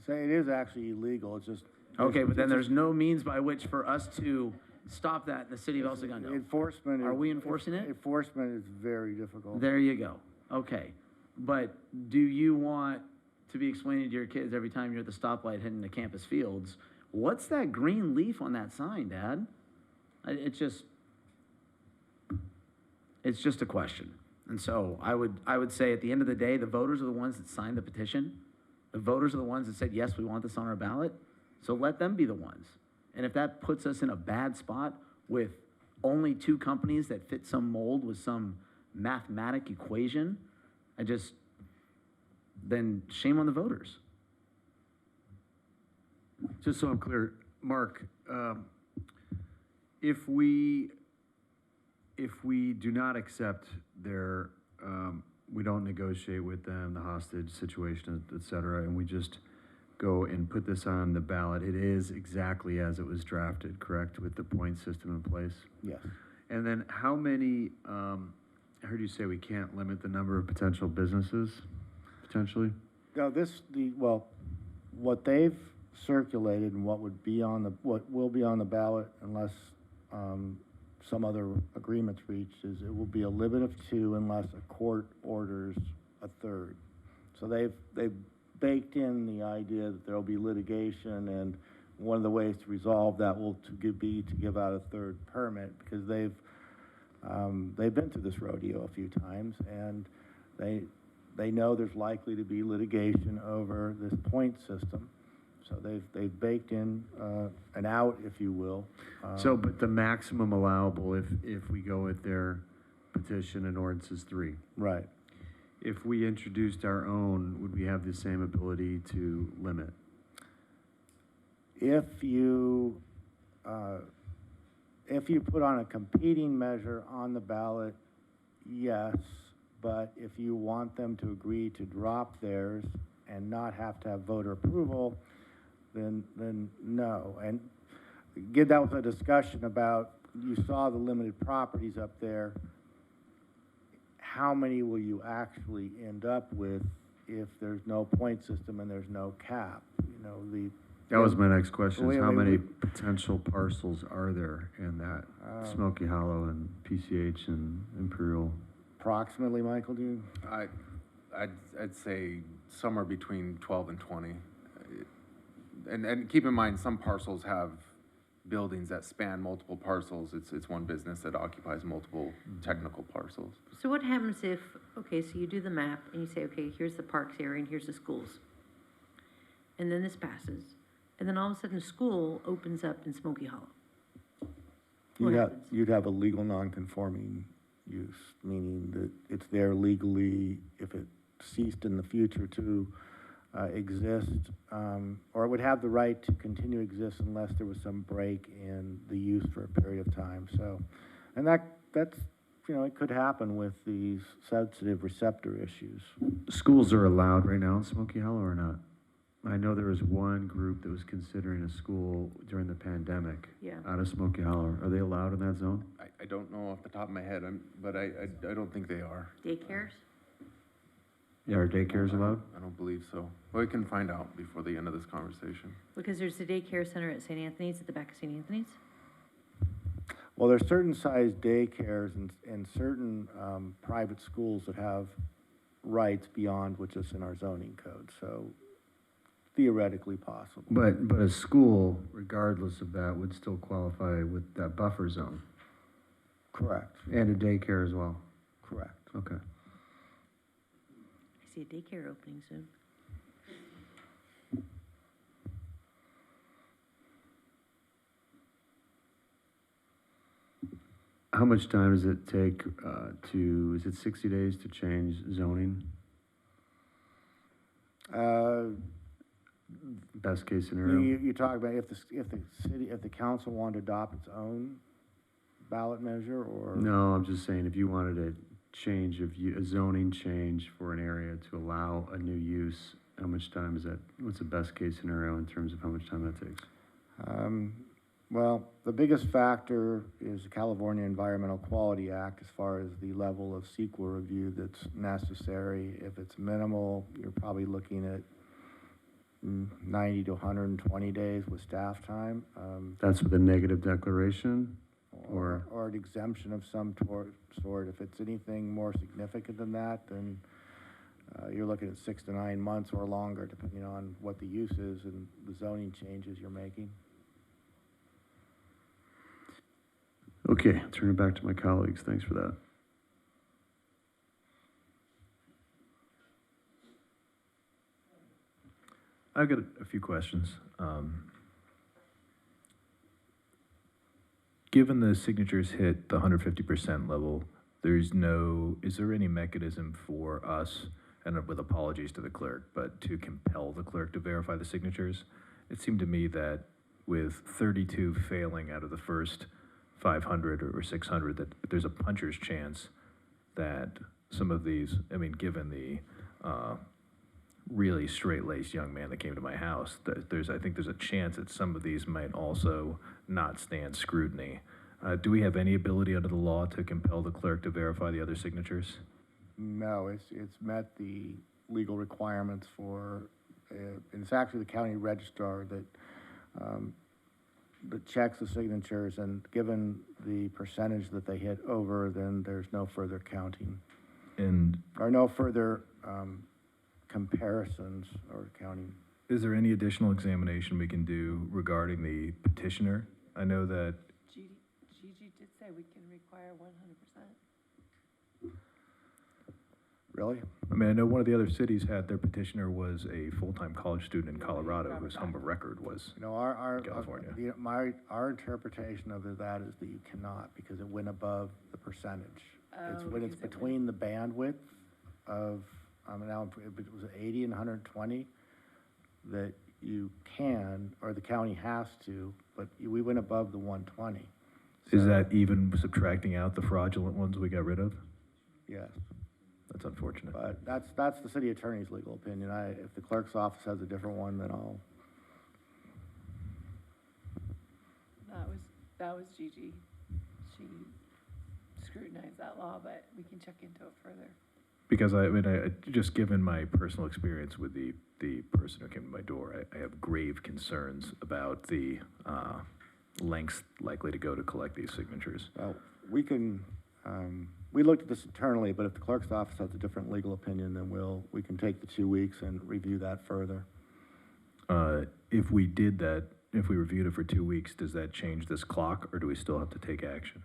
Speaker 2: It is actually illegal. It's just...
Speaker 15: Okay, but then there's no means by which for us to stop that in the city of El Segundo.
Speaker 2: Enforcement...
Speaker 15: Are we enforcing it?
Speaker 2: Enforcement is very difficult.
Speaker 15: There you go. Okay. But do you want to be explaining to your kids every time you're at the stoplight heading to Campus Fields, what's that green leaf on that sign, Dad? It's just a question. And so I would say at the end of the day, the voters are the ones that signed the petition. The voters are the ones that said, yes, we want this on our ballot. So let them be the ones. And if that puts us in a bad spot with only two companies that fit some mold with some mathematic equation, then shame on the voters.
Speaker 5: Just so I'm clear, Mark, if we do not accept their, we don't negotiate with them, the hostage situation, et cetera, and we just go and put this on the ballot, it is exactly as it was drafted, correct, with the point system in place?
Speaker 2: Yes.
Speaker 5: And then how many, I heard you say we can't limit the number of potential businesses, potentially?
Speaker 2: No, what they've circulated and what will be on the ballot, unless some other agreement's reached, is it will be a limit of 2 unless a court orders a third. So they've baked in the idea that there'll be litigation, and one of the ways to resolve that will be to give out a third permit, because they've been through this rodeo a few times, and they know there's likely to be litigation over this point system. So they've baked in an out, if you will.
Speaker 5: So, but the maximum allowable, if we go with their petition and ordinance is 3.
Speaker 2: Right.
Speaker 5: If we introduced our own, would we have the same ability to limit?
Speaker 2: If you put on a competing measure on the ballot, yes, but if you want them to agree to drop theirs and not have to have voter approval, then no. And again, that was a discussion about, you saw the limited properties up there. How many will you actually end up with if there's no point system and there's no cap? You know,
Speaker 5: that was my next question, is how many
Speaker 2: we,
Speaker 5: potential parcels are there in that Smoky Hollow and PCH and Imperial?
Speaker 2: Approximately, Michael, do you?
Speaker 6: I'd say somewhere between 12 and 20. And keep in mind, some parcels have buildings that span multiple parcels. It's one business that occupies multiple technical parcels.
Speaker 17: So what happens if, okay, so you do the map and you say, okay, here's the parks area and here's the schools. And then this passes. And then all of a sudden a school opens up in Smoky Hollow.
Speaker 2: You'd have a legal non-conforming use, meaning that it's there legally. If it ceased in the future to exist, or it would have the right to continue to exist unless there was some break in the use for a period of time. So, and that's, you know, it could happen with these sensitive receptor issues.
Speaker 5: Schools are allowed right now in Smoky Hollow or not? I know there was one group that was considering a school during the pandemic.
Speaker 17: Yeah.
Speaker 5: Out of Smoky Hollow. Are they allowed in that zone?
Speaker 6: I don't know off the top of my head, but I don't think they are.
Speaker 17: Daycares?
Speaker 5: Yeah, are daycares allowed?
Speaker 6: I don't believe so. Well, we can find out before the end of this conversation.
Speaker 17: Because there's a daycare center at St. Anthony's, at the back of St. Anthony's?
Speaker 2: Well, there's certain size daycares and certain private schools that have rights beyond what's just in our zoning code. So theoretically possible.
Speaker 5: But a school, regardless of that, would still qualify with that buffer zone?
Speaker 2: Correct.
Speaker 5: And a daycare as well?
Speaker 2: Correct.
Speaker 5: Okay.
Speaker 17: I see a daycare opening soon.
Speaker 5: How much time does it take is it 60 days to change zoning? Best case scenario?
Speaker 2: You talk about if the council wanted to adopt its own ballot measure, or?
Speaker 5: No, I'm just saying if you wanted a zoning change for an area to allow a new use, how much time is that? What's the best case scenario in terms of how much time that takes?
Speaker 2: Well, the biggest factor is the California Environmental Quality Act as far as the level of CEQA review that's necessary. If it's minimal, you're probably looking at 90 to 120 days with staff time.
Speaker 5: That's with a negative declaration? Or
Speaker 2: an exemption of some sort. If it's anything more significant than that, then you're looking at 6 to 9 months or longer, depending on what the use is and the zoning changes you're making.
Speaker 5: Okay, turn it back to my colleagues. Thanks for that.
Speaker 16: I've got a few questions. Given the signatures hit the 150% level, is there any mechanism for us, and with apologies to the clerk, but to compel the clerk to verify the signatures? It seemed to me that with 32 failing out of the first 500 or 600, that there's a puncher's chance that some of these, I mean, given the really straight-laced young man that came to my house, that I think there's a chance that some of these might also not stand scrutiny. Do we have any ability under the law to compel the clerk to verify the other signatures?
Speaker 2: No, it's met the legal requirements for, it's actually the county registrar that checks the signatures, and given the percentage that they hit over, then there's no further counting.
Speaker 16: And
Speaker 2: or no further comparisons or county.
Speaker 16: Is there any additional examination we can do regarding the petitioner? I know that,
Speaker 4: Gigi did say we can require 100%.
Speaker 2: Really?
Speaker 16: I mean, I know one of the other cities had their petitioner was a full-time college student in Colorado whose home of record was
Speaker 2: You know, our
Speaker 16: California.
Speaker 2: our interpretation of that is that you cannot, because it went above the percentage. It's when it's between the bandwidth of, now it was 80 and 120, that you can, or the county has to, but we went above the 120.
Speaker 16: Is that even subtracting out the fraudulent ones we got rid of?
Speaker 2: Yes.
Speaker 16: That's unfortunate.
Speaker 2: But that's the city attorney's legal opinion. If the clerk's office has a different one, then I'll.
Speaker 4: That was Gigi. She scrutinized that law, but we can check into it further.
Speaker 16: Because I just given my personal experience with the person who came to my door, I have grave concerns about the lengths likely to go to collect these signatures.
Speaker 2: Well, we can, we looked at this internally, but if the clerk's office has a different legal opinion, then we can take the 2 weeks and review that further.
Speaker 16: If we did that, if we reviewed it for 2 weeks, does that change this clock, or do we still have to take action?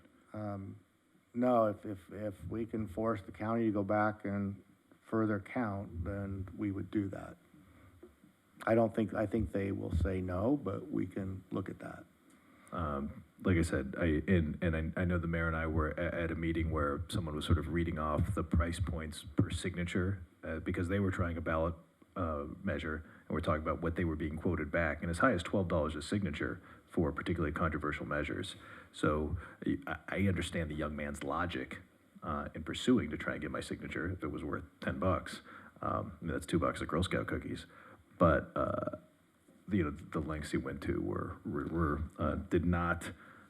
Speaker 2: No, if we can force the county to go back and further count, then we would do that. I think they will say no, but we can look at that.
Speaker 16: Like I said, I know the mayor and I were at a meeting where someone was sort of reading off the price points per signature because they were trying a ballot measure, and we're talking about what they were being quoted back, and as high as $12 a signature for particularly controversial measures. So I understand the young man's logic in pursuing to try and get my signature if it was worth $10. I mean, that's $2 of Girl Scout cookies, but the lengths he went to were did not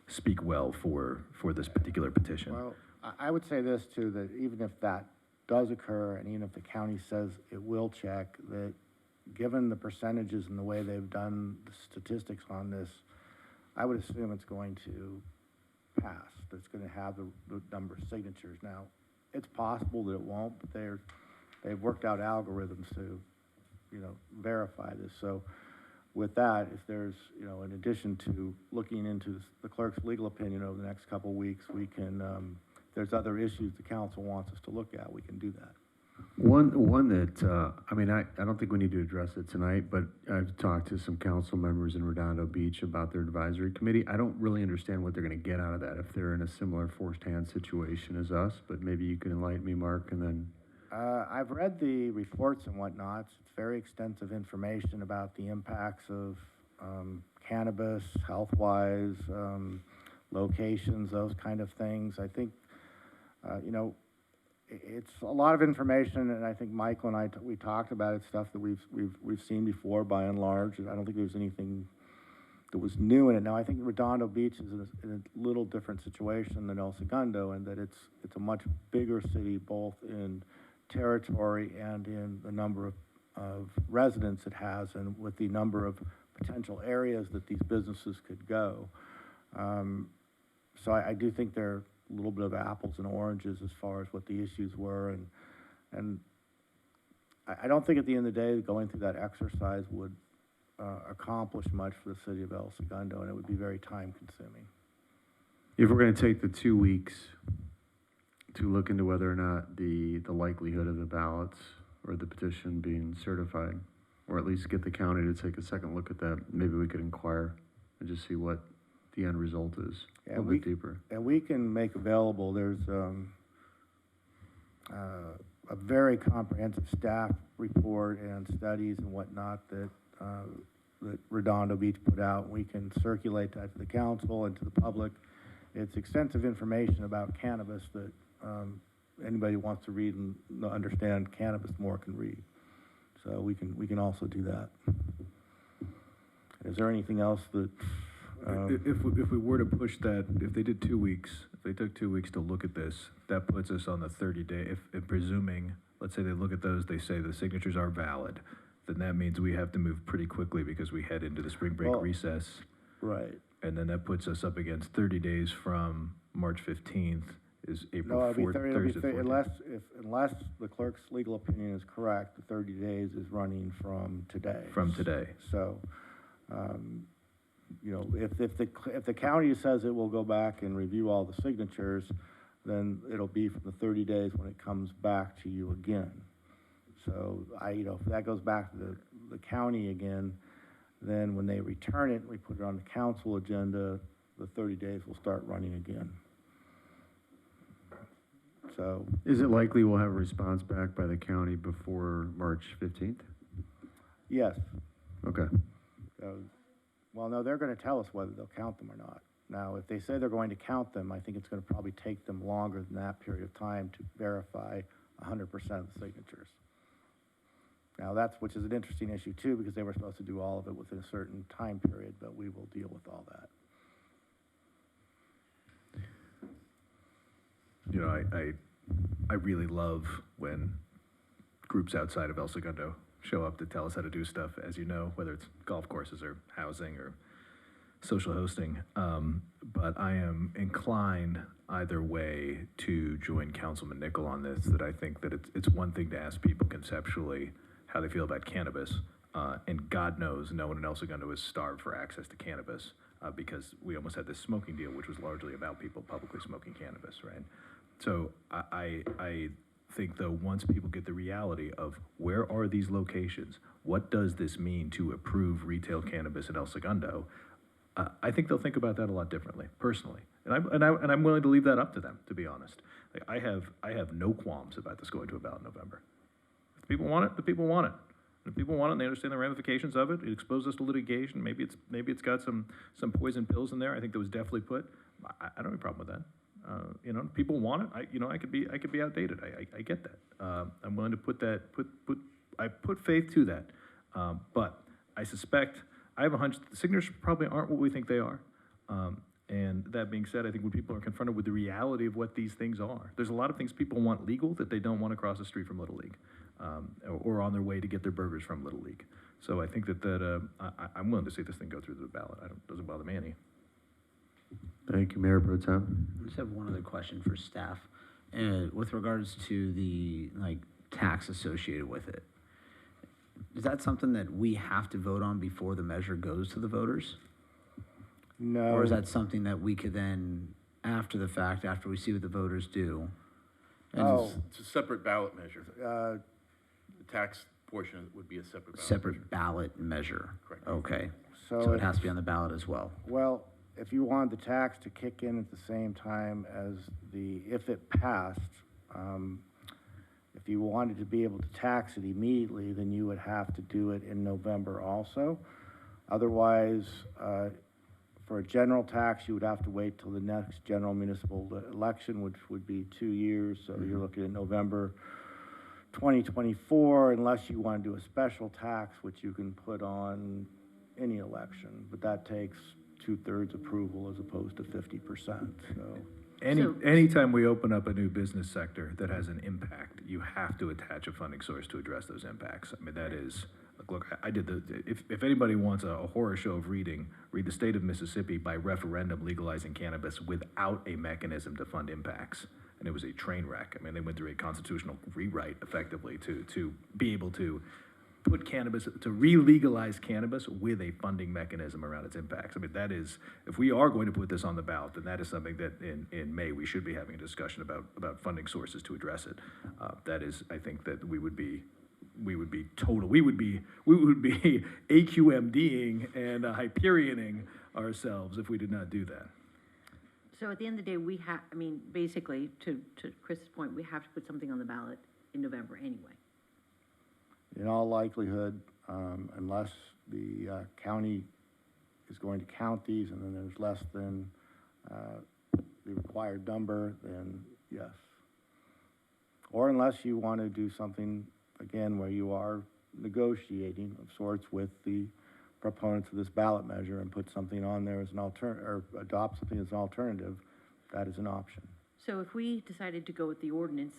Speaker 16: speak well for this particular petition.
Speaker 2: Well, I would say this too, that even if that does occur, and even if the county says it will check, that given the percentages and the way they've done the statistics on this, I would assume it's going to pass. That's going to have the number of signatures. Now, it's possible that it won't, but they've worked out algorithms to, verify this. So with that, if there's, in addition to looking into the clerk's legal opinion over the next couple of weeks, we can, if there's other issues the council wants us to look at, we can do that.
Speaker 5: One that, I don't think we need to address it tonight, but I've talked to some council members in Redondo Beach about their advisory committee. I don't really understand what they're going to get out of that if they're in a similar forced-hand situation as us, but maybe you can enlighten me, Mark, and then.
Speaker 2: I've read the reports and whatnot. It's very extensive information about the impacts of cannabis, health-wise, locations, those kind of things. I think, it's a lot of information, and I think Michael and we talked about it, stuff that we've seen before by and large. I don't think there's anything that was new in it. Now, I think Redondo Beach is in a little different situation than El Segundo, in that it's a much bigger city, both in territory and in the number of residents it has, and with the number of potential areas that these businesses could go. So I do think they're a little bit of apples and oranges as far as what the issues were, and I don't think at the end of the day going through that exercise would accomplish much for the city of El Segundo, and it would be very time consuming.
Speaker 5: If we're going to take the 2 weeks to look into whether or not the likelihood of the ballots or the petition being certified, or at least get the county to take a second look at that, maybe we could inquire and just see what the end result is a little bit deeper.
Speaker 2: And we can make available, there's a very comprehensive staff report and studies and whatnot that Redondo Beach put out. We can circulate that to the council and to the public. It's extensive information about cannabis that anybody who wants to read and understand cannabis more can read. So we can also do that. Is there anything else that?
Speaker 16: If we were to push that, if they did 2 weeks, if they took 2 weeks to look at this, that puts us on the 30-day. If presuming, let's say they look at those, they say the signatures are valid, then that means we have to move pretty quickly because we head into the spring break recess.
Speaker 2: Right.
Speaker 16: And then that puts us up against 30 days from March 15th. Is
Speaker 2: No,
Speaker 16: April
Speaker 2: it'll be
Speaker 16: 4th,
Speaker 2: thirty, it'll be
Speaker 16: Thursday, 14th?
Speaker 2: unless the clerk's legal opinion is correct, the 30 days is running from today.
Speaker 16: From today.
Speaker 2: So, you know, if the county says it will go back and review all the signatures, then it'll be from the 30 days when it comes back to you again. So you know, if that goes back to the county again, then when they return it, we put it on the council agenda, the 30 days will start running again. So,
Speaker 5: Is it likely we'll have a response back by the county before March 15th?
Speaker 2: yes.
Speaker 5: Okay.
Speaker 2: Well, no, they're gonna tell us whether they'll count them or not. Now, if they say they're going to count them, I think it's gonna probably take them longer than that period of time to verify 100% of the signatures. Now, which is an interesting issue too, because they were supposed to do all of it within a certain time period, but we will deal with all that.
Speaker 16: You know, I really love when groups outside of El Segundo show up to tell us how to do stuff, as you know, whether it's golf courses or housing or social hosting. But I am inclined either way to join Councilman Nickel on this, that I think that it's one thing to ask people conceptually how they feel about cannabis. And God knows no one in El Segundo is starved for access to cannabis because we almost had this smoking deal, which was largely about people publicly smoking cannabis, right? So I think, though, once people get the reality of where are these locations, what does this mean to approve retail cannabis in El Segundo, I think they'll think about that a lot differently, personally. And I'm willing to leave that up to them, to be honest. Like, I have no qualms about this going to a ballot in November. If the people want it, the people want it. And if people want it and they understand the ramifications of it, it exposes us to litigation. Maybe it's got some poison pills in there. I think that was definitely put. I don't have a problem with that. You know, people want it. I could be outdated. I get that. I'm willing to put faith to that. But I suspect, I have a hunch the signatures probably aren't what we think they are. And that being said, I think when people are confronted with the reality of what these things are, there's a lot of things people want legal that they don't want to cross the street from Little League, or on their way to get their burgers from Little League. So I think that I'm willing to see this thing go through the ballot. It doesn't bother me any.
Speaker 5: Thank you, Mayor Pro Tem.
Speaker 15: I just have one other question for staff. With regards to the tax associated with it, is that something that we have to vote on before the measure goes to the voters?
Speaker 2: No.
Speaker 15: Or is that something that we could then, after the fact, after we see what the voters do?
Speaker 13: It's a separate ballot measure. The tax portion would be a separate ballot measure. Correct.
Speaker 15: Okay.
Speaker 2: So
Speaker 15: it has to be on the ballot as well.
Speaker 2: Well, if you wanted the tax to kick in at the same time as if it passed, if you wanted to be able to tax it immediately, then you would have to do it in November also. Otherwise, for a general tax, you would have to wait till the next general municipal election, which would be 2 years. So you're looking at November 2024, unless you want to do a special tax, which you can put on any election. But that takes 2/3 approval as opposed to 50%. So.
Speaker 16: Anytime we open up a new business sector that has an impact, you have to attach a funding source to address those impacts. I mean, that is, look, I did if anybody wants a horror show of reading, read the state of Mississippi by referendum legalizing cannabis without a mechanism to fund impacts. And it was a train wreck. I mean, they went through a constitutional rewrite effectively to be able to put cannabis, to re-legalize cannabis with a funding mechanism around its impacts. I mean, that is, if we are going to put this on the ballot, then that is something that in May we should be having a discussion about funding sources to address it. That is, I think that we would be AQMDing and Hyperioning ourselves if we did not do that.
Speaker 17: So at the end of the day, we have, I mean, basically, to Chris's point, we have to put something on the ballot in November anyway.
Speaker 2: In all likelihood, unless the county is going to count these and then there's less than the required number, then yes. Or unless you want to do something, again, where you are negotiating of sorts with the proponents of this ballot measure and put something on there as an alternative, or adopt something as an alternative, that is an option.
Speaker 17: So if we decided to go with the ordinance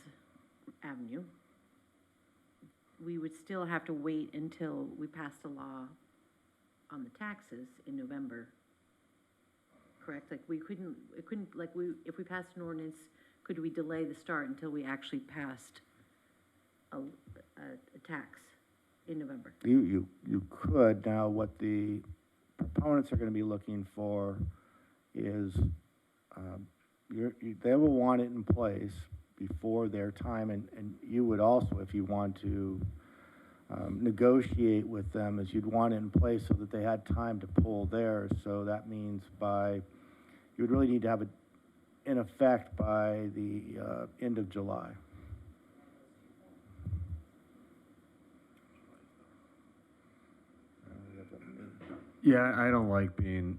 Speaker 17: avenue, we would still have to wait until we passed a law on the taxes in November, correct? Like we couldn't, if we passed an ordinance could we delay the start until we actually passed a tax in November?
Speaker 2: You could. Now, what the proponents are going to be looking for is, they will want it in place before their time, and you would also, if you want to negotiate with them, is you'd want it in place so that they had time to pull theirs. So that means you would really need to have it in effect by the end of July.
Speaker 5: Yeah, I don't like being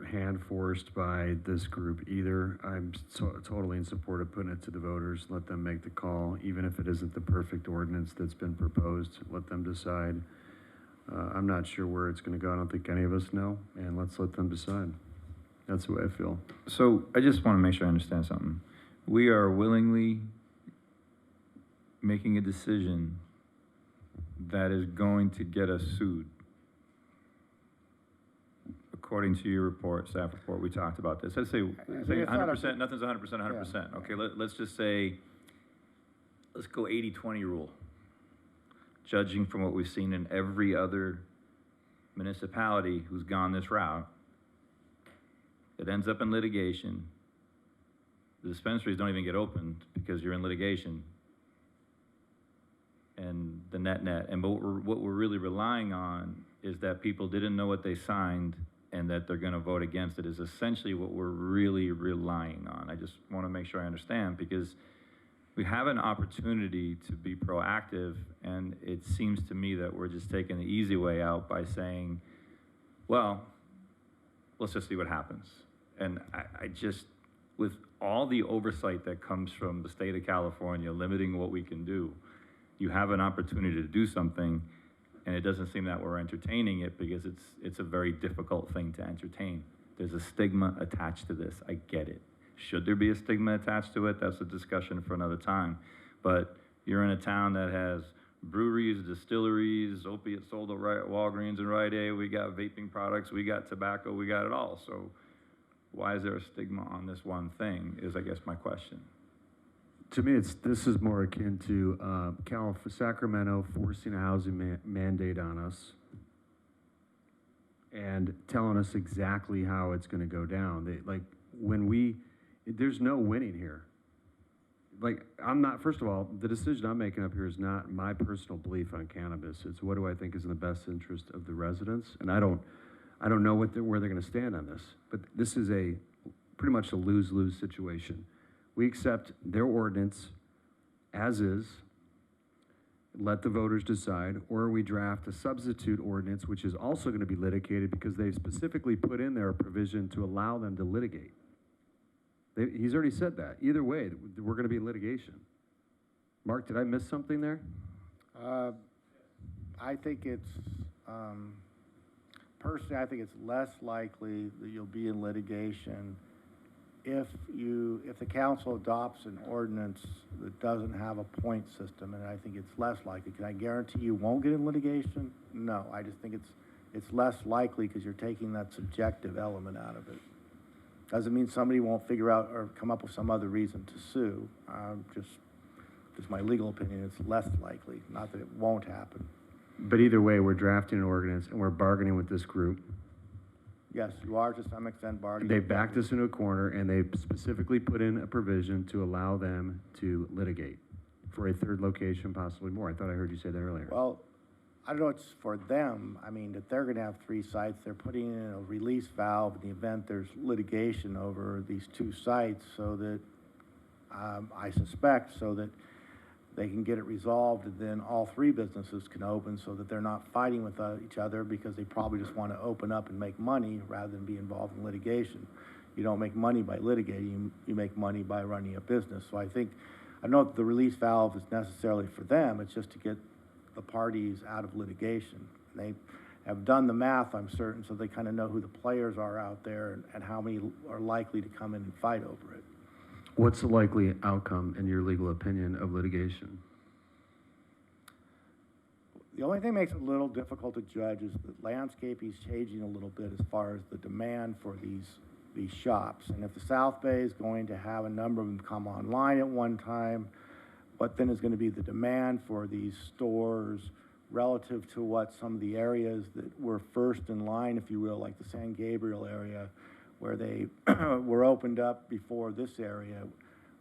Speaker 5: hand forced by this group either. I'm totally in support of putting it to the voters. Let them make the call, even if it isn't the perfect ordinance that's been proposed. Let them decide. I'm not sure where it's going to go. I don't think any of us know, and let's let them decide. That's the way I feel.
Speaker 3: So I just want to make sure I understand something. We are willingly making a decision that is going to get us sued. According to your report, staff report, we talked about this. Let's say 100%, nothing's 100%, 100%.
Speaker 2: Yeah.
Speaker 3: Okay, let's just say, let's go 80-20 rule. Judging from what we've seen in every other municipality who's gone this route, it ends up in litigation. The dispensaries don't even get opened because you're in litigation. And the net. And what we're really relying on is that people didn't know what they signed and that they're going to vote against it is essentially what we're really relying on. I just want to make sure I understand, because we have an opportunity to be proactive, and it seems to me that we're just taking the easy way out by saying, well, let's just see what happens. And I just, with all the oversight that comes from the state of California limiting what we can do, you have an opportunity to do something, and it doesn't seem that we're entertaining it because it's a very difficult thing to entertain. There's a stigma attached to this. I get it. Should there be a stigma attached to it? That's a discussion for another time. But you're in a town that has breweries, distilleries, opiates sold at Walgreens and Rite Aid. We got vaping products. We got tobacco. We got it all. So why is there a stigma on this one thing is, I guess, my question.
Speaker 5: To me, this is more akin to Sacramento forcing a housing mandate on us and telling us exactly how it's going to go down. There's no winning here. First of all, the decision I'm making up here is not my personal belief on cannabis. It's what do I think is in the best interest of the residents, and I don't know where they're going to stand on this. But this is pretty much a lose-lose situation. We accept their ordinance as is, let the voters decide, or we draft a substitute ordinance, which is also going to be litigated because they've specifically put in there a provision to allow them to litigate. He's already said that. Either way, we're going to be in litigation. Mark, did I miss something there?
Speaker 2: I think it's, personally, I think it's less likely that you'll be in litigation if the council adopts an ordinance that doesn't have a point system, and I think it's less likely. Can I guarantee you won't get in litigation? No, I just think it's less likely because you're taking that subjective element out of it. Doesn't mean somebody won't figure out or come up with some other reason to sue. Just my legal opinion, it's less likely, not that it won't happen.
Speaker 5: But either way, we're drafting an ordinance and we're bargaining with this group.
Speaker 2: Yes, you are to some extent bargaining.
Speaker 5: They backed us into a corner, and they specifically put in a provision to allow them to litigate for a third location, possibly more. I thought I heard you say that earlier.
Speaker 2: Well, I don't know, it's for them. I mean, if they're going to have 3 sites, they're putting in a release valve in the event there's litigation over these 2 sites, so that, I suspect, so that they can get it resolved, and then all 3 businesses can open so that they're not fighting with each other because they probably just want to open up and make money rather than be involved in litigation. You don't make money by litigating, you make money by running a business. So I don't know if the release valve is necessarily for them, it's just to get the parties out of litigation. They have done the math, I'm certain, so they kind of know who the players are out there and how many are likely to come in and fight over it.
Speaker 5: What's the likely outcome, in your legal opinion, of litigation?
Speaker 2: The only thing that makes it a little difficult to judge is the landscape is changing a little bit as far as the demand for these these shops. And if the South Bay is going to have a number of them come online at one time, what then is going to be the demand for these stores relative to what some of the areas that were first in line, if you will, like the San Gabriel area, where they were opened up before this area.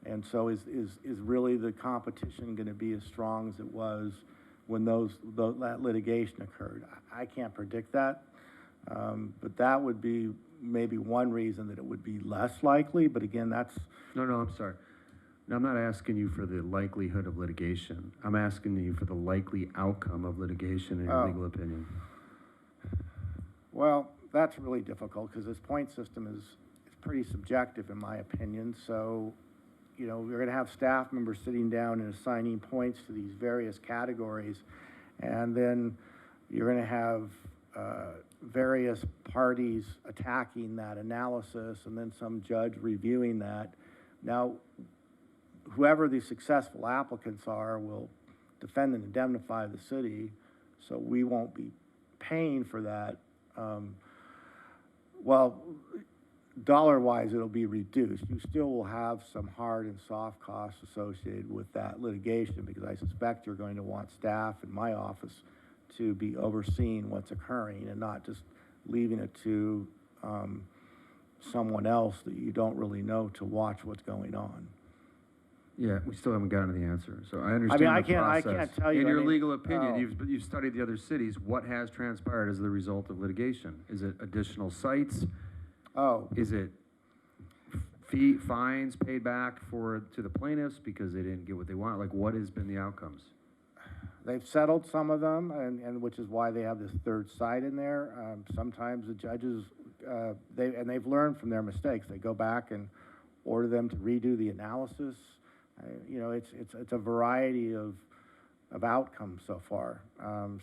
Speaker 2: And so is really the competition going to be as strong as it was when that litigation occurred? I can't predict that, but that would be maybe one reason that it would be less likely, but again, that's...
Speaker 5: No, I'm sorry. No, I'm not asking you for the likelihood of litigation. I'm asking you for the likely outcome of litigation in your legal opinion.
Speaker 2: Well, that's really difficult because this point system is pretty subjective in my opinion. So, you know, we're going to have staff members sitting down and assigning points to these various categories, and then you're going to have various parties attacking that analysis, and then some judge reviewing that. Now, whoever the successful applicants are will defend and indemnify the city, so we won't be paying for that. Well, dollar-wise, it'll be reduced. You still will have some hard and soft costs associated with that litigation, because I suspect you're going to want staff in my office to be overseeing what's occurring and not just leaving it to someone else that you don't really know to watch what's going on.
Speaker 5: Yeah, we still haven't gotten to the answer. So I understand
Speaker 2: I
Speaker 5: the process.
Speaker 2: can't tell you.
Speaker 5: In your
Speaker 2: I mean,
Speaker 5: legal opinion, you've studied the other cities. What has transpired as the result of litigation? Is it additional sites?
Speaker 2: Oh.
Speaker 5: Is it fines paid back to the plaintiffs because they didn't get what they want? Like, what has been the outcomes?
Speaker 2: They've settled some of them, and which is why they have this third side in there. Sometimes the judges, they've learned from their mistakes. They go back and order them to redo the analysis. You know, it's a variety of outcomes so far.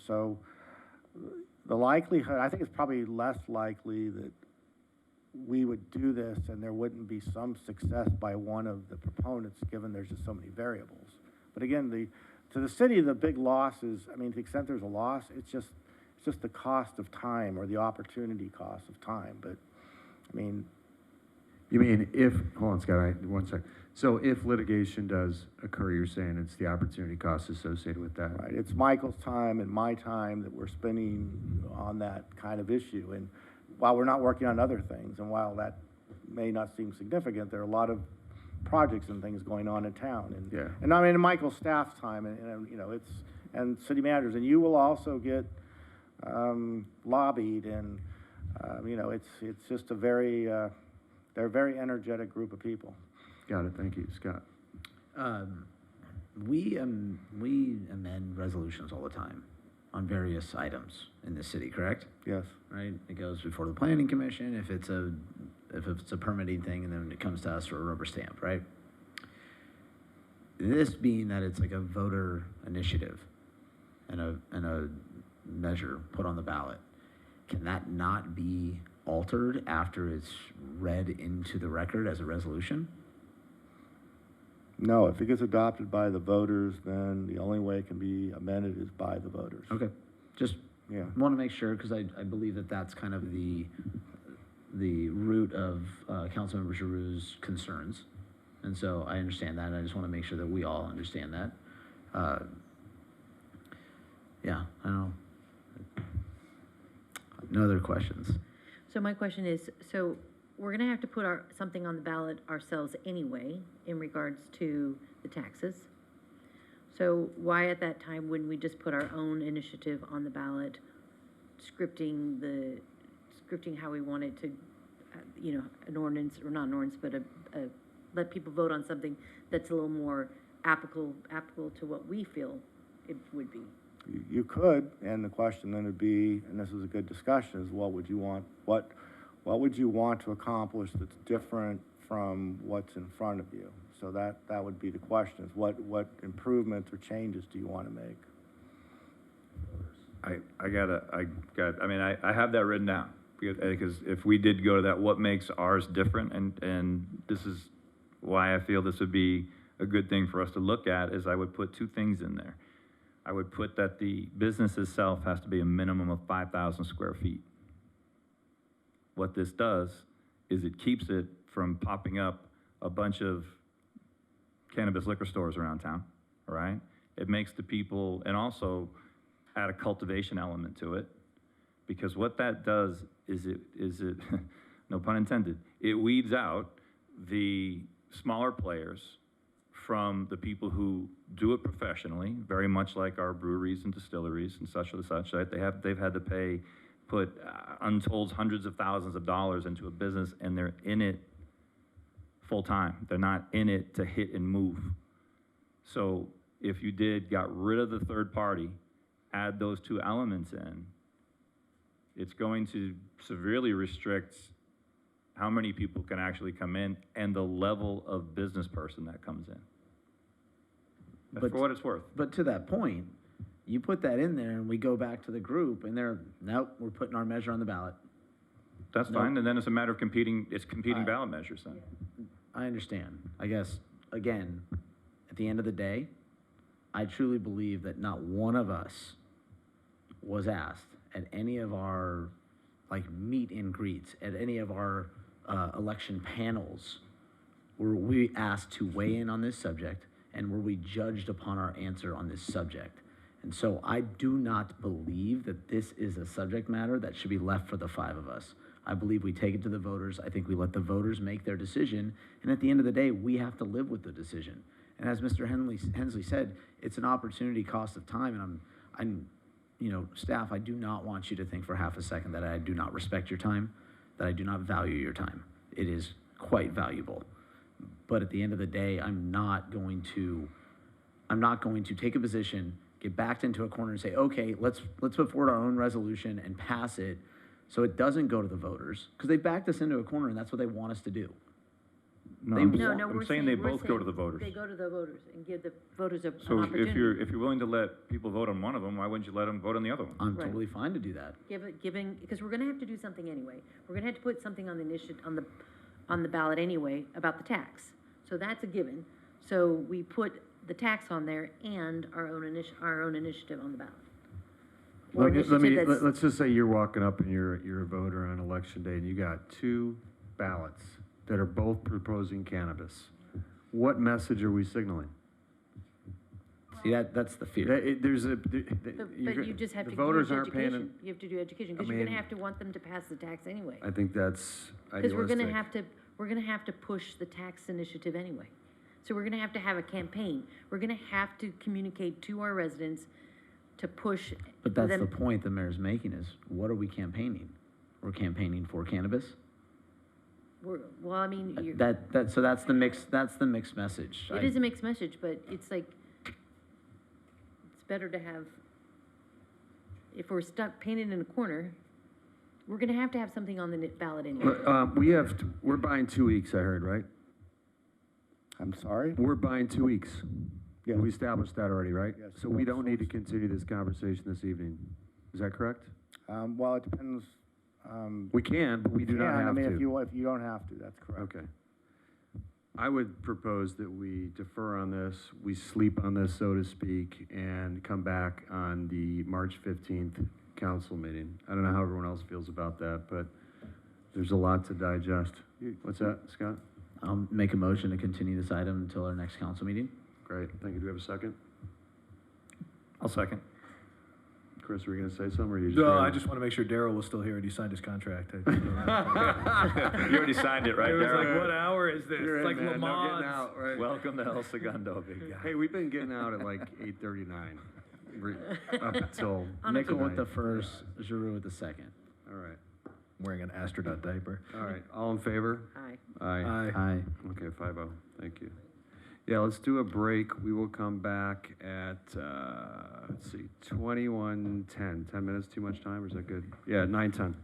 Speaker 2: So the likelihood, I think it's probably less likely that we would do this and there wouldn't be some success by one of the proponents, given there's just so many variables. But again, to the city, the big loss is, I mean, to the extent there's a loss, it's just the cost of time, or the opportunity cost of time. But I mean,
Speaker 5: you mean if, hold on, Scott, one sec. So if litigation does occur, you're saying it's the opportunity costs associated with that?
Speaker 2: Right, it's Michael's time and my time that we're spending on that kind of issue. And while we're not working on other things, and while that may not seem significant, there are a lot of projects and things going on in town. And,
Speaker 5: yeah.
Speaker 2: And I mean, Michael's staff's time, and you know, and city managers, and you will also get lobbied, and you know, it's just a very, they're a very energetic group of people.
Speaker 5: Got it, thank you, Scott.
Speaker 15: We amend resolutions all the time on various items in the city, correct?
Speaker 2: Yes.
Speaker 15: Right, it goes before the planning commission if it's a permitting thing, and then it comes to us for a rubber stamp, right? This being that it's like a voter initiative and a measure put on the ballot, can that not be altered after it's read into the record as a resolution?
Speaker 2: No, if it gets adopted by the voters, then the only way it can be amended is by the voters.
Speaker 15: Okay, just
Speaker 2: yeah.
Speaker 15: Want to make sure, because I believe that that's kind of the root of Councilmember Giroux's concerns. And so I understand that, and I just want to make sure that we all understand that. Yeah, I don't know. No other questions.
Speaker 17: So my question is, so we're gonna have to put something on the ballot ourselves anyway in regards to the taxes. So why at that time wouldn't we just put our own initiative on the ballot, scripting how we want it to, you know, an ordinance, or not an ordinance, but let people vote on something that's a little more applicable to what we feel it would be.
Speaker 2: You could, and the question then would be, and this is a good discussion, is what would you want? What would you want to accomplish that's different from what's in front of you? So that would be the question: is what improvements or changes do you want to make?
Speaker 3: I mean, I have that written down, because if we did go to that, what makes ours different, and this is why I feel this would be a good thing for us to look at, is I would put two things in there. I would put that the business itself has to be a minimum of 5,000 square feet. What this does is it keeps it from popping up a bunch of cannabis liquor stores around town, all right? It makes the people, and also add a cultivation element to it, because what that does is it, no pun intended, it weeds out the smaller players from the people who do it professionally, very much like our breweries and distilleries and such, right? They've had to put untold hundreds of thousands of dollars into a business, and they're in it full time. They're not in it to hit and move. So if you got rid of the third party, add those two elements in, it's going to severely restrict how many people can actually come in and the level of business person that comes in. That's for what it's worth.
Speaker 15: But to that point, you put that in there and we go back to the group and they're, nope, we're putting our measure on the ballot.
Speaker 3: That's fine, and then it's a matter of competing ballot measures then.
Speaker 15: I understand. I guess, again, at the end of the day, I truly believe that not one of us was asked at any of our, like, meet and greets, at any of our election panels, were we asked to weigh in on this subject, and were we judged upon our answer on this subject. And so I do not believe that this is a subject matter that should be left for the five of us. I believe we take it to the voters. I think we let the voters make their decision. And at the end of the day, we have to live with the decision. And as Mr. Hensley said, it's an opportunity cost of time. And I'm, you know, staff, I do not want you to think for half a second that I do not respect your time, that I do not value your time. It is quite valuable. But at the end of the day, I'm not going to take a position, get backed into a corner and say, okay, let's put forward our own resolution and pass it so it doesn't go to the voters, because they backed us into a corner and that's what they want us to do.
Speaker 3: No, I'm saying they both go to the voters.
Speaker 17: They go to the voters and give the voters an
Speaker 3: So
Speaker 17: opportunity.
Speaker 3: if you're willing to let people vote on one of them, why wouldn't you let them vote on the other one?
Speaker 15: I'm totally fine to do that.
Speaker 17: Because we're gonna have to do something anyway. We're gonna have to put something on the on the ballot anyway about the tax. So that's a given. So we put the tax on there and our own initiative on the ballot. Or initiative that's-
Speaker 5: Let's just say you're walking up and you're a voter on election day and you got two ballots that are both proposing cannabis. What message are we signaling?
Speaker 15: See, that's the fear.
Speaker 17: But you just have to do
Speaker 5: voters aren't
Speaker 17: education. You have to do education, because you're gonna have to want them to pass the tax anyway.
Speaker 5: I think that's
Speaker 17: Because we're gonna
Speaker 5: idealistic.
Speaker 17: have to push the tax initiative anyway. So we're gonna have a campaign. We're gonna have to communicate to our residents to push.
Speaker 15: But that's
Speaker 17: them.
Speaker 15: the point the mayor's making is, what are we campaigning? We're campaigning for cannabis?
Speaker 17: Well, I mean,
Speaker 15: So that's the mixed message.
Speaker 17: it is a mixed message, but it's like, it's better to have, if we're stuck painted in a corner, we're gonna have to have something on the ballot anyway.
Speaker 5: We're buying 2 weeks, I heard, right?
Speaker 2: I'm sorry?
Speaker 5: We're buying 2 weeks.
Speaker 2: Yes.
Speaker 5: We established that already, right?
Speaker 2: Yes.
Speaker 5: So we don't need to continue this conversation this evening. Is that correct?
Speaker 2: Well, it depends.
Speaker 5: We can, but we do not have to.
Speaker 2: I mean, if you don't have to, that's correct.
Speaker 5: Okay. I would propose that we defer on this, we sleep on this, so to speak, and come back on the March 15th council meeting. I don't know how everyone else feels about that, but there's a lot to digest. What's that, Scott?
Speaker 15: I'll make a motion to continue this item until our next council meeting.
Speaker 5: Great, thank you. Do we have a second?
Speaker 3: I'll second.
Speaker 5: Chris, were you gonna say something, or you just?
Speaker 16: No,
Speaker 5: ran?
Speaker 16: I just want to make sure Daryl was still here and he signed his contract.
Speaker 3: You already signed it, right,
Speaker 16: It was
Speaker 3: Daryl?
Speaker 16: like, what hour is this?
Speaker 5: You're
Speaker 16: It's like
Speaker 5: in, man.
Speaker 16: Le
Speaker 5: No
Speaker 16: Mans.
Speaker 5: getting out, right?
Speaker 3: Welcome to El Segundo, big guy.
Speaker 5: Hey, we've been getting out at like 8:39, up until
Speaker 15: Nickel with the
Speaker 5: tonight.
Speaker 15: first, Giroux with the second.
Speaker 5: All right,
Speaker 16: Wearing an astronaut diaper.
Speaker 5: all right, all in favor?
Speaker 17: Aye.
Speaker 5: Aye.
Speaker 15: Aye.
Speaker 5: Okay, 5-0, thank you. Yeah, let's do a break. We will come back at, let's see, 21:10. 10 minutes, too much time, or is that good? Yeah, 9:10.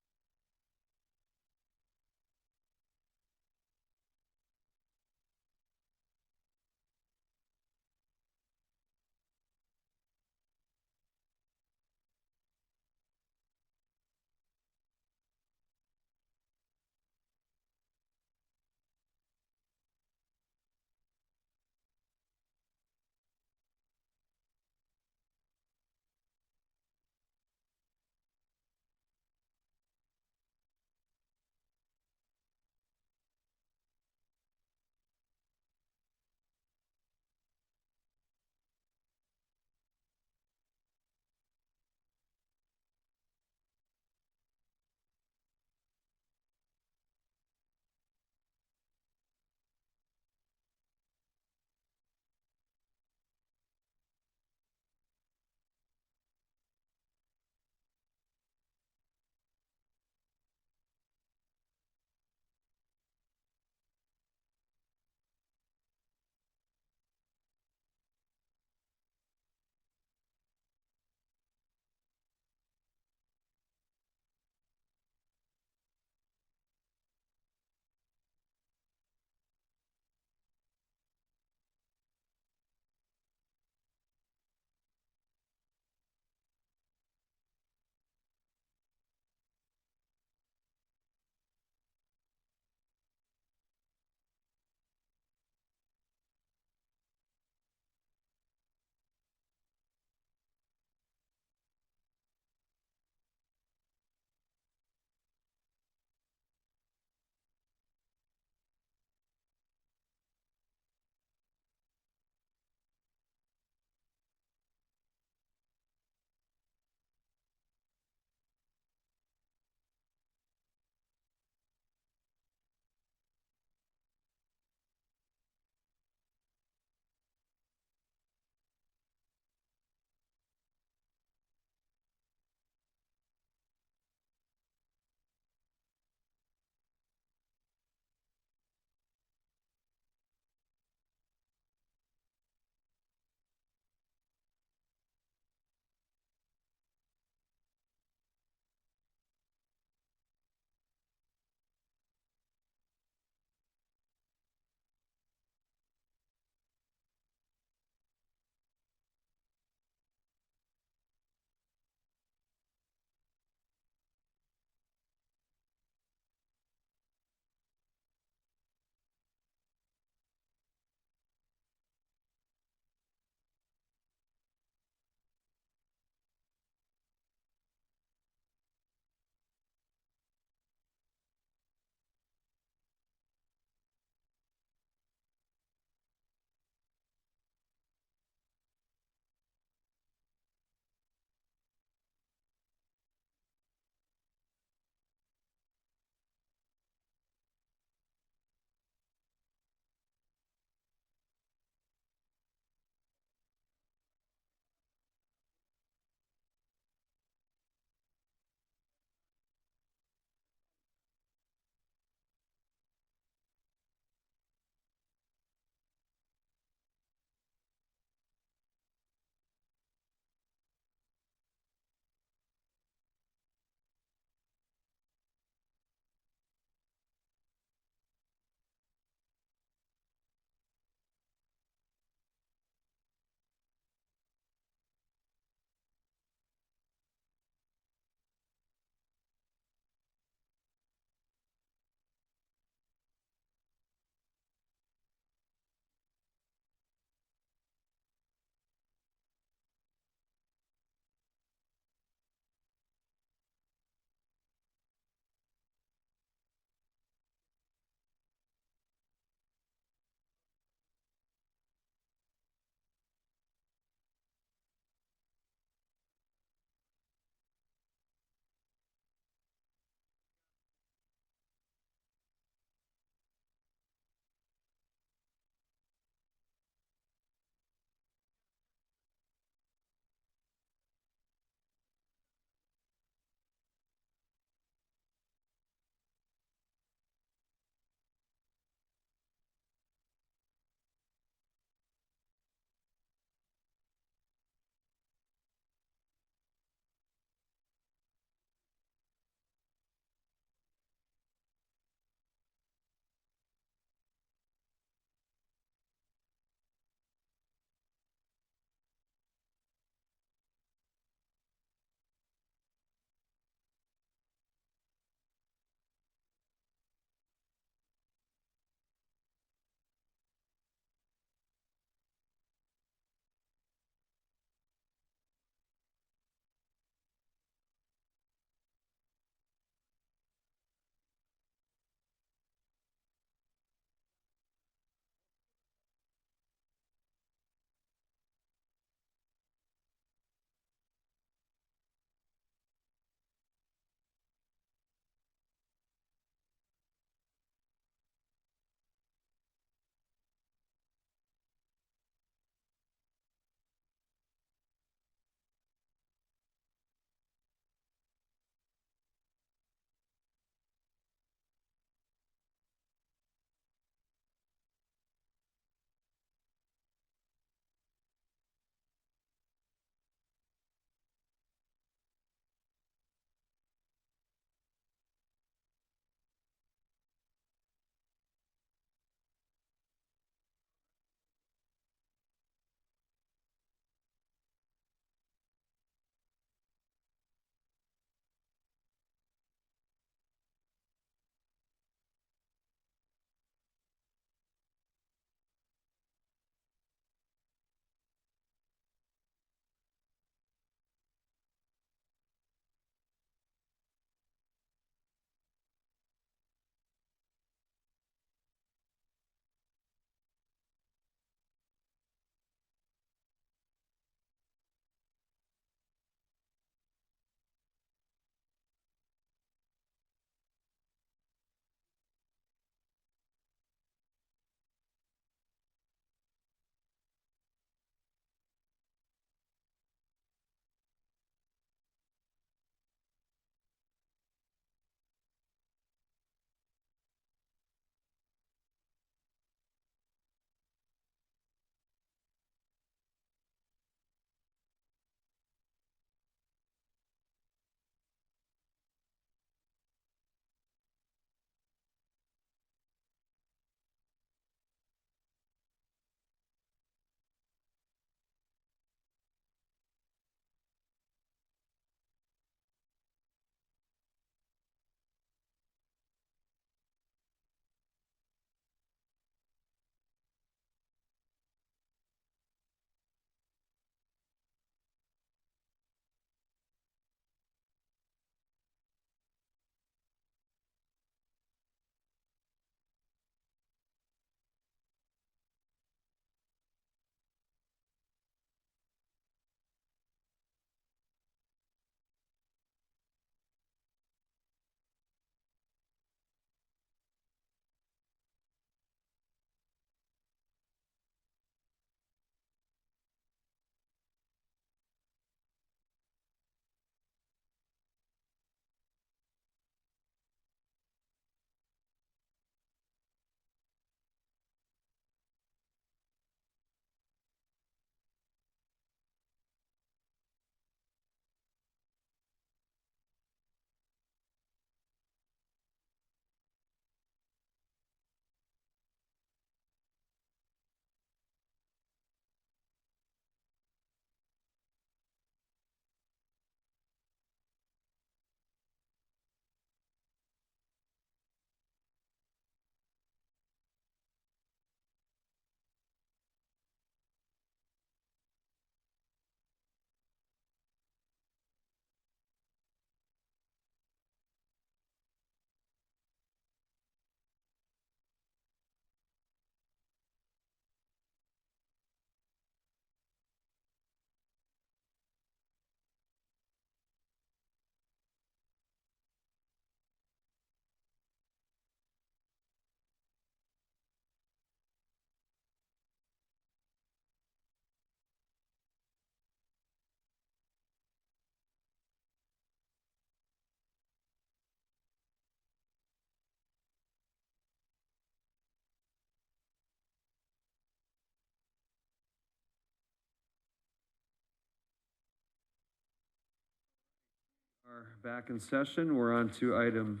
Speaker 1: Back in session, we're on to item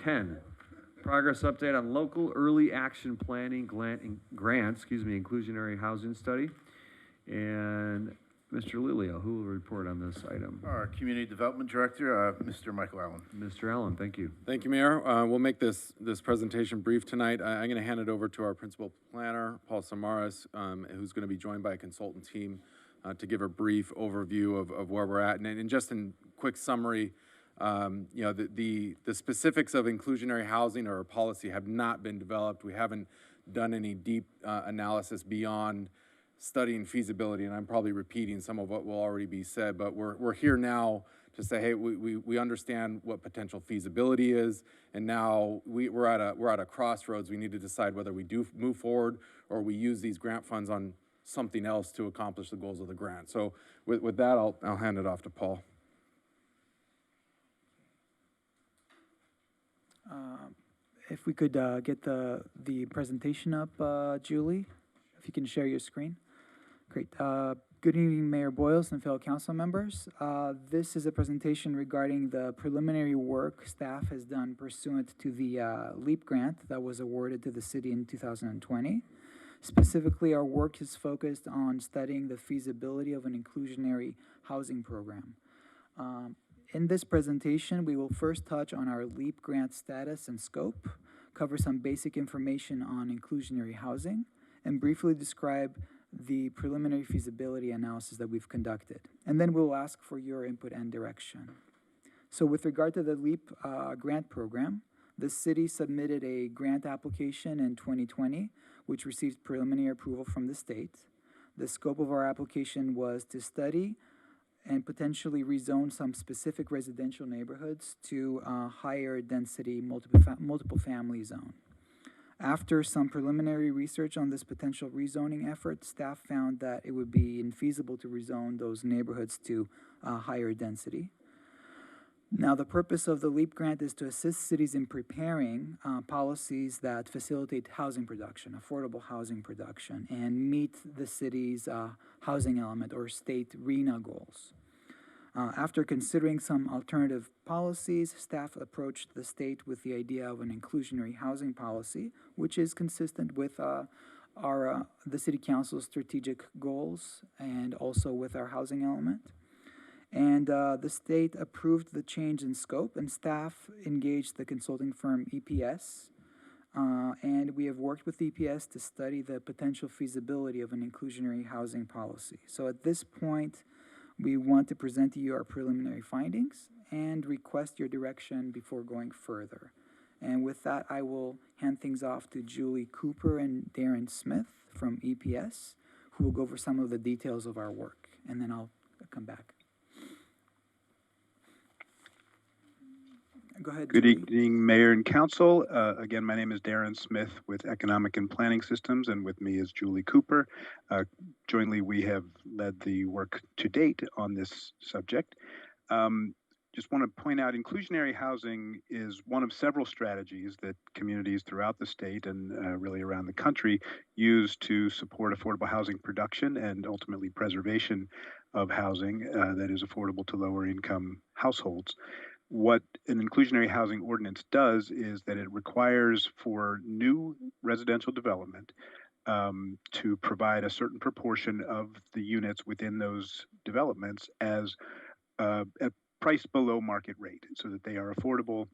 Speaker 1: 10. Progress update on local early action planning grant, inclusionary housing study. And Mr. Lilio, who will report on this item?
Speaker 13: Our Community Development Director, Mr. Michael Allen.
Speaker 1: Mr. Allen, thank you.
Speaker 6: Thank you, Mayor. We'll make this presentation brief tonight. I'm going to hand it over to our principal planner, Paul Samaras, who's going to be joined by a consultant team to give a brief overview of where we're at. And just in quick summary, the specifics of inclusionary housing or policy have not been developed. We haven't done any deep analysis beyond studying feasibility, and I'm probably repeating some of what will already be said, but we're here now to say, hey, we understand what potential feasibility is, and now we're at a crossroads. We need to decide whether we do move forward or we use these grant funds on something else to accomplish the goals of the grant. So with that, I'll hand it off to Paul.
Speaker 7: If we could get the presentation up, Julie, if you can share your screen. Great. Good evening, Mayor Boyles and fellow council members. This is a presentation regarding the preliminary work staff has done pursuant to the LEAP grant that was awarded to the city in 2020. Specifically, our work is focused on studying the feasibility of an inclusionary housing program. In this presentation, we will first touch on our LEAP grant status and scope, cover some basic information on inclusionary housing, and briefly describe the preliminary feasibility analysis that we've conducted. And then we'll ask for your input and direction. So with regard to the LEAP grant program, the city submitted a grant application in 2020, which received preliminary approval from the state. The scope of our application was to study and potentially rezone some specific residential neighborhoods to a higher density multiple family zone. After some preliminary research on this potential rezoning effort, staff found that it would be infeasible to rezone those neighborhoods to higher density. Now, the purpose of the LEAP grant is to assist cities in preparing policies that facilitate housing production, affordable housing production, and meet the city's housing element or state RHNA goals. After considering some alternative policies, staff approached the state with the idea of an inclusionary housing policy, which is consistent with the City Council's strategic goals and also with our housing element. And the state approved the change in scope, and staff engaged the consulting firm EPS. And we have worked with EPS to study the potential feasibility of an inclusionary housing policy. So at this point, we want to present to you our preliminary findings and request your direction before going further. And with that, I will hand things off to Julie Cooper and Darren Smith from EPS, who will go over some of the details of our work, and then I'll come back. Go ahead,
Speaker 22: Good
Speaker 7: Julie.
Speaker 22: evening, Mayor and Council. Again, my name is Darren Smith with Economic and Planning Systems, and with me is Julie Cooper. Jointly, we have led the work to date on this subject. Just want to point out, inclusionary housing is one of several strategies that communities throughout the state and really around the country use to support affordable housing production and ultimately preservation of housing that is affordable to lower income households. What an inclusionary housing ordinance does is that it requires for new residential development to provide a certain proportion of the units within those developments as a price below market rate, so that they are affordable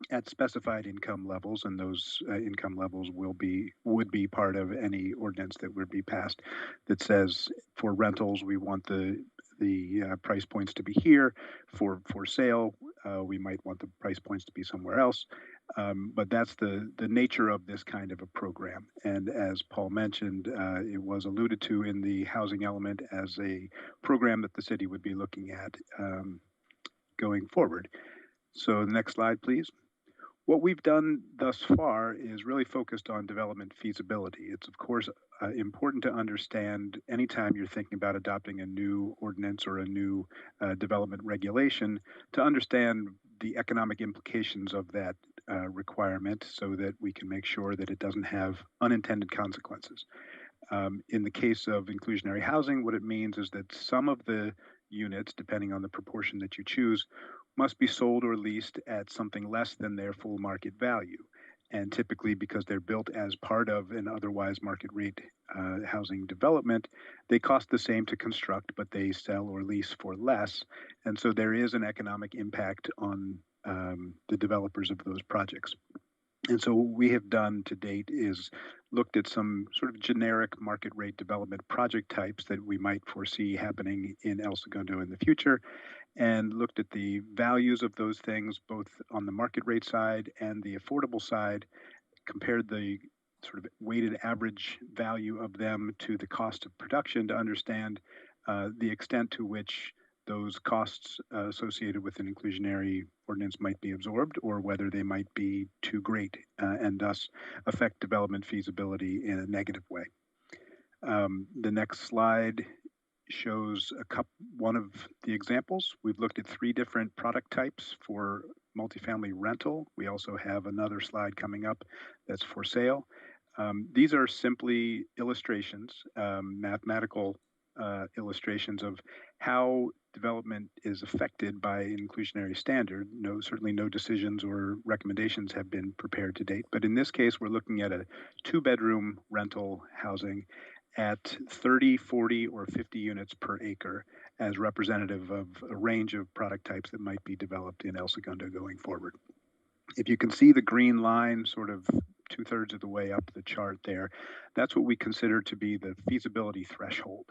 Speaker 22: at specified income levels, and those income levels would be part of any ordinance that would be passed that says for rentals we want the price points to be here. For sale, we might want the price points to be somewhere else. But that's the nature of this kind of a program. And as Paul mentioned, it was alluded to in the housing element as a program that the city would be looking at going forward. So the next slide, please. What we've done thus far is really focused on development feasibility. It's, of course, important to understand anytime you're thinking about adopting a new ordinance or a new development regulation, to understand the economic implications of that requirement so that we can make sure that it doesn't have unintended consequences. In the case of inclusionary housing, what it means is that some of the units, depending on the proportion that you choose, must be sold or leased at something less than their full market value. And typically, because they're built as part of an otherwise market rate housing development, they cost the same to construct, but they sell or lease for less. And so there is an economic impact on the developers of those projects. And so what we have done to date is looked at some sort of generic market rate development project types that we might foresee happening in El Segundo in the future, and looked at the values of those things, both on the market rate side and the affordable side, compared the sort of weighted average value of them to the cost of production to understand the extent to which those costs associated with an inclusionary ordinance might be absorbed, or whether they might be too great and thus affect development feasibility in a negative way. The next slide shows one of the examples. We've looked at 3 different product types for multifamily rental. We also have another slide coming up that's for sale. These are simply illustrations, mathematical illustrations of how development is affected by inclusionary standard. Certainly no decisions or recommendations have been prepared to date, but in this case, we're looking at a 2-bedroom rental housing at 30, 40, or 50 units per acre as representative of a range of product types that might be developed in El Segundo going forward. If you can see the green line sort of 2/3 of the way up the chart there, that's what we consider to be the feasibility threshold.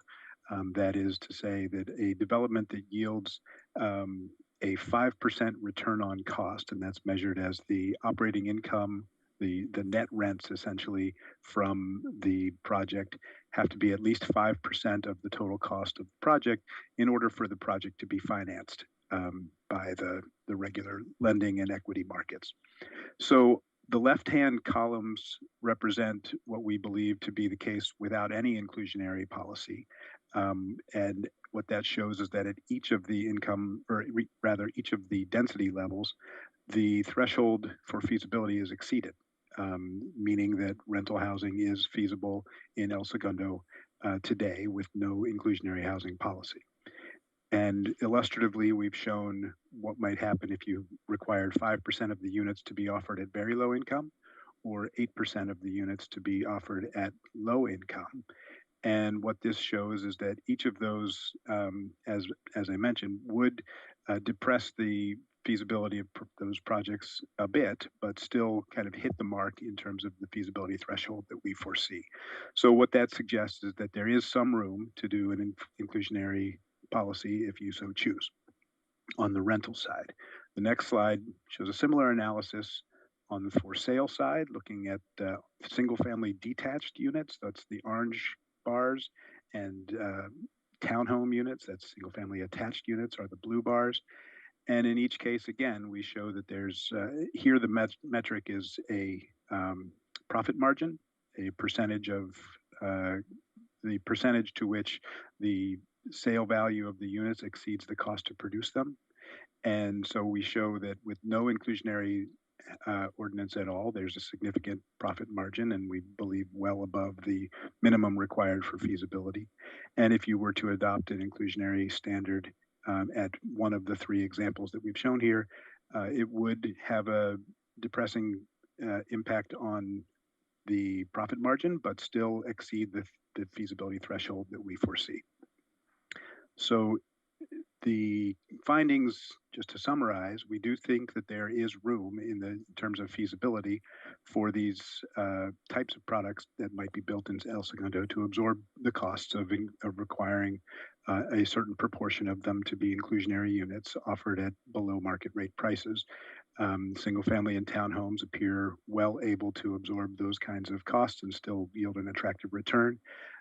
Speaker 22: That is to say that a development that yields a 5% return on cost, and that's measured as the operating income, the net rents essentially from the project, have to be at least 5% of the total cost of the project in order for the project to be financed by the regular lending and equity markets. So the left-hand columns represent what we believe to be the case without any inclusionary policy. And what that shows is that at each of the income, or rather each of the density levels, the threshold for feasibility is exceeded, meaning that rental housing is feasible in El Segundo today with no inclusionary housing policy. And illustratively, we've shown what might happen if you required 5% of the units to be offered at very low income, or 8% of the units to be offered at low income. And what this shows is that each of those, as I mentioned, would depress the feasibility of those projects a bit, but still kind of hit the mark in terms of the feasibility threshold that we foresee. So what that suggests is that there is some room to do an inclusionary policy if you so choose on the rental side. The next slide shows a similar analysis on the for sale side, looking at single family detached units, that's the orange bars, and townhome units, that's single family attached units, are the blue bars. And in each case, again, we show that there's, here the metric is a profit margin, a percentage of, the percentage to which the sale value of the units exceeds the cost to produce them. And so we show that with no inclusionary ordinance at all, there's a significant profit margin, and we believe well above the minimum required for feasibility. And if you were to adopt an inclusionary standard at one of the 3 examples that we've shown here, it would have a depressing impact on the profit margin, but still exceed the feasibility threshold that we foresee. So the findings, just to summarize, we do think that there is room in terms of feasibility for these types of products that might be built in El Segundo to absorb the costs of requiring a certain proportion of them to be inclusionary units offered at below market rate prices. Single family and townhomes appear well able to absorb those kinds of costs and still yield an attractive return.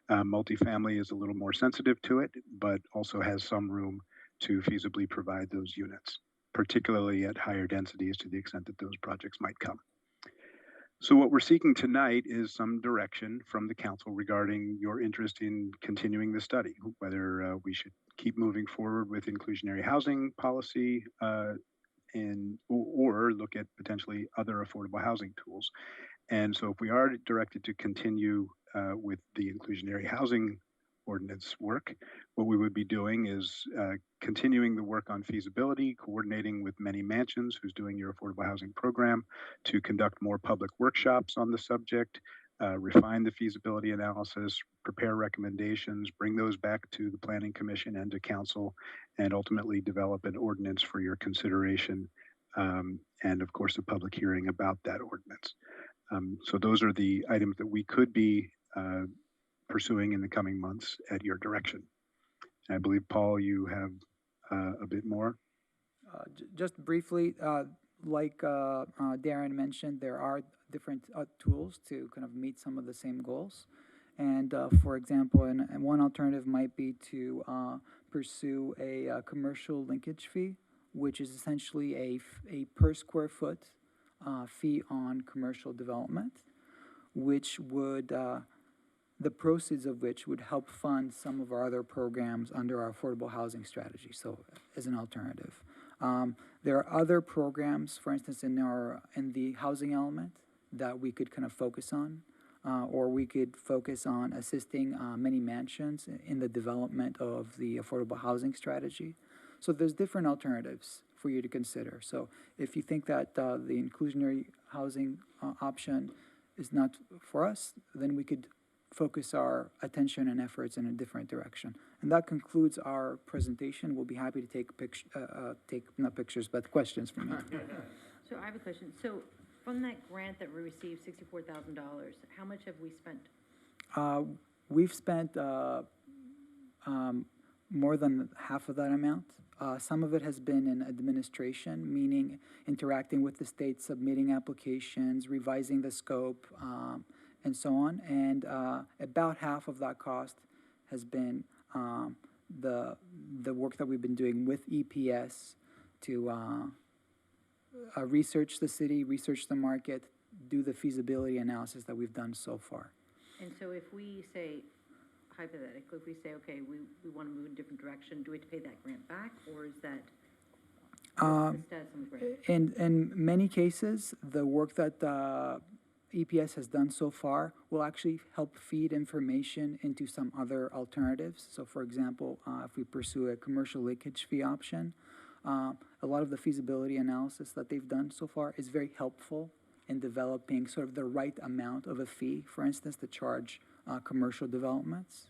Speaker 22: Multifamily is a little more sensitive to it, but also has some room to feasibly provide those units, particularly at higher densities to the extent that those projects might come. So what we're seeking tonight is some direction from the council regarding your interest in continuing the study, whether we should keep moving forward with inclusionary housing policy or look at potentially other affordable housing tools. And so if we are directed to continue with the inclusionary housing ordinance work. What we would be doing is continuing the work on feasibility, coordinating with Many Mansions, who's doing your affordable housing program, to conduct more public workshops on the subject, refine the feasibility analysis, prepare recommendations, bring those back to the Planning Commission and to Council, and ultimately develop an ordinance for your consideration, and of course, a public hearing about that ordinance. So those are the items that we could be pursuing in the coming months at your direction. And I believe, Paul, you have a bit more.
Speaker 7: Just briefly, like Darren mentioned, there are different tools to kind of meet some of the same goals. And for example, and one alternative might be to pursue a commercial linkage fee, which is essentially a per square foot fee on commercial development, which would, the proceeds of which would help fund some of our other programs under our affordable housing strategy, so as an alternative. There are other programs, for instance, in the housing element that we could kind of focus on, or we could focus on assisting Many Mansions in the development of the affordable housing strategy. So there's different alternatives for you to consider. So if you think that the inclusionary housing option is not for us, then we could focus our attention and efforts in a different direction. And that concludes our presentation. We'll be happy to take not pictures, but questions from you.
Speaker 17: So I have a question. So from that grant that we received, $64,000, how much have we spent?
Speaker 7: We've spent more than half of that amount. Some of it has been in administration, meaning interacting with the state, submitting applications, revising the scope, and so on. And about half of that cost has been the work that we've been doing with EPS to research the city, research the market, do the feasibility analysis that we've done so far.
Speaker 17: And so if we say, hypothetically, if we say, okay, we want to move in a different direction, do we have to pay that grant back, or is that the status on the grant?
Speaker 7: In many cases, the work that EPS has done so far will actually help feed information into some other alternatives. So for example, if we pursue a commercial linkage fee option, a lot of the feasibility analysis that they've done so far is very helpful in developing sort of the right amount of a fee, for instance, to charge commercial developments.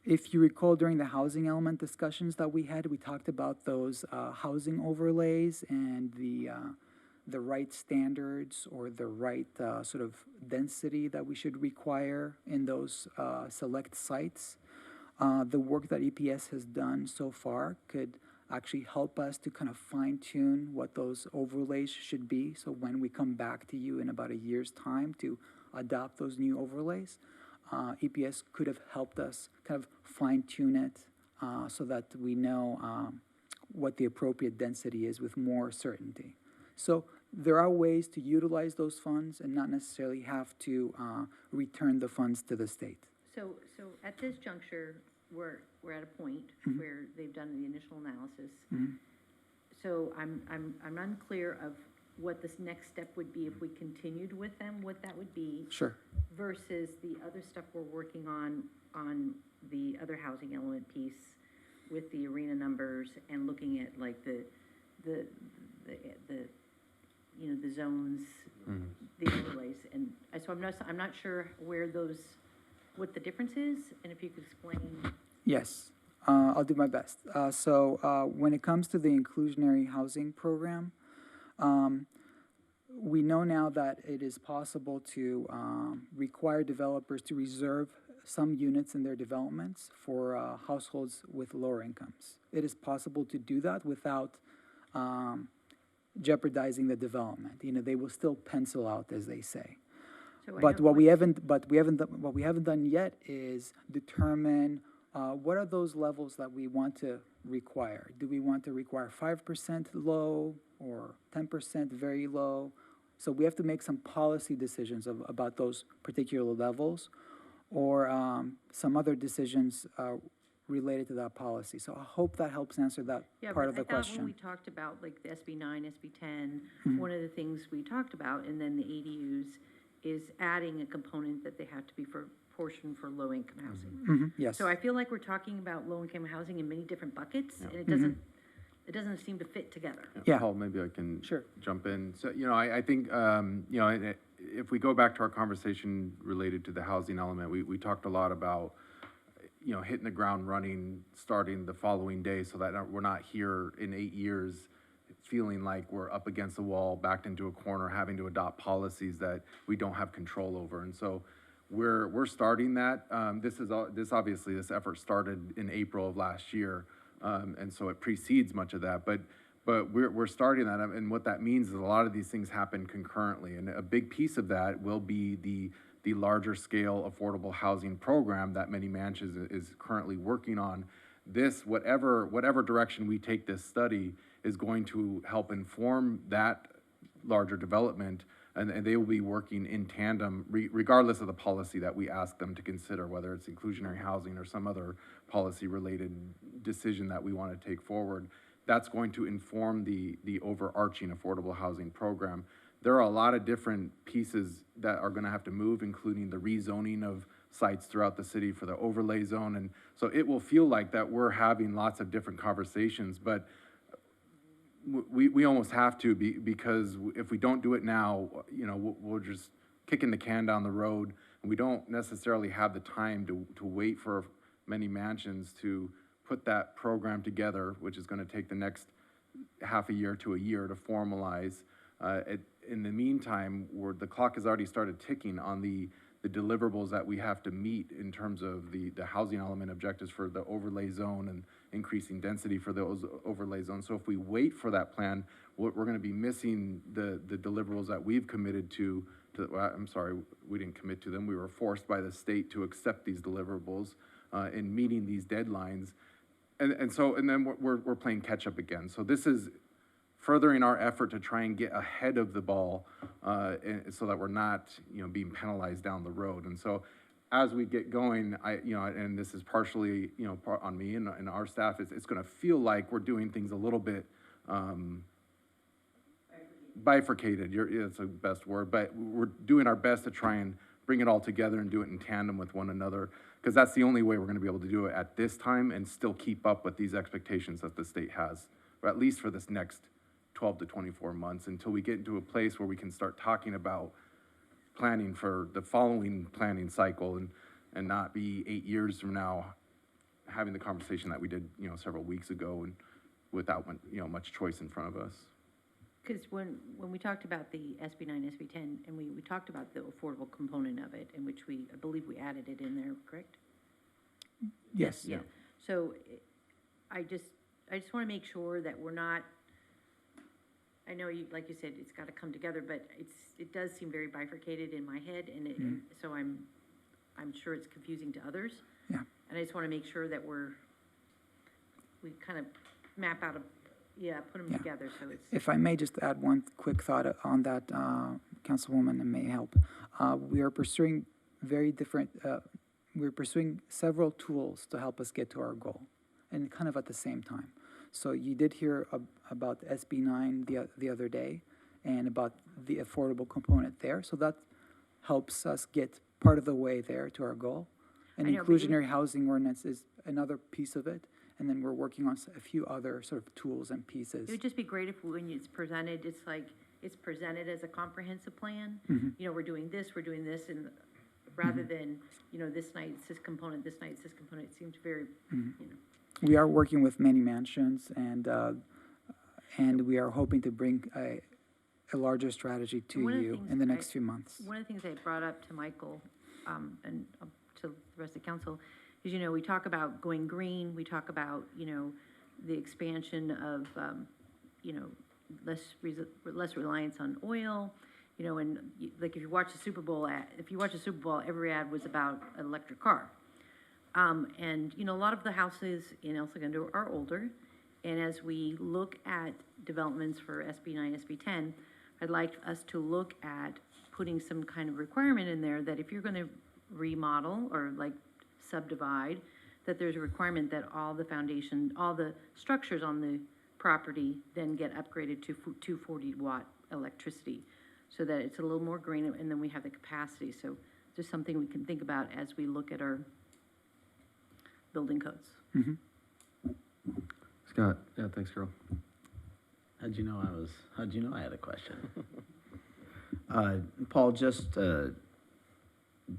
Speaker 7: If you recall, during the housing element discussions that we had, we talked about those housing overlays and the right standards or the right sort of density that we should require in those select sites. The work that EPS has done so far could actually help us to kind of fine-tune what those overlays should be. So when we come back to you in about a year's time to adopt those new overlays, EPS could have helped us kind of fine-tune it so that we know what the appropriate density is with more certainty. So there are ways to utilize those funds and not necessarily have to return the funds to the state.
Speaker 17: So at this juncture, we're at a point where they've done the initial analysis. So I'm unclear of what this next step would be if we continued with them, what that would be.
Speaker 7: Sure.
Speaker 17: Versus the other stuff we're working on the other housing element piece with the arena numbers and looking at like the zones, the overlays, and so I'm not sure what the difference is, and if you could explain.
Speaker 7: Yes, I'll do my best. So when it comes to the inclusionary housing program, we know now that it is possible to require developers to reserve some units in their developments for households with lower incomes. It is possible to do that without jeopardizing the development. You know, they will still pencil out, as they say.
Speaker 17: So
Speaker 7: but what we haven't done yet is determine what are those levels that we want to require. Do we want to require 5% low or 10% very low? So we have to make some policy decisions about those particular levels, or some other decisions related to that policy. So I hope that helps answer that part of the question.
Speaker 17: When we talked about like the SB 9, SB 10, one of the things we talked about, and then the ADUs, is adding a component that they have to be for portion for low-income housing.
Speaker 7: Yes.
Speaker 17: So I feel like we're talking about low-income housing in many different buckets, and it doesn't seem to fit together.
Speaker 7: Yeah.
Speaker 6: Paul, maybe I can
Speaker 7: Sure.
Speaker 6: jump in. So, I think, if we go back to our conversation related to the housing element, we talked a lot about, hitting the ground running, starting the following day so that we're not here in 8 years feeling like we're up against the wall, backed into a corner, having to adopt policies that we don't have control over. And so we're starting that. This effort started in April of last year. And so it precedes much of that, but we're starting that, and what that means is a lot of these things happen concurrently, and a big piece of that will be the larger scale affordable housing program that Many Mansions is currently working on. This, whatever direction we take this study, is going to help inform that larger development, and they will be working in tandem, regardless of the policy that we ask them to consider, whether it's inclusionary housing or some other policy-related decision that we want to take forward. That's going to inform the overarching affordable housing program. There are a lot of different pieces that are going to have to move, including the rezoning of sites throughout the city for the overlay zone, and so it will feel like that we're having lots of different conversations, but we almost have to because if we don't do it now, we're just kicking the can down the road, and we don't necessarily have the time to wait for Many Mansions to put that program together, which is going to take the next half a year to a year to formalize. In the meantime, the clock has already started ticking on the deliverables that we have to meet in terms of the housing element objectives for the overlay zone and increasing density for those overlay zones. So if we wait for that plan, we're going to be missing the deliverables that we've committed to. I'm sorry, we didn't commit to them. We were forced by the state to accept these deliverables in meeting these deadlines. And then we're playing catch up again. So this is furthering our effort to try and get ahead of the ball so that we're not, being penalized down the road. And so as we get going, and this is partially, on me and our staff, it's going to feel like we're doing things a little bit bifurcated. It's the best word, but we're doing our best to try and bring it all together and do it in tandem with one another, because that's the only way we're going to be able to do it at this time and still keep up with these expectations that the state has, or at least for this next 12 to 24 months, until we get into a place where we can start talking about planning for the following planning cycle and not be 8 years from now having the conversation that we did, several weeks ago and without, much choice in front of us.
Speaker 17: Because when we talked about the SB 9, SB 10, and we talked about the affordable component of it, in which I believe we added it in there, correct?
Speaker 7: Yes.
Speaker 17: Yeah. So I just want to make sure that we're not, I know like you said, it's got to come together, but it does seem very bifurcated in my head, and so I'm sure it's confusing to others.
Speaker 7: Yeah.
Speaker 17: And I just want to make sure that we kind of map out put them together, so it's.
Speaker 7: If I may just add one quick thought on that, Councilwoman, it may help. We are pursuing we're pursuing several tools to help us get to our goal, and kind of at the same time. So you did hear about SB 9 the other day, and about the affordable component there. So that helps us get part of the way there to our goal. And inclusionary housing ordinance is another piece of it. And then we're working on a few other sort of tools and pieces.
Speaker 17: It would just be great if when it's presented, it's like, it's presented as a comprehensive plan. We're doing this, and rather than, this night it's this component, this night it's this component, it seems very,
Speaker 7: We are working with Many Mansions, and we are hoping to bring a larger strategy to you in the next few months.
Speaker 17: One of the things I brought up to Michael and to the rest of the council is, we talk about going green, we talk about, the expansion of, less reliance on oil, and like if you watch the Super Bowl every ad was about an electric car. And, a lot of the houses in El Segundo are older, and as we look at developments for SB 9, SB 10, I'd like us to look at putting some kind of requirement in there that if you're going to remodel or like subdivide, that there's a requirement that all the structures on the property then get upgraded to 240-watt electricity, so that it's a little more green, and then we have the capacity. So just something we can think about as we look at our building codes.
Speaker 5: Scott? Yeah, thanks, Carol.
Speaker 15: How'd you know I had a question? Paul, just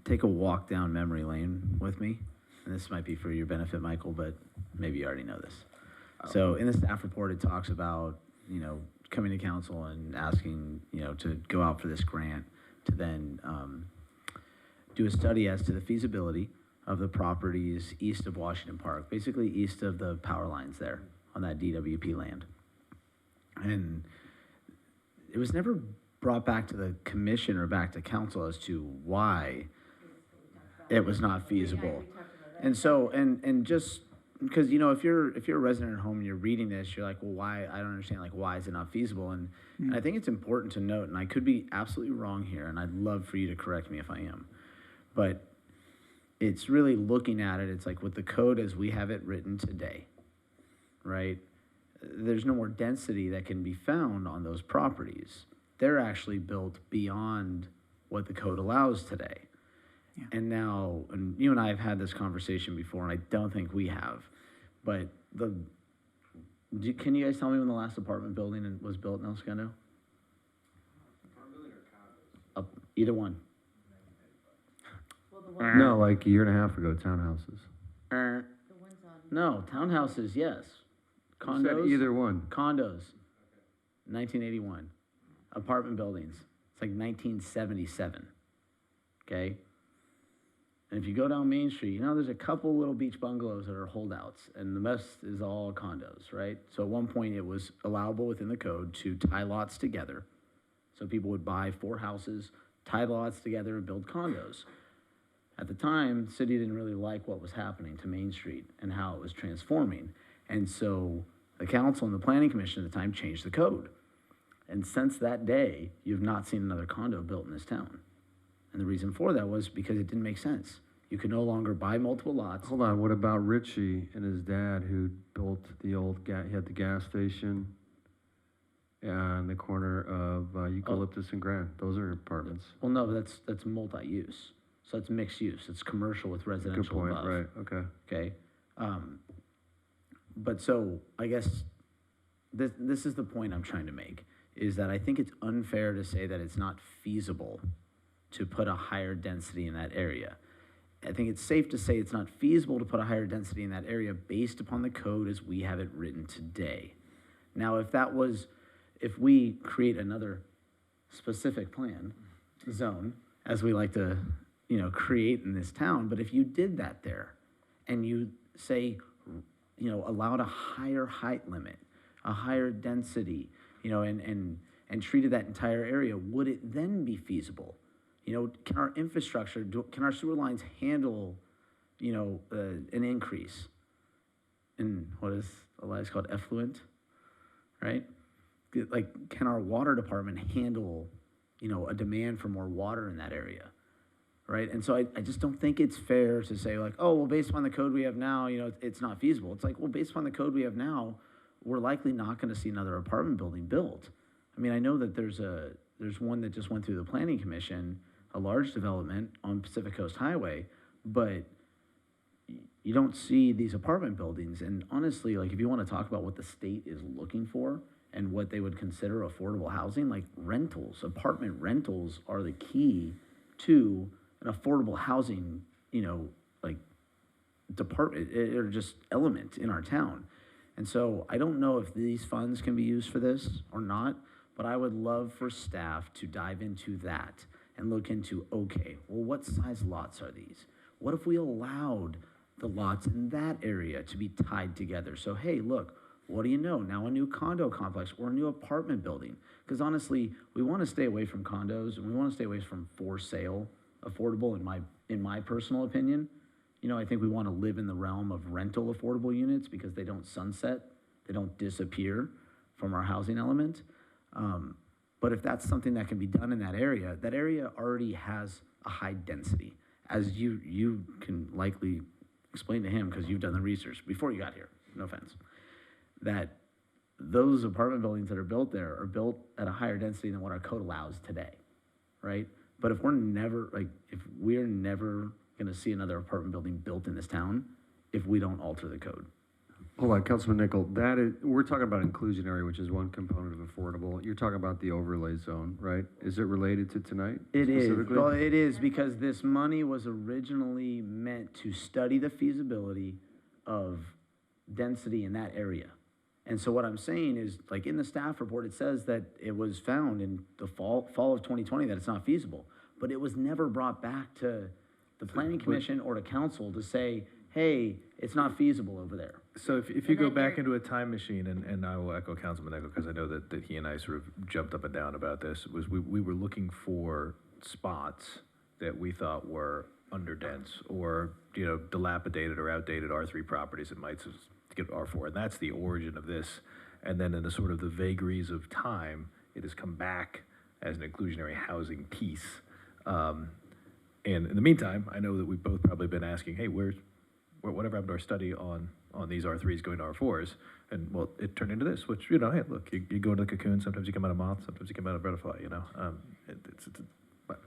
Speaker 15: take a walk down memory lane with me. And this might be for your benefit, Michael, but maybe you already know this. So in the staff report, it talks about, coming to council and asking, to go out for this grant to then do a study as to the feasibility of the properties east of Washington Park, basically east of the power lines there on that DWP land. And it was never brought back to the commission or back to council as to why it was not feasible. And so, and just because, if you're a resident at home and you're reading this, you're like, well, why? I don't understand, why is it not feasible? And I think it's important to note, and I could be absolutely wrong here, and I'd love for you to correct me if I am, but it's really looking at it, it's like with the code as we have it written today, right? There's no more density that can be found on those properties. They're actually built beyond what the code allows today. Yeah. And now, and you and I have had this conversation before, and I don't think we have, but can you guys tell me when the last apartment building was built in El Segundo? Either one.
Speaker 5: No, like a year and a half ago, townhouses.
Speaker 15: No, townhouses, yes.
Speaker 5: You said either one.
Speaker 15: Condos, 1981. Apartment buildings, it's like 1977, okay? And if you go down Main Street, there's a couple little beach bungalows that are holdouts, and the rest is all condos, right? So at one point, it was allowable within the code to tie lots together. So people would buy 4 houses, tie lots together, and build condos. At the time, the city didn't really like what was happening to Main Street and how it was transforming. And so the council and the planning commission at the time changed the code. And since that day, you've not seen another condo built in this town. And the reason for that was because it didn't make sense. You could no longer buy multiple lots.
Speaker 5: Hold on, what about Richie and his dad who built the old, he had the gas station on the corner of Eucalyptus and Grand? Those are apartments.
Speaker 15: Well, no, that's multi-use. So it's mixed use. It's commercial with residential
Speaker 5: Good point,
Speaker 15: above.
Speaker 5: right, okay.
Speaker 15: Okay. But so I guess this is the point I'm trying to make, is that I think it's unfair to say that it's not feasible to put a higher density in that area. I think it's safe to say it's not feasible to put a higher density in that area based upon the code as we have it written today. Now, if we create another specific plan, zone, as we like to, create in this town, but if you did that there and you say, allowed a higher height limit, a higher density, and treated that entire area, would it then be feasible? Can our infrastructure, can our sewer lines handle, an increase in what is Elias called effluent, right? Can our water department handle, a demand for more water in that area, right? And so I just don't think it's fair to say based upon the code we have now, it's not feasible. It's based upon the code we have now, we're likely not going to see another apartment building built. I mean, I know that there's one that just went through the planning commission, a large development on Pacific Coast Highway, but you don't see these apartment buildings. And honestly, if you want to talk about what the state is looking for and what they would consider affordable housing, rentals, apartment rentals are the key to an affordable housing, department or just element in our town. And so I don't know if these funds can be used for this or not, but I would love for staff to dive into that and look into, okay, well, what size lots are these? What if we allowed the lots in that area to be tied together? So, hey, look, what do you know? Now a new condo complex or a new apartment building. Because honestly, we want to stay away from condos and we want to stay away from for sale, affordable in my personal opinion. I think we want to live in the realm of rental affordable units because they don't sunset, they don't disappear from our housing element. But if that's something that can be done in that area already has a high density, as you can likely explain to him because you've done the research before you got here, no offense, that those apartment buildings that are built there are built at a higher density than what our code allows today, right? But if we're never gonna see another apartment building built in this town if we don't alter the code.
Speaker 5: Hold on, Councilman Nickel, we're talking about inclusionary, which is one component of affordable. You're talking about the overlay zone, right? Is it related to tonight?
Speaker 15: It is.
Speaker 5: specifically?
Speaker 15: Well, it is because this money was originally meant to study the feasibility of density in that area. And so what I'm saying is, like in the staff report, it says that it was found in the fall of 2020 that it's not feasible. But it was never brought back to the planning commission or to council to say, hey, it's not feasible over there.
Speaker 16: So if you go back into a time machine, and I will echo Councilman Nickel, because I know that he and I sort of jumped up and down about this, was we were looking for spots that we thought were underdense or, you know, dilapidated or outdated R3 properties that might get R4. And that's the origin of this. And then in the sort of the vagaries of time, it has come back as an inclusionary housing piece. And in the meantime, I know that we've both probably been asking, hey, whatever happened to our study on these R3s going to R4s? And well, it turned into this, which, you know, hey, look, you go into the cocoon, sometimes you come out of moth, sometimes you come out of butterfly, you know. But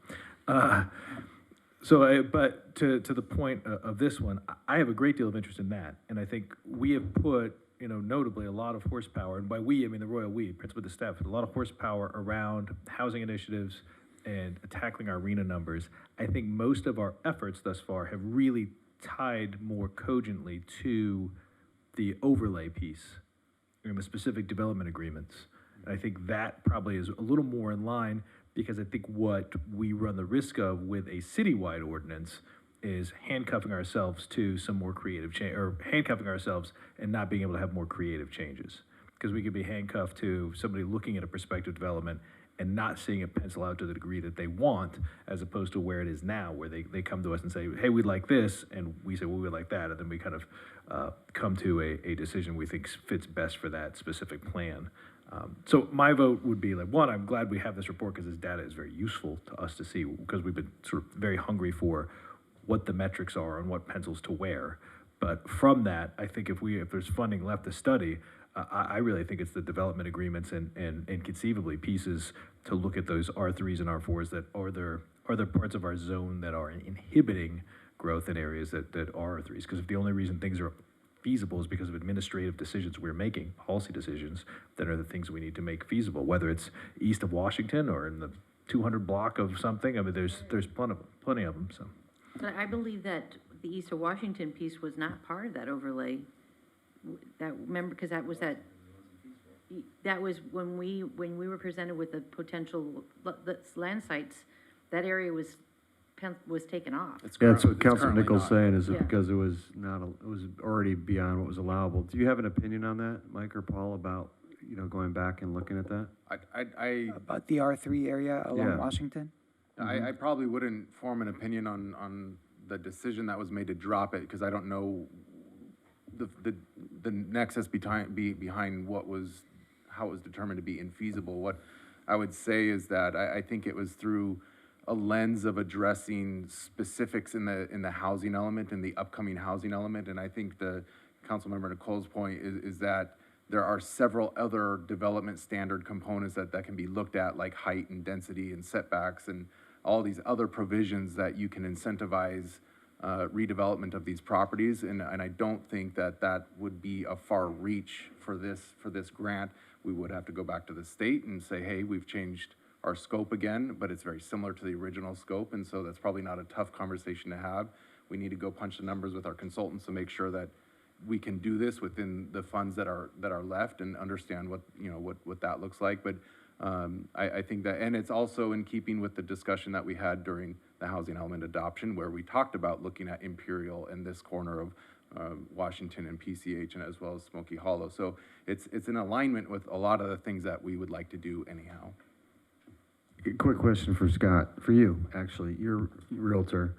Speaker 16: to the point of this one, I have a great deal of interest in that. And I think we have put, you know, notably a lot of horsepower, and by we, I mean the royal we, principally the staff, a lot of horsepower around housing initiatives and tackling our RENA numbers. I think most of our efforts thus far have really tied more cogently to the overlay piece and the specific development agreements. And I think that probably is a little more in line, because I think what we run the risk of with a citywide ordinance is handcuffing ourselves to some more creative change, or handcuffing ourselves and not being able to have more creative changes. Because we could be handcuffed to somebody looking at a prospective development and not seeing it pencil out to the degree that they want, as opposed to where it is now, where they come to us and say, hey, we'd like this, and we say, well, we'd like that, and then we kind of come to a decision we think fits best for that specific plan. So my vote would be like, one, I'm glad we have this report because this data is very useful to us to see, because we've been sort of very hungry for what the metrics are and what pencils to where. But from that, I think if there's funding left to study, I really think it's the development agreements and conceivably pieces to look at those R3s and R4s that are there parts of our zone that are inhibiting growth in areas that are R3s. Because if the only reason things are feasible is because of administrative decisions we're making, policy decisions, that are the things we need to make feasible, whether it's east of Washington or in the 200 block of something. I mean, there's plenty of them. So.
Speaker 17: But I believe that the east of Washington piece was not part of that overlay. Remember, because that was when we were presented with the potential land sites, that area was taken off.
Speaker 5: That's what Councilman Nichols saying, is
Speaker 17: Yeah.
Speaker 5: because it was already beyond what was allowable. Do you have an opinion on that, Mike or Paul, about, you know, going back and looking at that?
Speaker 7: About the R3 area along
Speaker 5: Yeah.
Speaker 7: Washington?
Speaker 6: I probably wouldn't form an opinion on the decision that was made to drop it, because I don't know the nexus behind how it was determined to be infeasible. What I would say is that I think it was through a lens of addressing specifics in the housing element and the upcoming housing element. And I think the Councilmember Nicole's point is that there are several other development standard components that can be looked at, like height and density and setbacks and all these other provisions that you can incentivize redevelopment of these properties. And I don't think that would be a far reach for this grant. We would have to go back to the state and say, hey, we've changed our scope again, but it's very similar to the original scope. And so that's probably not a tough conversation to have. We need to go punch the numbers with our consultants to make sure that we can do this within the funds that are left, and understand what that looks like. But I think that, and it's also in keeping with the discussion that we had during the housing element adoption, where we talked about looking at Imperial in this corner of Washington and PCH, and as well as Smoky Hollow. So it's in alignment with a lot of the things that we would like to do anyhow.
Speaker 5: Quick question for Scott, for you, actually. You're a realtor.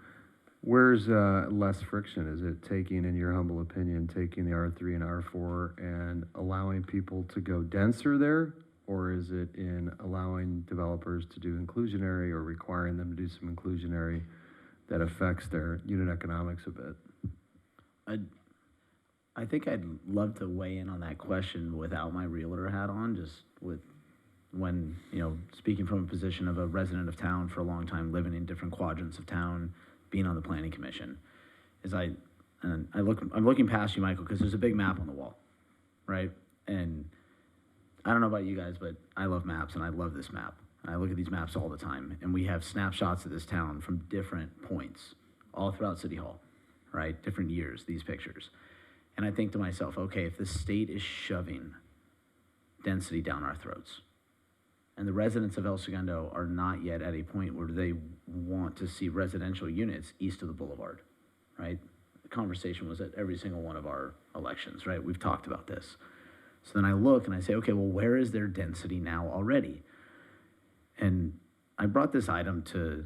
Speaker 5: Where's less friction? Is it taking, in your humble opinion, taking the R3 and R4 and allowing people to go denser there? Or is it in allowing developers to do inclusionary, or requiring them to do some inclusionary that affects their unit economics a bit?
Speaker 15: I think I'd love to weigh in on that question without my realtor hat on, just with when, you know, speaking from a position of a resident of town for a long time, living in different quadrants of town, being on the planning commission, is I'm looking past you, Michael, because there's a big map on the wall, right? And I don't know about you guys, but I love maps, and I love this map. I look at these maps all the time, and we have snapshots of this town from different points all throughout City Hall, right? Different years, these pictures. And I think to myself, okay, if the state is shoving density down our throats, and the residents of El Segundo are not yet at a point where they want to see residential units east of the boulevard, right? The conversation was at every single one of our elections, right? We've talked about this. So then I look and I say, okay, well, where is there density now already? And I brought this item to,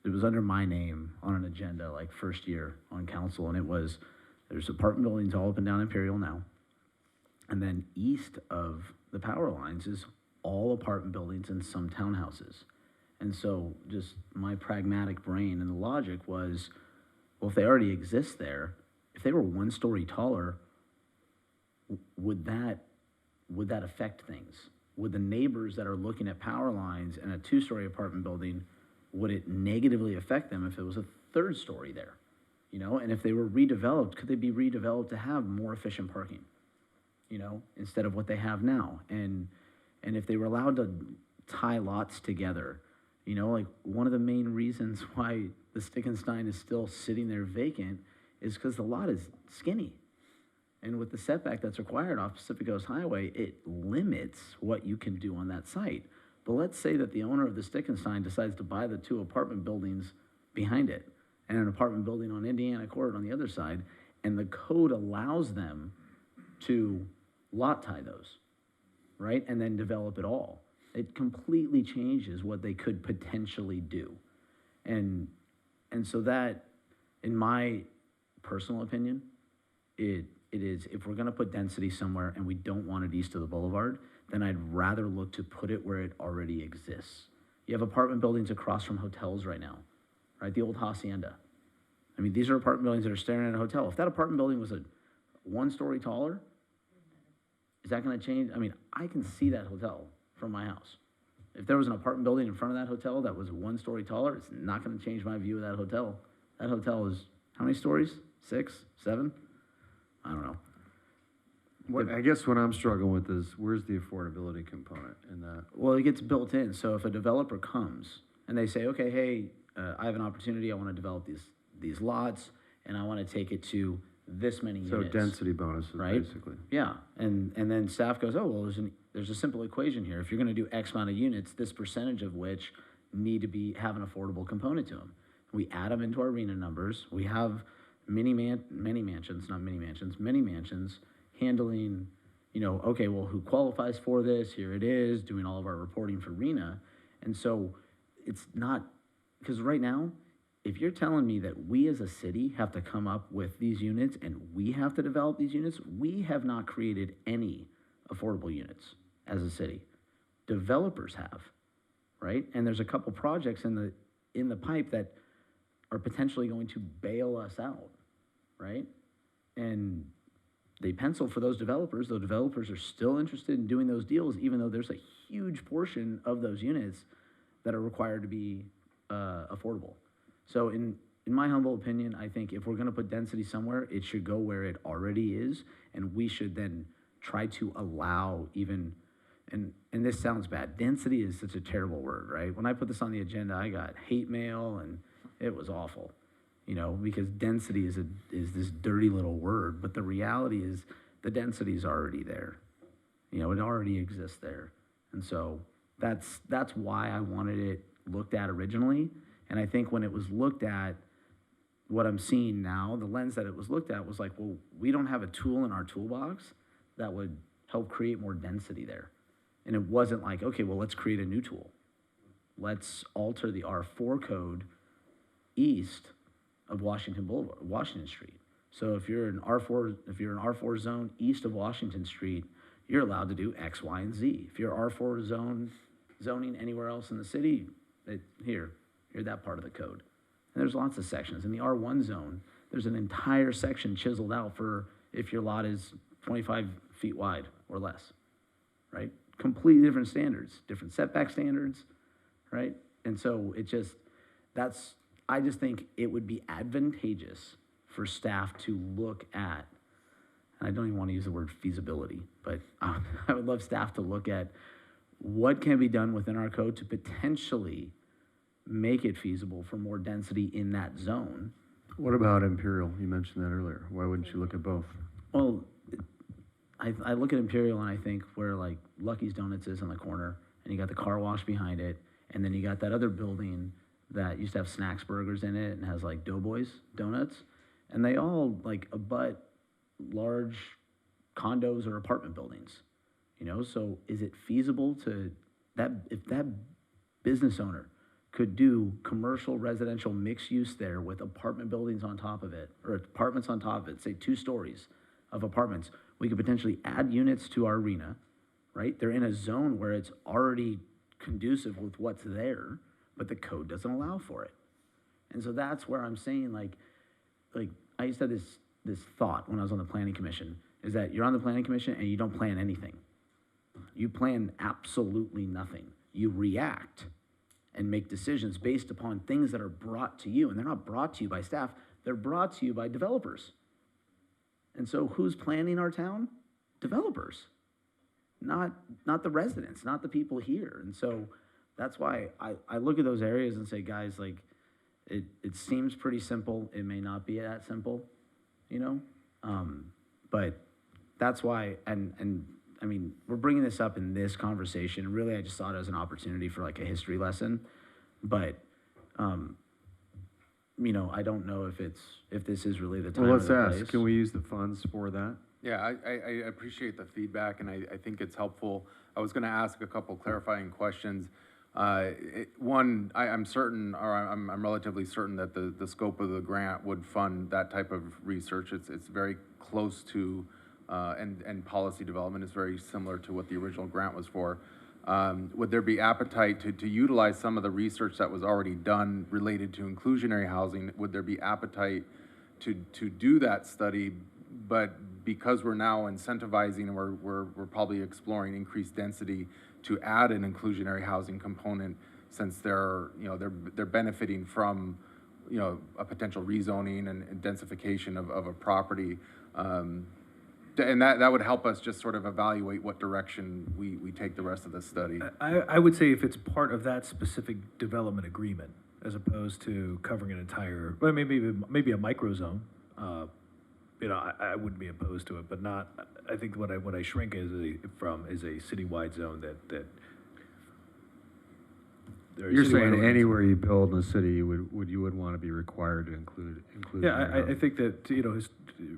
Speaker 15: it was under my name on an agenda, like first year on council, and it was, there's apartment buildings all up and down Imperial now. And then east of the power lines is all apartment buildings and some townhouses. And so just my pragmatic brain and the logic was, well, if they already exist there, if they were 1 story taller, would that affect things? Would the neighbors that are looking at power lines in a 2-story apartment building, would it negatively affect them if it was a 3rd story there? You know, and if they were redeveloped, could they be redeveloped to have more efficient parking, you know, instead of what they have now? And if they were allowed to tie lots together, you know, like one of the main reasons why the Stickenstein is still sitting there vacant is because the lot is skinny. And with the setback that's required off Pacific Coast Highway, it limits what you can do on that site. But let's say that the owner of the Stickenstein decides to buy the 2 apartment buildings behind it and an apartment building on Indiana Court on the other side, and the code allows them to lot tie those, right? And then develop it all. It completely changes what they could potentially do. And so that, in my personal opinion, it is, if we're gonna put density somewhere and we don't want it east of the boulevard, then I'd rather look to put it where it already exists. You have apartment buildings across from hotels right now, right? The old Hacienda. I mean, these are apartment buildings that are staring at a hotel. If that apartment building was a 1 story taller, is that gonna change? I mean, I can see that hotel from my house. If there was an apartment building in front of that hotel that was 1 story taller, it's not gonna change my view of that hotel. That hotel is, how many stories? 6, 7? I don't know.
Speaker 5: I guess what I'm struggling with is, where's the affordability component in that?
Speaker 15: Well, it gets built in. So if a developer comes and they say, okay, hey, I have an opportunity, I want to develop these lots, and I want to take it to this many units.
Speaker 5: So density bonuses,
Speaker 15: right?
Speaker 5: basically.
Speaker 15: Yeah, and then staff goes, oh, well, there's a simple equation here. If you're going to do X amount of units, this percentage of which need to have an affordable component to them. We add them into our arena numbers. We have many mansions handling, you know, okay, well, who qualifies for this? Here it is, doing all of our reporting for RENA. And so it's not, because right now, if you're telling me that we as a city have to come up with these units and we have to develop these units, we have not created any affordable units as a city. Developers have, right? And there's a couple projects in the pipe that are potentially going to bail us out, right? And they pencil for those developers. Those developers are still interested in doing those deals, even though there's a huge portion of those units that are required to be affordable. So in my humble opinion, I think if we're gonna put density somewhere, it should go where it already is, and we should then try to allow even, and this sounds bad, density is such a terrible word, right? When I put this on the agenda, I got hate mail, and it was awful. You know, because density is this dirty little word, but the reality is the density is already there. You know, it already exists there. And so that's why I wanted it looked at originally. And I think when it was looked at, what I'm seeing now, the lens that it was looked at was like, well, we don't have a tool in our toolbox that would help create more density there. And it wasn't like, okay, well, let's create a new tool. Let's alter the R4 code east of Washington Street. So if you're an R4 zone east of Washington Street, you're allowed to do X, Y, and Z. If you're R4 zoning anywhere else in the city, you're that part of the code. And there's lots of sections. In the R1 zone, there's an entire section chiseled out for if your lot is 25 feet wide or less, right? completely different standards, different setback standards, right? And so I just think it would be advantageous for staff to look at, and I don't even want to use the word feasibility, but I would love staff to look at what can be done within our code to potentially make it feasible for more density in that zone.
Speaker 5: What about Imperial? You mentioned that earlier. Why wouldn't you look at both?
Speaker 15: Well, I look at Imperial and I think where like Lucky's Donuts is on the corner, and you got the car wash behind it, and then you got that other building that used to have Snacks Burgers in it and has like Doughboys Donuts, and they all like abut large condos or apartment buildings, you know? So is it feasible to that, if that business owner could do commercial residential mixed use there with apartment buildings on top of it, or apartments on top of it, say 2 stories of apartments, we could potentially add units to our arena, right? They're in a zone where it's already conducive with what's there, but the code doesn't allow for it. And so that's where I'm saying, like I used to have this thought when I was on the planning commission, is that you're on the planning commission and you don't plan anything. You plan absolutely nothing. You react and make decisions based upon things that are brought to you, and they're not brought to you by staff, they're brought to you by developers. And so who's planning our town? Developers, not the residents, not the people here. And so that's why I look at those areas and say, guys, like, it seems pretty simple. It may not be that simple, you know? But that's why, and I mean, we're bringing this up in this conversation. Really, I just saw it as an opportunity for like a history lesson. But, you know, I don't know if this is really the time
Speaker 5: Well,
Speaker 15: or
Speaker 5: let's
Speaker 15: the
Speaker 5: ask,
Speaker 15: place.
Speaker 5: can we use the funds for that?
Speaker 6: Yeah, I appreciate the feedback, and I think it's helpful. I was gonna ask a couple clarifying questions. One, I'm certain, or I'm relatively certain that the scope of the grant would fund that type of research. It's very close to, and policy development is very similar to what the original grant was for. Would there be appetite to utilize some of the research that was already done related to inclusionary housing? Would there be appetite to do that study, but because we're now incentivizing and we're probably exploring increased density, to add an inclusionary housing component, since they're benefiting from, you know, a potential rezoning and densification of a property, and that would help us just sort of evaluate what direction we take the rest of the study.
Speaker 16: I would say if it's part of that specific development agreement, as opposed to covering an entire, well, maybe a microzone, you know, I wouldn't be opposed to it, but not, I think what I shrink is a citywide zone that.
Speaker 5: You're saying anywhere you build in the city, you would want to be required to include.
Speaker 16: Yeah, I think that, you know,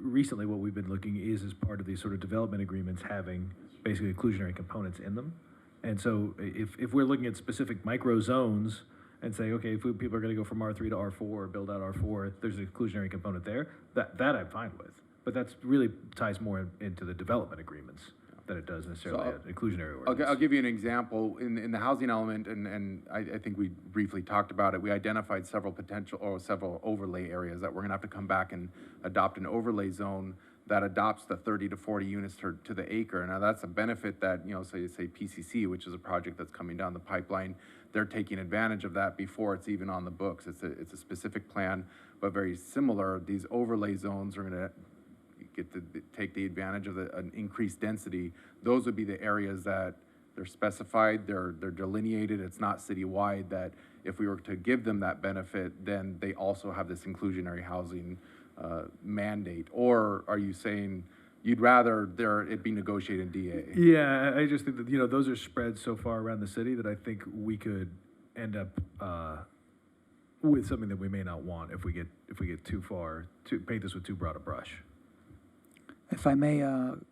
Speaker 16: recently what we've been looking is as part of these sort of development agreements having basically inclusionary components in them. And so if we're looking at specific micro zones and say, okay, if people are going to go from R3 to R4 or build out R4, there's an inclusionary component there, that I'm fine with. But that's really ties more into the development agreements than it does necessarily an inclusionary ordinance.
Speaker 6: I'll give you an example. In the housing element, and I think we briefly talked about it, we identified several several overlay areas that we're gonna have to come back and adopt an overlay zone that adopts the 30 to 40 units to the acre. Now that's a benefit that, you know, say PCC, which is a project that's coming down the pipeline, they're taking advantage of that before it's even on the books. It's a specific plan, but very similar. These overlay zones are gonna get to take the advantage of an increased density. Those would be the areas that they're specified, they're delineated, it's not citywide, that if we were to give them that benefit, then they also have this inclusionary housing mandate. Or are you saying you'd rather it be negotiated in DA?
Speaker 16: Yeah, I just think that, you know, those are spread so far around the city that I think we could end up with something that we may not want if we get too far, to paint this with too broad a brush.
Speaker 7: If I may,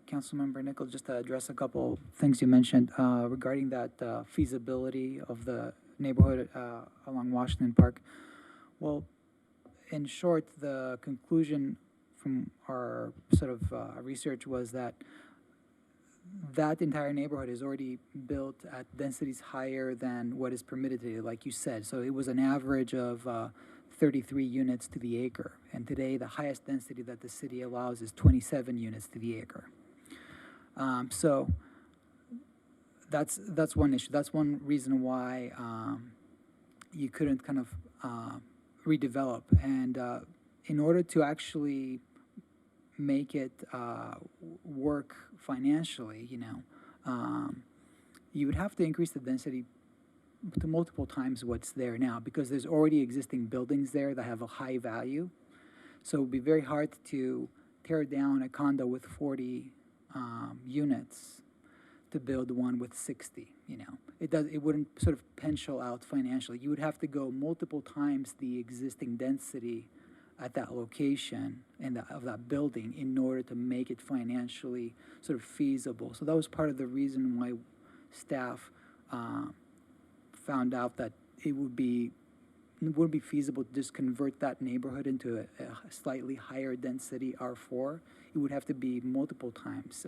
Speaker 7: Councilmember Nichols, just to address a couple things you mentioned regarding that feasibility of the neighborhood along Washington Park. Well, in short, the conclusion from our sort of research was that that entire neighborhood is already built at densities higher than what is permitted today, like you said. So it was an average of 33 units to the acre. And today, the highest density that the city allows is 27 units to the acre. So that's one issue. That's one reason why you couldn't kind of redevelop. And in order to actually make it work financially, you would have to increase the density to multiple times what's there now, because there's already existing buildings there that have a high value. So it would be very hard to tear down a condo with 40 units to build one with 60. It wouldn't sort of pencil out financially. You would have to go multiple times the existing density at that location and of that building in order to make it financially sort of feasible. So that was part of the reason why staff found out that it wouldn't be feasible to just convert that neighborhood into a slightly higher density R4. It would have to be multiple times,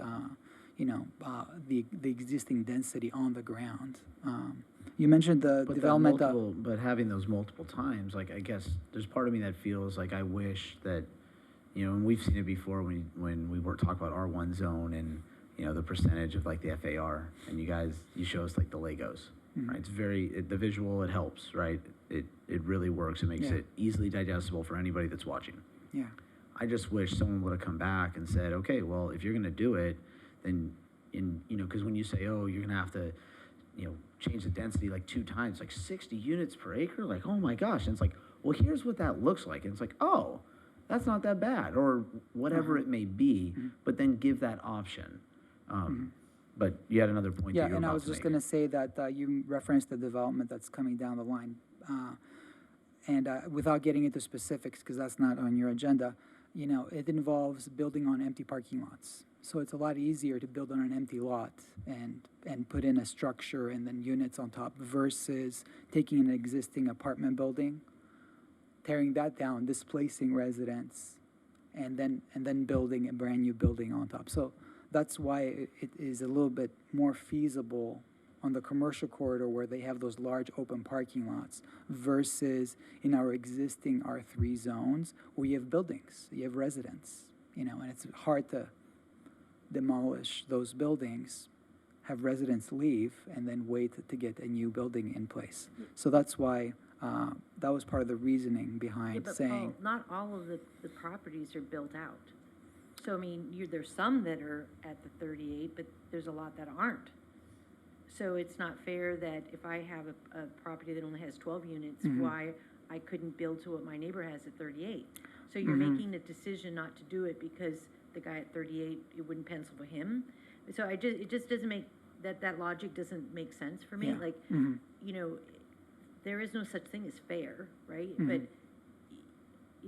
Speaker 7: the existing density on the ground. You mentioned the
Speaker 15: But
Speaker 7: development
Speaker 15: but having those multiple times, like, I guess there's part of me that feels like I wish that, and we've seen it before when we were talking about R1 zone and, the percentage of like the FAR, and you show us like the Legos, right? It's the visual, it helps, right? It really works. It makes it easily digestible for anybody that's watching.
Speaker 7: Yeah.
Speaker 15: I just wish someone would have come back and said, okay, well, if you're going to do it, then because when you say, oh, you're going to have to, change the density like 2 times, like 60 units per acre, like, oh my gosh. And it's like, well, here's what that looks like. And it's like, oh, that's not that bad, or whatever it may be, but then give that option. But you had another point.
Speaker 7: Yeah,
Speaker 15: that you were
Speaker 7: and I
Speaker 15: about
Speaker 7: was
Speaker 15: to
Speaker 7: just
Speaker 15: make.
Speaker 7: going to say that you referenced the development that's coming down the line. And without getting into specifics, because that's not on your agenda, it involves building on empty parking lots. So it's a lot easier to build on an empty lot and put in a structure and then units on top versus taking an existing apartment building, tearing that down, displacing residents, and then building a brand new building on top. So that's why it is a little bit more feasible on the commercial corridor where they have those large open parking lots versus in our existing R3 zones where you have buildings, you have residents, and it's hard to demolish those buildings, have residents leave, and then wait to get a new building in place. So that's why that was part of the reasoning behind
Speaker 17: but
Speaker 7: saying.
Speaker 17: Paul, not all of the properties are built out. So, I mean, there's some that are at the 38, but there's a lot that aren't. So it's not fair that if I have a property that only has 12 units, why I couldn't build to what my neighbor has at 38. So you're making the decision not to do it because the guy at 38, it wouldn't pencil for him. So it just doesn't make, that logic doesn't make sense for me.
Speaker 7: Yeah.
Speaker 17: Like, there is no such thing as fair, right? But,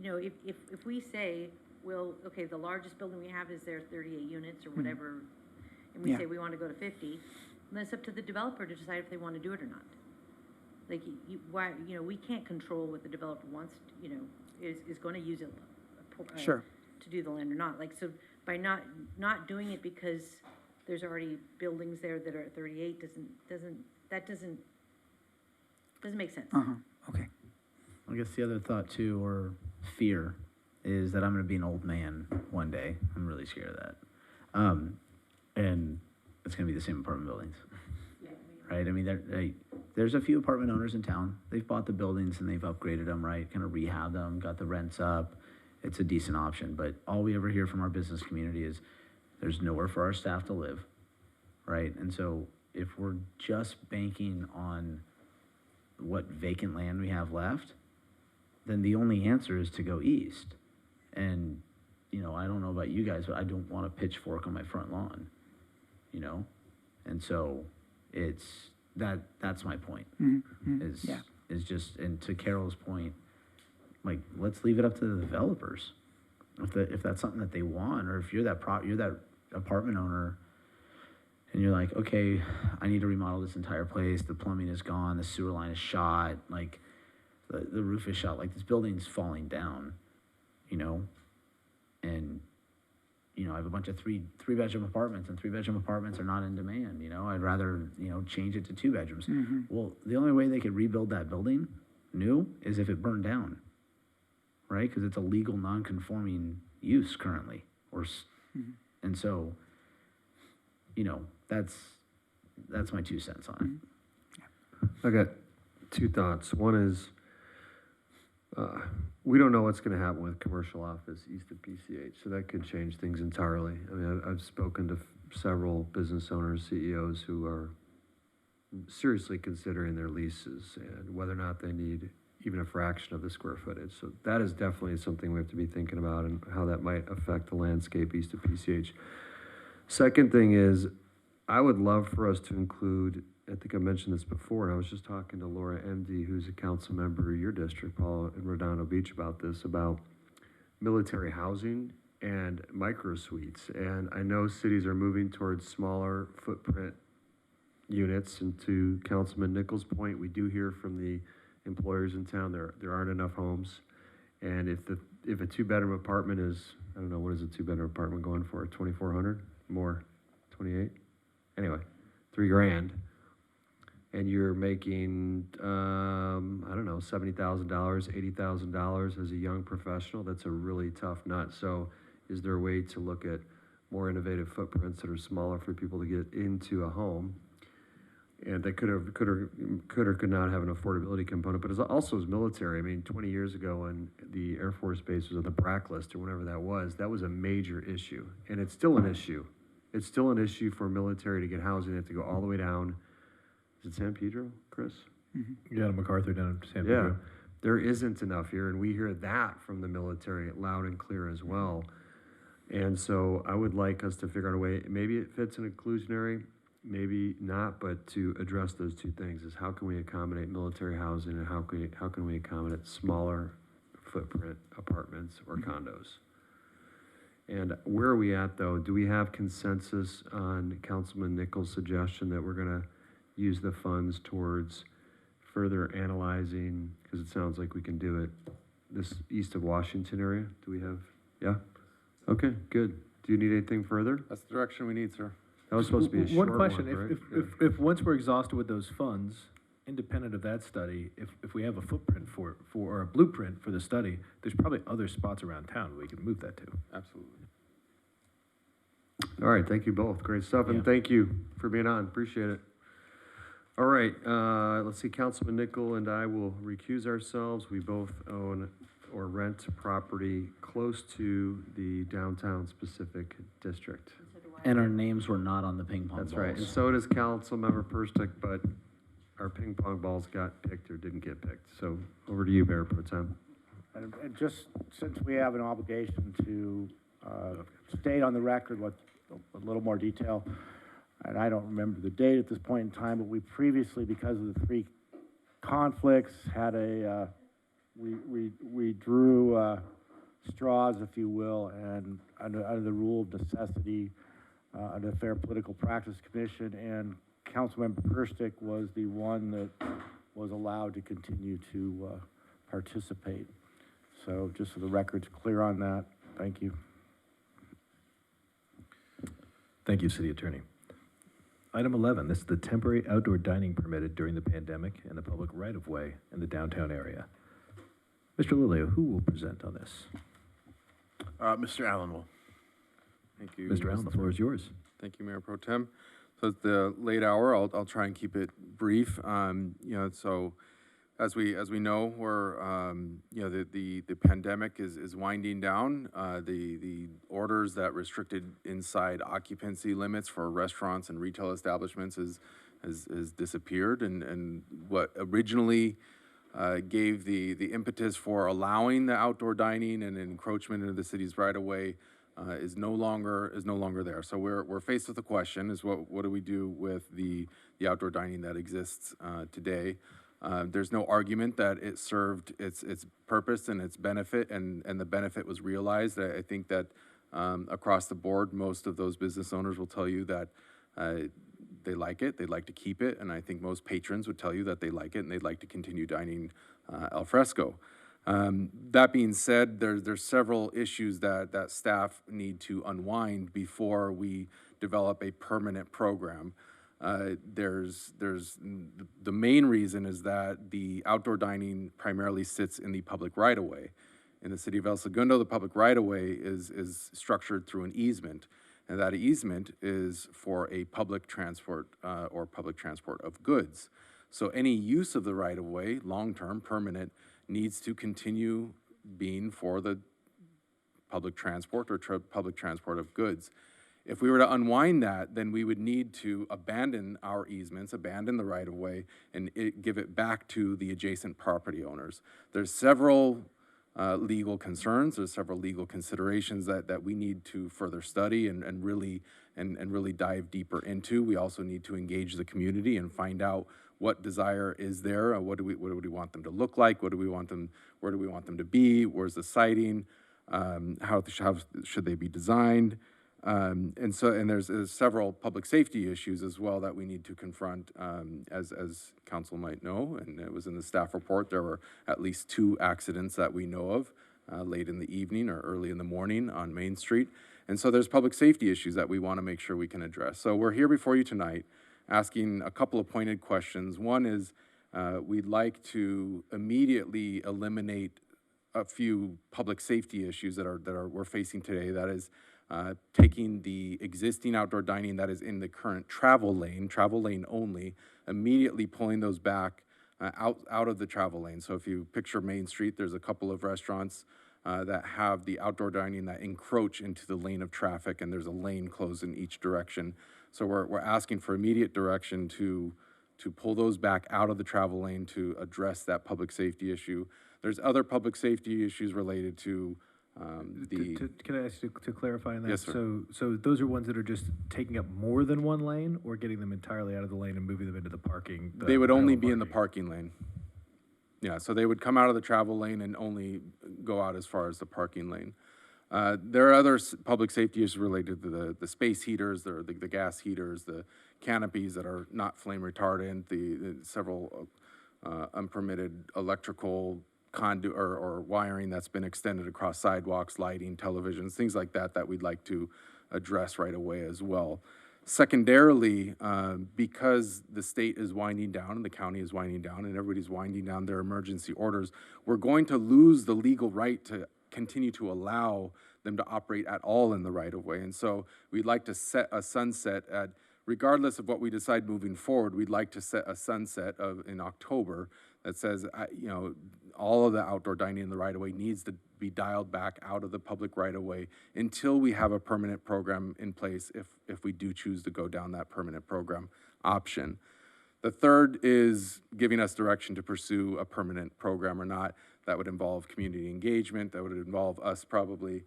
Speaker 17: if we say, well, okay, the largest building we have is there 38 units or whatever, and we say we want to go to 50, then it's up to the developer to decide if they want to do it or not. Like, we can't control what the developer wants, is going to use it
Speaker 7: Sure.
Speaker 17: to do the land or not. Like, so by not doing it because there's already buildings there that are at 38 doesn't make sense.
Speaker 7: Okay.
Speaker 15: I guess the other thought too, or fear, is that I'm going to be an old man one day. I'm really scared of that. And it's going to be the same apartment buildings, right? I mean, there's a few apartment owners in town. They've bought the buildings and they've upgraded them, right? Kind of rehab them, got the rents up. It's a decent option. But all we ever hear from our business community is there's nowhere for our staff to live, right? And so if we're just banking on what vacant land we have left, then the only answer is to go east. And, I don't know about you guys, but I don't want a pitchfork on my front lawn, And so that's my point, is just, and to Carol's point, like, let's leave it up to the developers. If that's something that they want, or if you're that apartment owner and you're like, okay, I need to remodel this entire place, the plumbing is gone, the sewer line is shot, like the roof is shot, like this building's falling down, and I have a bunch of three-bedroom apartments, and three-bedroom apartments are not in demand, I'd rather, change it to 2 bedrooms. Well, the only way they could rebuild that building new is if it burned down, right? Because it's a legal non-conforming use currently, and so, that's my 2 cents on it.
Speaker 5: I got two thoughts. One is, we don't know what's going to happen with commercial office east of PCH, so that could change things entirely. I mean, I've spoken to several business owners, CEOs who are seriously considering their leases and whether or not they need even a fraction of the square footage. So that is definitely something we have to be thinking about and how that might affect the landscape east of PCH. Second thing is, I would love for us to include, I think I mentioned this before, and I was just talking to Laura MD, who's a council member of your district, Paul, in Redondo Beach about this, about military housing and micro suites. And I know cities are moving towards smaller footprint units, and to Councilman Nichols' point, we do hear from the employers in town there aren't enough homes. And if a 2-bedroom apartment is, I don't know, what is a 2-bedroom apartment going for, 2,400? More, 28? Anyway, $3,000. And you're making, I don't know, $70,000, $80,000 as a young professional, that's a really tough nut. So is there a way to look at more innovative footprints that are smaller for people to get into a home? And that could or could not have an affordability component, but it also is military. I mean, 20 years ago when the Air Force Base was on the BRAC list or whatever that was a major issue. And it's still an issue. It's still an issue for military to get housing. They have to go all the way down. Is it San Pedro, Chris?
Speaker 16: Mm-hmm. Yeah, MacArthur down in San Pedro.
Speaker 5: Yeah, there isn't enough here, and we hear that from the military loud and clear as well. And so I would like us to figure out a way, maybe it fits an inclusionary, maybe not, but to address those two things is how can we accommodate military housing and how can we accommodate smaller footprint apartments or condos? And where are we at though? Do we have consensus on Councilman Nichols' suggestion that we're gonna use the funds towards further analyzing, because it sounds like we can do it, this east of Washington area? Do we have, yeah? Okay, good. Do you need anything further?
Speaker 6: That's the direction we need, sir.
Speaker 5: That was supposed to be a short
Speaker 16: one question.
Speaker 5: right?
Speaker 16: If once we're exhausted with those funds, independent of that study, if we have a footprint for or a blueprint for the study, there's probably other spots around town we can move that to.
Speaker 6: Absolutely.
Speaker 5: All right, thank you both. Great stuff, and thank you for being on. Appreciate it. All right, let's see. Councilman Nichol and I will recuse ourselves. We both own or rent property close to the downtown specific district.
Speaker 15: And our names were not on the ping pong balls.
Speaker 5: That's right, and so does Councilmember Perstick, but our ping pong balls got picked or didn't get picked. So over to you, Mayor Pro Tem.
Speaker 2: And just since we have an obligation to state on the record with a little more detail, and I don't remember the date at this point in time, but we previously, because of the 3 conflicts, had we drew straws, if you will, and under the rule of necessity, under the Fair Political Practice Commission, and Councilmember Perstick was the one that was allowed to continue to participate. So just so the record's clear on that, thank you.
Speaker 16: Thank you, City Attorney. Item 11, this is the temporary outdoor dining permitted during the pandemic in the public right-of-way in the downtown area. Mr. Lilio, who will present on this?
Speaker 13: Mr. Allen will.
Speaker 6: Thank you.
Speaker 16: Mr. Allen, the floor is yours.
Speaker 6: Thank you, Mayor Pro Tem. So it's the late hour. I'll try and keep it brief. So as we know, we're the pandemic is winding down. The orders that restricted inside occupancy limits for restaurants and retail establishments has disappeared, and what originally gave the impetus for allowing the outdoor dining and encroachment into the city's right of way is no longer there. So we're faced with the question: is what do we do with the outdoor dining that exists today? There's no argument that it served its purpose and its benefit, and the benefit was realized. I think that across the board, most of those business owners will tell you that they like it, they'd like to keep it, and I think most patrons would tell you that they like it and they'd like to continue dining al fresco. That being said, there's several issues that staff need to unwind before we develop a permanent program. There's the main reason is that the outdoor dining primarily sits in the public right-of-way. In the city of El Segundo, the public right-of-way is structured through an easement. And that easement is for a public transport or public transport of goods. So any use of the right-of-way, long-term, permanent, needs to continue being for the public transport or public transport of goods. If we were to unwind that, then we would need to abandon our easements, abandon the right-of-way, and give it back to the adjacent property owners. There's several legal concerns, there's several legal considerations that we need to further study and really dive deeper into. We also need to engage the community and find out what desire is there, what do we want them to look like, where do we want them to be, where's the siting, how should they be designed, and there's several public safety issues as well that we need to confront, as council might know, and it was in the staff report. There were at least 2 accidents that we know of late in the evening or early in the morning on Main Street, and so there's public safety issues that we want to make sure we can address. So we're here before you tonight asking a couple of pointed questions. One is we'd like to immediately eliminate a few public safety issues that we're facing today. That is taking the existing outdoor dining that is in the current travel lane only, immediately pulling those back out of the travel lane. So if you picture Main Street, there's a couple of restaurants that have the outdoor dining that encroach into the lane of traffic, and there's a lane closed in each direction. So we're asking for immediate direction to pull those back out of the travel lane to address that public safety issue. There's other public safety issues related to
Speaker 16: Can I ask you to clarify on that?
Speaker 6: Yes, sir.
Speaker 16: So those are ones that are just taking up more than one lane, or getting them entirely out of the lane and moving them into the parking?
Speaker 6: They would only be in the parking lane. Yeah, so they would come out of the travel lane and only go out as far as the parking lane. There are other public safety issues related to the space heaters, the gas heaters, the canopies that are not flame retardant, the several unpermitted electrical conduit or wiring that's been extended across sidewalks, lighting, televisions, things like that we'd like to address right away as well. Secondarily, because the state is winding down and the county is winding down and everybody's winding down their emergency orders, we're going to lose the legal right to continue to allow them to operate at all in the right-of-way. And so we'd like to set a sunset at, regardless of what we decide moving forward, we'd like to set a sunset in October that says, all of the outdoor dining in the right-of-way needs to be dialed back out of the public right-of-way until we have a permanent program in place, if we do choose to go down that permanent program option. The third is giving us direction to pursue a permanent program or not. That would involve community engagement. That would involve us probably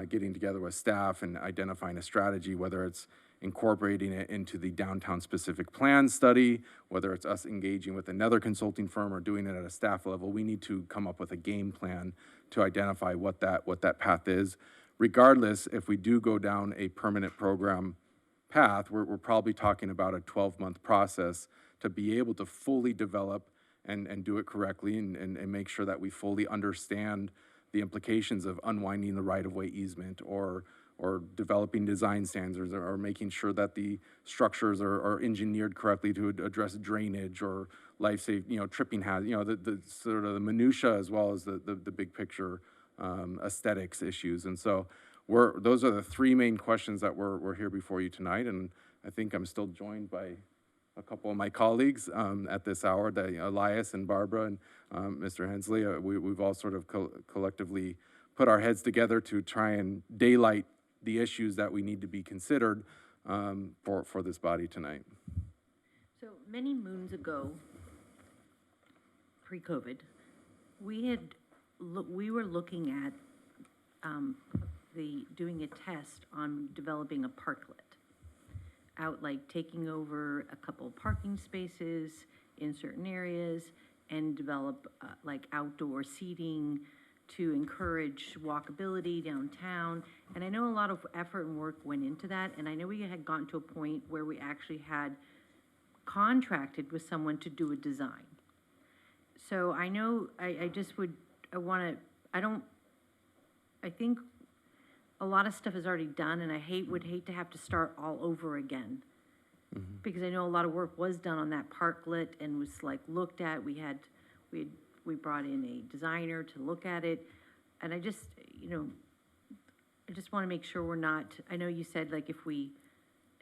Speaker 6: getting together with staff and identifying a strategy, whether it's incorporating it into the downtown specific plan study, whether it's us engaging with another consulting firm or doing it at a staff level. We need to come up with a game plan to identify what that path is. Regardless, if we do go down a permanent program path, we're probably talking about a 12-month process to be able to fully develop and do it correctly and make sure that we fully understand the implications of unwinding the right-of-way easement or developing design standards or making sure that the structures are engineered correctly to address drainage or life safety, tripping hazard, the sort of the minutia as well as the big picture aesthetics issues. And so those are the 3 main questions that we're here before you tonight. And I think I'm still joined by a couple of my colleagues at this hour, Elias and Barbara and Mr. Hensley. We've all sort of collectively put our heads together to try and daylight the issues that we need to be considered for this body tonight.
Speaker 17: So many moons ago, pre-COVID, we were looking at doing a test on developing a parklet. Out, like taking over a couple of parking spaces in certain areas and develop like outdoor seating to encourage walkability downtown. And I know a lot of effort and work went into that, and I know we had gotten to a point where we actually had contracted with someone to do a design. So I know I think a lot of stuff is already done, and I would hate to have to start all over again. Mm-hmm. Because I know a lot of work was done on that parklet and was like looked at. We brought in a designer to look at it, and I just, I just want to make sure we're not, I know you said like if we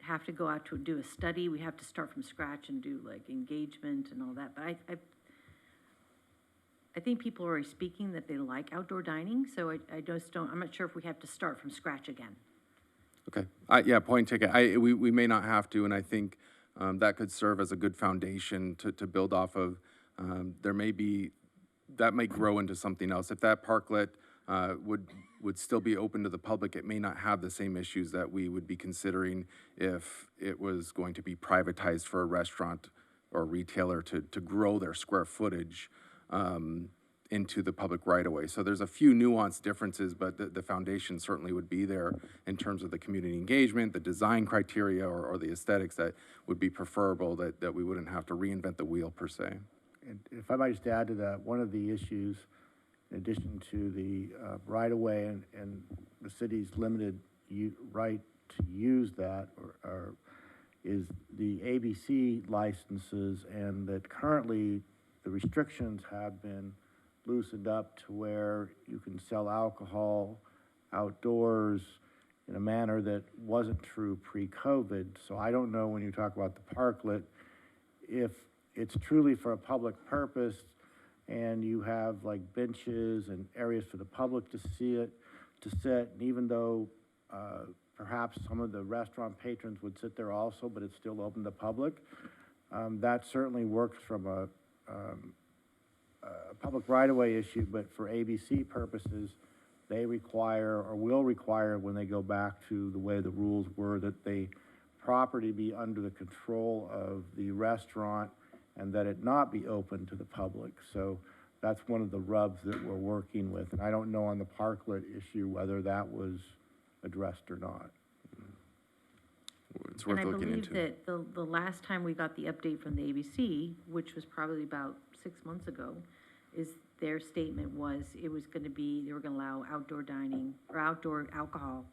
Speaker 17: have to go out to do a study, we have to start from scratch and do like engagement and all that, but I think people are already speaking that they like outdoor dining, so I just don't, I'm not sure if we have to start from scratch again.
Speaker 6: Okay, yeah, point taken. We may not have to, and I think that could serve as a good foundation to build off of. That may grow into something else. If that parklet would still be open to the public, it may not have the same issues that we would be considering if it was going to be privatized for a restaurant or a retailer to grow their square footage into the public right-of-way. So there's a few nuanced differences, but the foundation certainly would be there in terms of the community engagement, the design criteria, or the aesthetics that would be preferable, that we wouldn't have to reinvent the wheel per se.
Speaker 2: And if I might just add to that, one of the issues, in addition to the right-of-way and the city's limited right to use that, is the ABC licenses, and that currently the restrictions have been loosened up to where you can sell alcohol outdoors in a manner that wasn't true pre-COVID. So I don't know, when you talk about the parklet, if it's truly for a public purpose and you have like benches and areas for the public to sit, and even though perhaps some of the restaurant patrons would sit there also, but it's still open to the public, that certainly works from a public right-of-way issue, but for ABC purposes, they require, or will require, when they go back to the way the rules were, that the property be under the control of the restaurant and that it not be open to the public. So that's one of the rubs that we're working with. And I don't know on the parklet issue whether that was addressed or not.
Speaker 6: It's worth looking into.
Speaker 17: And I believe that the last time we got the update from the ABC, which was probably about 6 months ago, is their statement was it was going to be, they were going to allow outdoor dining or outdoor alcohol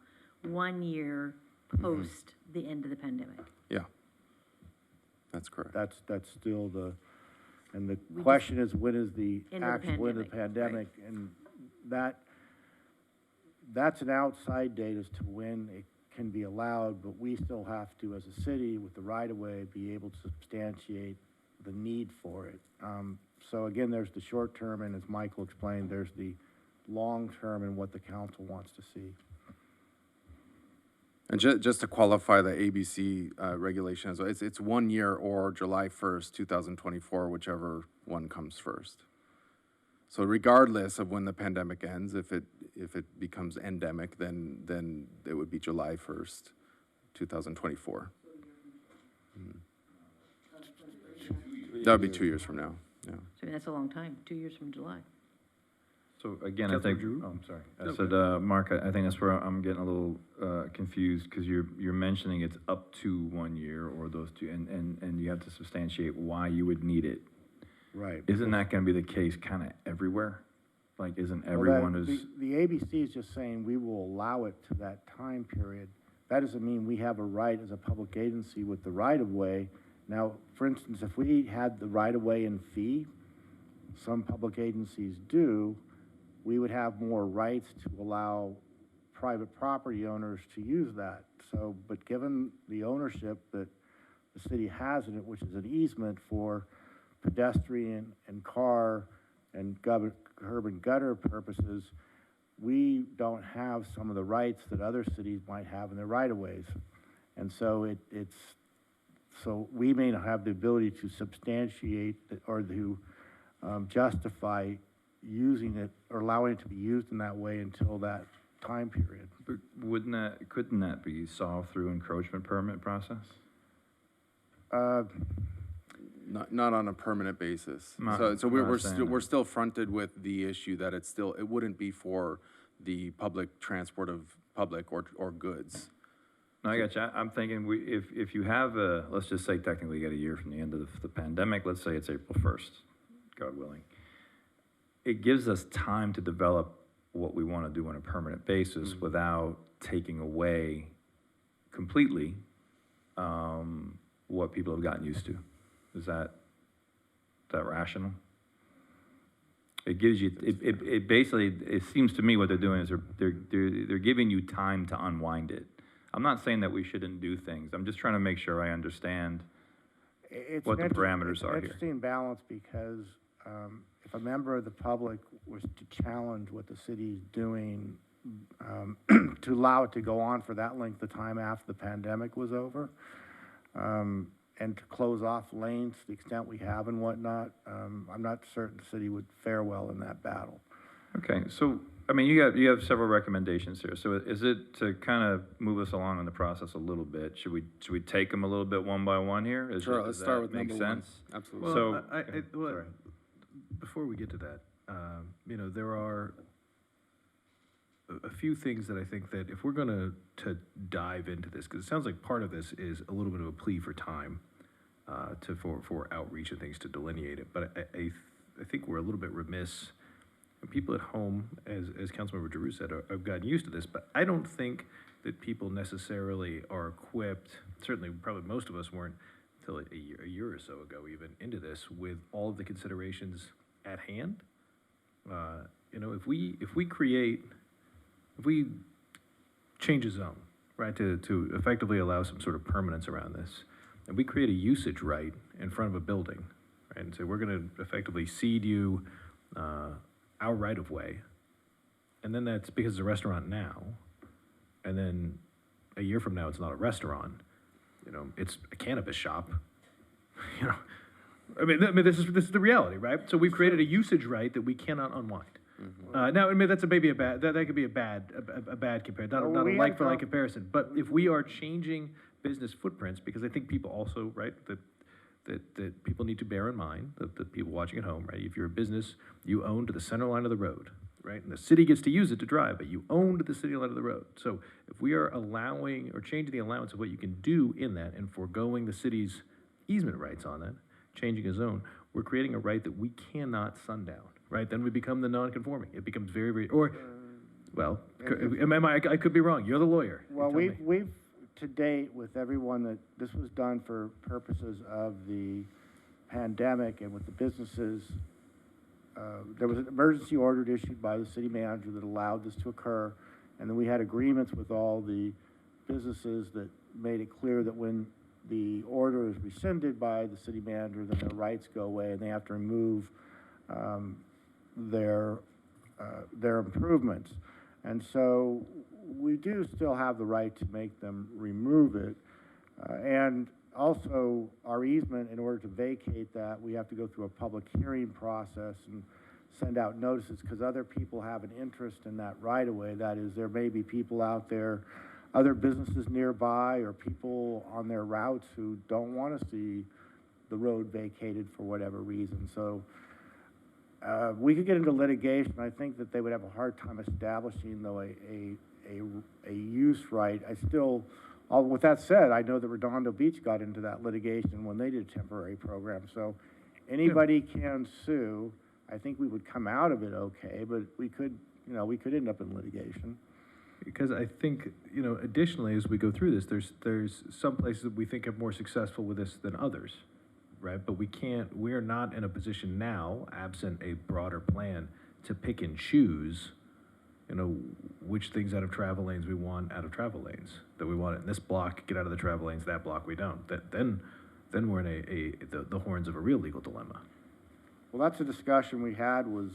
Speaker 17: 1 year post the end of the pandemic.
Speaker 6: Yeah, that's correct.
Speaker 2: That's still the, and the question is, when is the actual end of the pandemic?
Speaker 17: Right.
Speaker 2: And that's an outside date as to when it can be allowed, but we still have to, as a city, with the right-of-way, be able to substantiate the need for it. So again, there's the short term, and as Michael explained, there's the long term and what the council wants to see.
Speaker 6: And just to qualify the ABC regulation, so it's 1 year or July 1st, 2024, whichever one comes first. So regardless of when the pandemic ends, if it becomes endemic, then it would be July 1st, 2024. That would be 2 years from now. Yeah.
Speaker 17: So that's a long time, 2 years from July.
Speaker 3: So again, I think, I'm sorry. I said, Mark, I think that's where I'm getting a little confused, because you're mentioning it's up to 1 year or those two, and you have to substantiate why you would need it.
Speaker 2: Right.
Speaker 3: Isn't that going to be the case kind of everywhere? Like, isn't everyone who's...
Speaker 2: The ABC is just saying we will allow it to that time period. That doesn't mean we have a right as a public agency with the right-of-way. Now, for instance, if we had the right-of-way in fee, some public agencies do, we would have more rights to allow private property owners to use that. So, but given the ownership that the city has in it, which is an easement for pedestrian and car and curb and gutter purposes, we don't have some of the rights that other cities might have in their right-of-ways. And so so we may not have the ability to substantiate or to justify using it or allowing it to be used in that way until that time period.
Speaker 3: But couldn't that be solved through encroachment permit process?
Speaker 6: Not on a permanent basis. So we're still fronted with the issue that it wouldn't be for the public transport of public or goods.
Speaker 3: No, I got you. I'm thinking if you have let's just say technically you got a year from the end of the pandemic, let's say it's April 1st, God willing. It gives us time to develop what we want to do on a permanent basis without taking away completely what people have gotten used to. Is that rational? It gives you, it basically, it seems to me what they're doing is they're giving you time to unwind it. I'm not saying that we shouldn't do things. I'm just trying to make sure I understand what the parameters are
Speaker 2: It's an
Speaker 3: here.
Speaker 2: interesting balance because if a member of the public was to challenge what the city's doing, to allow it to go on for that length of time after the pandemic was over, and to close off lanes to the extent we have and whatnot, I'm not certain the city would fare well in that battle.
Speaker 3: Okay, so, I mean, you have several recommendations here. So is it to kind of move us along in the process a little bit? Should we take them a little bit one by one here?
Speaker 6: Sure, let's start with number one.
Speaker 3: Absolutely.
Speaker 16: Well,
Speaker 3: So,
Speaker 16: before we get to that, you know, there are a few things that I think that if we're going to dive into this, because it sounds like part of this is a little bit of a plea for time for outreach and things to delineate it. But I think we're a little bit remiss. And people at home, as Councilmember Giroux said, have gotten used to this. But I don't think that people necessarily are equipped. Certainly, probably most of us weren't until a year or so ago, even into this, with all of the considerations at hand. You know, if we change a zone, right, to effectively allow some sort of permanence around this, and we create a usage right in front of a building, right, and say we're going to effectively cede you our right of way, and then that's because it's a restaurant now, and then a year from now it's not a restaurant, you know, it's a cannabis shop, you know. I mean, this is the reality, right? So we've created a usage right that we cannot unwind. Now, I mean, that's maybe that could be a bad comparison, not a like for like comparison. But if we are changing business footprints, because I think people also, right, that people need to bear in mind, the people watching at home, right? If you're a business, you own to the center line of the road, right? And the city gets to use it to drive, but you own to the city line of the road. So if we are allowing or changing the allowance of what you can do in that and foregoing the city's easement rights on that, changing a zone, we're creating a right that we cannot sundown. Right, then we become the non-conforming. It becomes very, very, or, well, I could be wrong. You're the lawyer.
Speaker 2: Well, we've to date with everyone that this was done for purposes of the pandemic and with the businesses. There was an emergency order issued by the city manager that allowed this to occur, and then we had agreements with all the businesses that made it clear that when the order is rescinded by the city manager, then their rights go away and they have to remove their improvements. And so we do still have the right to make them remove it. And also our easement, in order to vacate that, we have to go through a public hearing process and send out notices because other people have an interest in that right away. That is, there may be people out there, other businesses nearby or people on their routes who don't want to see the road vacated for whatever reason. So we could get into litigation. I think that they would have a hard time establishing, though, a use right. With that said, I know that Redondo Beach got into that litigation when they did a temporary program. So anybody can sue. I think we would come out of it okay, but we could end up in litigation.
Speaker 16: Because I think, you know, additionally, as we go through this, there's some places that we think are more successful with this than others. Right, but we're not in a position now, absent a broader plan, to pick and choose, you know, which things out of travel lanes we want out of travel lanes, that we want it in this block, get out of the travel lanes, that block we don't. Then we're in the horns of a real legal dilemma.
Speaker 2: Well, that's a discussion we had, was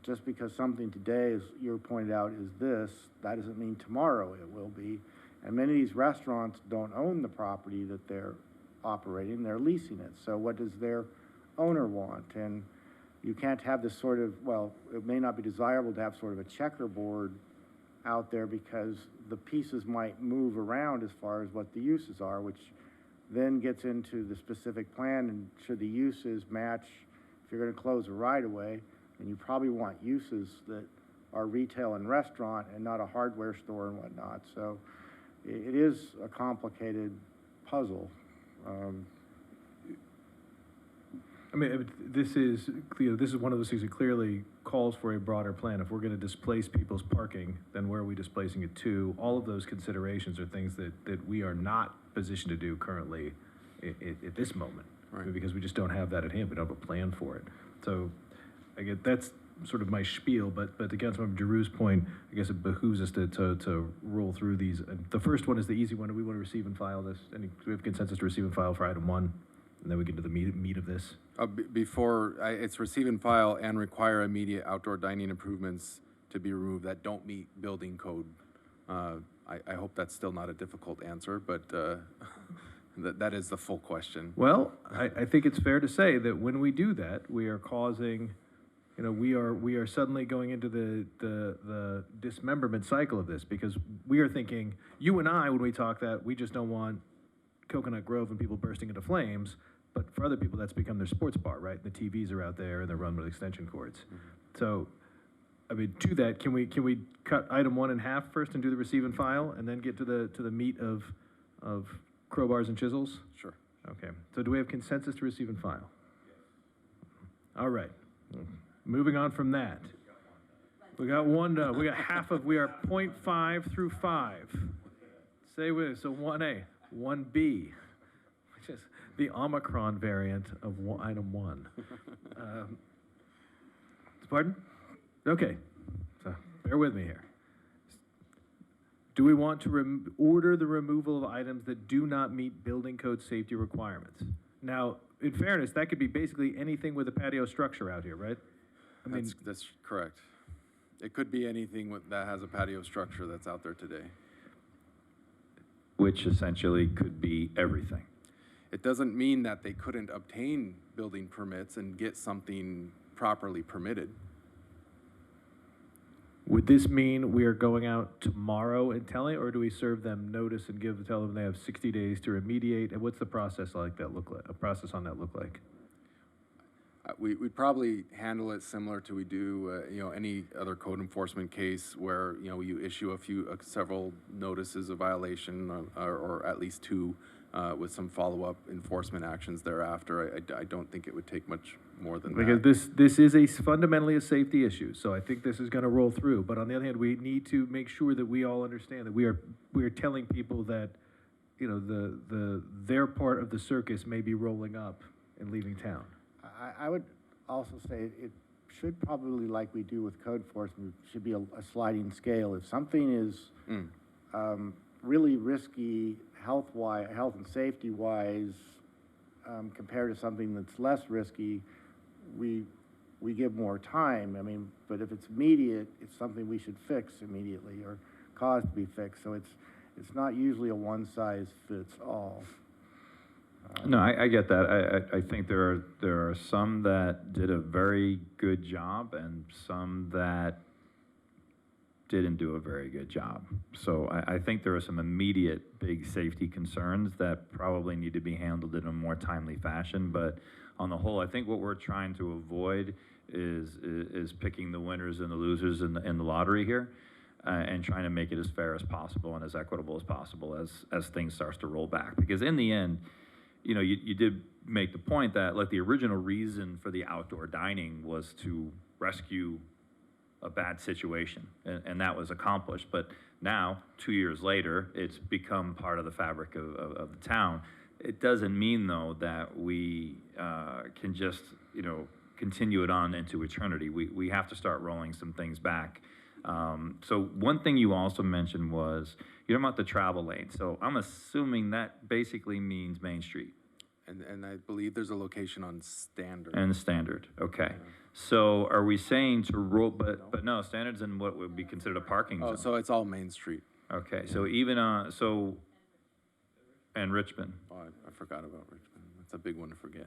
Speaker 2: just because something today, as you pointed out, is this, that doesn't mean tomorrow it will be. And many of these restaurants don't own the property that they're operating, they're leasing it. So what does their owner want? And you can't have this sort of, well, it may not be desirable to have sort of a checkerboard out there because the pieces might move around as far as what the uses are, which then gets into the specific plan. And should the uses match, if you're going to close a right-of-way, then you probably want uses that are retail and restaurant and not a hardware store and whatnot. So it is a complicated puzzle.
Speaker 16: I mean, this is clear. This is one of those things that clearly calls for a broader plan. If we're going to displace people's parking, then where are we displacing it to? All of those considerations are things that we are not positioned to do currently at this moment, right? Because we just don't have that at hand. We don't have a plan for it. So, again, sort of my spiel, but to Councilmember Giroux's point, I guess it behooves us to roll through these. And the first one is the easy one. Do we want to receive and file this? Do we have consensus to receive and file for item 1? And then we get to the meat of this.
Speaker 6: It's receive and file and require immediate outdoor dining improvements to be removed that don't meet building code. I hope that's still not a difficult answer, but that is the full question.
Speaker 16: Well, I think it's fair to say that when we do that, we are causing, we are suddenly going into the dismemberment cycle of this, because we are thinking, you and I, when we talk that, we just don't want Coconut Grove and people bursting into flames, but for other people, that's become their sports bar, right? The TVs are out there and they're run with extension cords. So, I mean, to that, can we cut item 1 in half first and do the receive and file, and then get to the meat of crowbars and chisels?
Speaker 6: Sure.
Speaker 16: Okay. So do we have consensus to receive and file? All right. Moving on from that. We got one done. We got we are 0.5 through 5. Say with so 1A, 1B, which is the Omicron variant of item 1. Pardon? Okay. So bear with me here. Do we want to order the removal of items that do not meet building code safety requirements? Now, in fairness, that could be basically anything with a patio structure out here, right? I mean,
Speaker 6: That's correct. It could be anything that has a patio structure that's out there today.
Speaker 3: Which essentially could be everything.
Speaker 6: It doesn't mean that they couldn't obtain building permits and get something properly permitted.
Speaker 16: would this mean we are going out tomorrow and telling, or do we serve them notice and tell them they have 60 days to remediate? And what's the process on that look like?
Speaker 6: We'd probably handle it similar to we do, any other code enforcement case where, you issue several notices of violation or at least 2 with some follow-up enforcement actions thereafter. I don't think it would take much more than that.
Speaker 16: Because this is fundamentally a safety issue, so I think this is going to roll through. But on the other hand, we need to make sure that we all understand that we are telling people that, their part of the circus may be rolling up and leaving town.
Speaker 2: I would also say it should probably, like we do with code enforcement, should be a sliding scale. If something is really risky health and safety wise, compared to something that's less risky, we give more time. I mean, but if it's immediate, it's something we should fix immediately or cause to be fixed. So it's not usually a one size fits all.
Speaker 3: No, I get that. I think there are some that did a very good job and some that didn't do a very good job. So I think there are some immediate big safety concerns that probably need to be handled in a more timely fashion. But on the whole, I think what we're trying to avoid is picking the winners and the losers in the lottery here, and trying to make it as fair as possible and as equitable as possible as things starts to roll back. Because in the end, you did make the point that, like, the original reason for the outdoor dining was to rescue a bad situation, and that was accomplished. But now, 2 years later, it's become part of the fabric of the town. It doesn't mean, though, that we can just, continue it on into eternity. We have to start rolling some things back. So one thing you also mentioned was, you're talking about the travel lane. So I'm assuming that basically means Main Street.
Speaker 6: And I believe there's a location on Standard.
Speaker 3: And Standard, okay. Yeah. So are we saying to roll, but no, Standard's in what would be considered a parking zone.
Speaker 6: Oh, so it's all Main Street.
Speaker 3: Okay, so even, and Richmond.
Speaker 6: Oh, I forgot about Richmond. That's a big one to forget.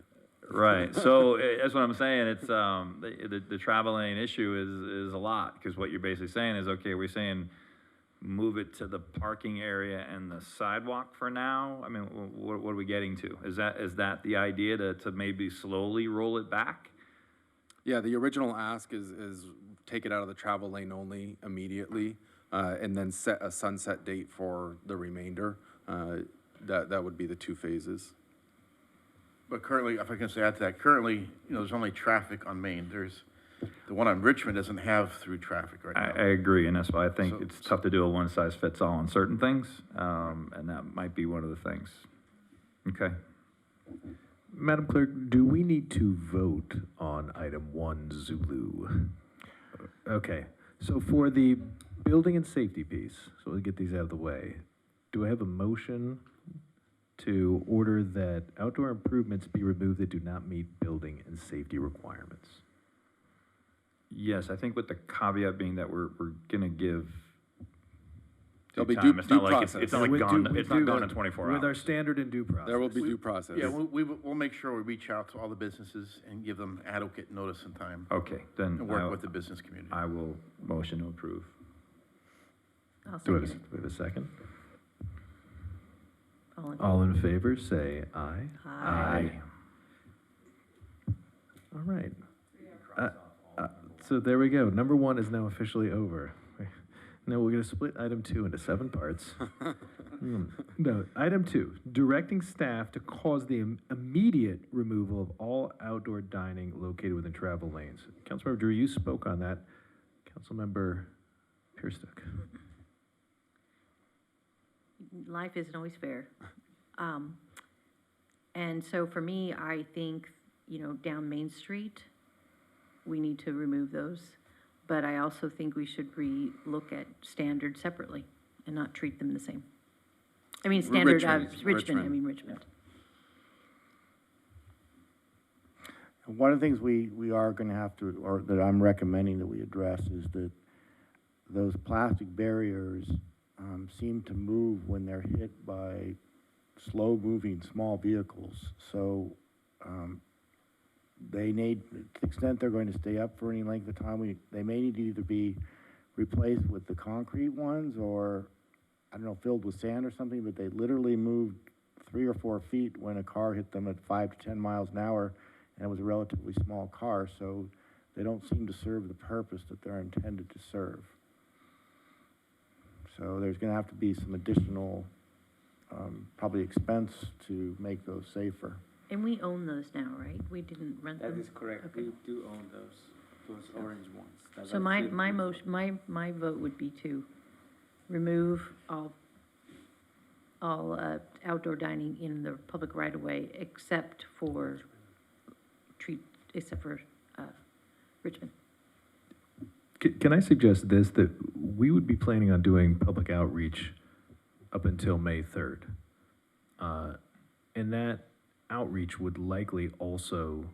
Speaker 3: Right, so that's what I'm saying. It's the travel lane issue is a lot, because what you're basically saying is, okay, we're saying move it to the parking area and the sidewalk for now. I mean, what are we getting to? Is that the idea to maybe slowly roll it back?
Speaker 6: Yeah, the original ask is take it out of the travel lane only immediately, and then set a sunset date for the remainder. That would be the 2 phases.
Speaker 13: But currently, if I can add to that, currently, there's only traffic on Main. The one on Richmond doesn't have through traffic right now.
Speaker 3: I agree, and that's why I think it's tough to do a one-size-fits-all on certain things, and that might be one of the things. Okay.
Speaker 16: Madam Clerk, do we need to vote on item 1 Zulu? Okay, so for the building and safety piece, so we'll get these out of the way. Do I have a motion to order that outdoor improvements be removed that do not meet building and safety requirements?
Speaker 3: Yes, I think with the caveat being that we're gonna give
Speaker 6: There'll be
Speaker 3: time.
Speaker 6: due-
Speaker 3: It's not
Speaker 6: due
Speaker 3: like
Speaker 6: process.
Speaker 3: it's not like
Speaker 16: With
Speaker 3: gone,
Speaker 16: due-
Speaker 3: it's
Speaker 16: with
Speaker 3: not
Speaker 16: due-
Speaker 3: gone in 24
Speaker 16: With our
Speaker 3: hours.
Speaker 16: standard and due process.
Speaker 6: There will be due process.
Speaker 13: Yeah, we'll make sure we reach out to all the businesses and give them adequate notice and time.
Speaker 3: Okay, then
Speaker 13: And work with the business community.
Speaker 3: I will motion to approve.
Speaker 17: I'll
Speaker 16: Do we
Speaker 17: second
Speaker 16: have a second?
Speaker 17: it.
Speaker 16: All in favor, say aye.
Speaker 17: Aye.
Speaker 16: All right. So there we go. Number 1 is now officially over. Now we're going to split item 2 into 7 parts. No, item 2, directing staff to cause the immediate removal of all outdoor dining located within travel lanes. Councilmember Drew, you spoke on that. Councilmember Pierstook.
Speaker 17: Life isn't always fair. And so for me, I think, down Main Street, we need to remove those. But I also think we should look at standards separately and not treat them the same. I mean, standard, Richmond.
Speaker 2: One of the things we are going to have to, or that I'm recommending that we address, is that those plastic barriers seem to move when they're hit by slow-moving small vehicles. So they need, to the extent they're going to stay up for any length of time, they may need to either be replaced with the concrete ones or, I don't know, filled with sand or something, but they literally moved 3 or 4 feet when a car hit them at 5 to 10 miles an hour, and it was a relatively small car, so they don't seem to serve the purpose that they're intended to serve. So there's going to have to be some additional, probably expense to make those safer.
Speaker 17: And we own those now, right? We didn't rent them?
Speaker 20: That is correct.
Speaker 17: Okay.
Speaker 20: We do own those orange ones. that
Speaker 17: So
Speaker 20: are
Speaker 17: my
Speaker 20: filled with-
Speaker 17: motion, my vote would be to remove all outdoor dining in the public right-of-way except for Richmond.
Speaker 16: Can I suggest this, that we would be planning on doing public outreach up until May 3rd. And that outreach would likely also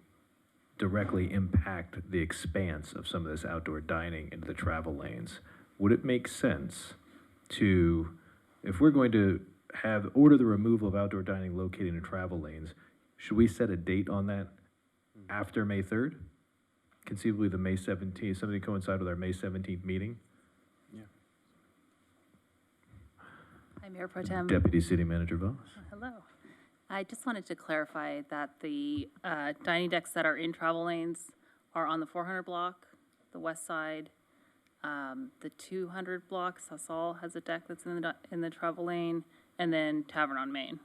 Speaker 16: directly impact the expanse of some of this outdoor dining into the travel lanes. Would it make sense to, if we're going to order the removal of outdoor dining located in travel lanes, should we set a date on that after May 3rd? Conceivably the May 17th, something coincide with our May 17th meeting?
Speaker 8: Hi, Mayor Pro Tem.
Speaker 16: Deputy City Manager Voss.
Speaker 8: Hello. I just wanted to clarify that the dining decks that are in travel lanes are on the 400 block, the west side, the 200 block, Sassal has a deck that's in the travel lane, and then Tavern on Main.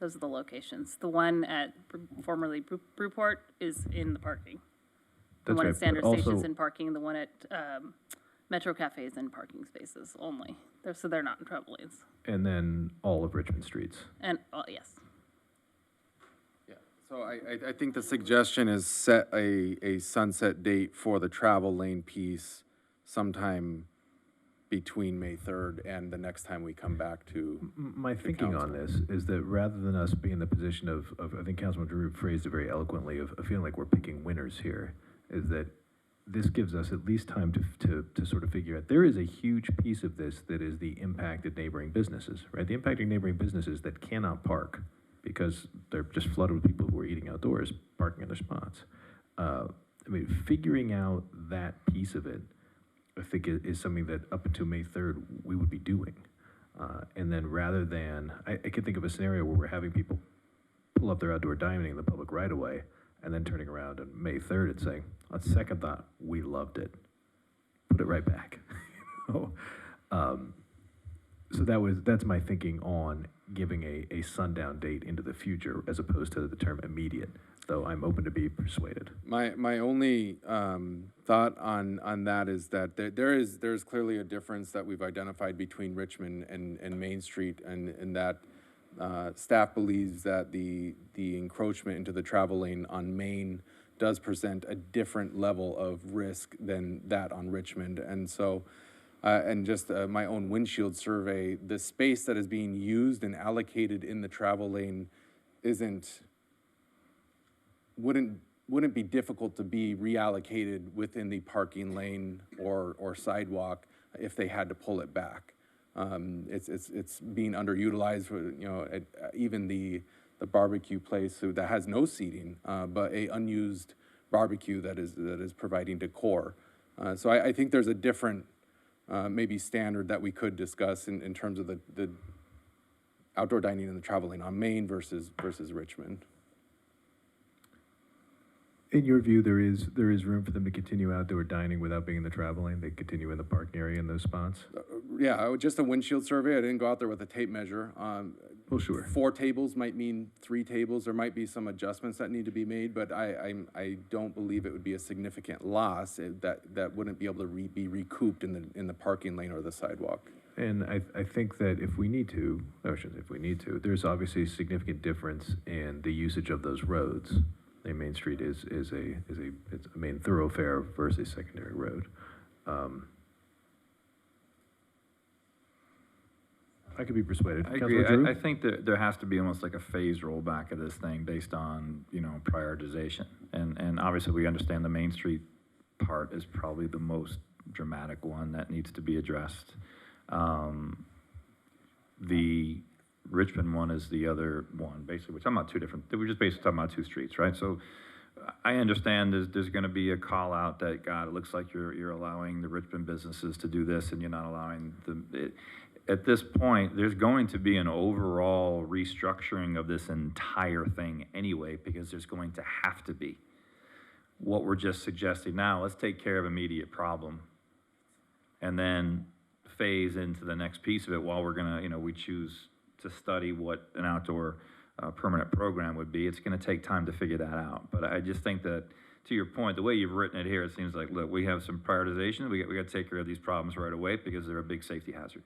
Speaker 8: Those are the locations. The one at formerly Brewport is in the parking. The
Speaker 16: That's
Speaker 8: one
Speaker 16: right,
Speaker 8: at Standard
Speaker 16: but also-
Speaker 8: Station's in parking, the one at Metro Cafe is in parking spaces only. So they're not in travel lanes.
Speaker 16: And then all of Richmond streets.
Speaker 8: And, yes.
Speaker 6: Yeah, so I think the suggestion is set a sunset date for the travel lane piece sometime between May 3rd and the next time we come back to
Speaker 16: My
Speaker 6: the
Speaker 16: thinking on
Speaker 6: council.
Speaker 16: this is that rather than us be in the position of I think Councilman Drew phrased it very eloquently, of feeling like we're picking winners here, is that this gives us at least time to sort of figure out, there is a huge piece of this that is the impacted neighboring businesses, right? The impacted neighboring businesses that cannot park because they're just flooded with people who are eating outdoors, parking in their spots. Figuring out that piece of it, I think is something that up until May 3rd, we would be doing. And then rather than, I can think of a scenario where we're having people pull up their outdoor dining in the public right of way and then turning around on May 3rd and saying, on second thought, we loved it. Put it right back. So that's my thinking on giving a sundown date into the future as opposed to the term immediate, though I'm open to be persuaded.
Speaker 6: My only thought on that is that there's clearly a difference that we've identified between Richmond and Main Street, and that staff believes that the encroachment into the travel lane on Main does present a different level of risk than that on Richmond. And so, and just my own windshield survey, the space that is being used and allocated in the travel lane wouldn't be difficult to be reallocated within the parking lane or sidewalk if they had to pull it back. It's being underutilized for, you know, even the barbecue place that has no seating, but a unused barbecue that is providing decor. So I think there's a different maybe standard that we could discuss in terms of the outdoor dining and the travel lane on Main versus Richmond.
Speaker 16: In your view, there is room for them to continue outdoor dining without being in the travel lane? They continue in the parking area in those spots?
Speaker 6: Yeah, just a windshield survey. I didn't go out there with a tape measure.
Speaker 16: Well, sure.
Speaker 6: 4 tables might mean 3 tables. There might be some adjustments that need to be made, but I don't believe it would be a significant loss that wouldn't be able to be recouped in the parking lane or the sidewalk.
Speaker 16: And I think that if we need to, or I shouldn't say if we need to, there's obviously a significant difference in the usage of those roads. A Main Street is a main thoroughfare versus a secondary road. I could be persuaded.
Speaker 3: I agree. I think that there has to be almost like a phase rollback of this thing based on, you know, prioritization. And obviously we understand the Main Street part is probably the most dramatic one that needs to be addressed. The Richmond one is the other one. Basically, we're talking about we're just basically talking about 2 streets, right? So I understand there's going to be a call out that, God, it looks like you're allowing the Richmond businesses to do this and you're not allowing at this point, there's going to be an overall restructuring of this entire thing anyway, because there's going to have to be. What we're just suggesting now, let's take care of immediate problem and then phase into the next piece of it while we're going to, you know, we choose to study what an outdoor permanent program would be. It's going to take time to figure that out. But I just think that, to your point, the way you've written it here, it seems like, look, we have some prioritization. We got to take care of these problems right away because they're a big safety hazard.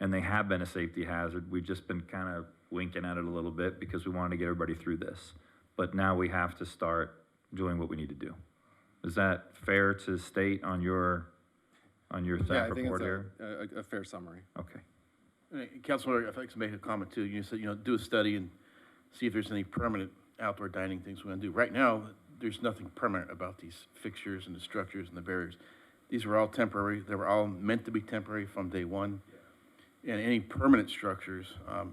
Speaker 3: And they have been a safety hazard. We've just been kind of winking at it a little bit because we wanted to get everybody through this. But now we have to start doing what we need to do. Is that fair to state on your staff report here?
Speaker 6: Yeah, I think it's a fair summary.
Speaker 3: Okay.
Speaker 13: Councilor, if I could make a comment too, you said, you know, do a study and see if there's any permanent outdoor dining things we want to do. Right now, there's nothing permanent about these fixtures and the structures and the barriers. These were all temporary. They were all meant to be temporary from day one. And any permanent structures,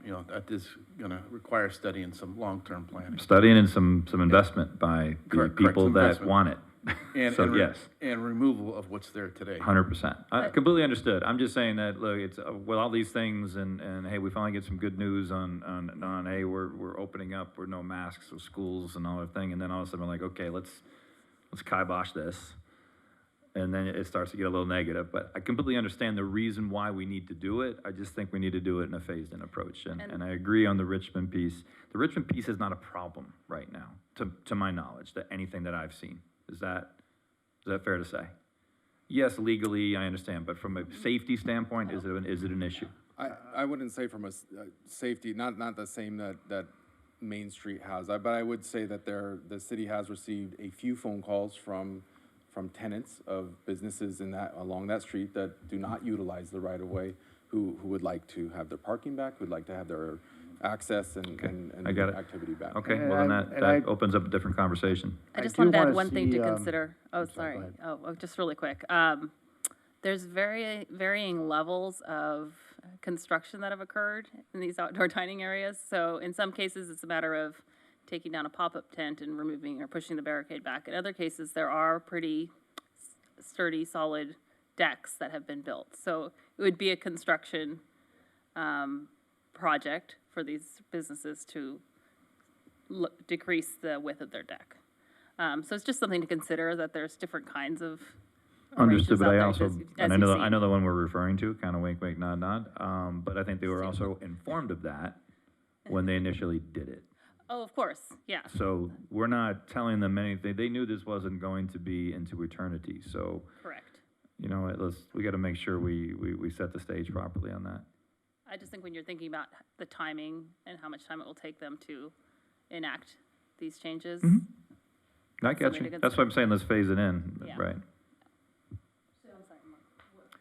Speaker 13: you know, that is going to require study and some long-term planning.
Speaker 3: Studying and some investment by the people that want it.
Speaker 13: And,
Speaker 3: so yes.
Speaker 13: And removal of what's there today.
Speaker 3: 100%. I completely understood. I'm just saying that, look, it's with all these things and hey, we finally get some good news on hey, we're opening up, we're no masks of schools and all that thing, and then all of a sudden we're like, okay, let's kibosh this. And then it starts to get a little negative. But I completely understand the reason why we need to do it. I just think we need to do it in a phased-in approach. And I agree on the Richmond piece. The Richmond piece is not a problem right now, to my knowledge, anything that I've seen. Is that fair to say? Yes, legally, I understand, but from a safety standpoint, is it an issue?
Speaker 6: I wouldn't say from a safety, not the same that Main Street has, but I would say that the city has received a few phone calls from tenants of businesses along that street that do not utilize the right-of-way, who would like to have their parking back, who would like to have their access and activity back.
Speaker 3: Okay, well then that opens up a different conversation.
Speaker 8: I just wanted to add one thing to consider. Oh, sorry. Just really quick. There's varying levels of construction that have occurred in these outdoor dining areas. So in some cases, it's a matter of taking down a pop-up tent and removing or pushing the barricade back. In other cases, there are pretty sturdy, solid decks that have been built. So it would be a construction project for these businesses to decrease the width of their deck. So it's just something to consider, that there's different kinds of
Speaker 3: understood, but I also, and I know the one we're referring to, kind of wink, wink, nod, nod. But I think they were also informed of that when they initially did it.
Speaker 8: Oh, of course, yeah.
Speaker 3: So we're not telling them anything. They knew this wasn't going to be into eternity. So
Speaker 8: correct.
Speaker 3: You know, we got to make sure we set the stage properly on that.
Speaker 8: I just think when you're thinking about the timing and how much time it will take them to enact these changes,
Speaker 3: I get
Speaker 8: something
Speaker 3: you.
Speaker 8: to
Speaker 3: That's what I'm saying, let's phase it in,
Speaker 8: Yeah.
Speaker 3: right?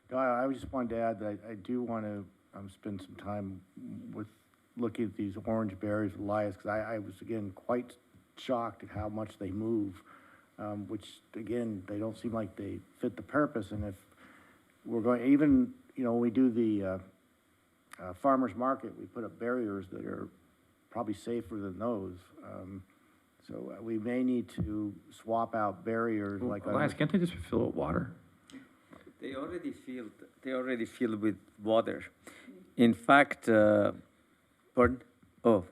Speaker 2: No, I just wanted to add that I do want to spend some time with looking at these orange berries with lias, because I was, again, quite shocked at how much they move, which, again, they don't seem like they fit the purpose. And if we're going, even, when we do the farmer's market, we put up barriers that are probably safer than those. So we may need to swap out barriers like.
Speaker 3: Elias, can't they just fill it with water?
Speaker 20: They already filled with water. In fact, pardon? Oh,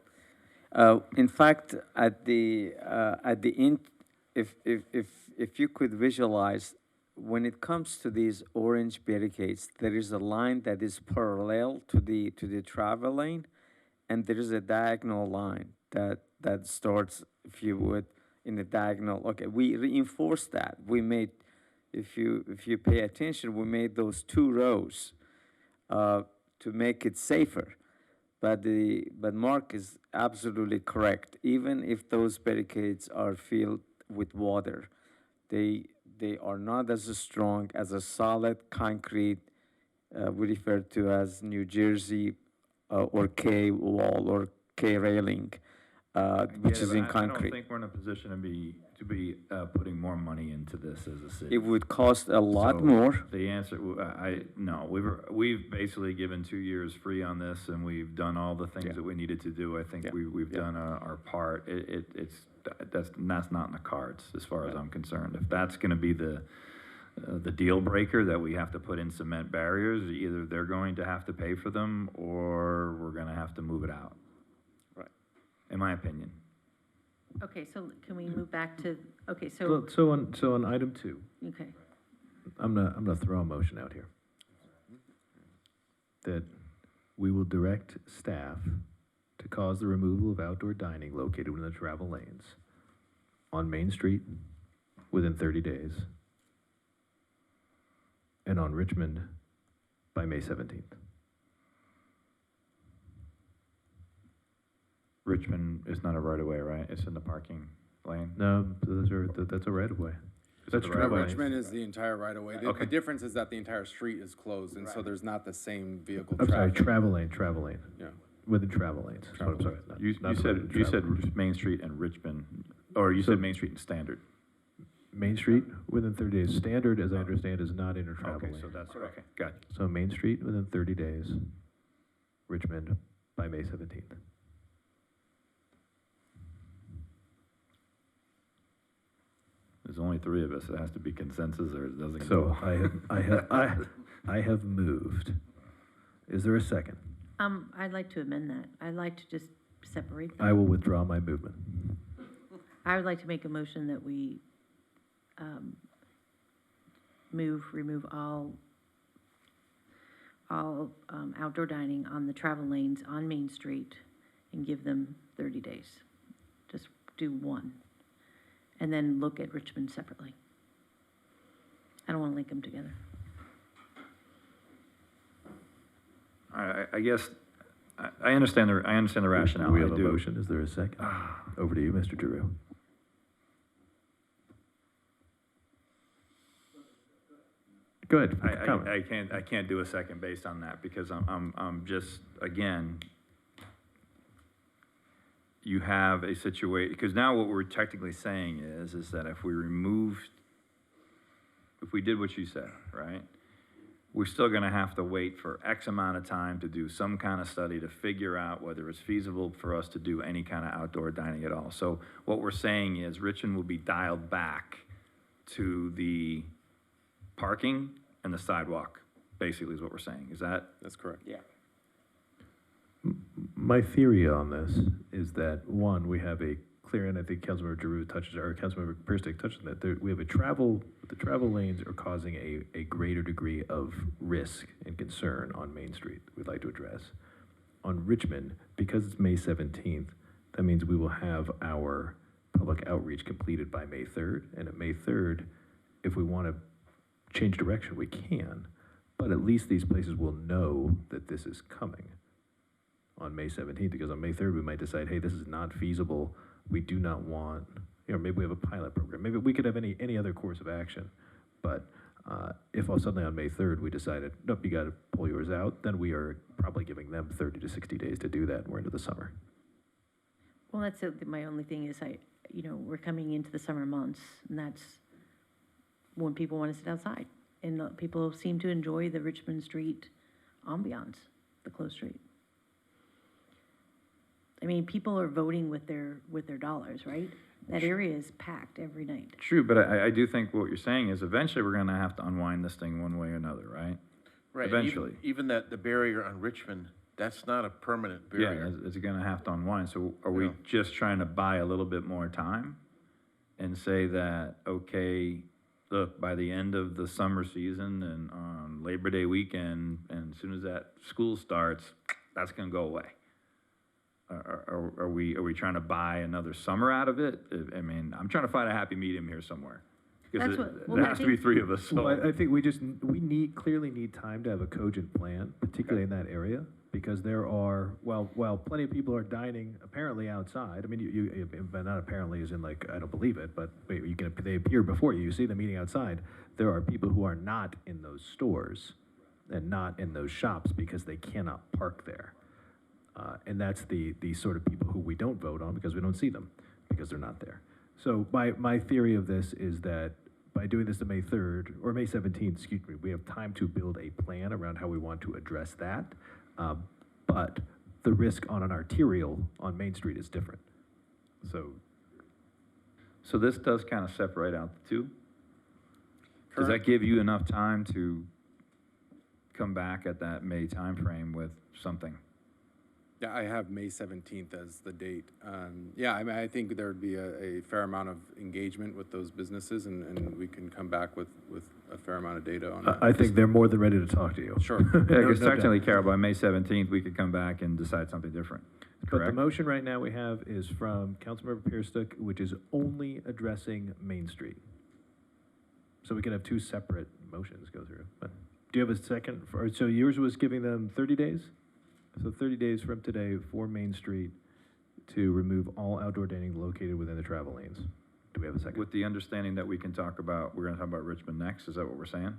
Speaker 20: in fact, at the end, if you could visualize, when it comes to these orange barricades, there is a line that is parallel to the travel lane, and there is a diagonal line that starts, if you would, in the diagonal. Okay, we reinforced that. We made, if you pay attention, we made those 2 rows to make it safer. But Mark is absolutely correct. Even if those barricades are filled with water, they are not as strong as a solid concrete we refer to as New Jersey or K wall or K railing, which is in concrete.
Speaker 3: I don't think we're in a position to be putting more money into this as a city.
Speaker 20: It would cost a lot
Speaker 3: So
Speaker 20: more.
Speaker 3: The answer, no, we've basically given 2 years free on this, and we've done all the things that we needed to do. I think we've done our part. That's not in the cards as far as I'm concerned. If that's going to be the deal breaker, that we have to put in cement barriers, either they're going to have to pay for them, or we're going to have to move it out.
Speaker 20: Right.
Speaker 3: In my opinion.
Speaker 17: Okay, so can we move back to, okay, so,
Speaker 16: So on item 2,
Speaker 17: okay.
Speaker 16: I'm gonna throw a motion out here. That we will direct staff to cause the removal of outdoor dining located within the travel lanes on Main Street within 30 days and on Richmond by May 17th.
Speaker 3: Richmond is not a right-of-way, right? It's in the parking lane?
Speaker 16: No, that's a right-of-way. That's
Speaker 3: the right-of-way?
Speaker 6: Richmond is the entire right-of-way. The
Speaker 3: Okay.
Speaker 6: difference is that the entire street is closed, and so there's not the same vehicle
Speaker 16: I'm sorry,
Speaker 6: traffic.
Speaker 16: travel lane.
Speaker 6: Yeah.
Speaker 16: Within travel lanes. That's what I'm sorry. Not-
Speaker 3: You
Speaker 16: not
Speaker 3: said,
Speaker 16: within
Speaker 3: you
Speaker 16: travel lanes.
Speaker 3: said Main Street and Richmond, or you said Main Street and Standard.
Speaker 16: Main Street within 30 days. Standard, as I understand, is not in a travel
Speaker 3: Okay,
Speaker 16: lane.
Speaker 3: so that's, okay, got you.
Speaker 16: So Main Street within 30 days, Richmond by May 17th.
Speaker 3: There's only 3 of us. It has to be consensus, or it doesn't
Speaker 16: So
Speaker 3: go.
Speaker 16: I have moved. Is there a second?
Speaker 17: I'd like to amend that. I'd like to just separate them.
Speaker 16: I will withdraw my movement.
Speaker 17: I would like to make a motion that we remove all outdoor dining on the travel lanes on Main Street and give them 30 days. Just do one. And then look at Richmond separately. I don't want to link them together.
Speaker 3: I guess, I understand the rationale.
Speaker 16: We have
Speaker 3: I
Speaker 16: a
Speaker 3: do.
Speaker 16: motion. Is there a second? Over to you, Mr. Giroux. Go ahead. Comment.
Speaker 3: I can't do a second based on that, because I'm just, again, you have a situation, because now what we're technically saying is that if we did what you said, right? We're still gonna have to wait for X amount of time to do some kind of study to figure out whether it's feasible for us to do any kind of outdoor dining at all. So what we're saying is Richmond will be dialed back to the parking and the sidewalk, basically is what we're saying. Is that?
Speaker 6: That's correct.
Speaker 20: Yeah.
Speaker 16: My theory on this is that, one, we have a clear, and I think Councilmember Giroux touches, or Councilmember Perstick touched on that, we have the travel lanes are causing a greater degree of risk and concern on Main Street we'd like to address. On Richmond, because it's May 17th, that means we will have our public outreach completed by May 3rd, and at May 3rd, if we want to change direction, we can, but at least these places will know that this is coming on May 17th, because on May 3rd, we might decide, hey, this is not feasible. We do not want maybe we have a pilot program. Maybe we could have any other course of action. But if all suddenly on May 3rd we decided, nope, you got to pull yours out, then we are probably giving them 30 to 60 days to do that, and we're into the summer.
Speaker 17: Well, that's my only thing is we're coming into the summer months, and that's when people want to sit outside. And people seem to enjoy the Richmond Street ambiance, the closed street. I mean, people are voting with their dollars, right? That area is packed every night.
Speaker 3: True, but I do think what you're saying is eventually we're gonna have to unwind this thing one way or another, right?
Speaker 13: Right.
Speaker 3: Eventually.
Speaker 13: Even that, the barrier on Richmond, that's not a permanent barrier.
Speaker 3: Yeah, it's gonna have to unwind. So are we just trying to buy a little bit more time and say that, okay, look, by the end of the summer season and on Labor Day weekend, and as soon as that school starts, that's gonna go away? Are we trying to buy another summer out of it? I mean, I'm trying to find a happy medium here somewhere. Because there has to be three of us. So.
Speaker 16: Well, I think we clearly need time to have a cogent plan, particularly in that area, because there are, while plenty of people are dining apparently outside. I mean, but not apparently as in like, I don't believe it, but they appear before you. You see them eating outside. There are people who are not in those stores and not in those shops because they cannot park there. And that's the sort of people who we don't vote on because we don't see them because they're not there. So my theory of this is that by doing this to May 3rd, or May 17th, excuse me, we have time to build a plan around how we want to address that. But the risk on an arterial on Main Street is different.
Speaker 3: So this does kind of separate out the two? Does that give you enough time to come back at that May timeframe with something?
Speaker 6: Yeah, I have May 17th as the date. Yeah, I mean, I think there would be a fair amount of engagement with those businesses, and we can come back with a fair amount of data on that.
Speaker 16: I think they're more than ready to talk to you.
Speaker 6: Sure.
Speaker 3: Yeah, because technically, Carol, by May 17th, we could come back and decide something different.
Speaker 16: But
Speaker 3: Correct?
Speaker 16: the motion right now we have is from Councilmember Pierstook, which is only addressing Main Street. So we can have two separate motions go through. But do you have a second? So yours was giving them 30 days? So 30 days from today for Main Street to remove all outdoor dining located within the travel lanes. Do we have a second?
Speaker 3: With the understanding that we're gonna talk about Richmond next, is that what we're saying?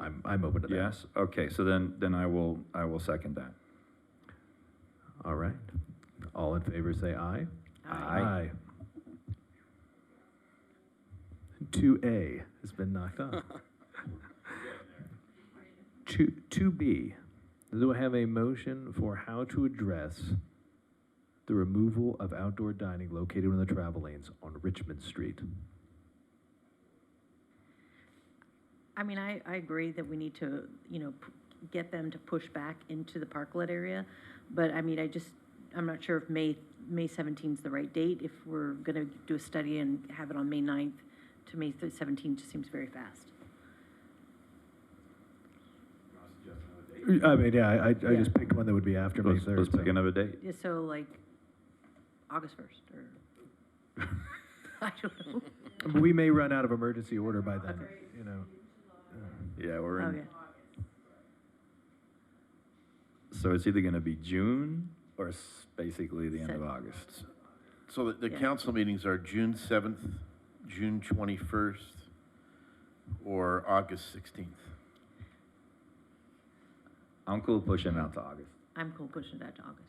Speaker 16: I'm open to that.
Speaker 3: Yes, okay, so then I will second that.
Speaker 16: All right. All in favor say aye.
Speaker 3: Aye.
Speaker 16: 2A has been knocked off. 2B. Do I have a motion for how to address the removal of outdoor dining located in the travel lanes on Richmond Street?
Speaker 17: I mean, I agree that we need to, get them to push back into the parklet area. But I mean, I'm not sure if May 17th is the right date. If we're gonna do a study and have it on May 9th to May 17th just seems very fast.
Speaker 16: I mean, yeah, I just picked one that would be after May 3rd.
Speaker 3: Let's pick another date.
Speaker 17: Yeah, so like August 1st or, I don't know.
Speaker 16: But we may run out of emergency order by then,
Speaker 3: Yeah, we're in.
Speaker 17: Okay.
Speaker 3: So it's either gonna be June or basically the end of August.
Speaker 13: So the council meetings are June 7th, June 21st, or August 16th.
Speaker 3: I'm cool pushing out to August.
Speaker 17: I'm cool pushing that to August.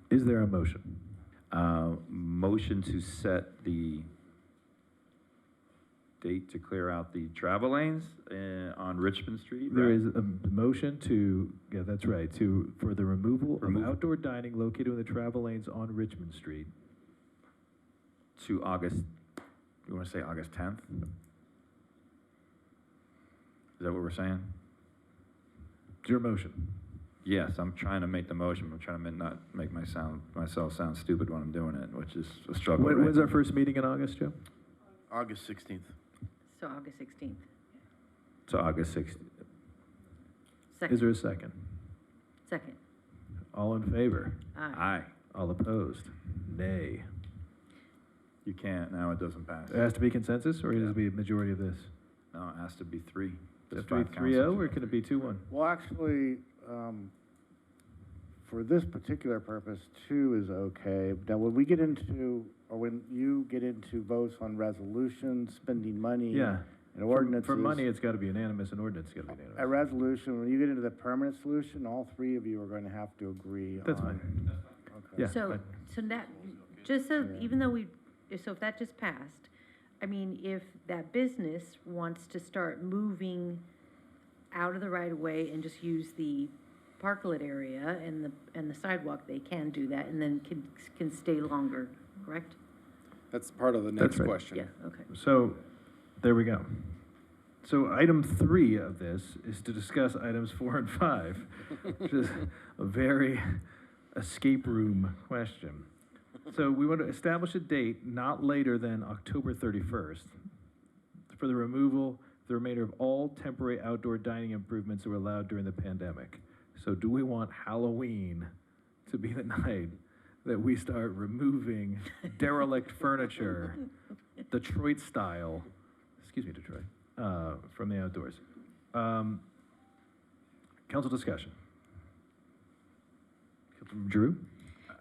Speaker 16: Is there a motion?
Speaker 3: Motion to set the date to clear out the travel lanes on Richmond Street.
Speaker 16: There
Speaker 3: right?
Speaker 16: is a motion to, yeah, that's right, for the removal of outdoor dining located in the travel lanes on Richmond Street.
Speaker 3: To August, you wanna say August 10th? Is that what we're saying?
Speaker 16: It's your motion.
Speaker 3: Yes, I'm trying to make the motion. I'm trying to not make myself sound stupid when I'm doing it, which is a struggle.
Speaker 16: When's our first meeting in August, Joe?
Speaker 13: August 16th.
Speaker 17: So August 16th.
Speaker 3: So August 16th.
Speaker 17: Second.
Speaker 16: Is there a second?
Speaker 17: Second.
Speaker 16: All in favor?
Speaker 17: Aye.
Speaker 3: Aye.
Speaker 16: All opposed? Nay.
Speaker 3: You can't, now it doesn't pass.
Speaker 16: It has to be consensus, or it has to be a majority of this?
Speaker 3: No, it has to be 3.
Speaker 16: Does it have to be 3-0, or can it be 2-1?
Speaker 2: Well, actually, for this particular purpose, 2 is okay. Now, when we get into, or when you get into votes on resolutions, spending money,
Speaker 16: Yeah.
Speaker 2: and ordinances.
Speaker 16: For money, it's gotta be unanimous, and ordinance gotta be unanimous.
Speaker 2: A resolution, when you get into the permanent solution, all 3 of you are going to have to agree
Speaker 16: That's
Speaker 2: on.
Speaker 16: fine.
Speaker 2: Okay.
Speaker 16: Yeah.
Speaker 17: So, so that, just so, even though so if that just passed, I mean, if that business wants to start moving out of the right of way and just use the parklet area and the sidewalk, they can do that and then can stay longer, correct?
Speaker 6: That's part of the
Speaker 16: That's
Speaker 6: next
Speaker 16: right.
Speaker 6: question.
Speaker 17: Yeah, okay.
Speaker 16: So, there we go. So item 3 of this is to discuss items 4 and 5, which is a very escape room question. So we want to establish a date not later than October 31st for the removal of the remainder of all temporary outdoor dining improvements that were allowed during the pandemic. So do we want Halloween to be the night that we start removing derelict furniture, Detroit style, excuse me, Detroit, from the outdoors? Council discussion. Councilman Drew?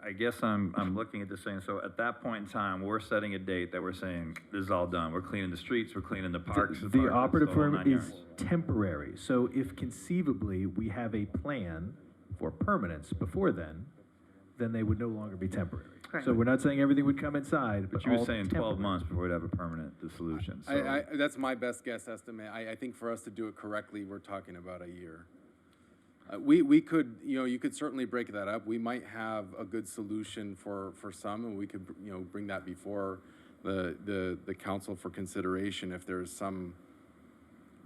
Speaker 3: I guess I'm looking at this saying, so at that point in time, we're setting a date that we're saying, this is all done. We're cleaning the streets, we're cleaning the parks.
Speaker 16: The
Speaker 3: parks,
Speaker 16: operative
Speaker 3: the whole
Speaker 16: term
Speaker 3: 9
Speaker 16: is
Speaker 3: yards.
Speaker 16: temporary. So if conceivably we have a plan for permanence before then they would no longer be temporary.
Speaker 17: Correct.
Speaker 16: So we're not saying everything would come inside,
Speaker 3: But
Speaker 16: but
Speaker 3: you were
Speaker 16: all
Speaker 3: saying 12
Speaker 16: temporary.
Speaker 3: months before we'd have a permanent solution, so.
Speaker 6: That's my best guess estimate. I think for us to do it correctly, we're talking about a year. We could, you could certainly break that up. We might have a good solution for some, and we could, bring that before the council for consideration if there's some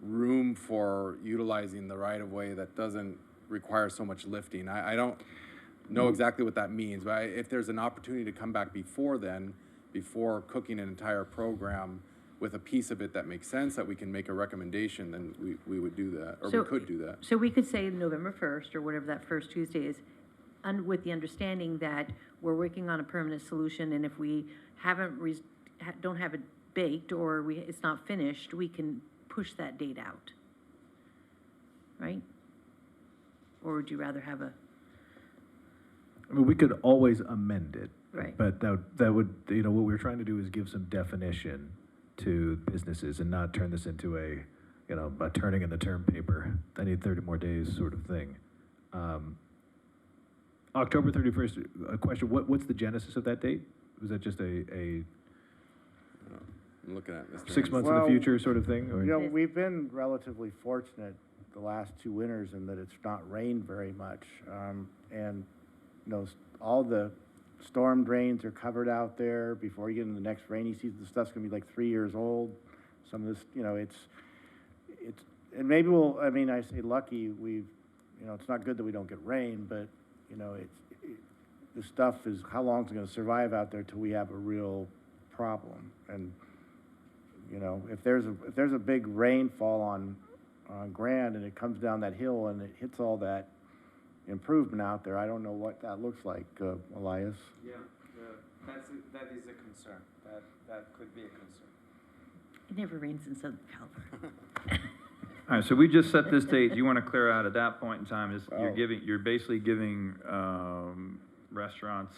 Speaker 6: room for utilizing the right-of-way that doesn't require so much lifting. I don't know exactly what that means, but if there's an opportunity to come back before then, before cooking an entire program with a piece of it that makes sense, that we can make a recommendation, then we would do that, or we could do that.
Speaker 17: So we could say November 1st, or whatever that first Tuesday is, with the understanding that we're working on a permanent solution, and if we don't have it baked, or it's not finished, we can push that date out, right? Or would you rather have a?
Speaker 16: I mean, we could always amend it.
Speaker 17: Right.
Speaker 16: But that would, what we're trying to do is give some definition to businesses and not turn this into a turning in the term paper. I need 30 more days sort of thing. October 31st, a question, what's the genesis of that date? Was that just a
Speaker 6: I'm looking at Mr.
Speaker 16: 6 months in the future sort of thing? Or?
Speaker 2: We've been relatively fortunate the last 2 winters in that it's not rained very much. And, all the storm drains are covered out there. Before you get into the next rainy season, the stuff's gonna be like 3 years old. Some of this, it's, and maybe I say lucky, it's not good that we don't get rain, but, the stuff is, how long is it gonna survive out there till we have a real problem? And, if there's a big rainfall on Grand and it comes down that hill and it hits all that improvement out there, I don't know what that looks like, Elias.
Speaker 20: Yeah, that is a concern. That could be a concern.
Speaker 17: It never rains in Southern California.
Speaker 3: All right, so we just set this date. You want to clear out at that point in time, you're basically giving restaurants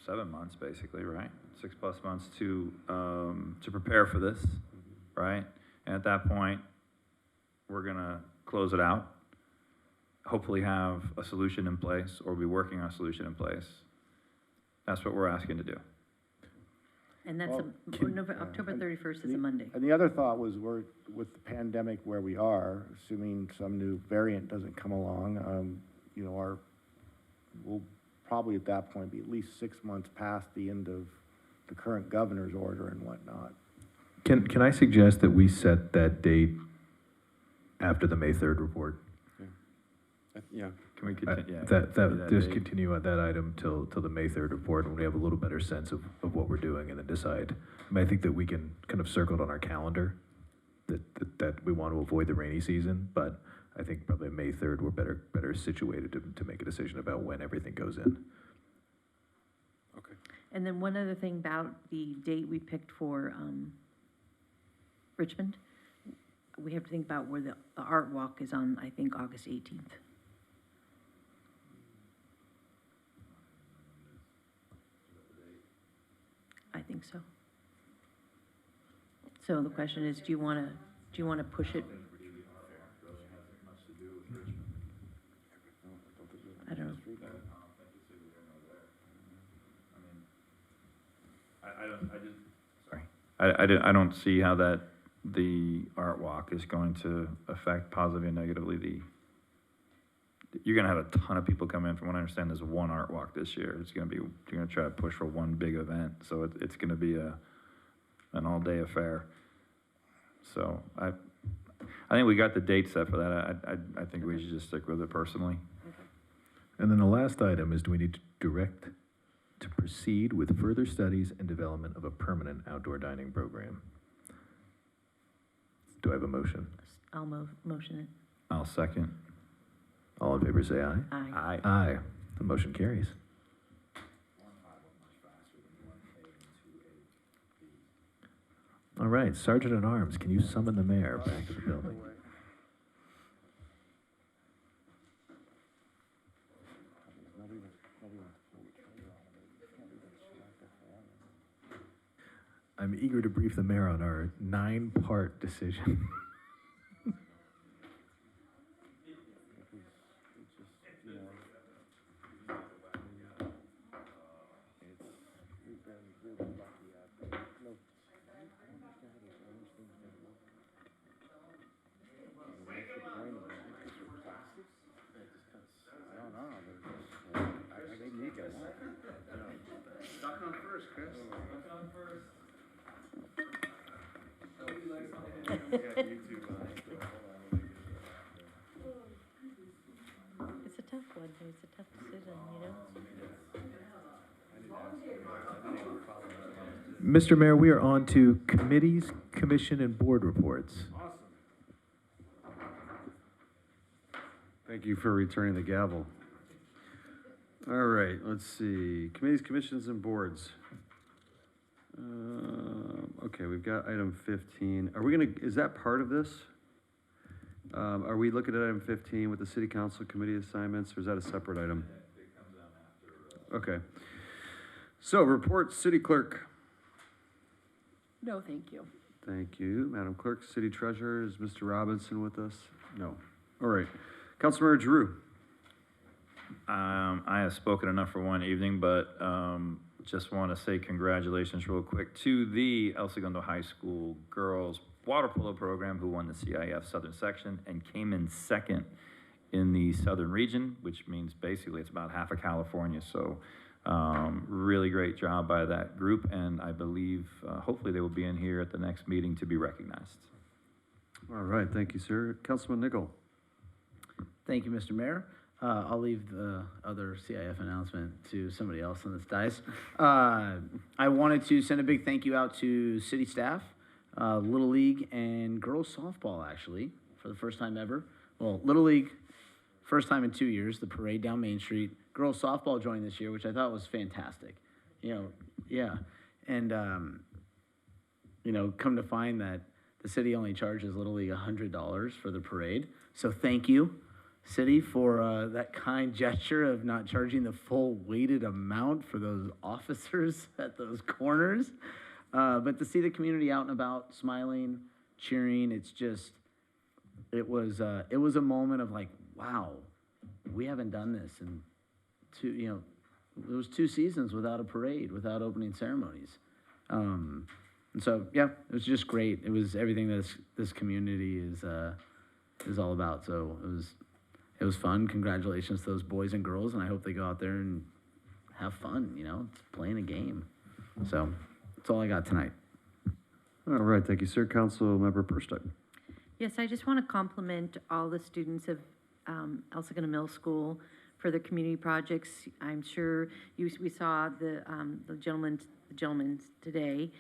Speaker 3: 7 months, basically, right? 6+ months to prepare for this, right? And at that point, we're gonna close it out. Hopefully have a solution in place, or be working on a solution in place. That's what we're asking to do.
Speaker 17: And that's October 31st is a Monday.
Speaker 2: And the other thought was, with the pandemic where we are, assuming some new variant doesn't come along, we'll probably at that point be at least 6 months past the end of the current governor's order and whatnot.
Speaker 16: Can I suggest that we set that date after the May 3rd report?
Speaker 6: Yeah.
Speaker 3: Can we continue?
Speaker 16: Just continue on that item till the May 3rd report, when we have a little better sense of what we're doing, and then decide. I think that we can kind of circle it on our calendar that we want to avoid the rainy season, but I think probably May 3rd we're better situated to make a decision about when everything goes in.
Speaker 6: Okay.
Speaker 17: And then one other thing about the date we picked for Richmond, we have to think about where the art walk is on, I think, August 18th. think so. So the question is, do you want to push it? I don't know.
Speaker 3: I don't see how that, the art walk is going to affect positively and negatively you're gonna have a ton of people come in. From what I understand, there's one art walk this year. You're gonna try to push for one big event, so it's gonna be an all-day affair. So I think we got the date set for that. I think we should just stick with it personally.
Speaker 16: And then the last item is, do we need to direct to proceed with further studies and development of a permanent outdoor dining program? Do I have a motion?
Speaker 17: I'll motion it.
Speaker 3: I'll second.
Speaker 16: All in favor, say aye.
Speaker 17: Aye.
Speaker 16: Aye. The motion carries. All right, Sergeant at Arms, can you summon the mayor back to the building? I'm eager to brief the mayor on our 9-part decision.
Speaker 17: It's a tough one. It's a tough decision, you know?
Speaker 16: Mr. Mayor, we are on to committees, commission, and board reports.
Speaker 1: Thank you for returning the gavel. All right, let's see. Committees, commissions, and boards. Okay, we've got item 15. Are we gonna, is that part of this? Are we looking at item 15 with the city council committee assignments, or is that a separate item? Okay. So, report, city clerk.
Speaker 4: No, thank you.
Speaker 1: Thank you, Madam Clerk. City Treasurer, is Mr. Robinson with us? No. All right. Councilmember Giroux.
Speaker 3: I have spoken enough for one evening, but just want to say congratulations real quick to the El Segundo High School girls water polo program, who won the CIF Southern Section and came in second in the Southern region, which means basically it's about half of California. So really great job by that group, and I believe hopefully they will be in here at the next meeting to be recognized.
Speaker 1: All right, thank you, sir. Councilman Nichol.
Speaker 15: Thank you, Mr. Mayor. I'll leave the other CIF announcement to somebody else on this dais. I wanted to send a big thank you out to city staff, Little League, and girls softball, actually, for the first time ever. Well, Little League, first time in 2 years, the parade down Main Street. Girls softball joined this year, which I thought was fantastic. You know, yeah. And, you know, come to find that the city only charges Little League $100 for the parade. So thank you, city, for that kind gesture of not charging the full weighted amount for those officers at those corners. But to see the community out and about, smiling, cheering, it's just, it was a moment of like, wow, we haven't done this in it was 2 seasons without a parade, without opening ceremonies. And so, yeah, it was just great. It was everything that this community is all about. So it was fun. Congratulations to those boys and girls, and I hope they go out there and have fun, you know, it's playing a game. So that's all I got tonight.
Speaker 1: All right, thank you, sir. Councilmember Perstuck.
Speaker 17: Yes, I just want to compliment all the students of El Segundo Middle School for their community projects. I'm sure we saw the gentleman today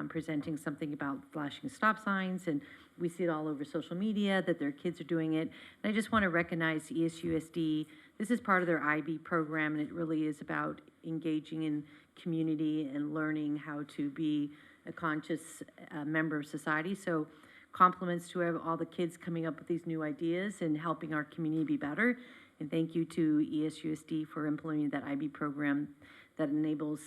Speaker 17: presenting something about flashing stop signs, and we see it all over social media that their kids are doing it. And I just want to recognize ESUSD. This is part of their IB program, and it really is about engaging in community and learning how to be a conscious member of society. So compliments to all the kids coming up with these new ideas and helping our community be better. And thank you to ESUSD for implementing that IB program that enables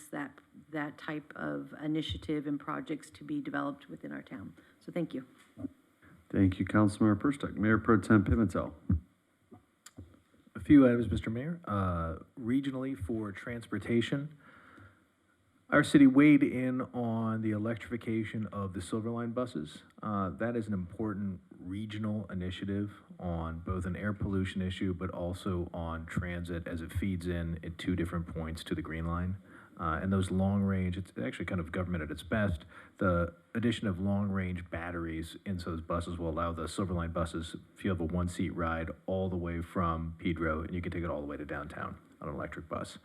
Speaker 17: that type of initiative and projects to be developed within our town. So thank you.
Speaker 1: Thank you, Councilmember Perstuck. Mayor Pro Tem Pimentel.
Speaker 16: A few items, Mr. Mayor. Regionally for transportation, our city weighed in on the electrification of the Silver Line buses. That is an important regional initiative on both an air pollution issue, but also on transit as it feeds in at 2 different points to the Green Line. And those long range, it's actually kind of government at its best. The addition of long range batteries into those buses will allow the Silver Line buses, if you have a 1-seat ride all the way from Pedro, and you can take it all the way to downtown on an electric bus.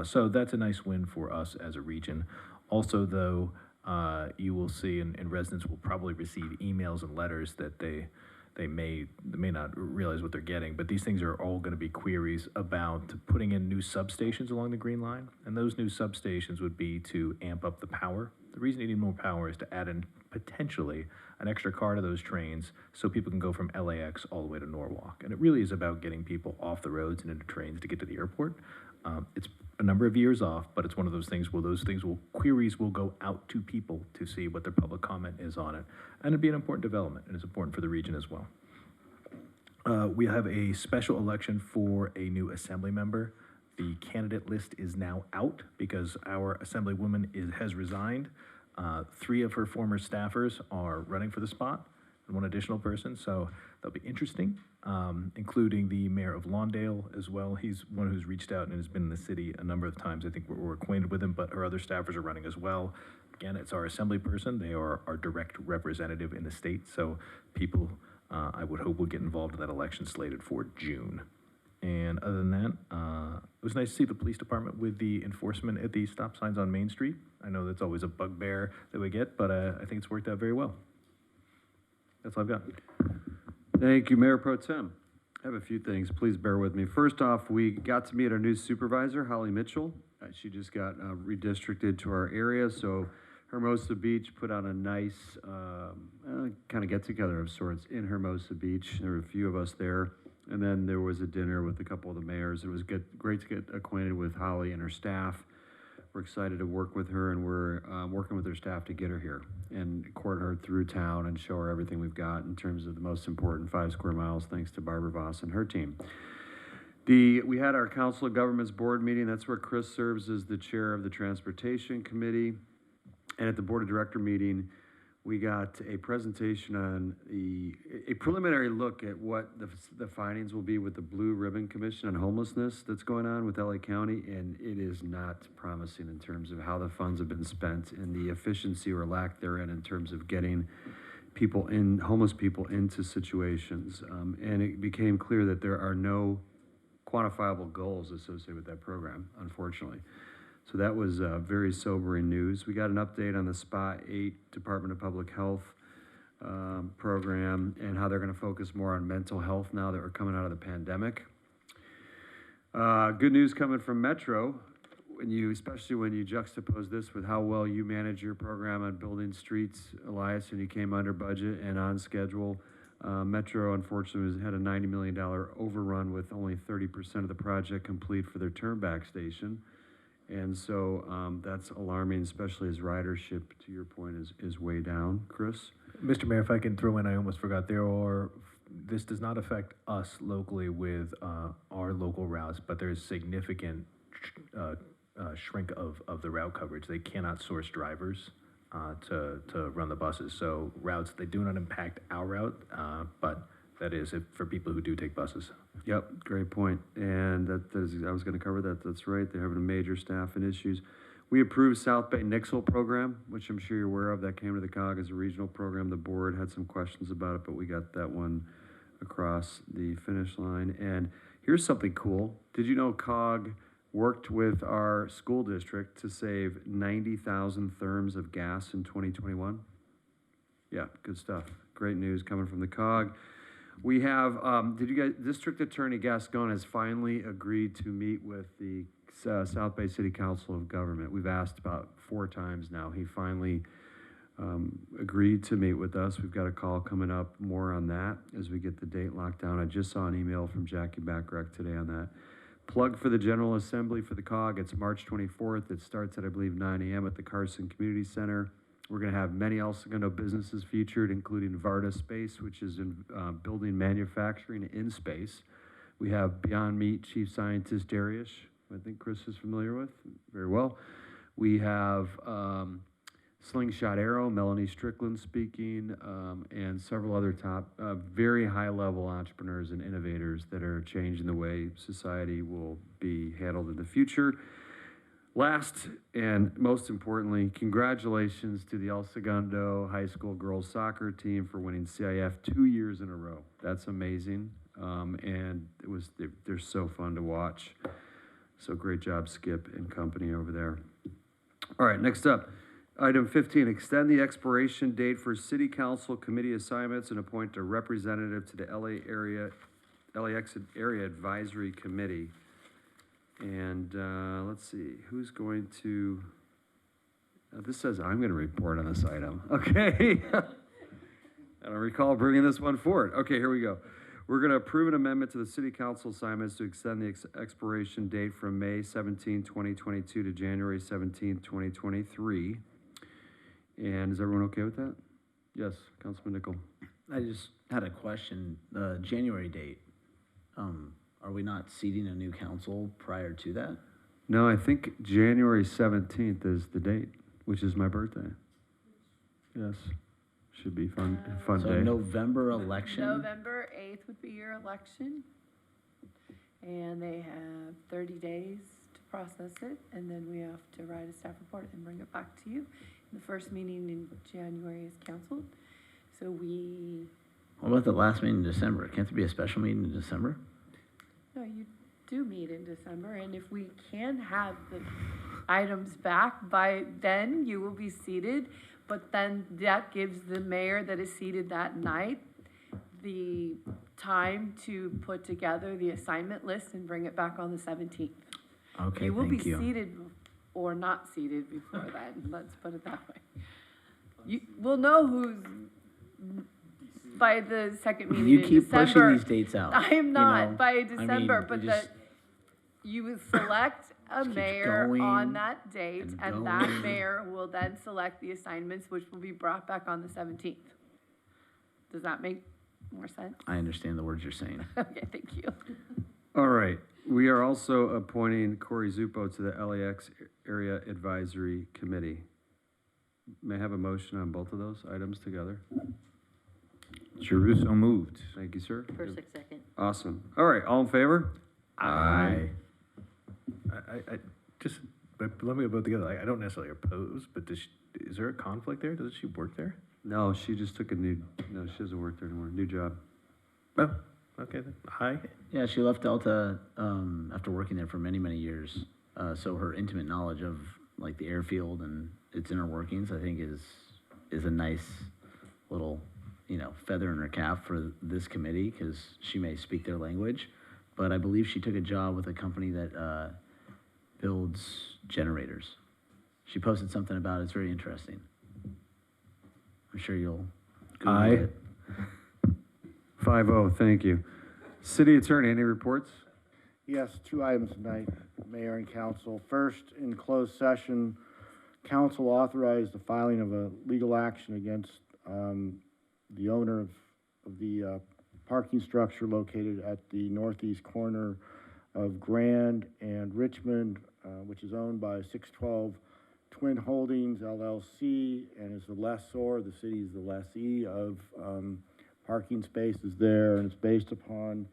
Speaker 16: So that's a nice win for us as a region. Also, though, you will see, and residents will probably receive emails and letters that they may not realize what they're getting, but these things are all going to be queries about putting in new substations along the Green Line, and those new substations would be to amp up the power. The reason you need more power is to add in potentially an extra car to those trains so people can go from LAX all the way to Norwalk. And it really is about getting people off the roads and into trains to get to the airport. It's a number of years off, but it's one of those things where queries will go out to people to see what their public comment is on it. And it'd be an important development, and it's important for the region as well. We have a special election for a new assembly member. The candidate list is now out because our assemblywoman has resigned. 3 of her former staffers are running for the spot, and 1 additional person, so that'll be interesting, including the mayor of Lawndale as well. He's one who's reached out and has been in the city a number of times. I think we're acquainted with him, but her other staffers are running as well. Again, it's our assembly person. They are our direct representative in the state, so people, I would hope, will get involved in that election slated for June. And other than that, it was nice to see the police department with the enforcement at the stop signs on Main Street. I know that's always a bugbear that we get, but I think it's worked out very well. That's all I've got.
Speaker 1: Thank you, Mayor Pro Tem. I have a few things. Please bear with me. First off, we got to meet our new supervisor, Holly Mitchell. She just got redistricted to our area, so Hermosa Beach put on a nice kind of get-together of sorts in Hermosa Beach. There were a few of us there, and then there was a dinner with a couple of the mayors. It was great to get acquainted with Holly and her staff. We're excited to work with her, and we're working with her staff to get her here and court her through town and show her everything we've got in terms of the most important 5 square miles, thanks to Barbara Voss and her team. We had our Council of Governments Board meeting. That's where Chris serves as the chair of the Transportation Committee. And at the Board of Director meeting, we got a presentation on a preliminary look at what the findings will be with the Blue Ribbon Commission on homelessness that's going on with LA County, and it is not promising in terms of how the funds have been spent and the efficiency or lack therein in terms of getting homeless people into situations. And it became clear that there are no quantifiable goals associated with that program, unfortunately. So that was very sobering news. We got an update on the SPA 8 Department of Public Health program and how they're going to focus more on mental health now that we're coming out of the pandemic. Good news coming from Metro, especially when you juxtapose this with how well you manage your program on building streets, Elias, and you came under budget and on schedule. Metro, unfortunately, had a $90 million overrun with only 30% of the project complete for their turnback station. And so that's alarming, especially as ridership, to your point, is way down. Chris?
Speaker 16: Mr. Mayor, if I can throw in, I almost forgot, this does not affect us locally with our local routes, but there's significant shrink of the route coverage. They cannot source drivers to run the buses. So routes, they do not impact our route, but that is for people who do take buses.
Speaker 1: Yep, great point. And I was going to cover that. That's right. They're having a major staffing issues. We approved South Bay Nixle program, which I'm sure you're aware of. That came to the COG as a regional program. The board had some questions about it, but we got that one across the finish line. And here's something cool. Did you know COG worked with our school district to save 90,000 therms of gas in 2021? Yeah, good stuff. Great news coming from the COG. We have, District Attorney Gascon has finally agreed to meet with the South Bay City Council of Government. We've asked about 4 times now. He finally agreed to meet with us. We've got a call coming up, more on that as we get the date locked down. I just saw an email from Jackie Backrack today on that. Plug for the General Assembly for the COG, it's March 24th. It starts at, I believe, 9 a.m. at the Carson Community Center. We're going to have many El Segundo businesses featured, including Varda Space, which is in building manufacturing in space. We have Beyond Meat Chief Scientist Darius, who I think Chris is familiar with very well. We have Slingshot Arrow, Melanie Strickland speaking, and several other top, very high-level entrepreneurs and innovators that are changing the way society will be handled in the future. Last and most importantly, congratulations to the El Segundo High School girls soccer team for winning CIF 2 years in a row. That's amazing, and they're so fun to watch. So great job, Skip and company over there. All right, next up. Item 15, extend the expiration date for city council committee assignments and appoint a representative to the LAX Area Advisory Committee. And let's see, who's going to, this says I'm going to report on this item. Okay. I don't recall bringing this one forward. Okay, here we go. We're going to approve an amendment to the city council assignments to extend the expiration date from May 17, 2022 to January 17, 2023. And is everyone okay with that? Yes, Councilman Nichol.
Speaker 15: I just had a question. The January date, are we not seating a new council prior to that?
Speaker 1: No, I think January 17th is the date, which is my birthday. Yes, should be fun
Speaker 15: So
Speaker 1: day.
Speaker 15: November election?
Speaker 4: November 8th would be your election. And they have 30 days to process it, and then we have to write a staff report and bring it back to you. The first meeting in January is canceled, so we...
Speaker 15: What about the last meeting in December? Can't there be a special meeting in December?
Speaker 4: No, you do meet in December, and if we can have the items back by then, you will be seated, but then that gives the mayor that is seated that night the time to put together the assignment list and bring it back on the 17th.
Speaker 15: Okay,
Speaker 4: You will be
Speaker 15: thank you.
Speaker 4: seated or not seated before that, let's put it that way. We'll know who's by the second meeting
Speaker 15: You
Speaker 4: in
Speaker 15: keep
Speaker 4: December.
Speaker 15: pushing these dates out.
Speaker 4: I am
Speaker 15: you
Speaker 4: not,
Speaker 15: know?
Speaker 4: by
Speaker 15: I
Speaker 4: December,
Speaker 15: mean,
Speaker 4: but
Speaker 15: you
Speaker 4: that
Speaker 15: just-
Speaker 4: you will select a
Speaker 15: keeps
Speaker 4: mayor
Speaker 15: going
Speaker 4: on that date, and that
Speaker 15: going.
Speaker 4: mayor will then select the assignments, which will be brought back on the 17th. Does that make more sense?
Speaker 15: I understand the words you're saying.
Speaker 4: Okay, thank you.
Speaker 1: All right, we are also appointing Corey Zupo to the LAX Area Advisory Committee. May I have a motion on both of those items together?
Speaker 3: Giroux so moved.
Speaker 1: Thank you, sir.
Speaker 17: Persick, second.
Speaker 1: Awesome. All right, all in favor?
Speaker 3: Aye.
Speaker 16: I just, but let me both together. I don't necessarily oppose, but is there a conflict there? Does she work there?
Speaker 1: No, she just took no, she doesn't work there anymore. New job.
Speaker 16: Oh, okay then. Aye.
Speaker 15: Yeah, she left Delta after working there for many, many years. So her intimate knowledge of like the airfield and its inner workings, I think, is a nice little, feather in her cap for this committee because she may speak their language. But I believe she took a job with a company that builds generators. She posted something about it. It's very interesting. I'm sure you'll Google
Speaker 1: Aye.
Speaker 15: it.
Speaker 1: 5-0, thank you. City Attorney, any reports?
Speaker 2: Yes, 2 items tonight, Mayor and Council. First, in closed session, Council authorized the filing of a legal action against the owner of the parking structure located at the northeast corner of Grand and Richmond, which is owned by 612 Twin Holdings LLC and is the lessor. The city is the lessee of parking spaces there, and it's based upon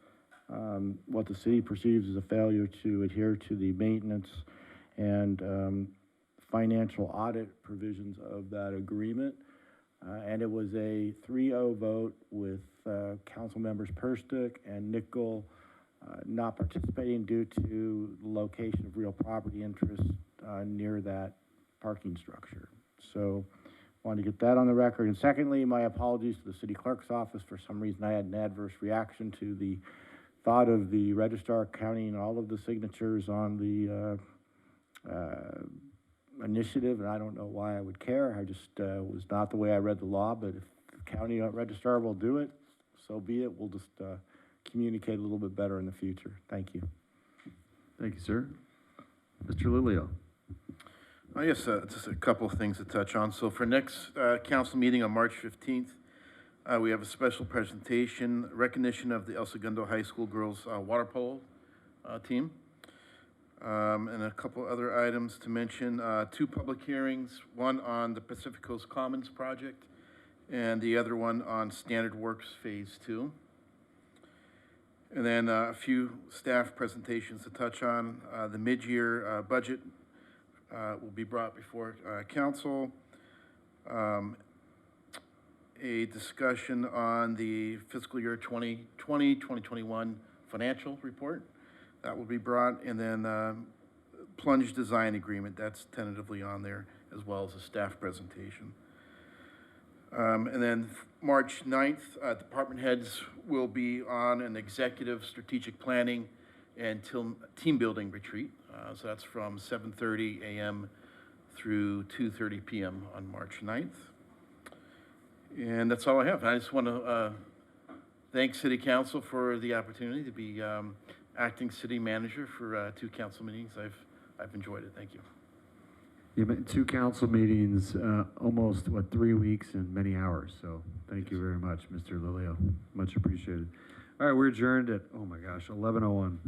Speaker 2: what the city perceives as a failure to adhere to the maintenance and financial audit provisions of that agreement. And it was a 3-0 vote with council members Perstick and Nichol not participating due to the location of real property interest near that parking structure. So wanted to get that on the record. And secondly, my apologies to the city clerk's office. For some reason, I had an adverse reaction to the thought of the registrar counting all of the signatures on the initiative, and I don't know why I would care. I just was not the way I read the law, but if the county registrar will do it, so be it. We'll just communicate a little bit better in the future. Thank you.
Speaker 1: Thank you, sir. Mr. Lilio.
Speaker 13: Yes, just a couple of things to touch on. So for next council meeting on March 15th, we have a special presentation, recognition of the El Segundo High School girls water polo team. And a couple other items to mention, 2 public hearings, one on the Pacific Coast Commons project and the other one on Standard Works Phase 2. And then a few staff presentations to touch on. The mid-year budget will be brought before council. A discussion on the fiscal year 2020-2021 financial report that will be brought, and then plunge design agreement, that's tentatively on there, as well as a staff presentation. And then March 9th, department heads will be on an executive strategic planning and team building retreat. So that's from 7:30 a.m. through 2:30 p.m. on March 9th. And that's all I have. I just want to thank City Council for the opportunity to be acting city manager for 2 council meetings. I've enjoyed it. Thank you.
Speaker 1: You met 2 council meetings, almost, 3 weeks and many hours. So thank you very much, Mr. Lilio. Much appreciated. All right, we're adjourned at, 11:01.